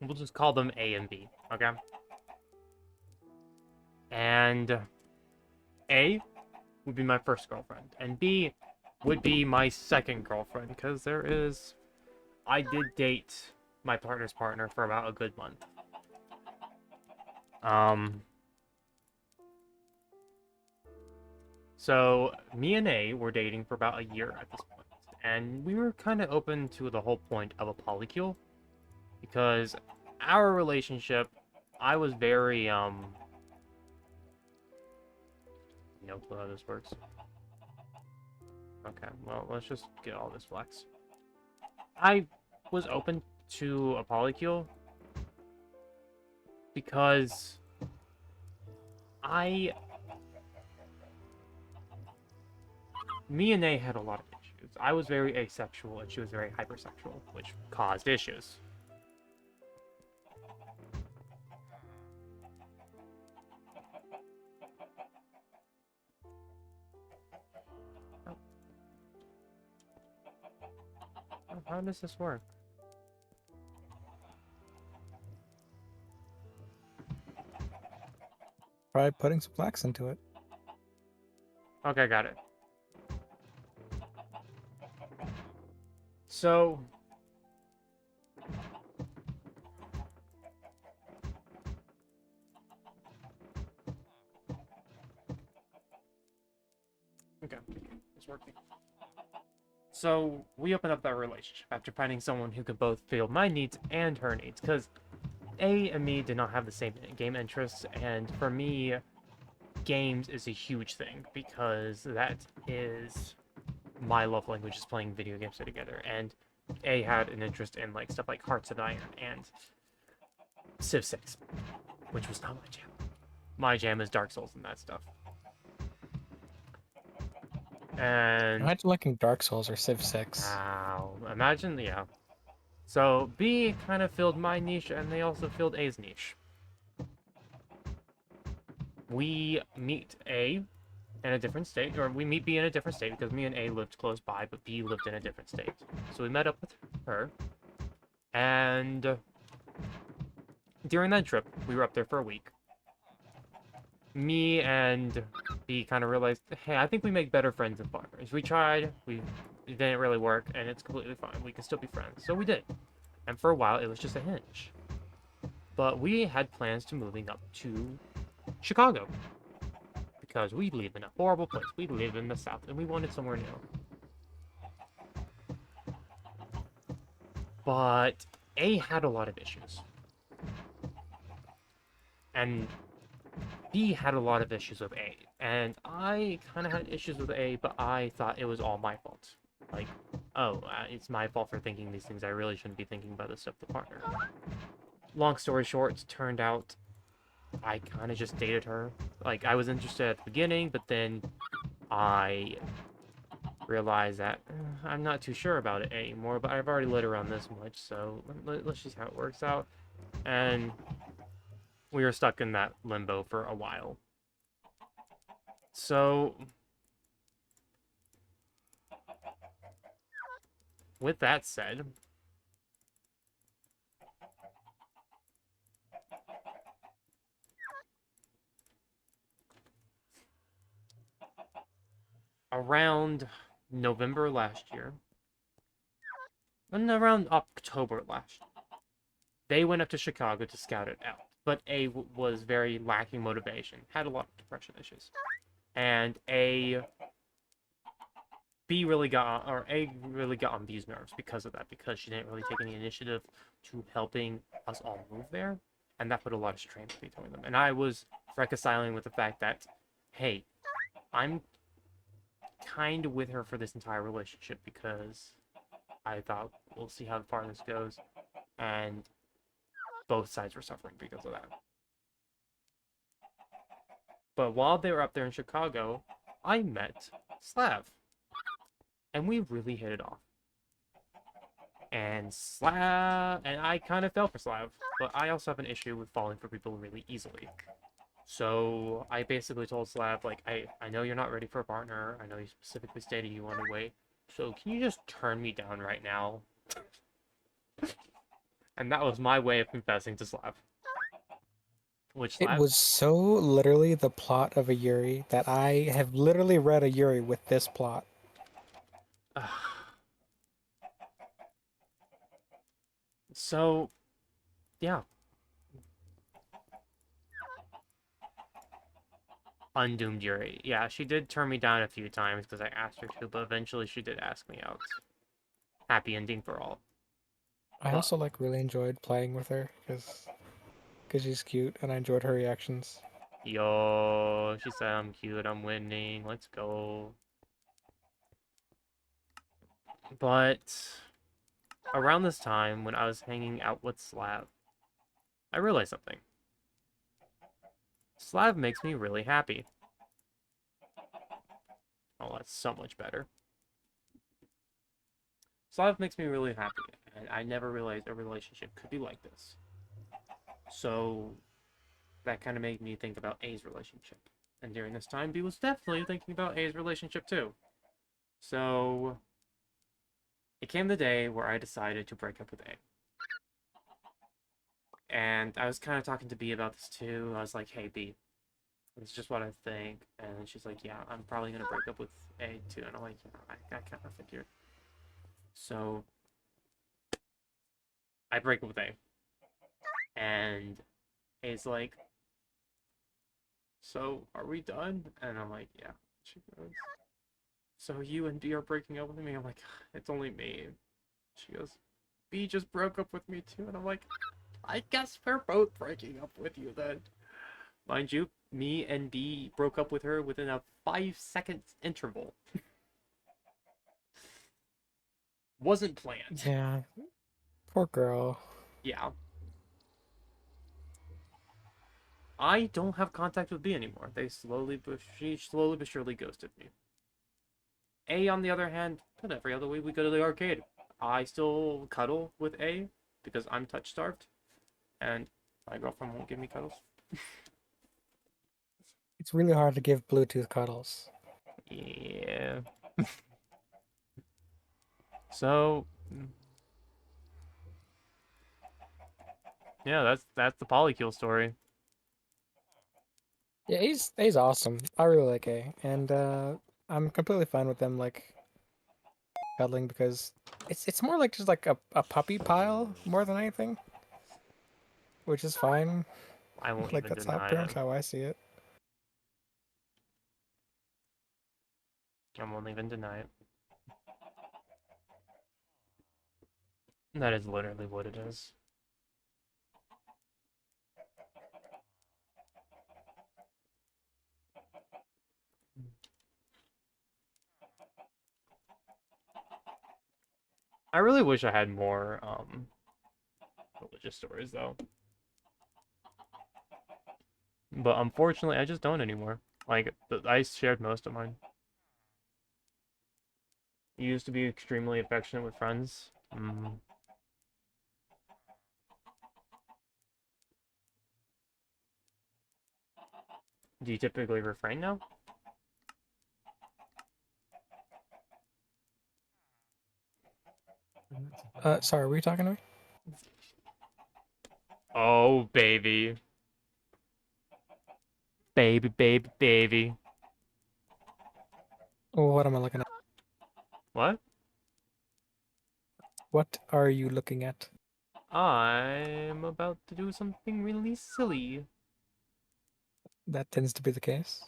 S1: We'll just call them A and B, okay? And A would be my first girlfriend, and B would be my second girlfriend, because I did date my partner's partner for about a good month. So me and A were dating for about a year at this point, and we were kind of open to the whole point of a polycule, because our relationship, I was very, no clue how this works. Okay, well, let's just get all this flex. I was open to a polycule because me and A had a lot of issues. I was very asexual and she was very hypersexual, which caused issues. How does this work?
S7: Try putting some flax into it.
S1: Okay, got it. So... Okay, it's working. So, we opened up that relationship after finding someone who could both fill my needs and her needs, because A and me did not have the same game interests, and for me, games is a huge thing, because that is my love language, is playing video games together, and A had an interest in like stuff like Hearts of Iron and Civ 6, which was not my jam. My jam is Dark Souls and that stuff. And
S7: Imagine liking Dark Souls or Civ 6.
S1: wow, imagine, yeah. So B kind of filled my niche, and they also filled A's niche. We meet A in a different state, or we meet B in a different state, because me and A lived close by, but B lived in a different state. So we met up with her, and during that trip, we were up there for a week. Me and B kind of realized, hey, I think we make better friends than partners. We tried, it didn't really work, and it's completely fine. We can still be friends. So we did. And for a while, it was just a hinge. But we had plans to moving up to Chicago, because we live in a horrible place. We live in the South, and we wanted somewhere new. But A had a lot of issues. And B had a lot of issues with A. And I kind of had issues with A, but I thought it was all my fault. Like, oh, it's my fault for thinking these things. I really shouldn't be thinking about this stuff with the partner. Long story short, it turned out I kind of just dated her. Like, I was interested at the beginning, but then I realized that I'm not too sure about it anymore, but I've already let her on this much, so let's see how it works out. And we were stuck in that limbo for a while. So, with that said, around November last year, and around October last year, they went up to Chicago to scout it out. But A was very lacking motivation, had a lot of depression issues. And B really got, or A really got on B's nerves because of that, because she didn't really take any initiative to helping us all move there. And that put a lot of strain between them. And I was reconciling with the fact that, hey, I'm kind of with her for this entire relationship because I thought we'll see how far this goes. And both sides were suffering because of that. But while they were up there in Chicago, I met Slav. And we really hit it off. And I kind of fell for Slav, but I also have an issue with falling for people really easily. So I basically told Slav, like, I know you're not ready for a partner. I know you specifically stated you want to wait. So can you just turn me down right now? And that was my way of confessing to Slav. Which
S7: It was so literally the plot of a Yuri that I have literally read a Yuri with this plot.
S1: So, yeah. Undoomed Yuri. Yeah, she did turn me down a few times because I asked her to, but eventually she did ask me out. Happy ending for all.
S7: I also like really enjoyed playing with her because she's cute and I enjoyed her reactions.
S1: Yo, she said I'm cute, I'm winning, let's go. But around this time, when I was hanging out with Slav, I realized something. Slav makes me really happy. Oh, that's so much better. Slav makes me really happy, and I never realized a relationship could be like this. So that kind of made me think about A's relationship. And during this time, B was definitely thinking about A's relationship too. So it came the day where I decided to break up with A. And I was kind of talking to B about this too. I was like, hey, B, it's just what I think. And she's like, yeah, I'm probably going to break up with A too. And I'm like, yeah, I kind of figured. So I break up with A. And A's like, so are we done? And I'm like, yeah. She goes, so you and B are breaking up with me? I'm like, it's only me. She goes, B just broke up with me too. And I'm like, I guess we're both breaking up with you then. Mind you, me and B broke up with her within a 5-second interval. Wasn't planned.
S7: Yeah. Poor girl.
S1: Yeah. I don't have contact with B anymore. She slowly but surely ghosted me. A, on the other hand, but every other week we go to the arcade. I still cuddle with A because I'm touch starved, and my girlfriend won't give me cuddles.
S7: It's really hard to give Bluetooth cuddles.
S1: Yeah. So, yeah, that's the Polykill story.
S7: Yeah, he's awesome. I really like A, and I'm completely fine with them like cuddling because it's more like just like a puppy pile more than anything, which is fine.
S1: I won't
S7: Like
S1: even
S7: that's how
S1: deny
S7: pretty much
S1: it.
S7: how I see it.
S1: I won't even deny it. That is literally what it is. I really wish I had more religious stories though. But unfortunately, I just don't anymore. Like, I shared most of mine. You used to be extremely affectionate with friends. Mm. Do you typically refrain now?
S7: Sorry, were you talking to me?
S1: Oh, baby. Baby, baby, baby.
S7: What am I looking at?
S1: What?
S7: What are you looking at?
S1: I'm about to do something really silly.
S7: That tends to be the case.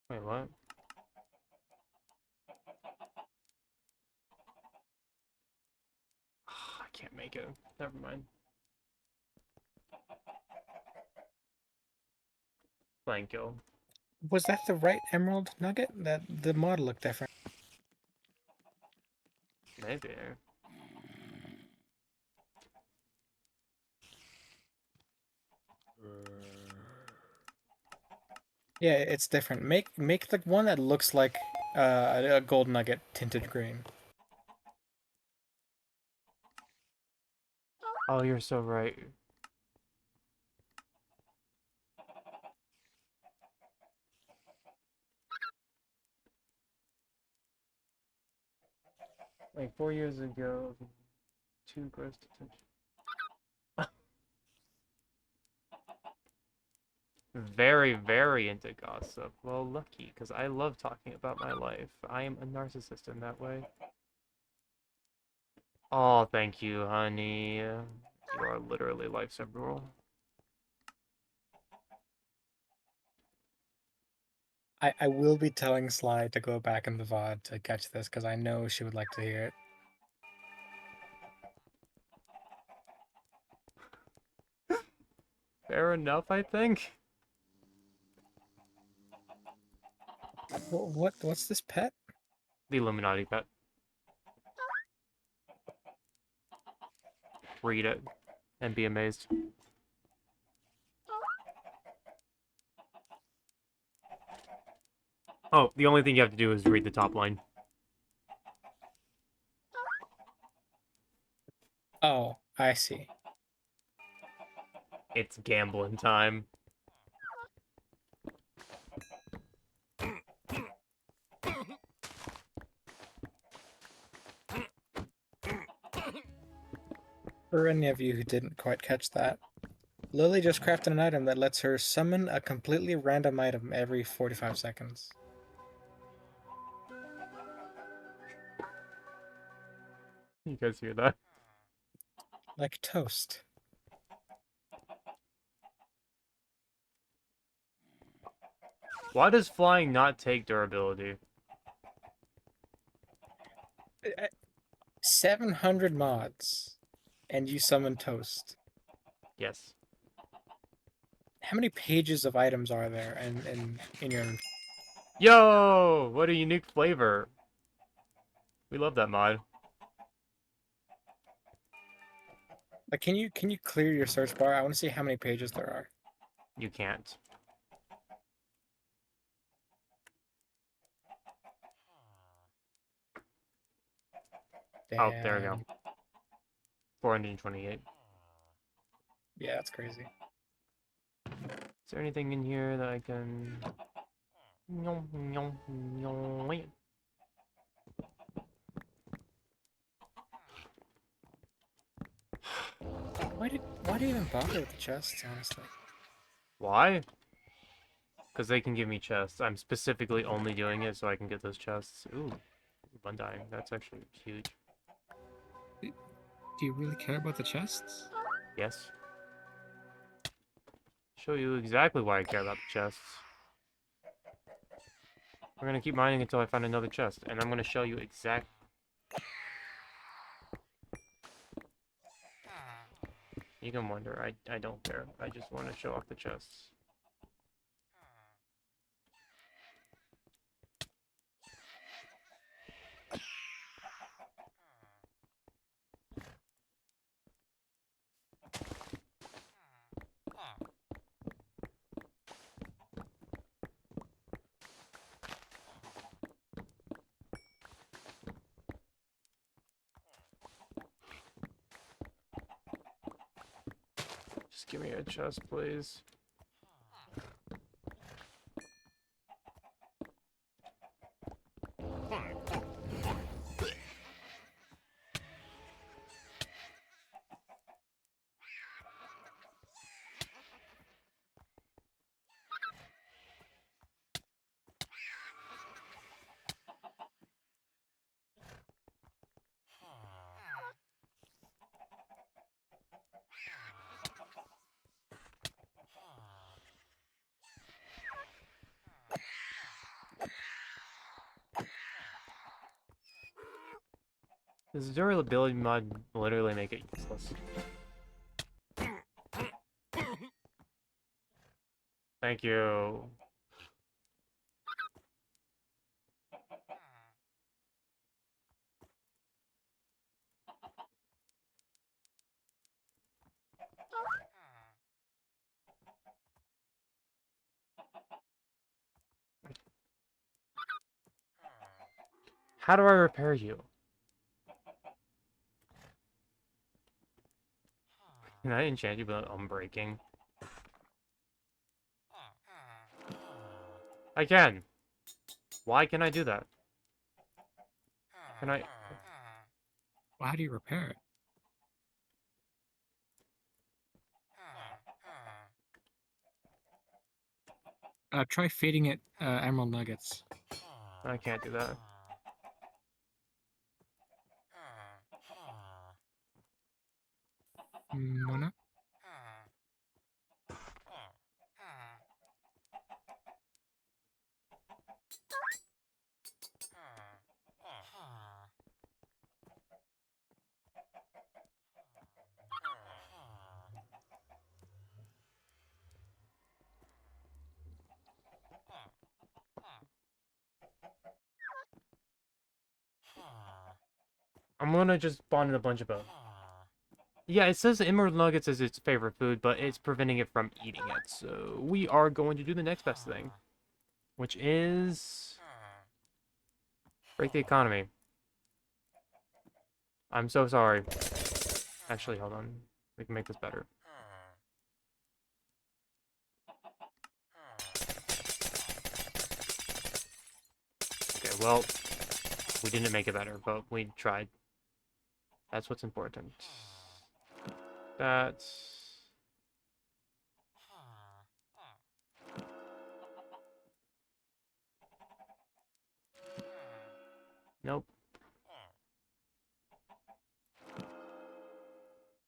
S1: Wait, what? I can't make it. Never mind. Thank you.
S6: Was that the right emerald nugget? That the mod looked different.
S1: Maybe.
S6: Yeah, it's different. Make the one that looks like a gold nugget tinted green.
S1: Oh, you're so right. Like 4 years ago, too gross to touch. Very, very into gossip. Well, lucky, because I love talking about my life. I am a narcissist in that way. Oh, thank you, honey. You are literally lifesaver.
S6: I will be telling Sly to go back in the VOD to catch this because I know she would like to hear it.
S1: Fair enough, I think.
S6: What's this pet?
S1: The Illuminati pet. Read it and be amazed. Oh, the only thing you have to do is read the top line.
S6: Oh, I see.
S1: It's gambling time.
S6: For any of you who didn't quite catch that, Lily just crafted an item that lets her summon a completely random item every 45 seconds.
S1: You guys hear that?
S6: Like toast.
S1: Why does flying not take durability?
S6: 700 mods, and you summon toast.
S1: Yes.
S6: How many pages of items are there in your...
S1: Yo! What a unique flavor. We love that mod.
S6: Like, can you clear your search bar? I want to see how many pages there are.
S1: You can't.
S6: Damn.
S1: Oh, there we go. 428.
S6: Yeah, that's crazy.
S1: Is there anything in here that I can...
S6: Why do you even bother with the chests, honestly?
S1: Why? Because they can give me chests. I'm specifically only doing it so I can get those chests. Ooh, Undying. That's actually huge.
S6: Do you really care about the chests?
S1: Yes. Show you exactly why I care about the chests. We're gonna keep mining until I find another chest, and I'm gonna show you exact. You can wonder. I don't care. I just want to show off the chests. Just give me a chest, please. This durability mod literally make it useless. Thank you. How do I repair you? Can I enchant you without unbreaking? I can. Why can I do that? Can I?
S6: Well, how do you repair it? Try feeding it emerald nuggets.
S1: I can't do that.
S6: Why not?
S1: I'm gonna just spawn in a bunch of both. Yeah, it says emerald nuggets is its favorite food, but it's preventing it from eating it. So we are going to do the next best thing, which is break the economy. I'm so sorry. Actually, hold on. We can make this better. Okay, well, we didn't make it better, but we tried. That's what's important. That's... Nope.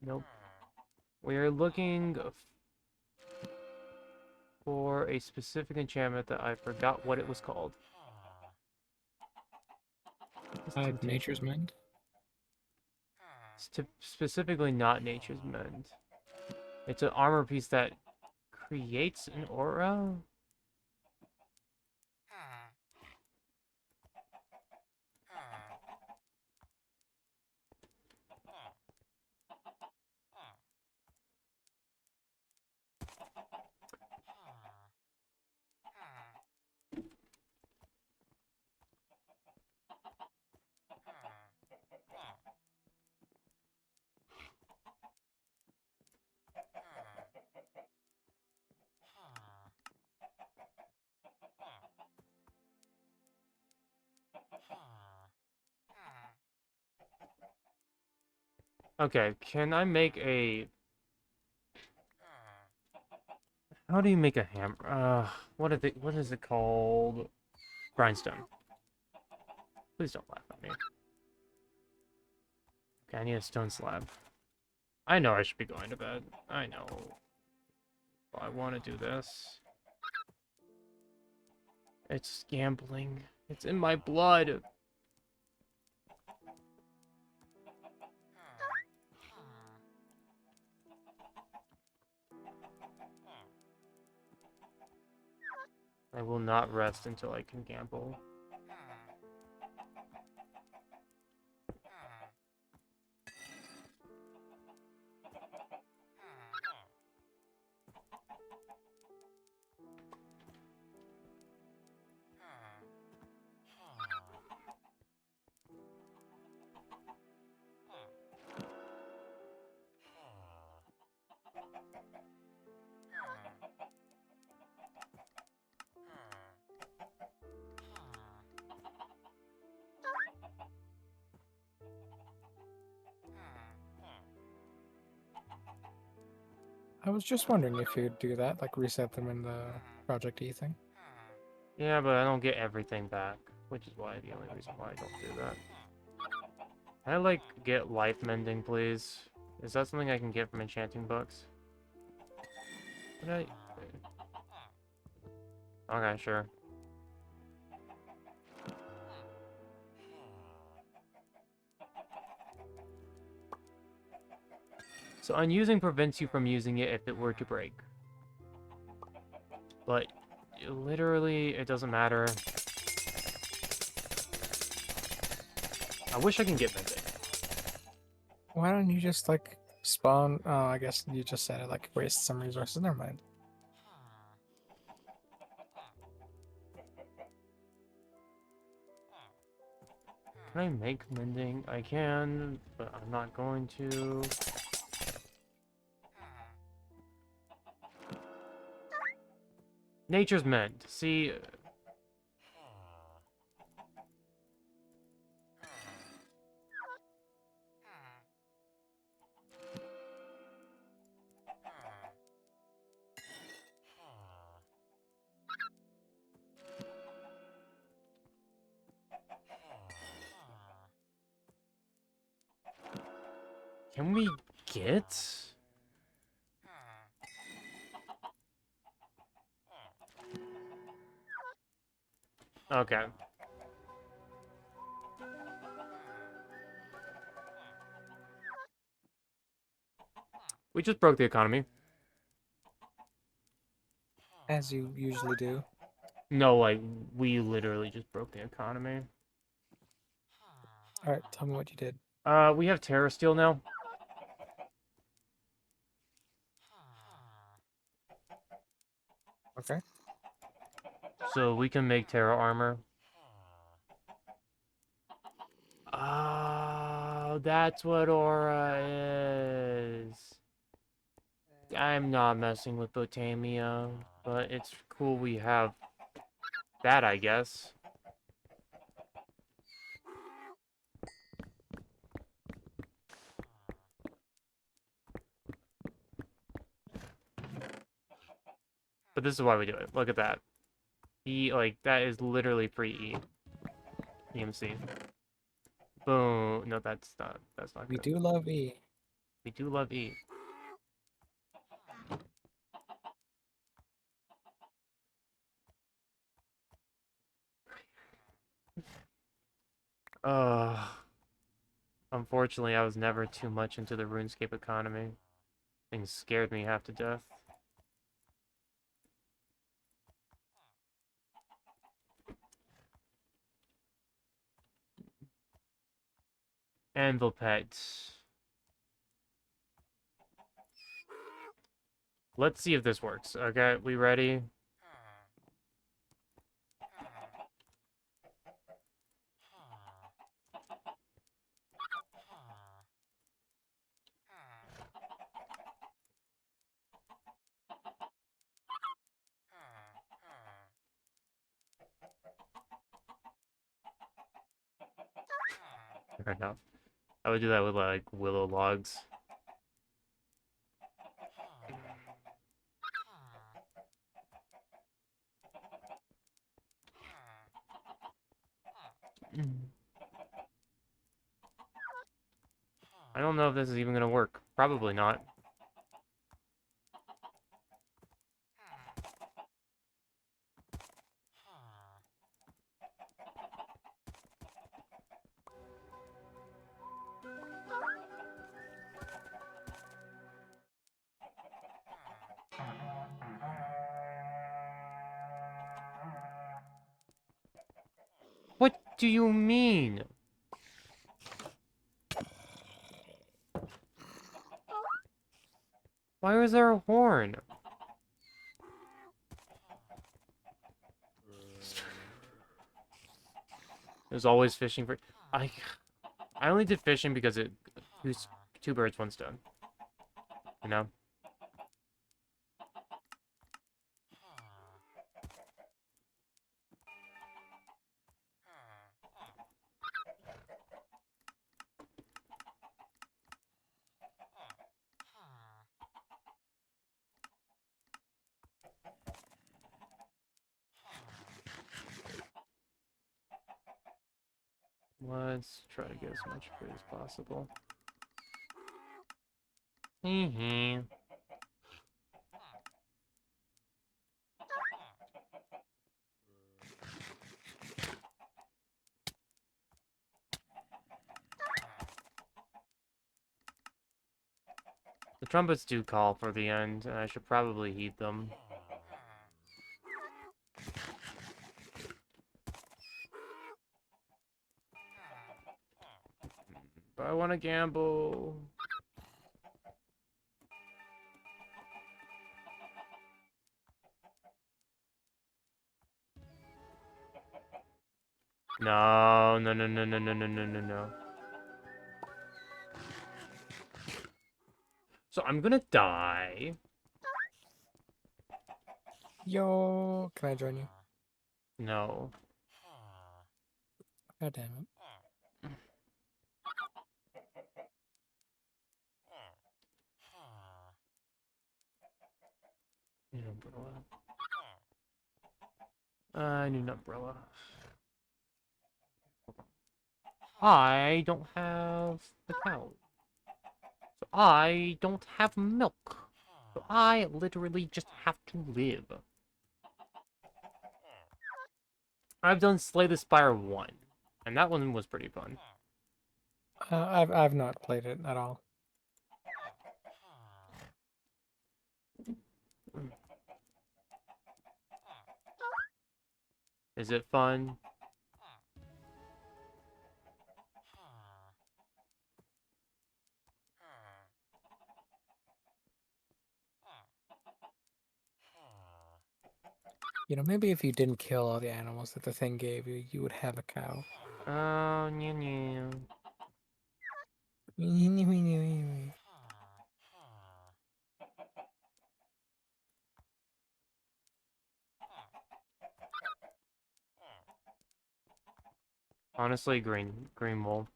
S1: Nope. We're looking for a specific enchantment that I forgot what it was called.
S6: Nature's Mend?
S1: Specifically not Nature's Mend. It's an armor piece that creates an aura? Okay, can I make a... How do you make a hammer? What is it called? Grindstone. Please don't laugh at me. Okay, I need a stone slab. I know I should be going to bed. I know. I want to do this. It's gambling. It's in my blood. I will not rest until I can gamble.
S7: I was just wondering if you'd do that, like reset them in the Project E thing.
S1: Yeah, but I don't get everything back, which is why the only reason why I don't do that. Can I, like, get life mending, please? Is that something I can get from enchanting books? Would I... Okay, sure. So unusing prevents you from using it if it were to break. But literally, it doesn't matter. I wish I can get mending.
S7: Why don't you just like spawn? Oh, I guess you just said it, like waste some resources. Never mind.
S1: Can I make mending? I can, but I'm not going to. Nature's mend. See. Can we get? Okay. We just broke the economy.
S7: As you usually do.
S1: No, like, we literally just broke the economy.
S7: Alright, tell me what you did.
S1: We have Terror Steel now.
S7: Okay.
S1: So we can make Terra armor. Oh, that's what aura is. I'm not messing with Botamia, but it's cool we have that, I guess. But this is why we do it. Look at that. Like, that is literally free E. EMC. Boom. No, that's not
S7: We
S1: good.
S7: do love E.
S1: We do love E. Unfortunately, I was never too much into the RuneScape economy. Things scared me half to death. Anvil pets. Let's see if this works. Okay, we ready? Fair enough. I would do that with, like, willow logs. I don't know if this is even gonna work. Probably not. do you mean? Why was there a horn? It was always fishing for... I only did fishing because it was 2 birds, 1 stone. You know? Let's try to get as much food as possible. Hee. The trumpets do call for the end, and I should probably heed them. But I want to gamble. No. So I'm gonna die.
S7: Yo, can I join you?
S1: No.
S7: God damn it.
S1: Need an umbrella. I need an umbrella. I don't have a cow. So I don't have milk. So I literally just have to live. I've done Slay the Spire 1, and that one was pretty fun.
S7: I've not played it at all.
S1: Is it fun?
S7: You know, maybe if you didn't kill all the animals that the thing gave you, you would have a cow.
S1: Oh, yeah. Honestly, green wool.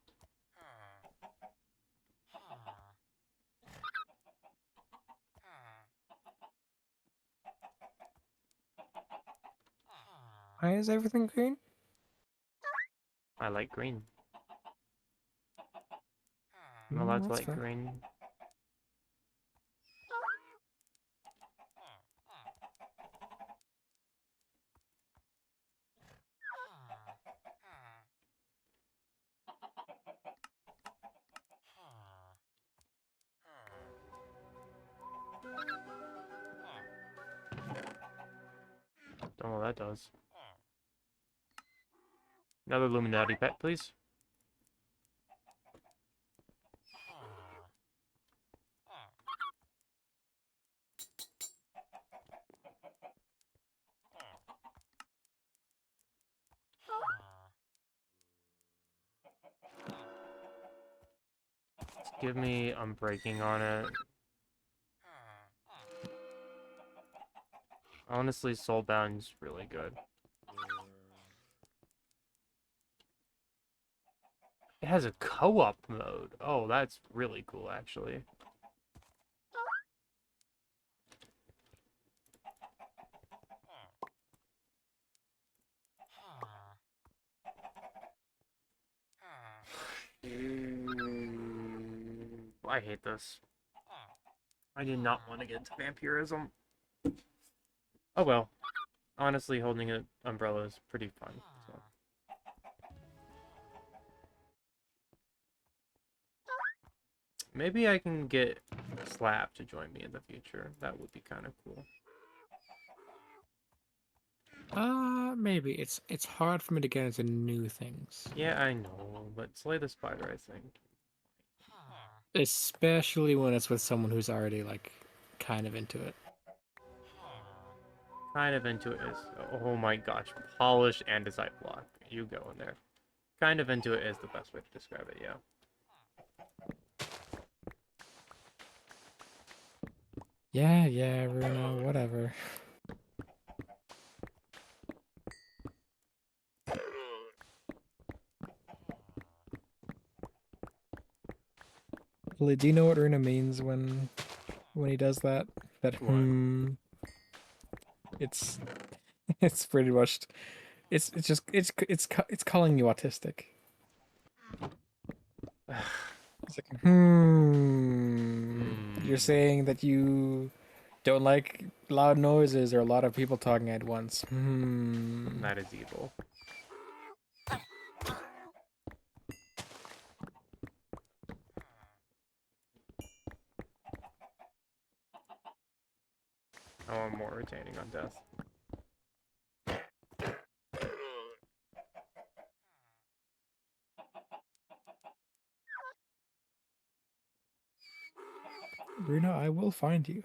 S7: Why is everything green?
S1: I like green. I'm allowed to
S7: That's
S1: like
S7: fair.
S1: green. Don't know what that does. Another Illuminati pet, please. Give me Unbreaking on it. Honestly, Soulbound's really good. It has a co-op mode. Oh, that's really cool, actually. I hate this. I did not want to get into vampirism. Oh well. Honestly, holding an umbrella is pretty fun. So. Maybe I can get Slap to join me in the future. That would be kind of cool.
S7: Maybe it's hard for me to get into new things.
S1: Yeah, I know, but Slay the Spider, I think.
S7: Especially when it's with someone who's already like kind of into it.
S1: Kind of into it is, oh my gosh, polish and a side block. You go in there. Kind of into it is the best way to describe it, yeah.
S7: Yeah, Runa, whatever. Lily, do you know what Runa means when he does that? That It's it's pretty much it's just it's calling you autistic. It's like You're saying that you don't like loud noises or a lot of people talking at once.
S1: That is evil. I want more retaining on death.
S7: Runa, I will find you.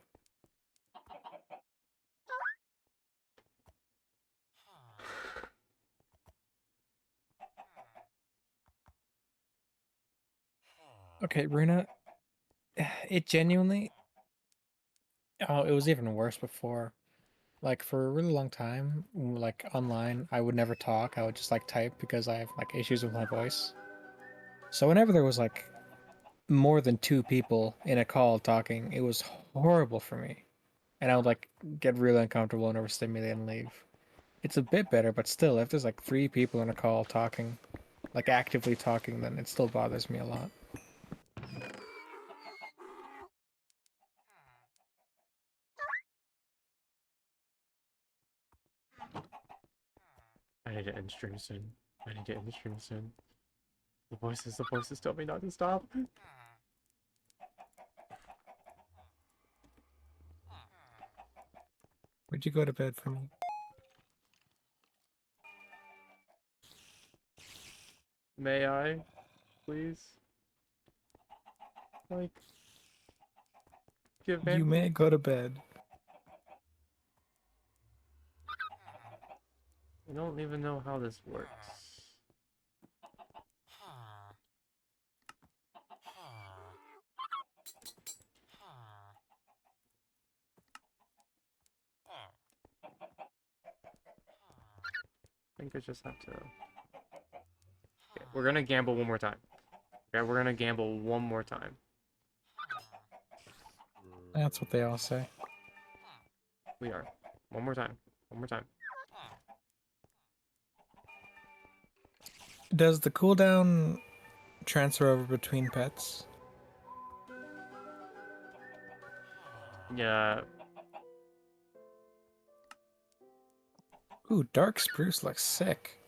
S7: Okay, Runa, it genuinely... Oh, it was even worse before. Like, for a really long time, like, online, I would never talk. I would just, like, type because I have, like, issues with my voice. So whenever there was, like, more than 2 people in a call talking, it was horrible for me. And I would, like, get really uncomfortable and overstimulated and leave. It's a bit better, but still, if there's, like, 3 people in a call talking, like, actively talking, then it still bothers me a lot.
S1: I need to end stream soon. I need to end stream soon. The voices tell me not to stop.
S7: Would you go to bed for me?
S1: May I? Please? Like... Give me...
S7: You may go to bed.
S1: I don't even know how this works. I think I just have to... Okay, we're gonna gamble one more time. Okay, we're gonna gamble one more time.
S7: That's what they all say.
S1: We are. One more time. One more time.
S7: Does the cooldown transfer over between pets?
S1: Yeah.
S7: Ooh, dark spruce looks sick.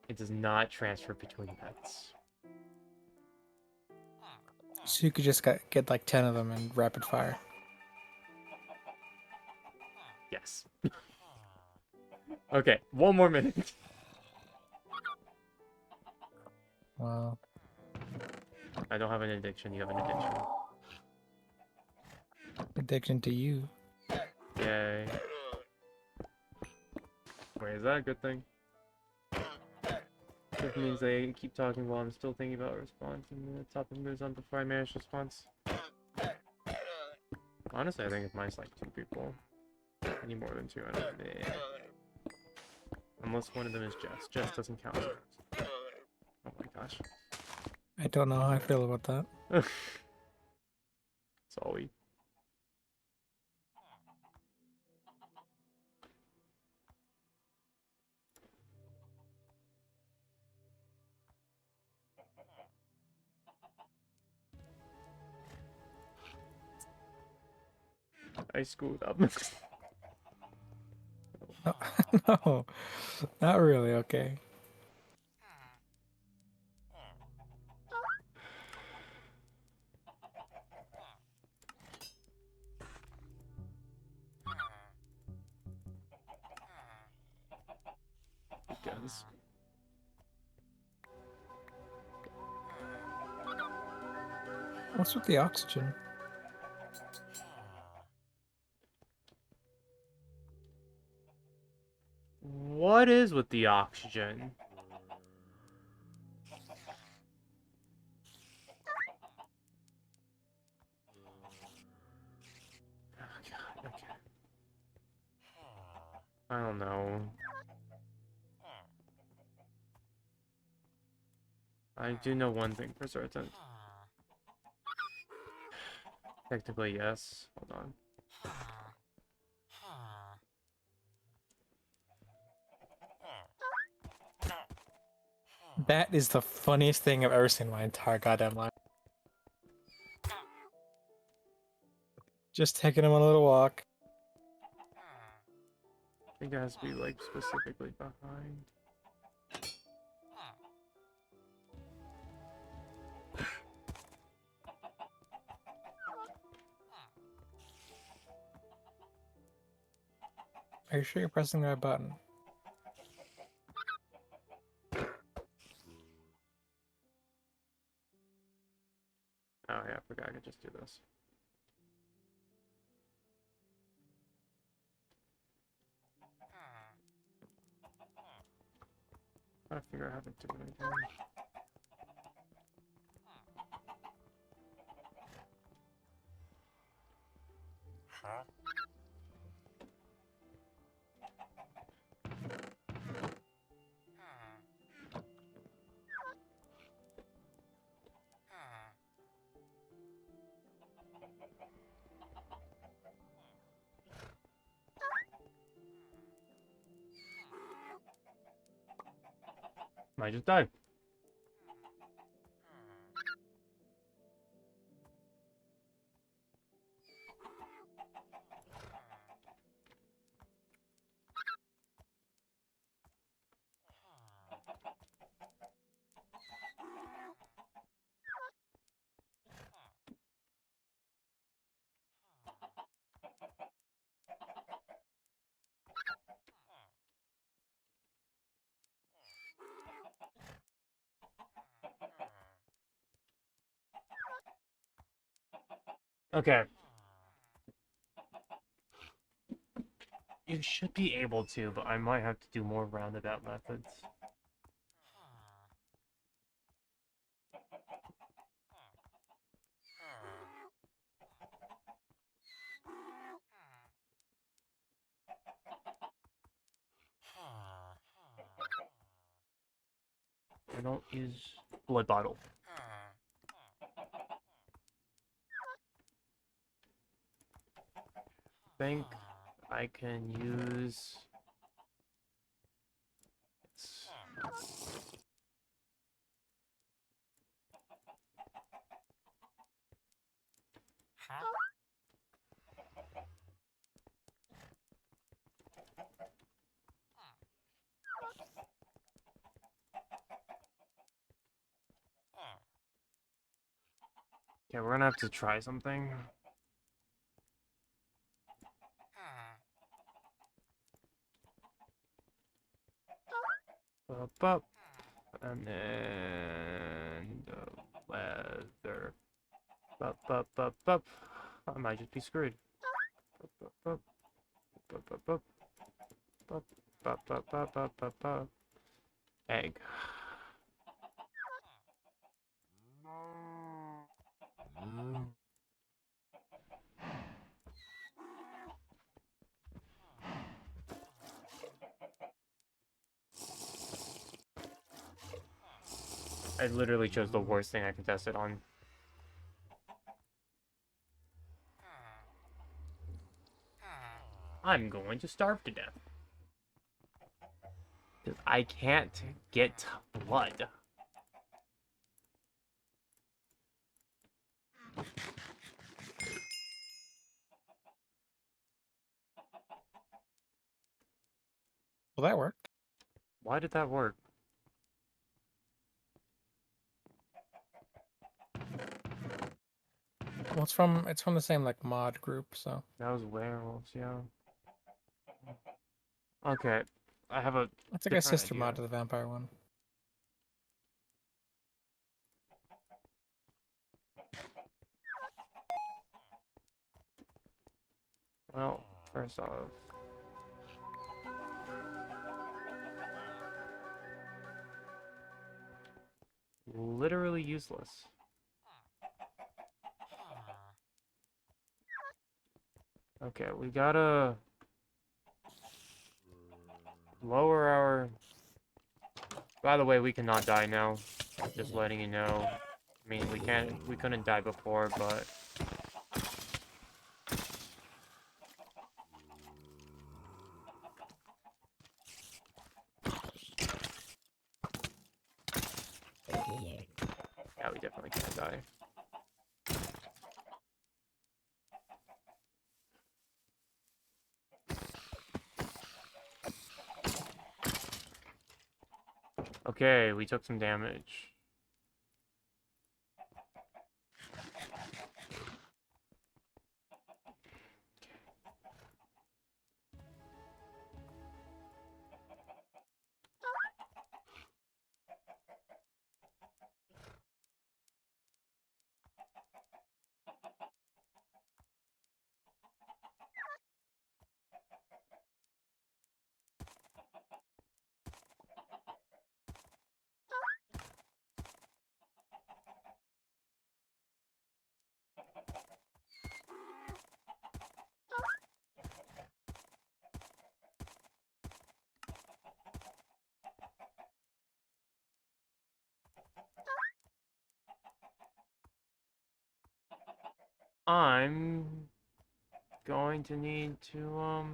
S1: It does not transfer between pets.
S7: So you could just get like 10 of them in rapid fire.
S1: Yes. Okay, one more minute.
S7: Wow.
S1: I don't have an addiction, you have an addiction.
S7: Addiction to you.
S1: Yay. Wait, is that a good thing? This means they keep talking while I'm still thinking about a response, and the topic moves on before I manage response. Honestly, I think if mine's like 2 people. Any more than 2, I don't know. Unless one of them is Jess. Jess doesn't count. Oh my gosh.
S7: I don't know how I feel about that.
S1: Sorry. I screwed up.
S7: No, not really, okay.
S1: sense.
S7: What's with the oxygen?
S1: What is with the oxygen? Oh, God, okay. I don't know. I do know one thing for certain. Technically, yes. Hold on.
S7: That is the funniest thing I've ever seen in my entire goddamn life. Just taking him on a little walk.
S1: I think it has to be, like, specifically behind.
S7: Are you sure you're pressing the right button?
S1: Oh yeah, I forgot I could just do this. Gotta figure out how to do it again. Might just die. Okay. You should be able to, but I might have to do more roundabout methods. I don't use blood bottle. Think I can use. Okay, we're gonna have to try something. Up, up, and then the leather. Up, up, up, up. I might just be screwed. Up, up, up, up, up, up, up, up, up, up, up, up, up. Egg. I literally chose the worst thing I could test it on. I'm going to starve to death. Because I can't get blood.
S7: Well, that worked.
S1: Why did that work?
S7: Well, it's from the same like mod group, so.
S1: That was werewolves, yeah. Okay. I have a
S7: It's like a
S1: different
S7: sister
S1: idea.
S7: mod to the vampire one.
S1: Well, first off, literally useless. Okay, we gotta lower our... By the way, we cannot die now. Just letting you know. I mean, we couldn't die before, but... Yeah, we definitely can't die. Okay, we took some damage. I'm going to need to,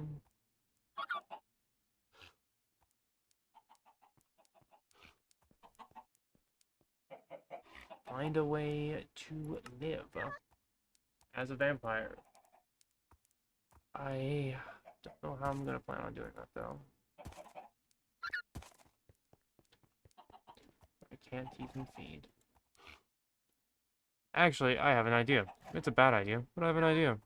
S1: find a way to live as a vampire. I don't know how I'm gonna plan on doing that, though. I can't even feed. Actually, I have an idea. It's a bad idea, but I have an idea.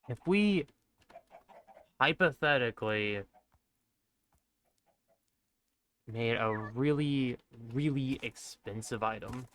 S1: If we hypothetically made a really, really expensive item.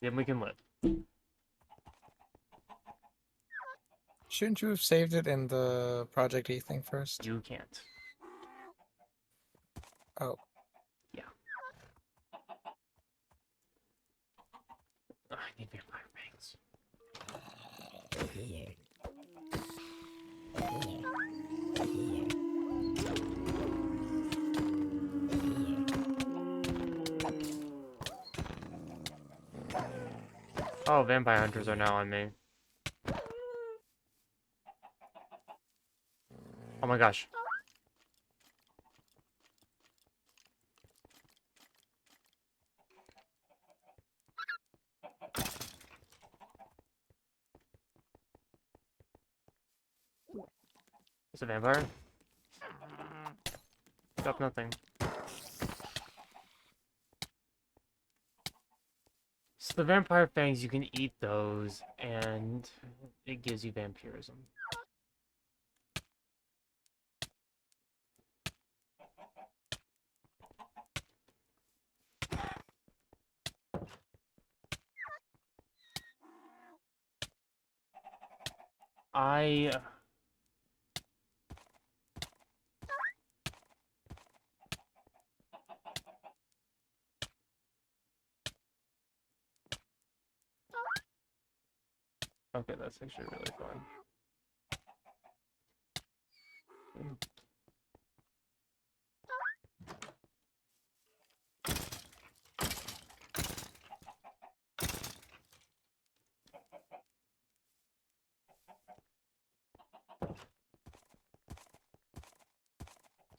S1: Then we can live.
S7: Shouldn't you have saved it in the Project E thing first?
S1: You can't.
S7: Oh.
S1: Yeah. I need vampire fangs. Oh, vampire hunters are now on me. Oh my gosh. It's a vampire. Got nothing. So the vampire fangs, you can eat those, and it gives you vampirism. I... Okay, that's actually really fun.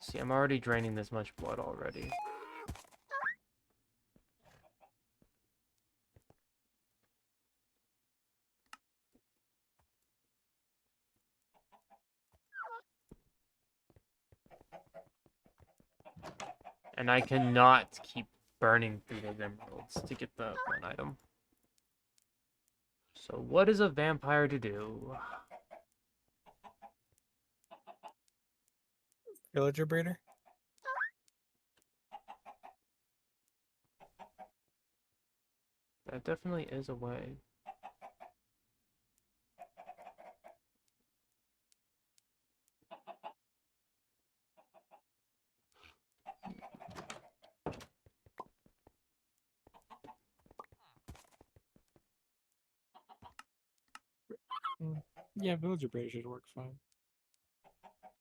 S1: See, I'm already draining this much blood already. And I cannot keep burning through those emeralds to get the one item. So what is a vampire to do?
S7: Villager breeder.
S1: That definitely is a way.
S7: Yeah, villager breeder should work fine.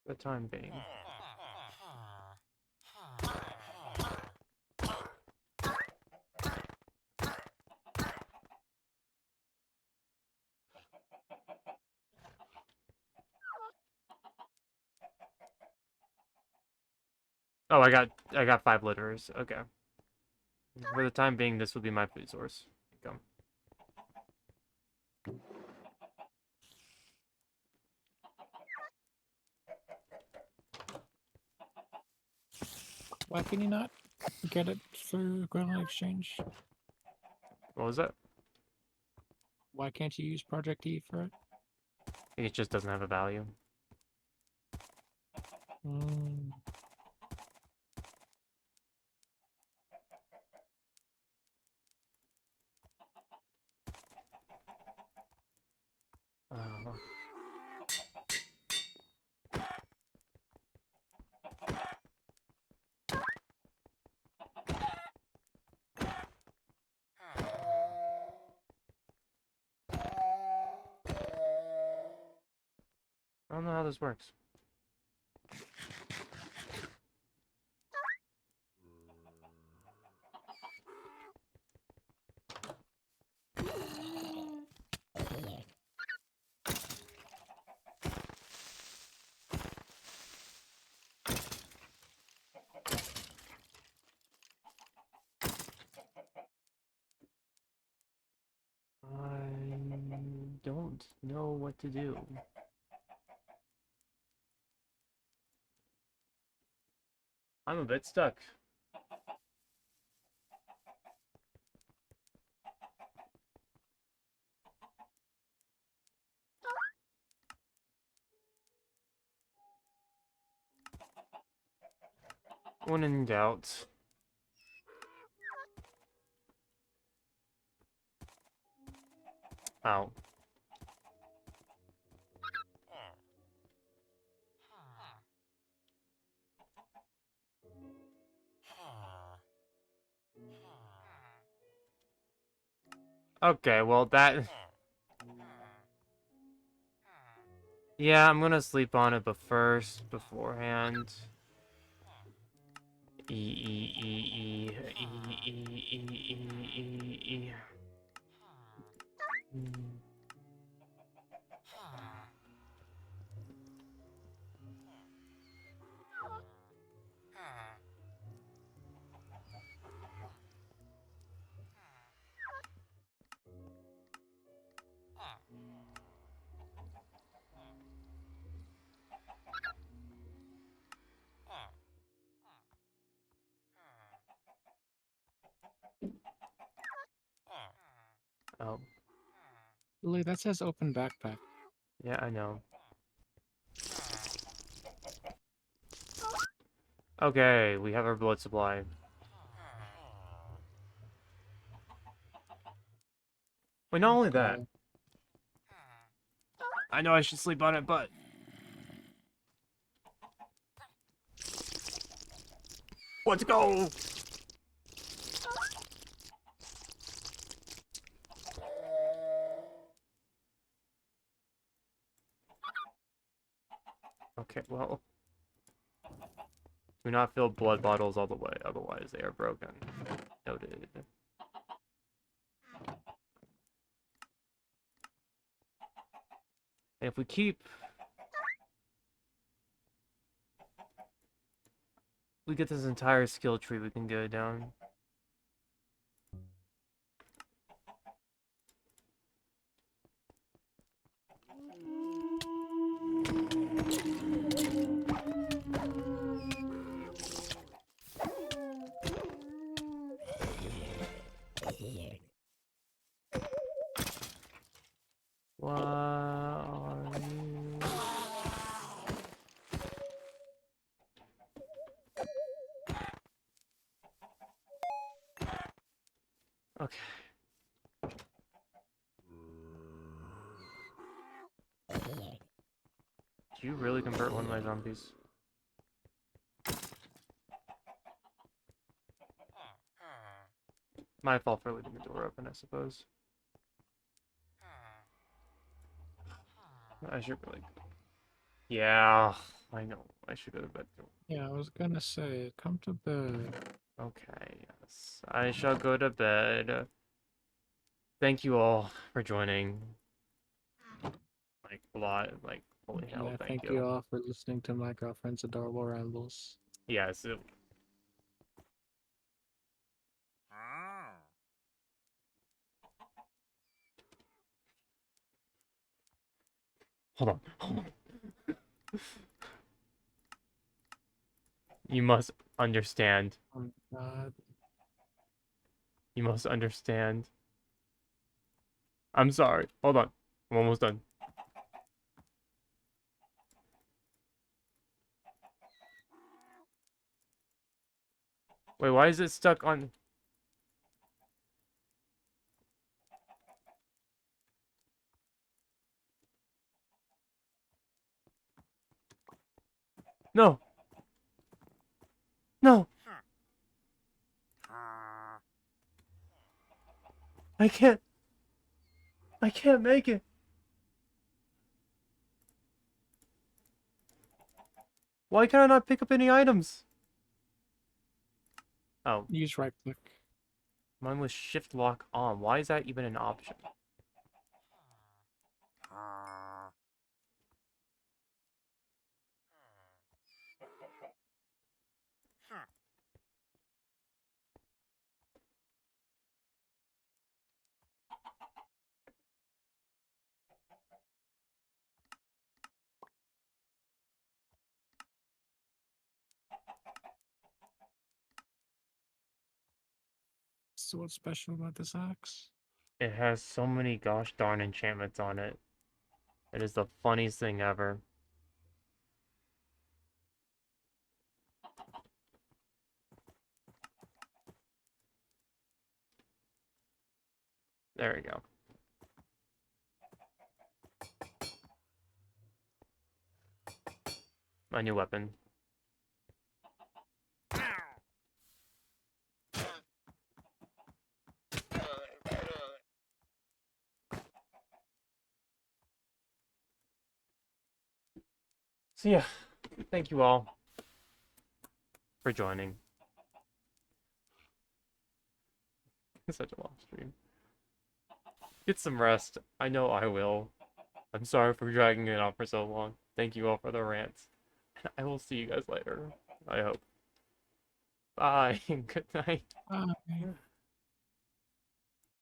S1: For the time being. Oh, I got 5 liters. Okay. For the time being, this will be my food source. Come.
S7: Why can you not get it through equivalent exchange?
S1: What was that?
S7: Why can't you use Project E for it?
S1: It just doesn't have a value.
S7: Mm.
S1: Oh. I don't know how this works. I don't know what to do. I'm a bit stuck. When in doubt. Ow. Okay, well that... Yeah, I'm gonna sleep on it, but first, beforehand... E, E, E, E, E, E, E, E, E, E. Mm. Oh,
S7: Lily, that says open backpack.
S1: yeah, I know. Okay, we have our blood supply. Wait, not only that. I know I should sleep on it, but... Let's go! Okay, well... Do not fill blood bottles all the way, otherwise they are broken. Noted. If we keep... We get this entire skill tree, we can go down. What are you? Okay. Do you really convert one of my zombies? My fault for leaving the door open, I suppose. I should really... Yeah, I know. I should go to bed too.
S7: Yeah, I was gonna say, come to bed.
S1: Okay, yes. I shall go to bed. Thank you all for joining. Like, a lot. Like, holy hell,
S7: Yeah,
S1: thank
S7: thank you all for listening to my girlfriend's adorable rambles.
S1: Yes. Hold on. Hold on. You must understand.
S7: Oh my god.
S1: You must understand. I'm sorry. Hold on. I'm almost done. Wait, why is it stuck on... No! No! I can't make it! Why can I not pick up any items? Oh,
S7: Use right click.
S1: mine was shift lock on. Why is that even an option?
S7: So what's special about this axe?
S1: It has so many gosh darn enchantments on it. It is the funniest thing ever. There we go. My new weapon. So yeah, thank you all for joining. It's such a long stream. Get some rest. I know I will. I'm sorry for dragging it on for so long. Thank you all for the rants. I will see you guys later. I hope. Bye. Good night.
S7: Bye.